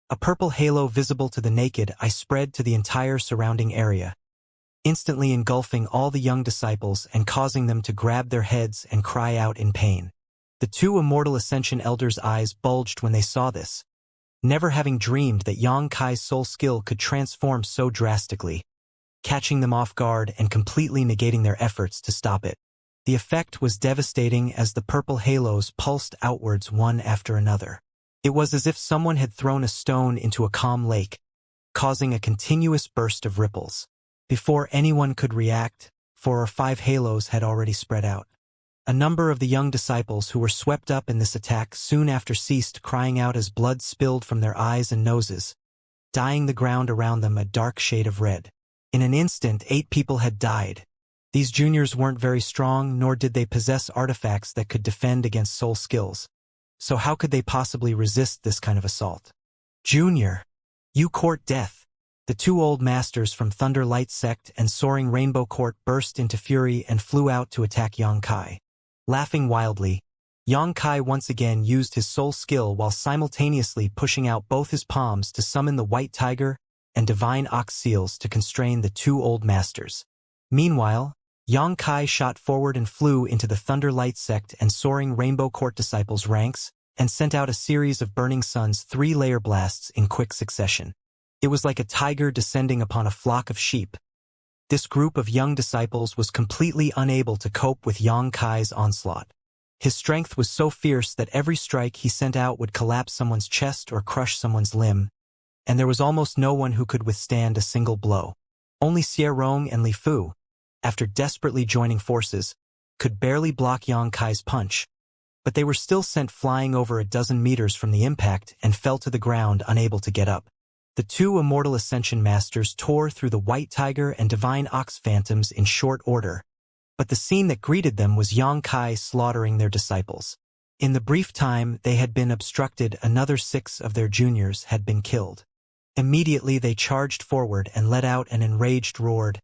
A purple halo visible to the naked eye spread to the entire surrounding area, instantly engulfing all the young disciples and causing them to grab their heads and cry out in pain. The two Immortal Ascension elders' eyes bulged when they saw this, never having dreamed that Yang Kai's soul skill could transform so drastically, catching them off guard and completely negating their efforts to stop it. The effect was devastating as the purple halos pulsed outwards one after another. It was as if someone had thrown a stone into a calm lake, causing a continuous burst of ripples. Before anyone could react, 4 or 5 halos had already spread out. A number of the young disciples who were swept up in this attack soon after ceased crying out as blood spilled from their eyes and noses, dyeing the ground around them a dark shade of red. In an instant, 8 people had died. These juniors weren't very strong, nor did they possess artifacts that could defend against soul skills. So how could they possibly resist this kind of assault? "Junior, you court death." The 2 old masters from Thunder Light Sect and Soaring Rainbow Court burst into fury and flew out to attack Yang Kai. Laughing wildly, Yang Kai once again used his soul skill while simultaneously pushing out both his palms to summon the White Tiger and Divine Ox Seals to constrain the 2 old masters. Meanwhile, Yang Kai shot forward and flew into the Thunder Light Sect and Soaring Rainbow Court disciples' ranks and sent out a series of Burning Sun's 3-layer blasts in quick succession. It was like a tiger descending upon a flock of sheep. This group of young disciples was completely unable to cope with Yang Kai's onslaught. His strength was so fierce that every strike he sent out would collapse someone's chest or crush someone's limb, and there was almost no one who could withstand a single blow. Only Xie Rong and Li Fu, after desperately joining forces, could barely block Yang Kai's punch, but they were still sent flying over a dozen meters from the impact and fell to the ground unable to get up. The two Immortal Ascension Masters tore through the White Tiger and Divine Ox Phantoms in short order, but the scene that greeted them was Yang Kai slaughtering their disciples. In the brief time they had been obstructed, another 6 of their juniors had been killed. Immediately they charged forward and let out an enraged roared,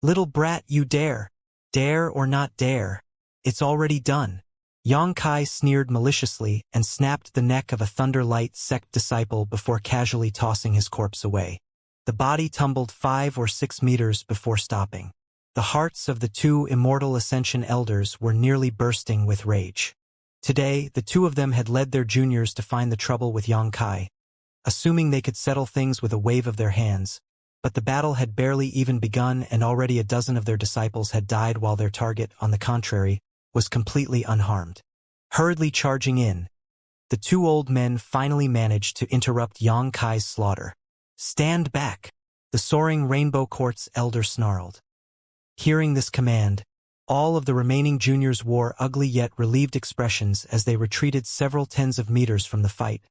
"Little brat, you dare! Dare or not dare? It's already done." Yang Kai sneered maliciously and snapped the neck of a Thunderlight sect disciple before casually tossing his corpse away. The body tumbled 5 or 6 meters before stopping. The hearts of the 2 Immortal Ascension elders were nearly bursting with rage. Today, the 2 of them had led their juniors to find the trouble with Yang Kai, assuming they could settle things with a wave of their hands. But the battle had barely even begun and already a dozen of their disciples had died while their target, on the contrary, was completely unharmed. Hurriedly charging in, the 2 old men finally managed to interrupt Yang Kai's slaughter. "Stand back!" the soaring Rainbow Quartz elder snarled. Hearing this command, all of the remaining juniors wore ugly yet relieved expressions as they retreated several tens of meters from the fight,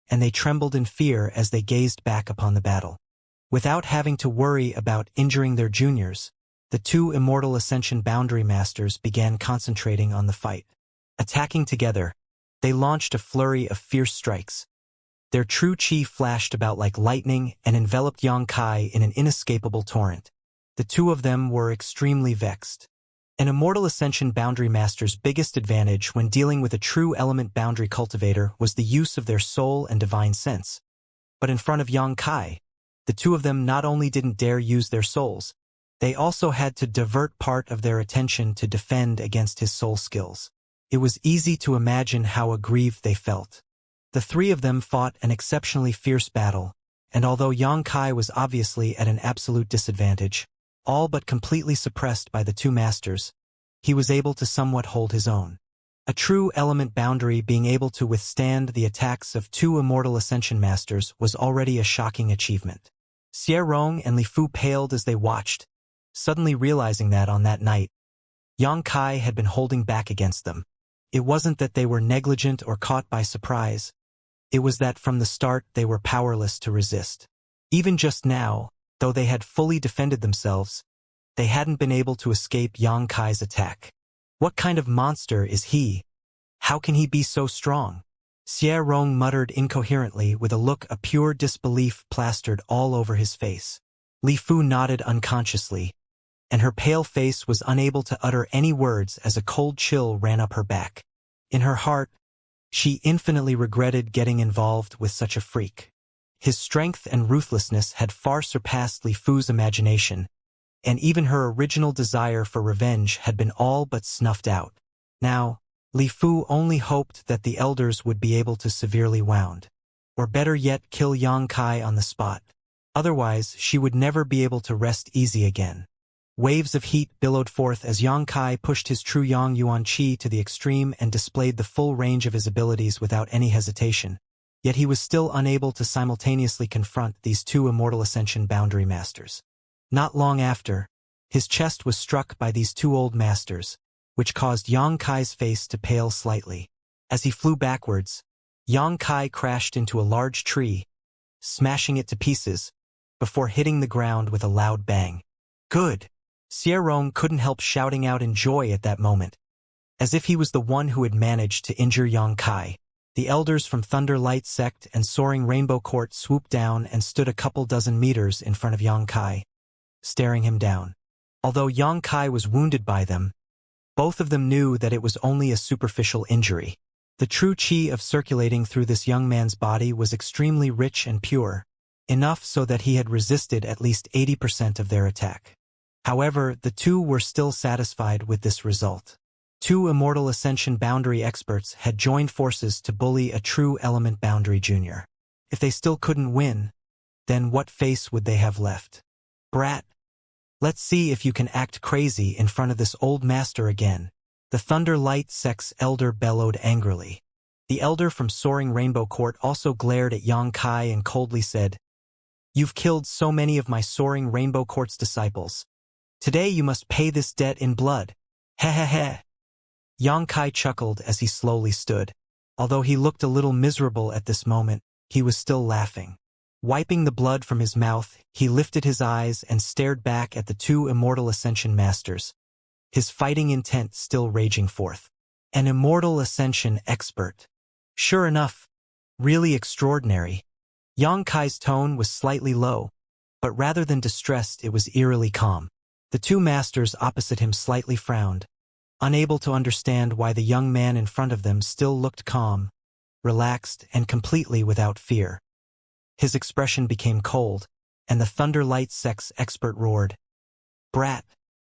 and they trembled in fear as they gazed back upon the battle. Without having to worry about injuring their juniors, the 2 Immortal Ascension Boundary Masters began concentrating on the fight. Attacking together, they launched a flurry of fierce strikes. Their true chi flashed about like lightning and enveloped Yang Kai in an inescapable torrent. The 2 of them were extremely vexed. An Immortal Ascension Boundary Master's biggest advantage when dealing with a true element boundary cultivator was the use of their soul and divine sense. But in front of Yang Kai, the 2 of them not only didn't dare use their souls, they also had to divert part of their attention to defend against his soul skills. It was easy to imagine how aggrieved they felt. The 3 of them fought an exceptionally fierce battle, and although Yang Kai was obviously at an absolute disadvantage, all but completely suppressed by the 2 masters, he was able to somewhat hold his own. A true element boundary being able to withstand the attacks of 2 Immortal Ascension Masters was already a shocking achievement. Xie Rong and Li Fu paled as they watched, suddenly realizing that on that night, Yang Kai had been holding back against them. It wasn't that they were negligent or caught by surprise. It was that from the start they were powerless to resist. Even just now, though they had fully defended themselves, they hadn't been able to escape Yang Kai's attack. What kind of monster is he? How can he be so strong? Xie Rong muttered incoherently with a look of pure disbelief plastered all over his face. Li Fu nodded unconsciously, and her pale face was unable to utter any words as a cold chill ran up her back. In her heart, she infinitely regretted getting involved with such a freak. His strength and ruthlessness had far surpassed Li Fu's imagination, and even her original desire for revenge had been all but snuffed out. Now, Li Fu only hoped that the elders would be able to severely wound, or better yet kill Yang Kai on the spot. Otherwise, she would never be able to rest easy again. Waves of heat billowed forth as Yang Kai pushed his true Yang Yuan Qi to the extreme and displayed the full range of his abilities without any hesitation. Yet he was still unable to simultaneously confront these 2 Immortal Ascension Boundary Masters. Not long after, his chest was struck by these 2 old masters, which caused Yang Kai's face to pale slightly. As he flew backwards, Yang Kai crashed into a large tree, smashing it to pieces, before hitting the ground with a loud bang. Good! Xie Rong couldn't help shouting out in joy at that moment, as if he was the one who had managed to injure Yang Kai. The elders from Thunderlight Sect and Soaring Rainbow Court swooped down and stood a couple dozen meters in front of Yang Kai, staring him down. Although Yang Kai was wounded by them, both of them knew that it was only a superficial injury. The true chi of circulating through this young man's body was extremely rich and pure, enough so that he had resisted at least 80% of their attack. However, the 2 were still satisfied with this result. 2 Immortal Ascension Boundary experts had joined forces to bully a true element boundary junior. If they still couldn't win, then what face would they have left? Brat! Let's see if you can act crazy in front of this old master again. The Thunder Light Sect's elder bellowed angrily. The elder from Soaring Rainbow Court also glared at Xianxia and coldly said, "You've killed so many of my Soaring Rainbow Court's disciples. Today you must pay this debt in blood." Heh heh heh. Xianxia chuckled as he slowly stood. Although he looked a little miserable at this moment, he was still laughing. Wiping the blood from his mouth, he lifted his eyes and stared back at the two immortal Ascension masters, his fighting intent still raging forth. An immortal Ascension expert. Sure enough, really extraordinary. Xianxia's tone was slightly low, but rather than distressed it was eerily calm. The two masters opposite him slightly frowned, unable to understand why the young man in front of them still looked calm, relaxed, and completely without fear. His expression became cold, and the Thunder Light Sect's expert roared, "Brat,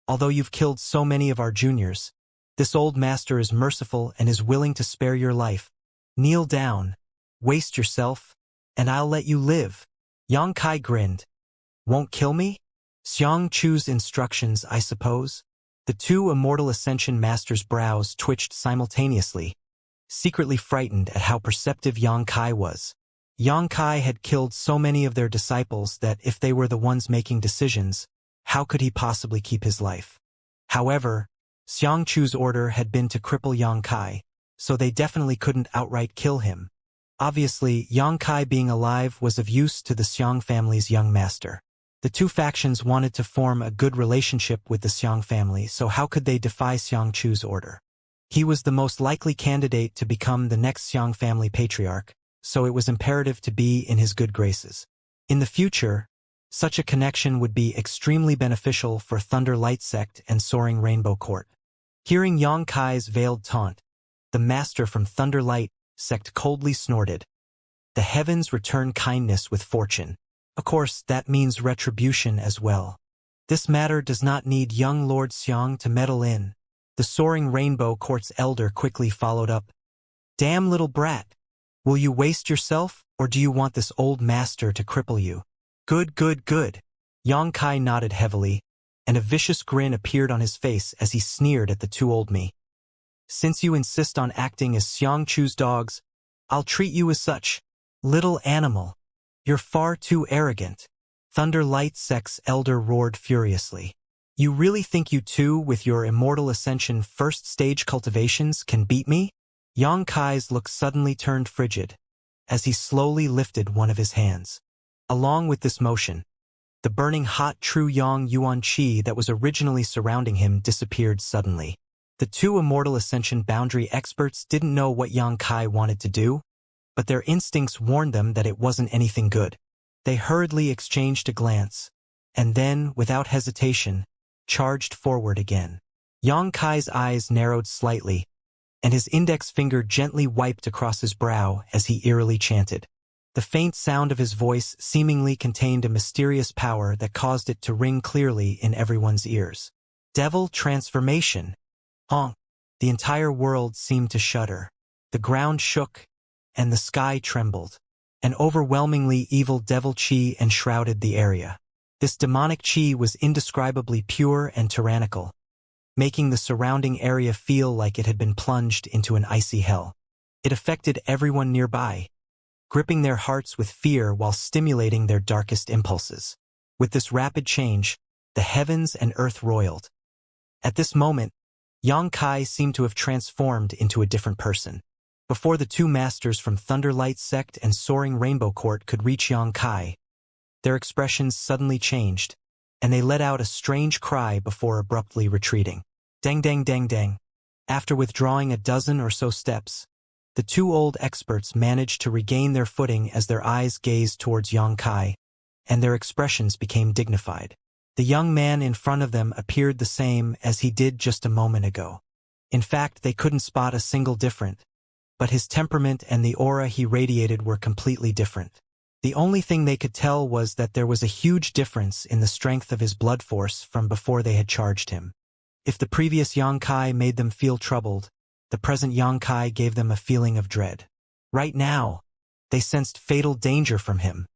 although you've killed so many of our juniors, this old master is merciful and is willing to spare your life. Kneel down, waste yourself, and I'll let you live." Xianxia grinned. "Won't kill me? Xianxu's instructions, I suppose?" The two immortal Ascension masters' brows twitched simultaneously, secretly frightened at how perceptive Xianxia was. Xianxia had killed so many of their disciples that if they were the ones making decisions, how could he possibly keep his life? However, Xianxu's order had been to cripple Xianxia, so they definitely couldn't outright kill him. Obviously, Xianxia being alive was of use to the Xiang family's young master. The two factions wanted to form a good relationship with the Xiang family, so how could they defy Xianxu's order? He was the most likely candidate to become the next Xiang family patriarch, so it was imperative to be in his good graces. In the future, such a connection would be extremely beneficial for Thunder Light Sect and Soaring Rainbow Court. Hearing Xianxia's veiled taunt, the master from Thunder Light Sect coldly snorted. The heavens return kindness with fortune. Of course, that means retribution as well. This matter does not need young Lord Xiang to meddle in. The Soaring Rainbow Court's elder quickly followed up. "Damn little brat. Will you waste yourself, or do you want this old master to cripple you?" "Good, good, good." Xianxia nodded heavily, and a vicious grin appeared on his face as he sneered at the two old me. "Since you insist on acting as Xianxu's dogs, I'll treat you as such. Little animal. You're far too arrogant." Thunder Light Sect's elder roared furiously. "You really think you two, with your Immortal Ascension first stage cultivations, can beat me?" Xianxia's look suddenly turned frigid, as he slowly lifted one of his hands. Along with this motion, the burning hot true Yang Yuan Qi that was originally surrounding him disappeared suddenly. The two Immortal Ascension boundary experts didn't know what Xianxia wanted to do, but their instincts warned them that it wasn't anything good. They hurriedly exchanged a glance, and then, without hesitation, charged forward again. Xianxia's eyes narrowed slightly, and his index finger gently wiped across his brow as he eerily chanted. The faint sound of his voice seemingly contained a mysterious power that caused it to ring clearly in everyone's ears. "Devil transformation." Honk. The entire world seemed to shudder. The ground shook, and the sky trembled. An overwhelmingly evil devil chi enshrouded the area. This demonic chi was indescribably pure and tyrannical, making the surrounding area feel like it had been plunged into an icy hell. It affected everyone nearby, gripping their hearts with fear while stimulating their darkest impulses. With this rapid change, the heavens and earth roiled. At this moment, Xianxia seemed to have transformed into a different person. Before the two masters from Thunder Light Sect and Soaring Rainbow Court could reach Xianxia, their expressions suddenly changed, and they let out a strange cry before abruptly retreating. Dang dang dang dang. After withdrawing a dozen or so steps, the two old experts managed to regain their footing as their eyes gazed towards Xianxia, and their expressions became dignified. The young man in front of them appeared the same as he did just a moment ago. In fact, they couldn't spot a single difference, but his temperament and the aura he radiated were completely different. The only thing they could tell was that there was a huge difference in the strength of his blood force from before they had charged him. If the previous Xianxia made them feel troubled, the present Xianxia gave them a feeling of dread. Right now, they sensed fatal danger from him.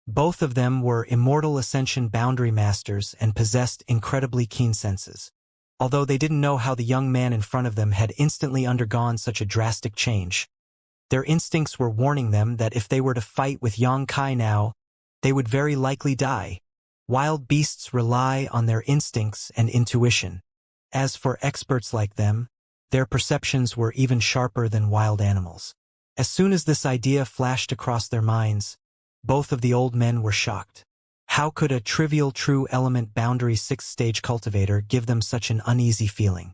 Both of them were immortal Ascension boundary masters and possessed incredibly keen senses. Although they didn't know how the young man in front of them had instantly undergone such a drastic change, their instincts were warning them that if they were to fight with Xianxia now, they would very likely die. Wild beasts rely on their instincts and intuition. As for experts like them, their perceptions were even sharper than wild animals. As soon as this idea flashed across their minds, both of the old men were shocked. How could a trivial true element boundary 6th-stage cultivator give them such an uneasy feeling?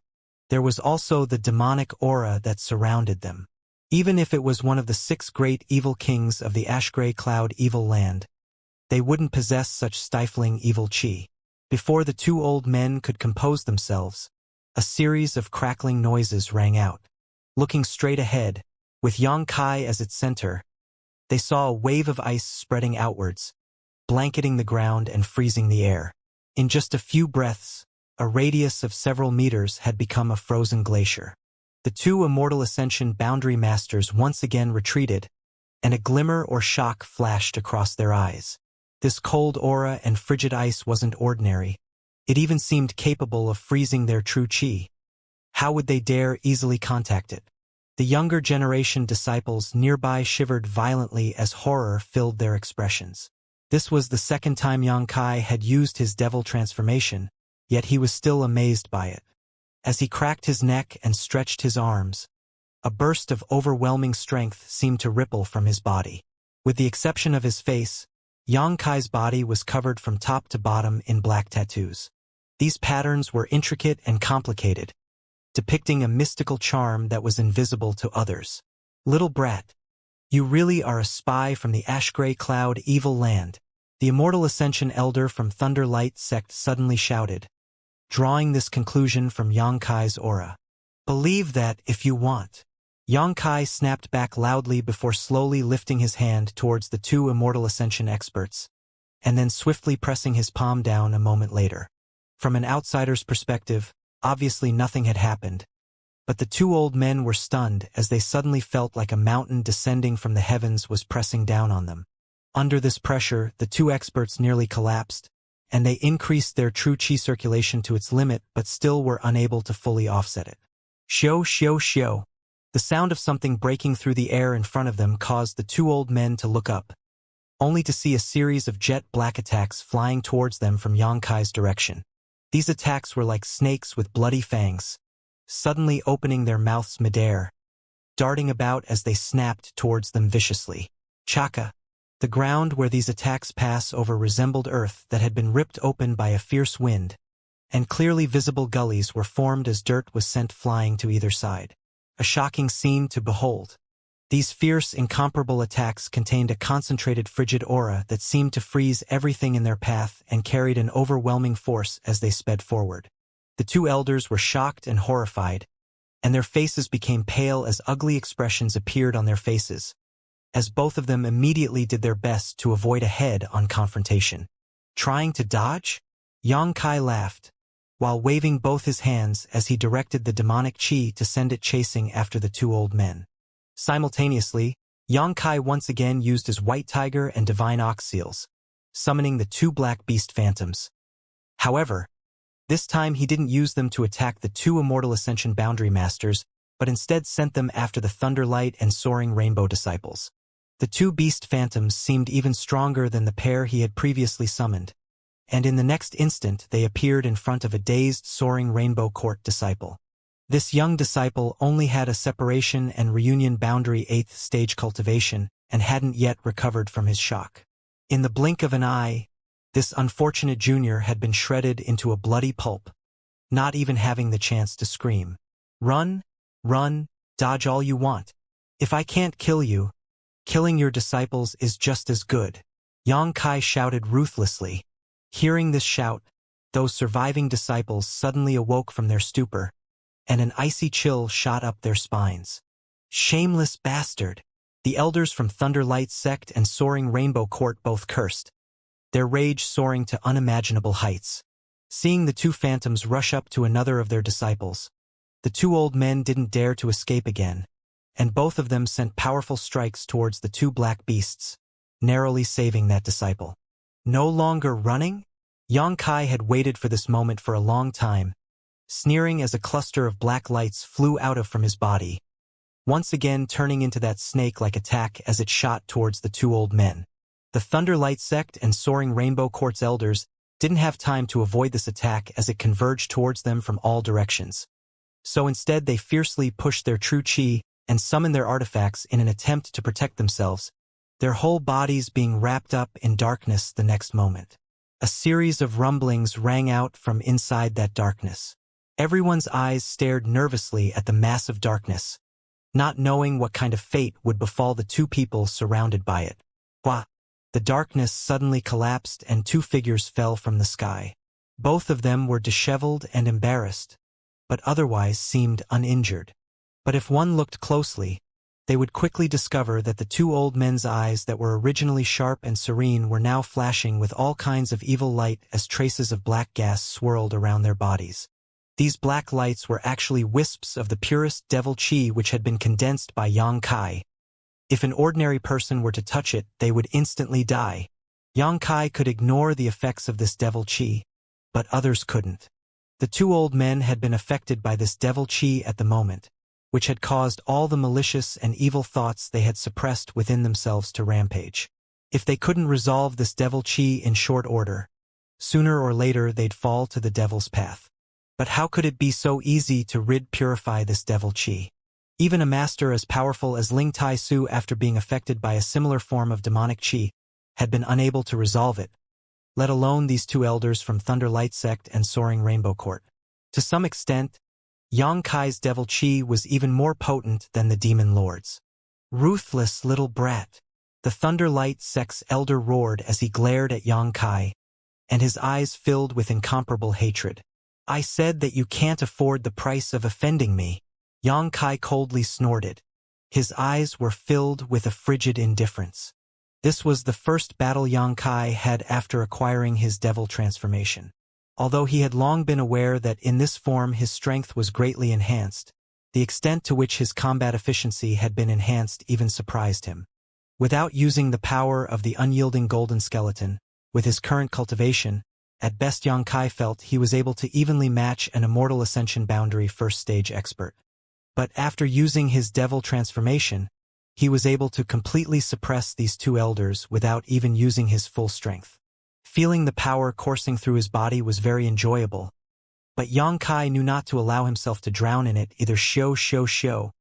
There was also the demonic aura that surrounded them. Even if it was one of the 6 great evil kings of the ash-gray cloud evil land, they wouldn't possess such stifling evil chi. Before the two old men could compose themselves, a series of crackling noises rang out. Looking straight ahead, with Xianxia as its center, they saw a wave of ice spreading outwards, blanketing the ground and freezing the air. In just a few breaths, a radius of several meters had become a frozen glacier. The two immortal Ascension boundary masters once again retreated, and a glimmer or shock flashed across their eyes. This cold aura and frigid ice wasn't ordinary. It even seemed capable of freezing their true chi. How would they dare easily contact it? The younger generation disciples nearby shivered violently as horror filled their expressions. This was the second time Xianxia had used his devil transformation, yet he was still amazed by it. As he cracked his neck and stretched his arms, a burst of overwhelming strength seemed to ripple from his body. With the exception of his face, Xianxia's body was covered from top to bottom in black tattoos. These patterns were intricate and complicated, depicting a mystical charm that was invisible to others. "Little brat, you really are a spy from the ash-gray cloud evil land," the immortal Ascension elder from Thunderlight sect suddenly shouted, drawing this conclusion from Xianxia's aura. "Believe that if you want." Xianxia snapped back loudly before slowly lifting his hand towards the two immortal Ascension experts, and then swiftly pressing his palm down a moment later. From an outsider's perspective, obviously nothing had happened, but the two old men were stunned as they suddenly felt like a mountain descending from the heavens was pressing down on them. Under this pressure, the two experts nearly collapsed, and they increased their true chi circulation to its limit but still were unable to fully offset it. Shio shio shio. The sound of something breaking through the air in front of them caused the two old men to look up, only to see a series of jet black attacks flying towards them from Xianxia's direction. These attacks were like snakes with bloody fangs, suddenly opening their mouths midair, darting about as they snapped towards them viciously. Chaka. The ground where these attacks pass over resembled earth that had been ripped open by a fierce wind, and clearly visible gullies were formed as dirt was sent flying to either side. A shocking scene to behold. These fierce, incomparable attacks contained a concentrated frigid aura that seemed to freeze everything in their path and carried an overwhelming force as they sped forward. The two elders were shocked and horrified, and their faces became pale as ugly expressions appeared on their faces, as both of them immediately did their best to avoid a head-on confrontation. Trying to dodge? Xianxia laughed, while waving both his hands as he directed the demonic chi to send it chasing after the two old men. Simultaneously, Xianxia once again used his white tiger and divine ox seals, summoning the two black beast phantoms. However, this time he didn't use them to attack the two immortal Ascension boundary masters, but instead sent them after the Thunderlight and Soaring Rainbow disciples. The two beast phantoms seemed even stronger than the pair he had previously summoned, and in the next instant they appeared in front of a dazed Soaring Rainbow court disciple. This young disciple only had a separation and reunion boundary 8th stage cultivation and hadn't yet recovered from his shock. In the blink of an eye, this unfortunate junior had been shredded into a bloody pulp, not even having the chance to scream. "Run, run, dodge all you want. If I can't kill you, killing your disciples is just as good," Xianxia shouted ruthlessly. Hearing this shout, those surviving disciples suddenly awoke from their stupor, and an icy chill shot up their spines. "Shameless bastard!" The elders from Thunderlight sect and Soaring Rainbow court both cursed, their rage soaring to unimaginable heights. Seeing the two phantoms rush up to another of their disciples, the two old men didn't dare to escape again, and both of them sent powerful strikes towards the two black beasts. narrowly saving that disciple. No longer running? Yang Kai had waited for this moment for a long time, sneering as a cluster of black lights flew out of from his body, once again turning into that snake-like attack as it shot towards the two old men. The Thunder Light Sect and Soaring Rainbow Quartz Elders didn't have time to avoid this attack as it converged towards them from all directions. So instead they fiercely pushed their true chi and summoned their artifacts in an attempt to protect themselves, their whole bodies being wrapped up in darkness the next moment. A series of rumblings rang out from inside that darkness. Everyone's eyes stared nervously at the massive darkness, not knowing what kind of fate would befall the two people surrounded by it. Wah! The darkness suddenly collapsed and two figures fell from the sky. Both of them were disheveled and embarrassed, but otherwise seemed uninjured. But if one looked closely, they would quickly discover that the two old men's eyes that were originally sharp and serene were now flashing with all kinds of evil light as traces of black gas swirled around their bodies. These black lights were actually wisps of the purest devil chi which had been condensed by Yang Kai. If an ordinary person were to touch it, they would instantly die. Yang Kai could ignore the effects of this devil chi, but others couldn't. The two old men had been affected by this devil chi at the moment, which had caused all the malicious and evil thoughts they had suppressed within themselves to rampage. If they couldn't resolve this devil chi in short order, sooner or later they'd fall to the devil's path. But how could it be so easy to purify this devil chi? Even a master as powerful as Ling Tai Su, after being affected by a similar form of demonic chi, had been unable to resolve it, let alone these two elders from Thunder Light Sect and Soaring Rainbow Court. To some extent, Yang Kai's devil chi was even more potent than the demon lord's. Ruthless little brat! The Thunder Light Sect's elder roared as he glared at Yang Kai, and his eyes filled with incomparable hatred. I said that you can't afford the price of offending me. Yang Kai coldly snorted. His eyes were filled with a frigid indifference. This was the first battle Yang Kai had after acquiring his devil transformation. Although he had long been aware that in this form his strength was greatly enhanced, the extent to which his combat efficiency had been enhanced even surprised him. Without using the power of the unyielding golden skeleton, with his current cultivation, at best Yang Kai felt he was able to evenly match an Immortal Ascension boundary first stage expert. But after using his devil transformation, he was able to completely suppress these two elders without even using his full strength. Feeling the power coursing through his body was very enjoyable, but Yang Kai knew not to allow himself to drown in it either. Show.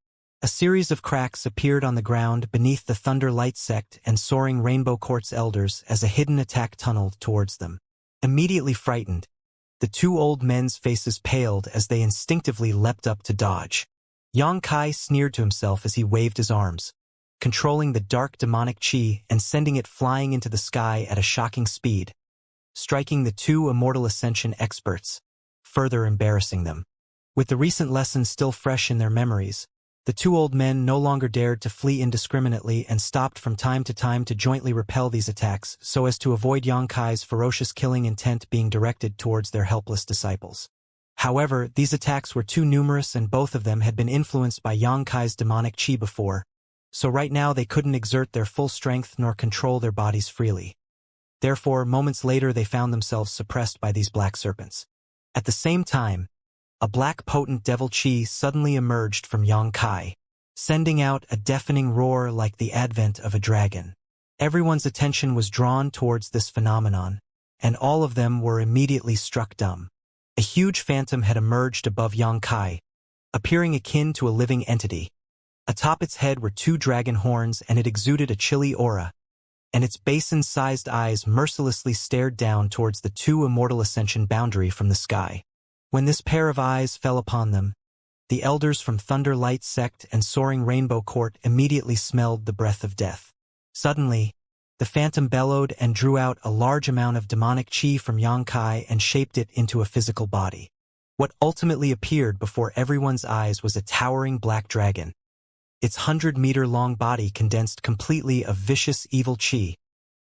A series of cracks appeared on the ground beneath the Thunder Light Sect and Soaring Rainbow Quartz elders as a hidden attack tunneled towards them. Immediately frightened, the two old men's faces paled as they instinctively leapt up to dodge. Yang Kai sneered to himself as he waved his arms, controlling the dark demonic chi and sending it flying into the sky at a shocking speed, striking the two Immortal Ascension experts, further embarrassing them. With the recent lessons still fresh in their memories, the two old men no longer dared to flee indiscriminately and stopped from time to time to jointly repel these attacks so as to avoid Yang Kai's ferocious killing intent being directed towards their helpless disciples. However, these attacks were too numerous and both of them had been influenced by Yang Kai's demonic chi before, so right now they couldn't exert their full strength nor control their bodies freely. Therefore, moments later they found themselves suppressed by these black serpents. At the same time, a black potent devil chi suddenly emerged from Yang Kai, sending out a deafening roar like the advent of a dragon. Everyone's attention was drawn towards this phenomenon, and all of them were immediately struck dumb. A huge phantom had emerged above Yang Kai, appearing akin to a living entity. Atop its head were two dragon horns and it exuded a chilly aura, and its basin-sized eyes mercilessly stared down towards the two Immortal Ascension boundary from the sky. When this pair of eyes fell upon them, the elders from Thunder Light Sect and Soaring Rainbow Court immediately smelled the breath of death. Suddenly, the phantom bellowed and drew out a large amount of demonic chi from Yang Kai and shaped it into a physical body. What ultimately appeared before everyone's eyes was a towering black dragon. Its 100-meter-long body condensed completely of vicious evil chi,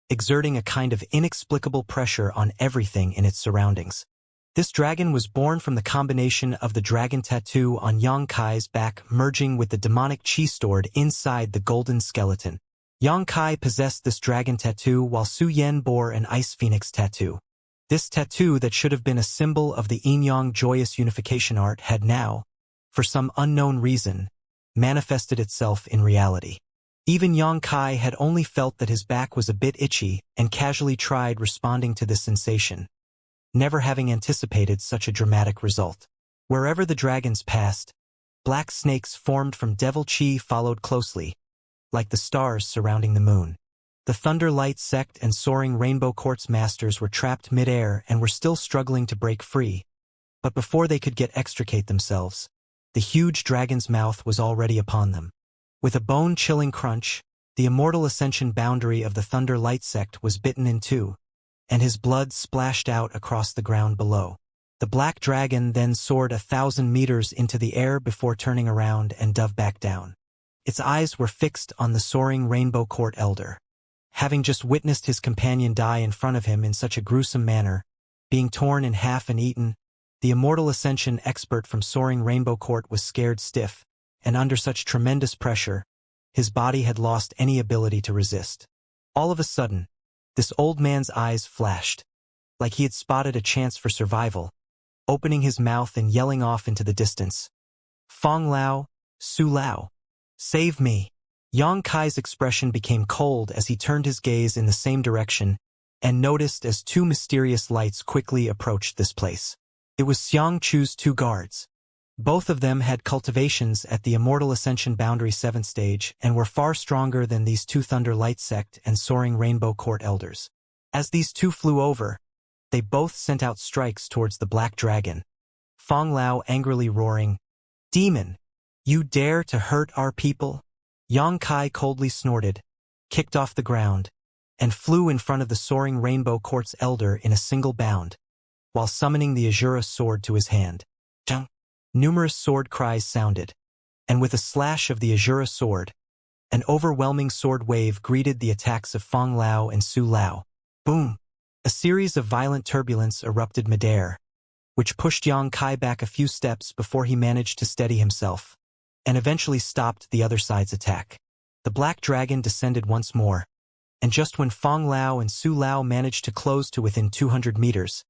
exerting a kind of inexplicable pressure on everything in its surroundings. This dragon was born from the combination of the dragon tattoo on Yang Kai's back merging with the demonic chi stored inside the golden skeleton. Yang Kai possessed this dragon tattoo while Su Yen bore an ice phoenix tattoo. This tattoo that should have been a symbol of the yin-yang joyous unification art had now, for some unknown reason, manifested itself in reality. Even Yang Kai had only felt that his back was a bit itchy and casually tried responding to this sensation, never having anticipated such a dramatic result. Wherever the dragons passed, black snakes formed from devil chi followed closely, like the stars surrounding the moon. The Thunder Light sect and soaring Rainbow Quartz masters were trapped mid-air and were still struggling to break free. But before they could extricate themselves, the huge dragon's mouth was already upon them. With a bone-chilling crunch, the immortal ascension boundary of the Thunder Light sect was bitten in two, and his blood splashed out across the ground below. The black dragon then soared 1,000 meters into the air before turning around and dove back down. Its eyes were fixed on the soaring Rainbow Court elder. Having just witnessed his companion die in front of him in such a gruesome manner, being torn in half and eaten, the immortal ascension expert from soaring Rainbow Court was scared stiff, and under such tremendous pressure, his body had lost any ability to resist. All of a sudden, this old man's eyes flashed, like he had spotted a chance for survival, opening his mouth and yelling off into the distance. "Fong Lao, Su Lao, save me!" Yang Kai's expression became cold as he turned his gaze in the same direction and noticed as two mysterious lights quickly approached this place. It was Xianxia's two guards. Both of them had cultivations at the Immortal Ascension Boundary 7th stage and were far stronger than these two Thunder Light sect and soaring Rainbow Court elders. As these two flew over, they both sent out strikes towards the black dragon. Fong Lao angrily roaring, "Demon, you dare to hurt our people?" Yang Kai coldly snorted, kicked off the ground, and flew in front of the soaring Rainbow Quartz elder in a single bound, while summoning the Azura sword to his hand. Chung! Numerous sword cries sounded, and with a slash of the Azura sword, an overwhelming sword wave greeted the attacks of Fong Lao and Su Lao. Boom! A series of violent turbulence erupted midair, which pushed Yang Kai back a few steps before he managed to steady himself, and eventually stopped the other side's attack. The black dragon descended once more, and just when Fong Lao and Su Lao managed to close to within 200 meters,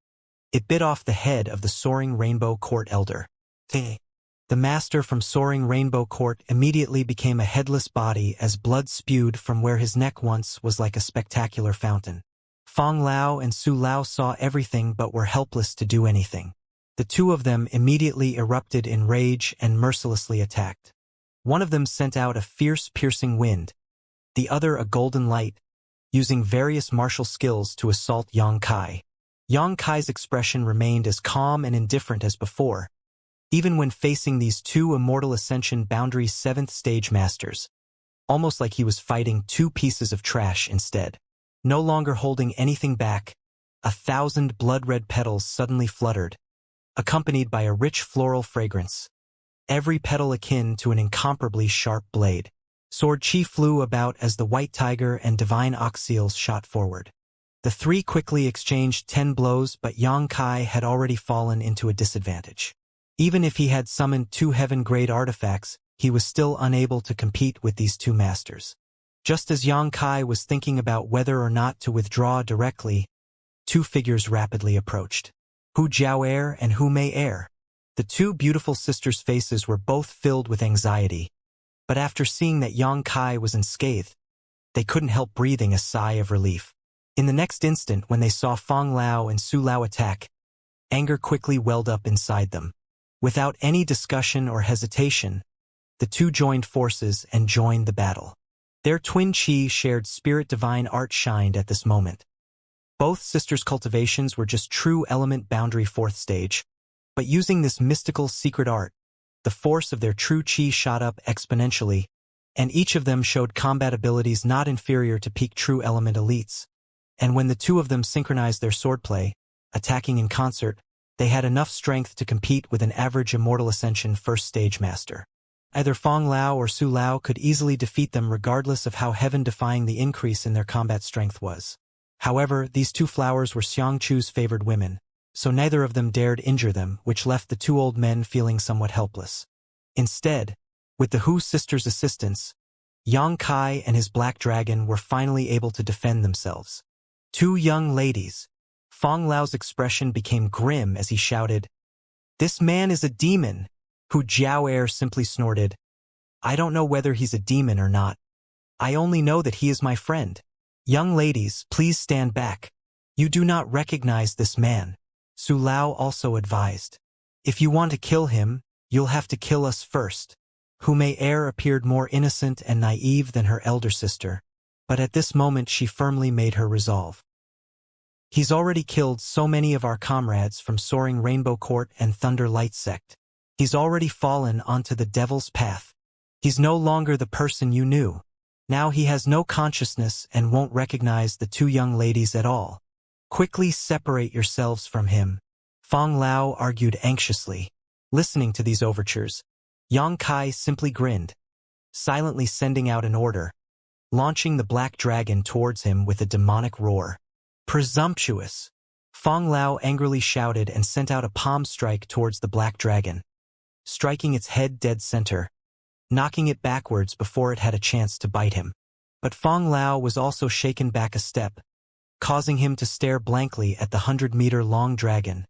it bit off the head of the soaring Rainbow Court elder. The master from soaring Rainbow Court immediately became a headless body as blood spewed from where his neck once was like a spectacular fountain. Fong Lao and Su Lao saw everything but were helpless to do anything. The two of them immediately erupted in rage and mercilessly attacked. One of them sent out a fierce, piercing wind, the other a golden light, using various martial skills to assault Yang Kai. Yang Kai's expression remained as calm and indifferent as before, even when facing these two Immortal Ascension Boundary 7th stage masters, almost like he was fighting two pieces of trash instead. No longer holding anything back, 1,000 blood-red petals suddenly fluttered, accompanied by a rich floral fragrance, every petal akin to an incomparably sharp blade. Sword Chi flew about as the White Tiger and Divine Oxeals shot forward. The three quickly exchanged 10 blows, but Yang Kai had already fallen into a disadvantage. Even if he had summoned 2 heaven-grade artifacts, he was still unable to compete with these two masters. Just as Yang Kai was thinking about whether or not to withdraw directly, 2 figures rapidly approached. Hu Jiao and Hu Mei. The 2 beautiful sisters' faces were both filled with anxiety, but after seeing that Yang Kai was unscathed, they couldn't help breathing a sigh of relief. In the next instant, when they saw Fong Lao and Su Lao attack, anger quickly welled up inside them. Without any discussion or hesitation, the 2 joined forces and joined the battle. Their twin chi shared spirit divine art shined at this moment. Both sisters' cultivations were just true element boundary 4th stage, but using this mystical secret art, the force of their true chi shot up exponentially, and each of them showed combat abilities not inferior to peak true element elites. And when the 2 of them synchronized their swordplay, attacking in concert, they had enough strength to compete with an average Immortal Ascension 1st stage master. Either Fong Lao or Su Lao could easily defeat them regardless of how heaven-defying the increase in their combat strength was. However, these 2 flowers were Xianxia's favored women, so neither of them dared injure them, which left the 2 old men feeling somewhat helpless. Instead, with the Hu sisters' assistance, Yang Kai and his black dragon were finally able to defend themselves. Two young ladies. Fong Lao's expression became grim as he shouted, "This man is a demon!" Hu Jiao'er simply snorted, "I don't know whether he's a demon or not. I only know that he is my friend. Young ladies, please stand back. You do not recognize this man," Su Lao also advised. "If you want to kill him, you'll have to kill us first." Hu Mei-er appeared more innocent and naive than her elder sister, but at this moment she firmly made her resolve. "He's already killed so many of our comrades from Soaring Rainbow Court and Thunder Light Sect. He's already fallen onto the devil's path. He's no longer the person you knew. Now he has no consciousness and won't recognize the two young ladies at all. Quickly separate yourselves from him," Fong Lao argued anxiously. Listening to these overtures, Yang Kai simply grinned, silently sending out an order, launching the black dragon towards him with a demonic roar. "Presumptuous!" Fong Lao angrily shouted and sent out a palm strike towards the black dragon, striking its head dead center, knocking it backwards before it had a chance to bite him. But Fong Lao was also shaken back a step, causing him to stare blankly at the 100-meter-long dragon,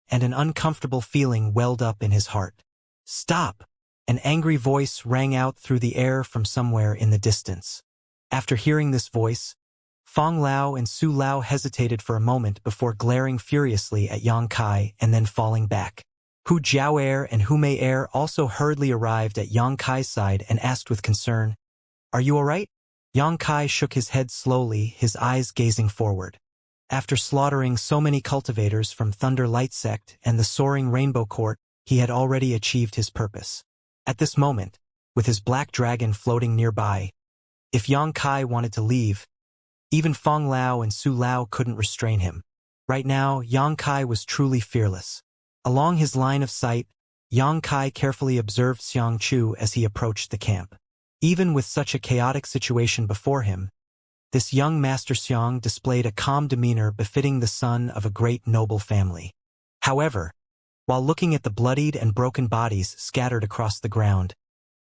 and an uncomfortable feeling welled up in his heart. "Stop!" An angry voice rang out through the air from somewhere in the distance. After hearing this voice, Fong Lao and Su Lao hesitated for a moment before glaring furiously at Yang Kai and then falling back. Hu Jiao'er and Hu Mei-er also hurriedly arrived at Yang Kai's side and asked with concern, "Are you all right?" Yang Kai shook his head slowly, his eyes gazing forward. After slaughtering so many cultivators from Thunder Light Sect and the Soaring Rainbow Court, he had already achieved his purpose. At this moment, with his black dragon floating nearby, if Yang Kai wanted to leave, even Fong Lao and Su Lao couldn't restrain him. Right now, Yang Kai was truly fearless. Along his line of sight, Yang Kai carefully observed Xianxia as he approached the camp. Even with such a chaotic situation before him, this young Master Xiang displayed a calm demeanor befitting the son of a great noble family. However, while looking at the bloodied and broken bodies scattered across the ground,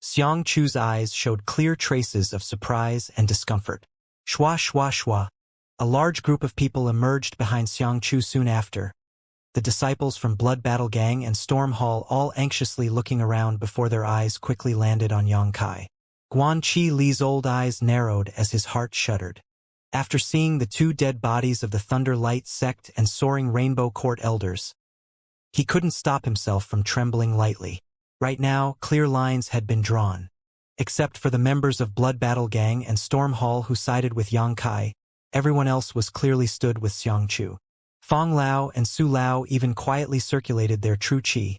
Xianxia's eyes showed clear traces of surprise and discomfort. Shwa shwa shwa. A large group of people emerged behind Xianxia soon after, the disciples from Blood Battle Gang and Storm Hall all anxiously looking around before their eyes quickly landed on Yang Kai. Guan Qi Li's old eyes narrowed as his heart shuddered. After seeing the two dead bodies of the Thunder Light Sect and Soaring Rainbow Court elders, he couldn't stop himself from trembling lightly. Right now, clear lines had been drawn. Except for the members of Blood Battle Gang and Storm Hall who sided with Yang Kai, everyone else was clearly stood with Xianxia. Fong Lao and Su Lao even quietly circulated their true qi,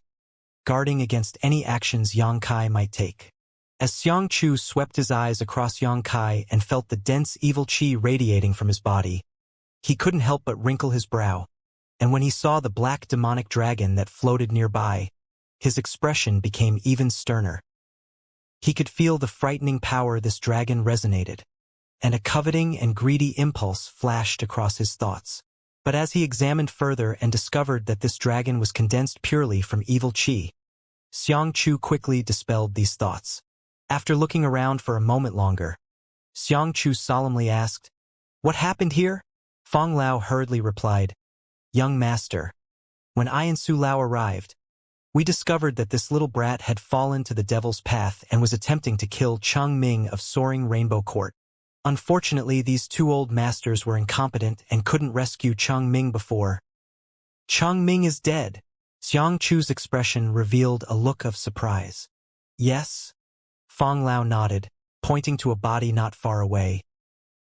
guarding against any actions Yang Kai might take. As Xianxia swept his eyes across Yang Kai and felt the dense evil qi radiating from his body, he couldn't help but wrinkle his brow, and when he saw the black demonic dragon that floated nearby, his expression became even sterner. He could feel the frightening power this dragon resonated, and a coveting and greedy impulse flashed across his thoughts. But as he examined further and discovered that this dragon was condensed purely from evil qi, Xianxia quickly dispelled these thoughts. After looking around for a moment longer, Xianxia solemnly asked, "What happened here?" Fong Lao hurriedly replied, "Young master, when I and Su Lao arrived, we discovered that this little brat had fallen to the devil's path and was attempting to kill Cheng Ming of Soaring Rainbow Court. Unfortunately, these two old masters were incompetent and couldn't rescue Cheng Ming before. Cheng Ming is dead." Xianxia's expression revealed a look of surprise. "Yes?" Fong Lao nodded, pointing to a body not far away.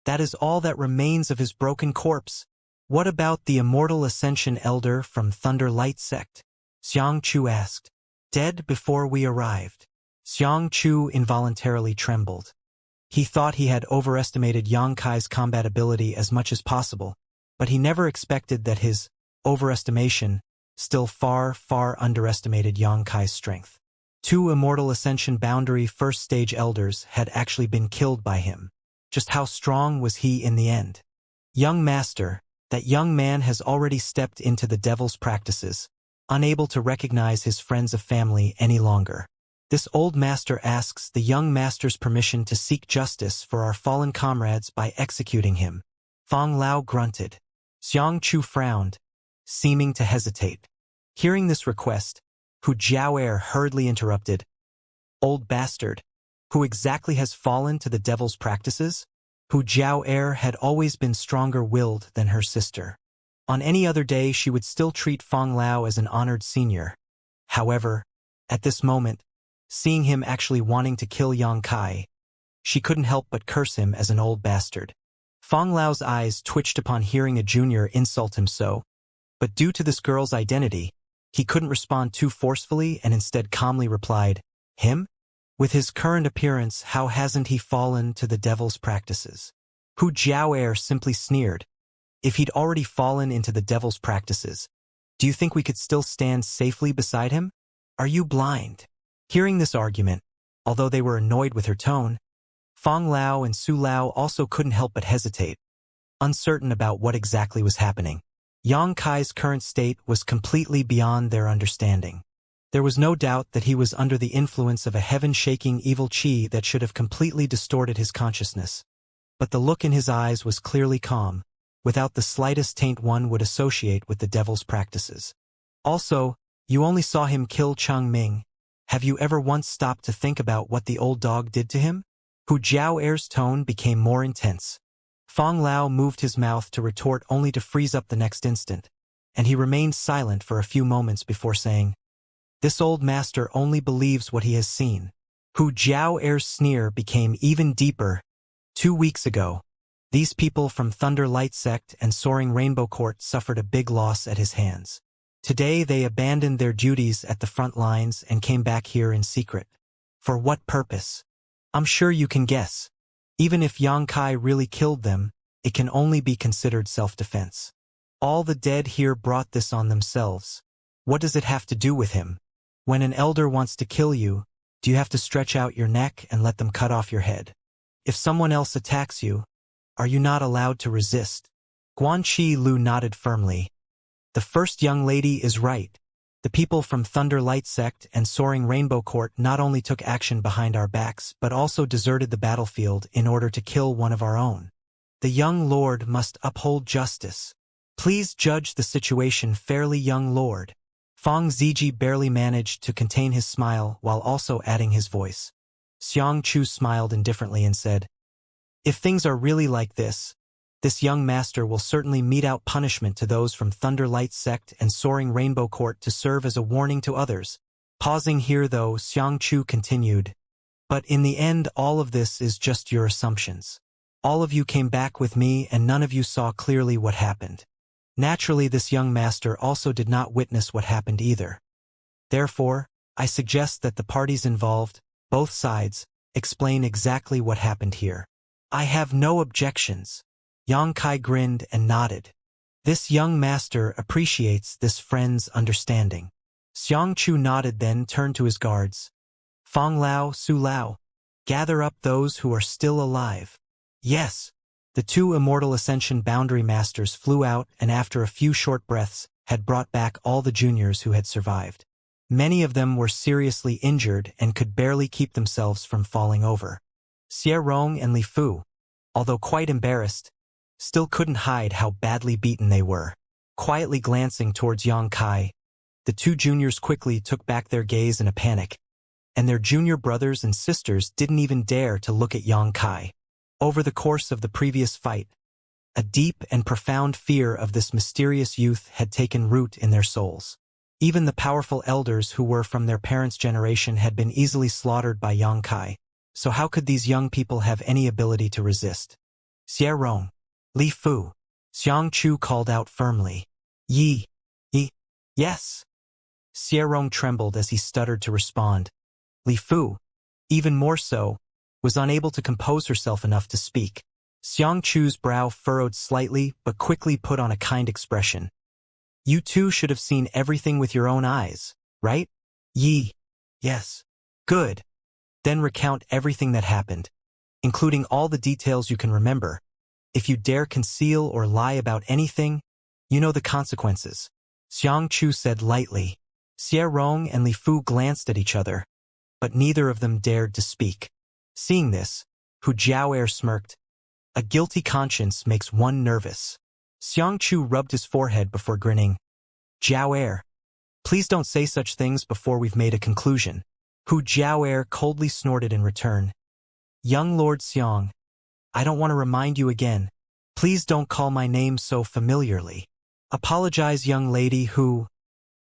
"That is all that remains of his broken corpse. What about the immortal Ascension elder from Thunder Light Sect?" Xianxia asked. "Dead before we arrived." Xianxia involuntarily trembled. He thought he had overestimated Yang Kai's combat ability as much as possible, but he never expected that his overestimation still far underestimated Yang Kai's strength. Two Immortal Ascension boundary first-stage elders had actually been killed by him. Just how strong was he in the end? "Young master, that young man has already stepped into the devil's practices, unable to recognize his friends of family any longer." This old master asks the young master's permission to seek justice for our fallen comrades by executing him. Fang Lao grunted. Xiang Chu frowned, seeming to hesitate. Hearing this request, Hu Jiao'er hurriedly interrupted. Old bastard, who exactly has fallen to the devil's practices? Hu Jiao'er had always been stronger-willed than her sister. On any other day she would still treat Fang Lao as an honored senior. However, at this moment, seeing him actually wanting to kill Yang Kai, she couldn't help but curse him as an old bastard. Fang Lao's eyes twitched upon hearing a junior insult him so, but due to this girl's identity, he couldn't respond too forcefully and instead calmly replied, "Him? With his current appearance, how hasn't he fallen to the devil's practices?" Hu Jiao'er simply sneered. If he'd already fallen into the devil's practices, do you think we could still stand safely beside him? Are you blind? Hearing this argument, although they were annoyed with her tone, Fang Lao and Su Lao also couldn't help but hesitate, uncertain about what exactly was happening. Yang Kai's current state was completely beyond their understanding. There was no doubt that he was under the influence of a heaven-shaking evil qi that should have completely distorted his consciousness. But the look in his eyes was clearly calm, without the slightest taint one would associate with the devil's practices. Also, you only saw him kill Cheng Ming. Have you ever once stopped to think about what the old dog did to him? Hu Jiao'er's tone became more intense. Fang Lao moved his mouth to retort only to freeze up the next instant, and he remained silent for a few moments before saying, "This old master only believes what he has seen." Hu Jiao'er's sneer became even deeper. 2 weeks ago, these people from Thunder Light Sect and Soaring Rainbow Court suffered a big loss at his hands. Today they abandoned their duties at the front lines and came back here in secret. For what purpose? I'm sure you can guess. Even if Yang Kai really killed them, it can only be considered self-defense. All the dead here brought this on themselves. What does it have to do with him? When an elder wants to kill you, do you have to stretch out your neck and let them cut off your head? If someone else attacks you, are you not allowed to resist? Guanqi Lu nodded firmly. The first young lady is right. The people from Thunder Light Sect and Soaring Rainbow Court not only took action behind our backs but also deserted the battlefield in order to kill one of our own. The young lord must uphold justice. Please judge the situation fairly, young lord. Fang Ziji barely managed to contain his smile while also adding his voice. Xiang Chu smiled indifferently and said, "If things are really like this young master will certainly mete out punishment to those from Thunder Light Sect and Soaring Rainbow Court to serve as a warning to others." Pausing here though, Xiang Chu continued, "But in the end all of this is just your assumptions. All of you came back with me and none of you saw clearly what happened. Naturally this young master also did not witness what happened either. Therefore, I suggest that the parties involved, both sides, explain exactly what happened here." "I have no objections." Yang Kai grinned and nodded. This young master appreciates this friend's understanding. Xiang Chu nodded, then turned to his guards. "Fang Lao, Su Lao, gather up those who are still alive." "Yes." The 2 immortal Ascension boundary masters flew out and after a few short breaths had brought back all the juniors who had survived. Many of them were seriously injured and could barely keep themselves from falling over. Xie Rong and Li Fu, although quite embarrassed, still couldn't hide how badly beaten they were. Quietly glancing towards Yang Kai, the 2 juniors quickly took back their gaze in a panic, and their junior brothers and sisters didn't even dare to look at Yang Kai. Over the course of the previous fight, a deep and profound fear of this mysterious youth had taken root in their souls. Even the powerful elders who were from their parents' generation had been easily slaughtered by Yang Kai, so how could these young people have any ability to resist? "Xie Rong, Li Fu," Xiang Chu called out firmly. Yi. Yes." Xie Rong trembled as he stuttered to respond. Li Fu, even more so, was unable to compose herself enough to speak. Xiang Chu's brow furrowed slightly but quickly put on a kind expression. "You two should have seen everything with your own eyes, right?" Yi. "Yes." "Good. Then recount everything that happened, including all the details you can remember. If you dare conceal or lie about anything, you know the consequences," Xiang Chu said lightly. Xie Rong and Li Fu glanced at each other, but neither of them dared to speak. Seeing this, Hu Jiao'er smirked. A guilty conscience makes one nervous. Xianxia rubbed his forehead before grinning. Jiao'er, please don't say such things before we've made a conclusion. Hu Jiao'er coldly snorted in return. Young Lord Xiang, I don't want to remind you again. Please don't call my name so familiarly. Apologize, young lady Hu.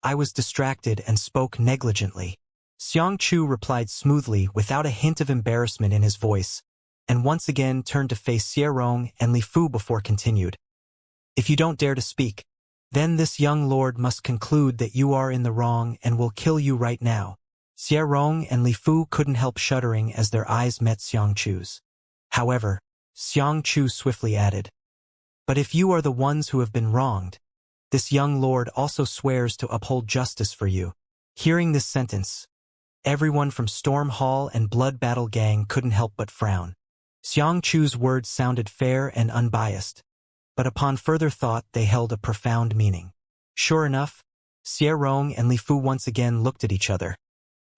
I was distracted and spoke negligently. Xianxia replied smoothly without a hint of embarrassment in his voice, and once again turned to face Xierong and Li Fu before continued. If you don't dare to speak, then this young lord must conclude that you are in the wrong and will kill you right now. Xierong and Li Fu couldn't help shuddering as their eyes met Xianxia's. However, Xianxia swiftly added, but if you are the ones who have been wronged, this young lord also swears to uphold justice for you. Hearing this sentence, everyone from Storm Hall and Blood Battle Gang couldn't help but frown. Xianxia's words sounded fair and unbiased, but upon further thought they held a profound meaning. Sure enough, Xierong and Li Fu once again looked at each other,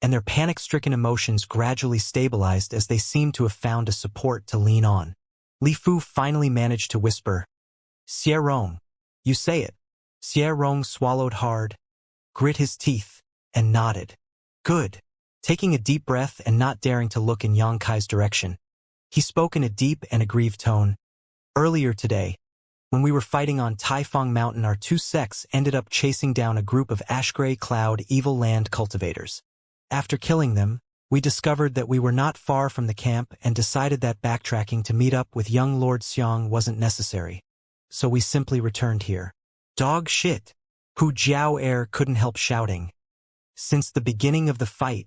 and their panic-stricken emotions gradually stabilized as they seemed to have found a support to lean on. Li Fu finally managed to whisper, Xierong, you say it. Xierong swallowed hard, grit his teeth, and nodded. Good. Taking a deep breath and not daring to look in Yang Kai's direction, he spoke in a deep and aggrieved tone. Earlier today, when we were fighting on Taifeng Mountain, our two sects ended up chasing down a group of ash-gray cloud evil land cultivators. After killing them, we discovered that we were not far from the camp and decided that backtracking to meet up with young Lord Xiang wasn't necessary. So we simply returned here. Dog shit! Hu Jiao'er couldn't help shouting. Since the beginning of the fight,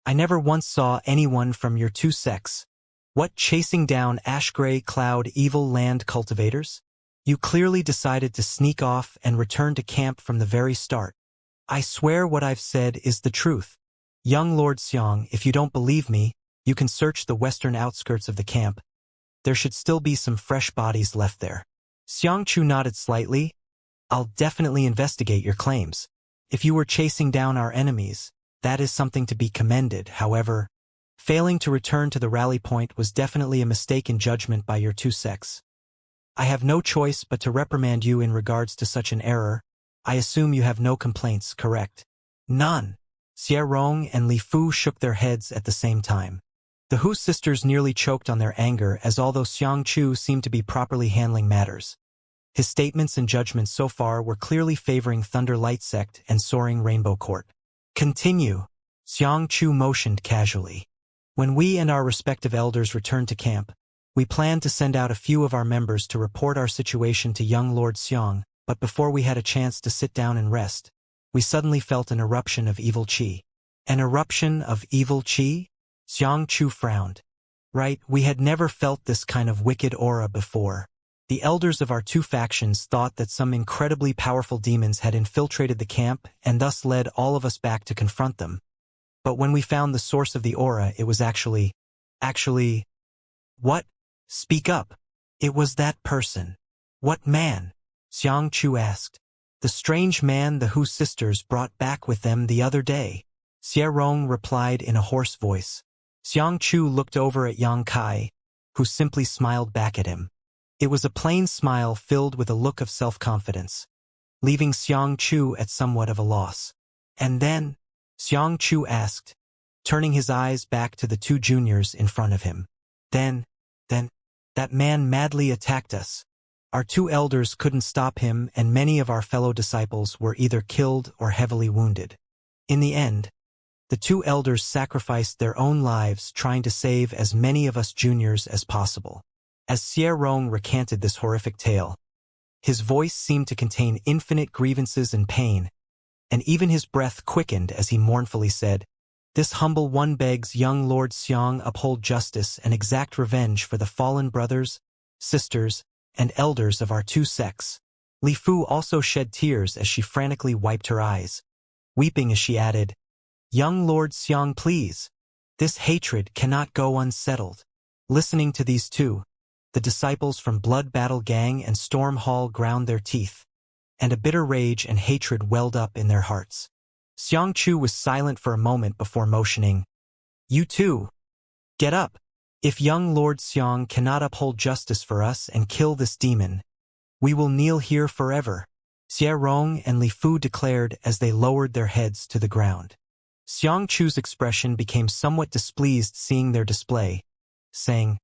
I never once saw anyone from your two sects. What, chasing down ash-gray cloud evil land cultivators? You clearly decided to sneak off and return to camp from the very start. I swear what I've said is the truth. Young Lord Xiang, if you don't believe me, you can search the western outskirts of the camp. There should still be some fresh bodies left there. Xianxia nodded slightly. I'll definitely investigate your claims. If you were chasing down our enemies, that is something to be commended. However, failing to return to the rally point was definitely a mistake in judgment by your two sects. I have no choice but to reprimand you in regards to such an error. I assume you have no complaints, correct? None. Xierong and Li Fu shook their heads at the same time. The Hu sisters nearly choked on their anger, as although Xianxia seemed to be properly handling matters, his statements and judgments so far were clearly favoring Thunder Light Sect and Soaring Rainbow Court. Continue. Xianxia motioned casually. When we and our respective elders returned to camp, we planned to send out a few of our members to report our situation to young Lord Xiang, but before we had a chance to sit down and rest, we suddenly felt an eruption of evil qi. An eruption of evil qi? Xianxia frowned. Right, we had never felt this kind of wicked aura before. The elders of our two factions thought that some incredibly powerful demons had infiltrated the camp and thus led all of us back to confront them. But when we found the source of the aura, it was actually... What? Speak up. It was that person. What man? Xianxia asked. The strange man the Hu sisters brought back with them the other day. Xierong replied in a hoarse voice. Xianxia looked over at Yang Kai, who simply smiled back at him. It was a plain smile filled with a look of self-confidence, leaving Xianxia at somewhat of a loss. And then, Xianxia asked, turning his eyes back to the two juniors in front of him. Then, that man madly attacked us. Our two elders couldn't stop him, and many of our fellow disciples were either killed or heavily wounded. In the end, the two elders sacrificed their own lives trying to save as many of us juniors as possible. As Xierong recanted this horrific tale, his voice seemed to contain infinite grievances and pain, and even his breath quickened as he mournfully said, "This humble one begs young Lord Xiang uphold justice and exact revenge for the fallen brothers, sisters, and elders of our two sects." Li Fu also shed tears as she frantically wiped her eyes, weeping as she added, "Young Lord Xiang, please. This hatred cannot go unsettled." Listening to these two, the disciples from Blood Battle Gang and Storm Hall ground their teeth, and a bitter rage and hatred welled up in their hearts. Xianxia was silent for a moment before motioning, You too. Get up. If young Lord Xiang cannot uphold justice for us and kill this demon, we will kneel here forever, Xie Rong and Li Fu declared as they lowered their heads to the ground. Xiang Chu's expression became somewhat displeased seeing their display, saying,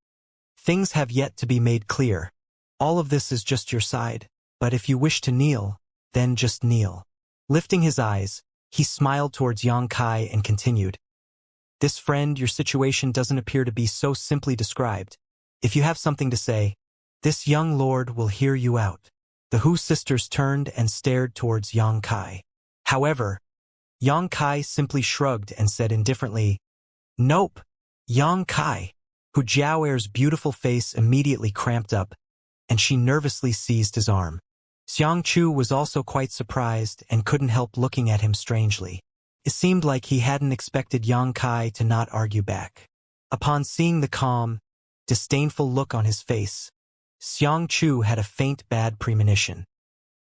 "Things have yet to be made clear. All of this is just your side, but if you wish to kneel, then just kneel." Lifting his eyes, he smiled towards Yang Kai and continued, "This friend, your situation doesn't appear to be so simply described. If you have something to say, this young lord will hear you out." The Hu sisters turned and stared towards Yang Kai. However, Yang Kai simply shrugged and said indifferently, "Nope." Yang Kai, Hu Jiaoer's beautiful face immediately cramped up, and she nervously seized his arm. Xiang Chu was also quite surprised and couldn't help looking at him strangely. It seemed like he hadn't expected Yang Kai to not argue back. Upon seeing the calm, disdainful look on his face, Xiang Chu had a faint bad premonition.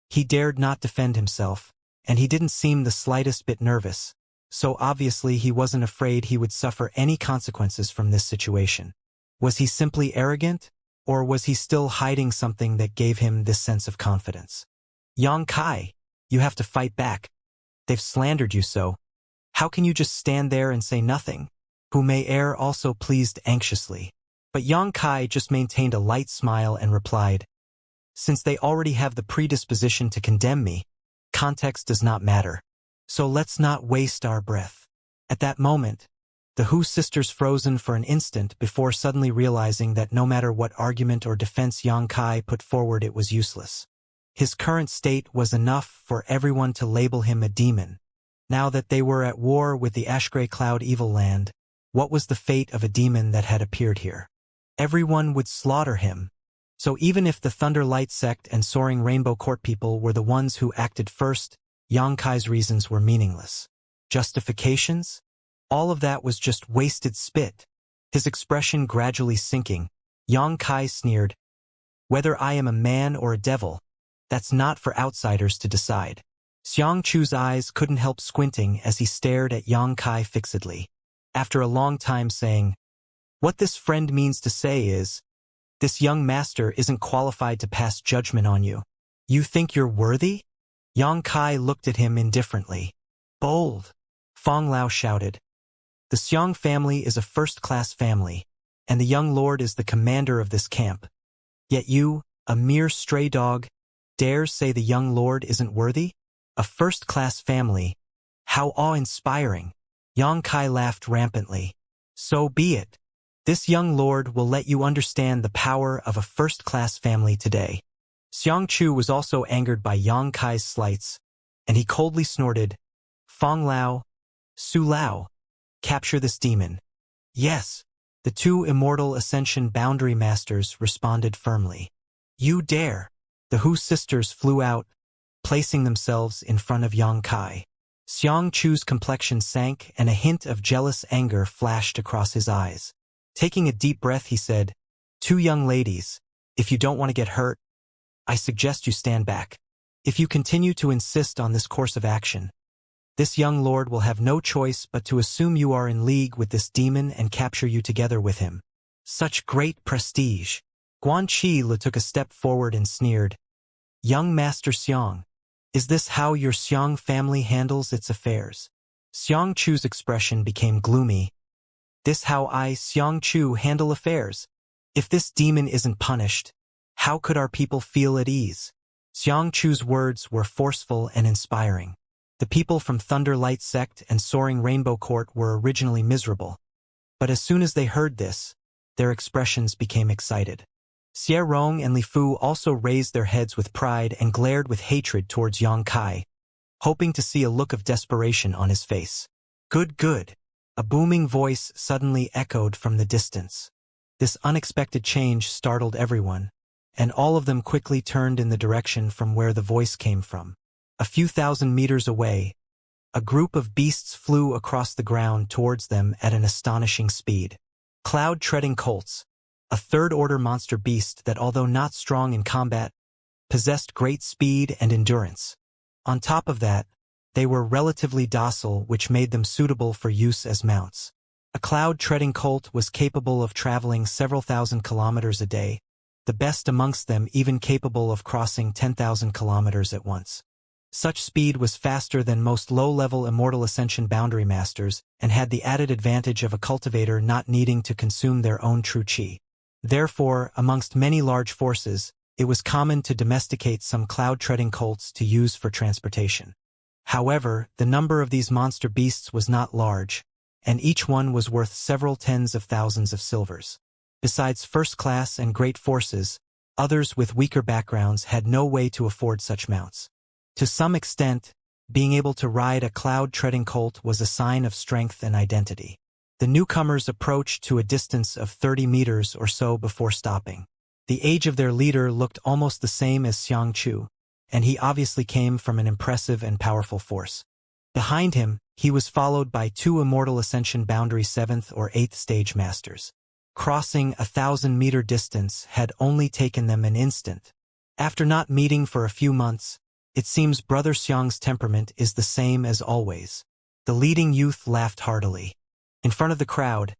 He dared not defend himself, and he didn't seem the slightest bit nervous, so obviously he wasn't afraid he would suffer any consequences from this situation. Was he simply arrogant, or was he still hiding something that gave him this sense of confidence? "Yang Kai, you have to fight back. They've slandered you so. How can you just stand there and say nothing?" Hu Mei also pleased anxiously. But Yang Kai just maintained a light smile and replied, "Since they already have the predisposition to condemn me, context does not matter. So let's not waste our breath." At that moment, the Hu sisters frozen for an instant before suddenly realizing that no matter what argument or defense Yang Kai put forward, it was useless. His current state was enough for everyone to label him a demon. Now that they were at war with the Ashgrey Cloud Evil Land, what was the fate of a demon that had appeared here? Everyone would slaughter him. So even if the Thunderlight Sect and Soaring Rainbow Court people were the ones who acted first, Yang Kai's reasons were meaningless. Justifications? All of that was just wasted spit. His expression gradually sinking, Yang Kai sneered, "Whether I am a man or a devil, that's not for outsiders to decide." Xiang Chu's eyes couldn't help squinting as he stared at Yang Kai fixedly. After a long time saying, "What this friend means to say is, this young master isn't qualified to pass judgment on you. You think you're worthy?" Yang Kai looked at him indifferently. "Bold," Fong Lao shouted. "The Xiang family is a first-class family, and the young lord is the commander of this camp. Yet you, a mere stray dog, dares say the young lord isn't worthy? A first-class family? How awe-inspiring." Yang Kai laughed rampantly. "So be it. This young lord will let you understand the power of a first-class family today." Xiang Chu was also angered by Yang Kai's slights, and he coldly snorted, "Fong Lao, Su Lao, capture this demon." "Yes." The two Immortal Ascension boundary masters responded firmly. "You dare." The Hu sisters flew out, placing themselves in front of Yang Kai. Xiang Chu's complexion sank and a hint of jealous anger flashed across his eyes. Taking a deep breath, he said, "Two young ladies, if you don't want to get hurt, I suggest you stand back. If you continue to insist on this course of action, this young lord will have no choice but to assume you are in league with this demon and capture you together with him. Such great prestige." Guan Chi Le took a step forward and sneered, "Young Master Xiang, is this how your Xiang family handles its affairs?" Xiang Chu's expression became gloomy. "This how I, Xiang Chu, handle affairs? If this demon isn't punished, how could our people feel at ease?" Xiang Chu's words were forceful and inspiring. The people from Thunderlight Sect and Soaring Rainbow Court were originally miserable. But as soon as they heard this, their expressions became excited. Xie Rong and Li Fu also raised their heads with pride and glared with hatred towards Yang Kai, hoping to see a look of desperation on his face. "Good, good." A booming voice suddenly echoed from the distance. This unexpected change startled everyone, and all of them quickly turned in the direction from where the voice came from. A few thousand meters away, a group of beasts flew across the ground towards them at an astonishing speed. Cloud-treading colts, a third-order monster beast that, although not strong in combat, possessed great speed and endurance. On top of that, they were relatively docile, which made them suitable for use as mounts. A cloud-treading colt was capable of traveling several thousand kilometers a day, the best amongst them even capable of crossing 10,000 kilometers at once. Such speed was faster than most low-level Immortal Ascension boundary masters and had the added advantage of a cultivator not needing to consume their own true chi. Therefore, amongst many large forces, it was common to domesticate some cloud-treading colts to use for transportation. However, the number of these monster beasts was not large, and each one was worth several tens of thousands of silvers. Besides first-class and great forces, others with weaker backgrounds had no way to afford such mounts. To some extent, being able to ride a cloud-treading colt was a sign of strength and identity. The newcomers approached to a distance of 30 meters or so before stopping. The age of their leader looked almost the same as Xianxia, and he obviously came from an impressive and powerful force. Behind him, he was followed by 2 Immortal Ascension Boundary 7th or 8th stage masters. Crossing a 1,000-meter distance had only taken them an instant. After not meeting for a few months, it seems Brother Xiang's temperament is the same as always. The leading youth laughed heartily. In front of the crowd,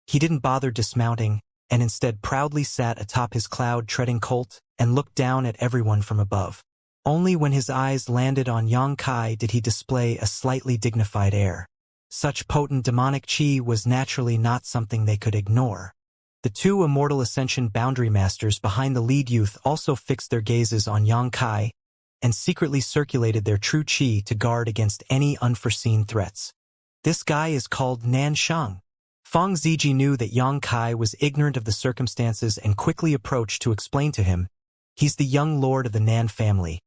he didn't bother dismounting, and instead proudly sat atop his cloud-treading colt and looked down at everyone from above. Only when his eyes landed on Yang Kai did he display a slightly dignified air. Such potent demonic chi was naturally not something they could ignore. The 2 Immortal Ascension Boundary Masters behind the lead youth also fixed their gazes on Yang Kai and secretly circulated their true chi to guard against any unforeseen threats. This guy is called Nan Shang. Feng Ziji knew that Yang Kai was ignorant of the circumstances and quickly approached to explain to him. He's the young lord of the Nan family,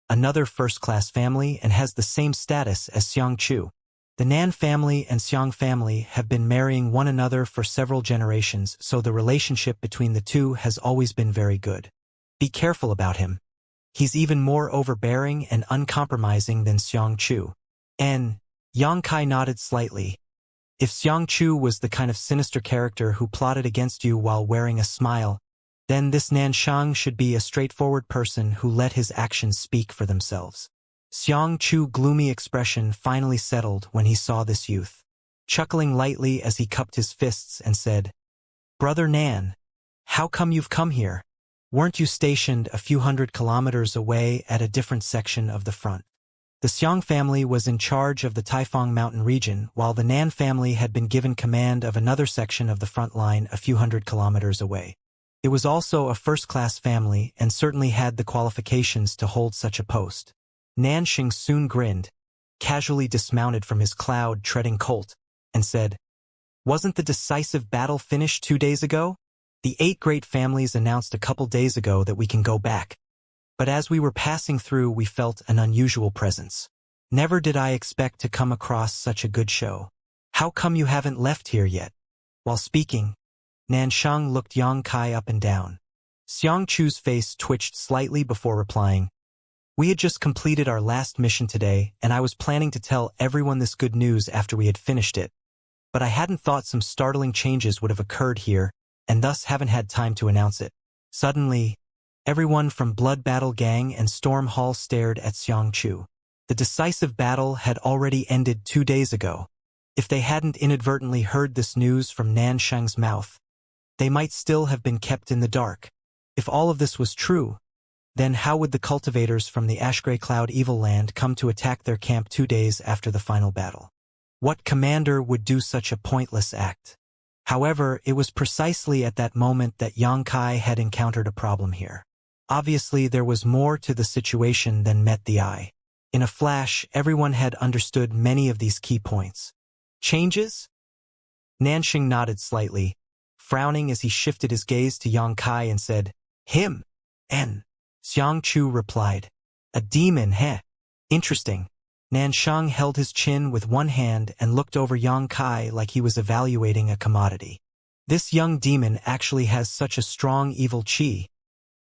another first-class family, and has the same status as Xianxia. The Nan family and Xiang family have been marrying one another for several generations, so the relationship between the two has always been very good. Be careful about him. He's even more overbearing and uncompromising than Xianxia. And Yang Kai nodded slightly. If Xianxia was the kind of sinister character who plotted against you while wearing a smile, then this Nanshang should be a straightforward person who let his actions speak for themselves. Xianxia's gloomy expression finally settled when he saw this youth, chuckling lightly as he cupped his fists and said, "Brother Nan, how come you've come here? Weren't you stationed a few hundred kilometers away at a different section of the front?" The Xiang family was in charge of the Taifang mountain region, while the Nan family had been given command of another section of the front line a few hundred kilometers away. It was also a first-class family and certainly had the qualifications to hold such a post. Nanxing soon grinned, casually dismounted from his cloud-treading colt, and said, "Wasn't the decisive battle finished 2 days ago? The 8 great families announced a couple days ago that we can go back. But as we were passing through, we felt an unusual presence. Never did I expect to come across such a good show. How come you haven't left here yet?" While speaking, Nanshang looked Yang Kai up and down. Xiangchu's face twitched slightly before replying, "We had just completed our last mission today, and I was planning to tell everyone this good news after we had finished it. But I hadn't thought some startling changes would have occurred here, and thus haven't had time to announce it." Suddenly, everyone from Blood Battle Gang and Storm Hall stared at Xiangxia. The decisive battle had already ended 2 days ago. If they hadn't inadvertently heard this news from Nanshang's mouth, they might still have been kept in the dark. If all of this was true, then how would the cultivators from the Ashgrey Cloud Evil Land come to attack their camp 2 days after the final battle? What commander would do such a pointless act? However, it was precisely at that moment that Yang Kai had encountered a problem here. Obviously, there was more to the situation than met the eye. In a flash, everyone had understood many of these key points. Changes? Nanxing nodded slightly, frowning as he shifted his gaze to Yang Kai and said, "Him." "N." Xiangxia replied, "A demon, heh? Interesting." Nanshang held his chin with one hand and looked over Yang Kai like he was evaluating a commodity. "This young demon actually has such a strong evil chi.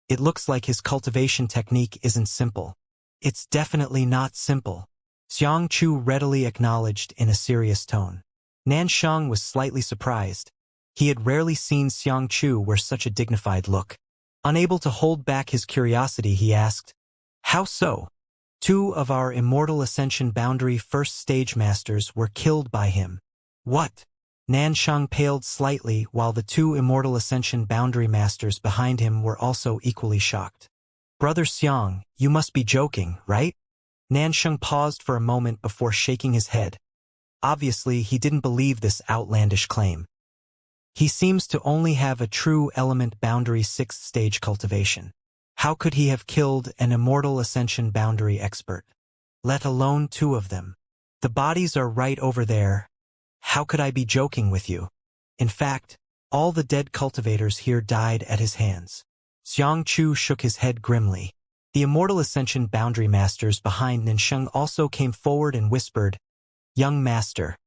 It looks like his cultivation technique isn't simple." "It's definitely not simple," Xiangxia readily acknowledged in a serious tone. Nanshang was slightly surprised. He had rarely seen Xiangxia wear such a dignified look. Unable to hold back his curiosity, he asked, "How so?" "2 of our Immortal Ascension Boundary first stage masters were killed by him." "What?" Nansheng paled slightly while the two Immortal Ascension boundary masters behind him were also equally shocked. Brother Xiang, you must be joking, right? Nansheng paused for a moment before shaking his head. Obviously, he didn't believe this outlandish claim. He seems to only have a true element boundary 6th stage cultivation. How could he have killed an Immortal Ascension boundary expert? Let alone 2 of them. The bodies are right over there. How could I be joking with you? In fact, all the dead cultivators here died at his hands. Xiangqiu shook his head grimly. The Immortal Ascension boundary masters behind Nansheng also came forward and whispered, "Young master,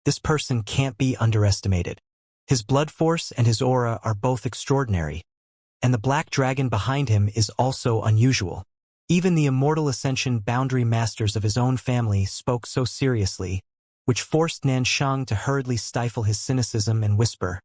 this person can't be underestimated. His blood force and his aura are both extraordinary, and the black dragon behind him is also unusual." Even the Immortal Ascension boundary masters of his own family spoke so seriously, which forced Nansheng to hurriedly stifle his cynicism and whisper,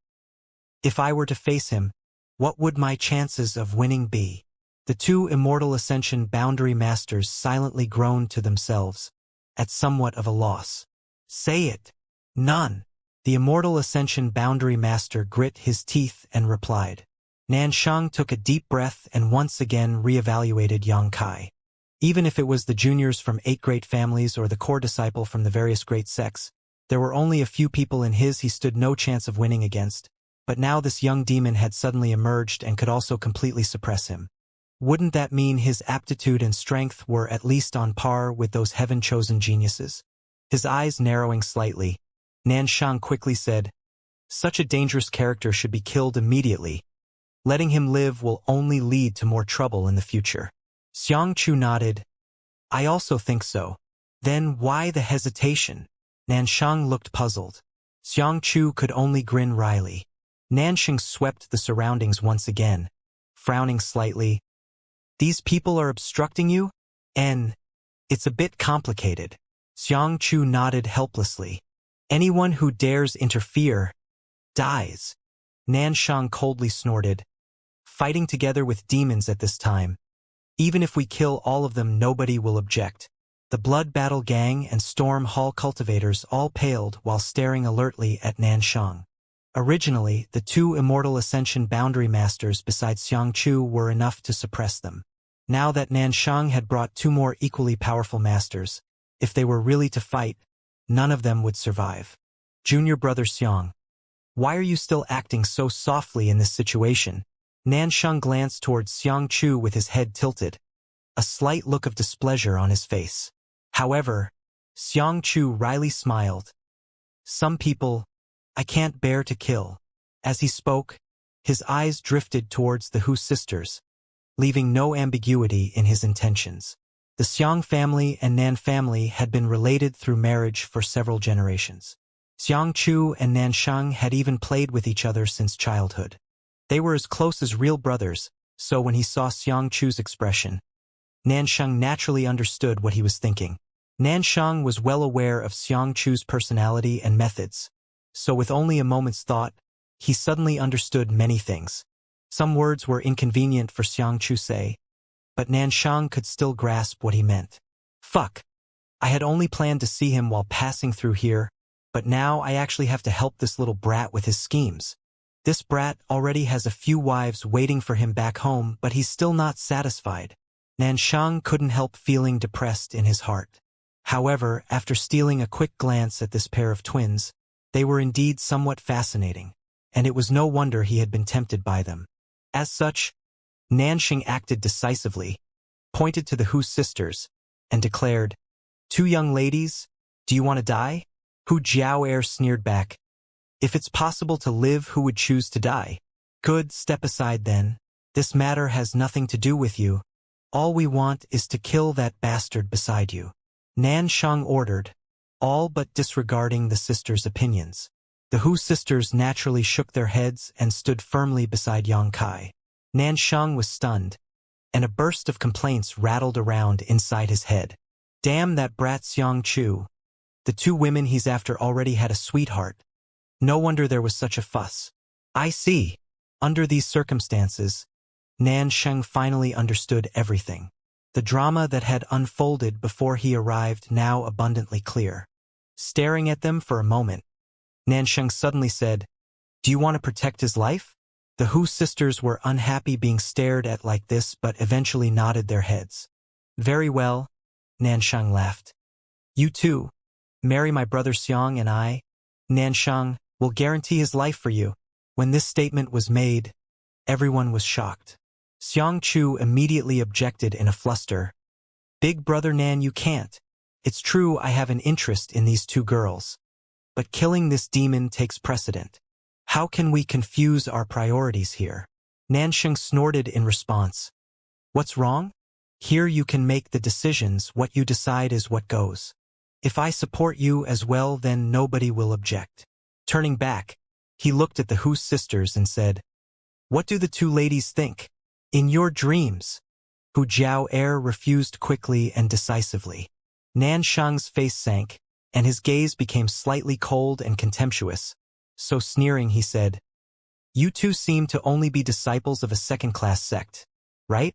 "If I were to face him, what would my chances of winning be?" The two Immortal Ascension boundary masters silently groaned to themselves, at somewhat of a loss. "Say it." "None." The Immortal Ascension boundary master grit his teeth and replied. Nansheng took a deep breath and once again re-evaluated Yang Kai. Even if it was the juniors from 8 great families or the core disciple from the various great sects, there were only a few people in he stood no chance of winning against, but now this young demon had suddenly emerged and could also completely suppress him. Wouldn't that mean his aptitude and strength were at least on par with those heaven-chosen geniuses? His eyes narrowing slightly, Nansheng quickly said, "Such a dangerous character should be killed immediately. Letting him live will only lead to more trouble in the future." Xiangqiu nodded. "I also think so." "Then why the hesitation?" Nansheng looked puzzled. Xiangqiu could only grin wryly. Nansheng swept the surroundings once again, frowning slightly. "These people are obstructing you? It's a bit complicated." Xiangqiu nodded helplessly. "Anyone who dares interfere dies." Nansheng coldly snorted. "Fighting together with demons at this time. Even if we kill all of them, nobody will object." The Blood Battle Gang and Storm Hall cultivators all paled while staring alertly at Nansheng. Originally, the 2 Immortal Ascension boundary masters besides Xiangqiu were enough to suppress them. Now that Nansheng had brought 2 more equally powerful masters, if they were really to fight, none of them would survive. "Junior brother Xiang, why are you still acting so softly in this situation?" Nansheng glanced towards Xiangqiu with his head tilted, a slight look of displeasure on his face. However, Xiangqiu wryly smiled. "Some people, I can't bear to kill." As he spoke, his eyes drifted towards the Hu sisters, leaving no ambiguity in his intentions. The Xiang family and Nan family had been related through marriage for several generations. Xiangqiu and Nansheng had even played with each other since childhood. They were as close as real brothers, so when he saw Xiangqiu's expression, Nansheng naturally understood what he was thinking. Nansheng was well aware of Xiangqiu's personality and methods, so with only a moment's thought, he suddenly understood many things. Some words were inconvenient for Xiangqiu say, but Nansheng could still grasp what he meant. "Fuck. I had only planned to see him while passing through here, but now I actually have to help this little brat with his schemes. This brat already has a few wives waiting for him back home, but he's still not satisfied." Nansheng couldn't help feeling depressed in his heart. However, after stealing a quick glance at this pair of twins, they were indeed somewhat fascinating, and it was no wonder he had been tempted by them. As such, Nansheng acted decisively, pointed to the Hu sisters, and declared, "Two young ladies, do you want to die?" Hu Jiao'er sneered back, "If it's possible to live, who would choose to die?" "Good, step aside then. This matter has nothing to do with you. All we want is to kill that bastard beside you," Nansheng ordered, all but disregarding the sisters' opinions. The Hu sisters naturally shook their heads and stood firmly beside Yang Kai. Nansheng was stunned, and a burst of complaints rattled around inside his head. Damn that brat Xiangqiu. The 2 women he's after already had a sweetheart. No wonder there was such a fuss. I see. Under these circumstances, Nansheng finally understood everything. The drama that had unfolded before he arrived now abundantly clear. Staring at them for a moment, Nansheng suddenly said, "Do you want to protect his life?" The Hu sisters were unhappy being stared at like this but eventually nodded their heads. "Very well," Nansheng laughed. "You too. Marry my brother Xiang and I, Nansheng, will guarantee his life for you." When this statement was made, everyone was shocked. Xiang Chu immediately objected in a fluster. "Big brother Nan, you can't. It's true I have an interest in these two girls. But killing this demon takes precedent. How can we confuse our priorities here?" Nansheng snorted in response. "What's wrong? Here you can make the decisions, what you decide is what goes. If I support you as well, then nobody will object." Turning back, he looked at the Hu sisters and said, "What do the two ladies think? In your dreams?" Hu Jiao Er refused quickly and decisively. Nansheng's face sank, and his gaze became slightly cold and contemptuous. So sneering, he said, "You two seem to only be disciples of a second-class sect, right?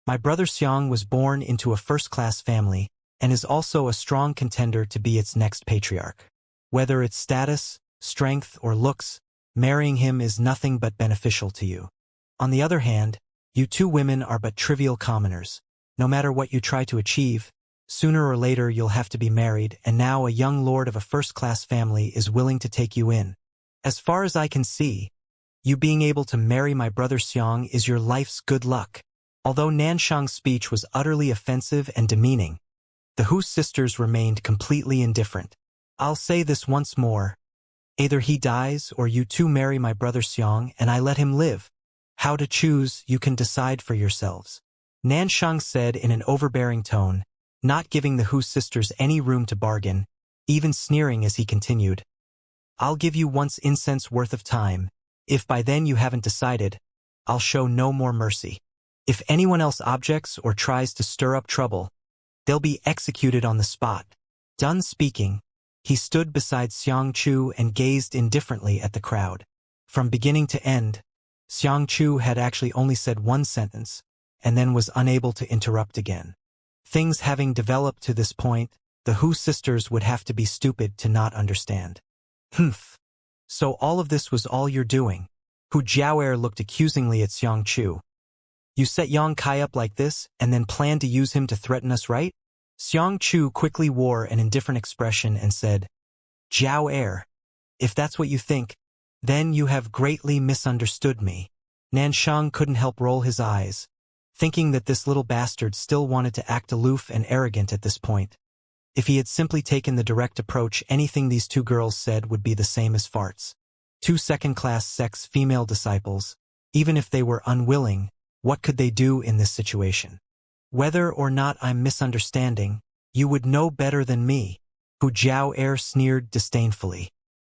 My brother Xiang was born into a first-class family and is also a strong contender to be its next patriarch. Whether it's status, strength, or looks, marrying him is nothing but beneficial to you. On the other hand, you two women are but trivial commoners. No matter what you try to achieve, sooner or later you'll have to be married, and now a young lord of a first-class family is willing to take you in. As far as I can see, you being able to marry my brother Xiang is your life's good luck." Although Nansheng's speech was utterly offensive and demeaning, the Hu sisters remained completely indifferent. "I'll say this once more. Either he dies or you two marry my brother Xiang and I let him live. How to choose, you can decide for yourselves," Nansheng said in an overbearing tone, not giving the Hu sisters any room to bargain, even sneering as he continued. "I'll give you once incense worth of time. If by then you haven't decided, I'll show no more mercy. If anyone else objects or tries to stir up trouble, they'll be executed on the spot." Done speaking, he stood beside Xiang Chu and gazed indifferently at the crowd. From beginning to end, Xiang Chu had actually only said one sentence, and then was unable to interrupt again. Things having developed to this point, the Hu sisters would have to be stupid to not understand. "Humph. So all of this was all you're doing?" Hu Jiaoer looked accusingly at Xiang Chu. "You set Yang Kai up like this, and then planned to use him to threaten us, right?" Xiang Chu quickly wore an indifferent expression and said, "Jiaoer, if that's what you think, then you have greatly misunderstood me." Nansheng couldn't help roll his eyes, thinking that this little bastard still wanted to act aloof and arrogant at this point. If he had simply taken the direct approach, anything these two girls said would be the same as farts. Two second-class sex female disciples, even if they were unwilling, what could they do in this situation? "Whether or not I'm misunderstanding, you would know better than me," Hu Jiao Er sneered disdainfully.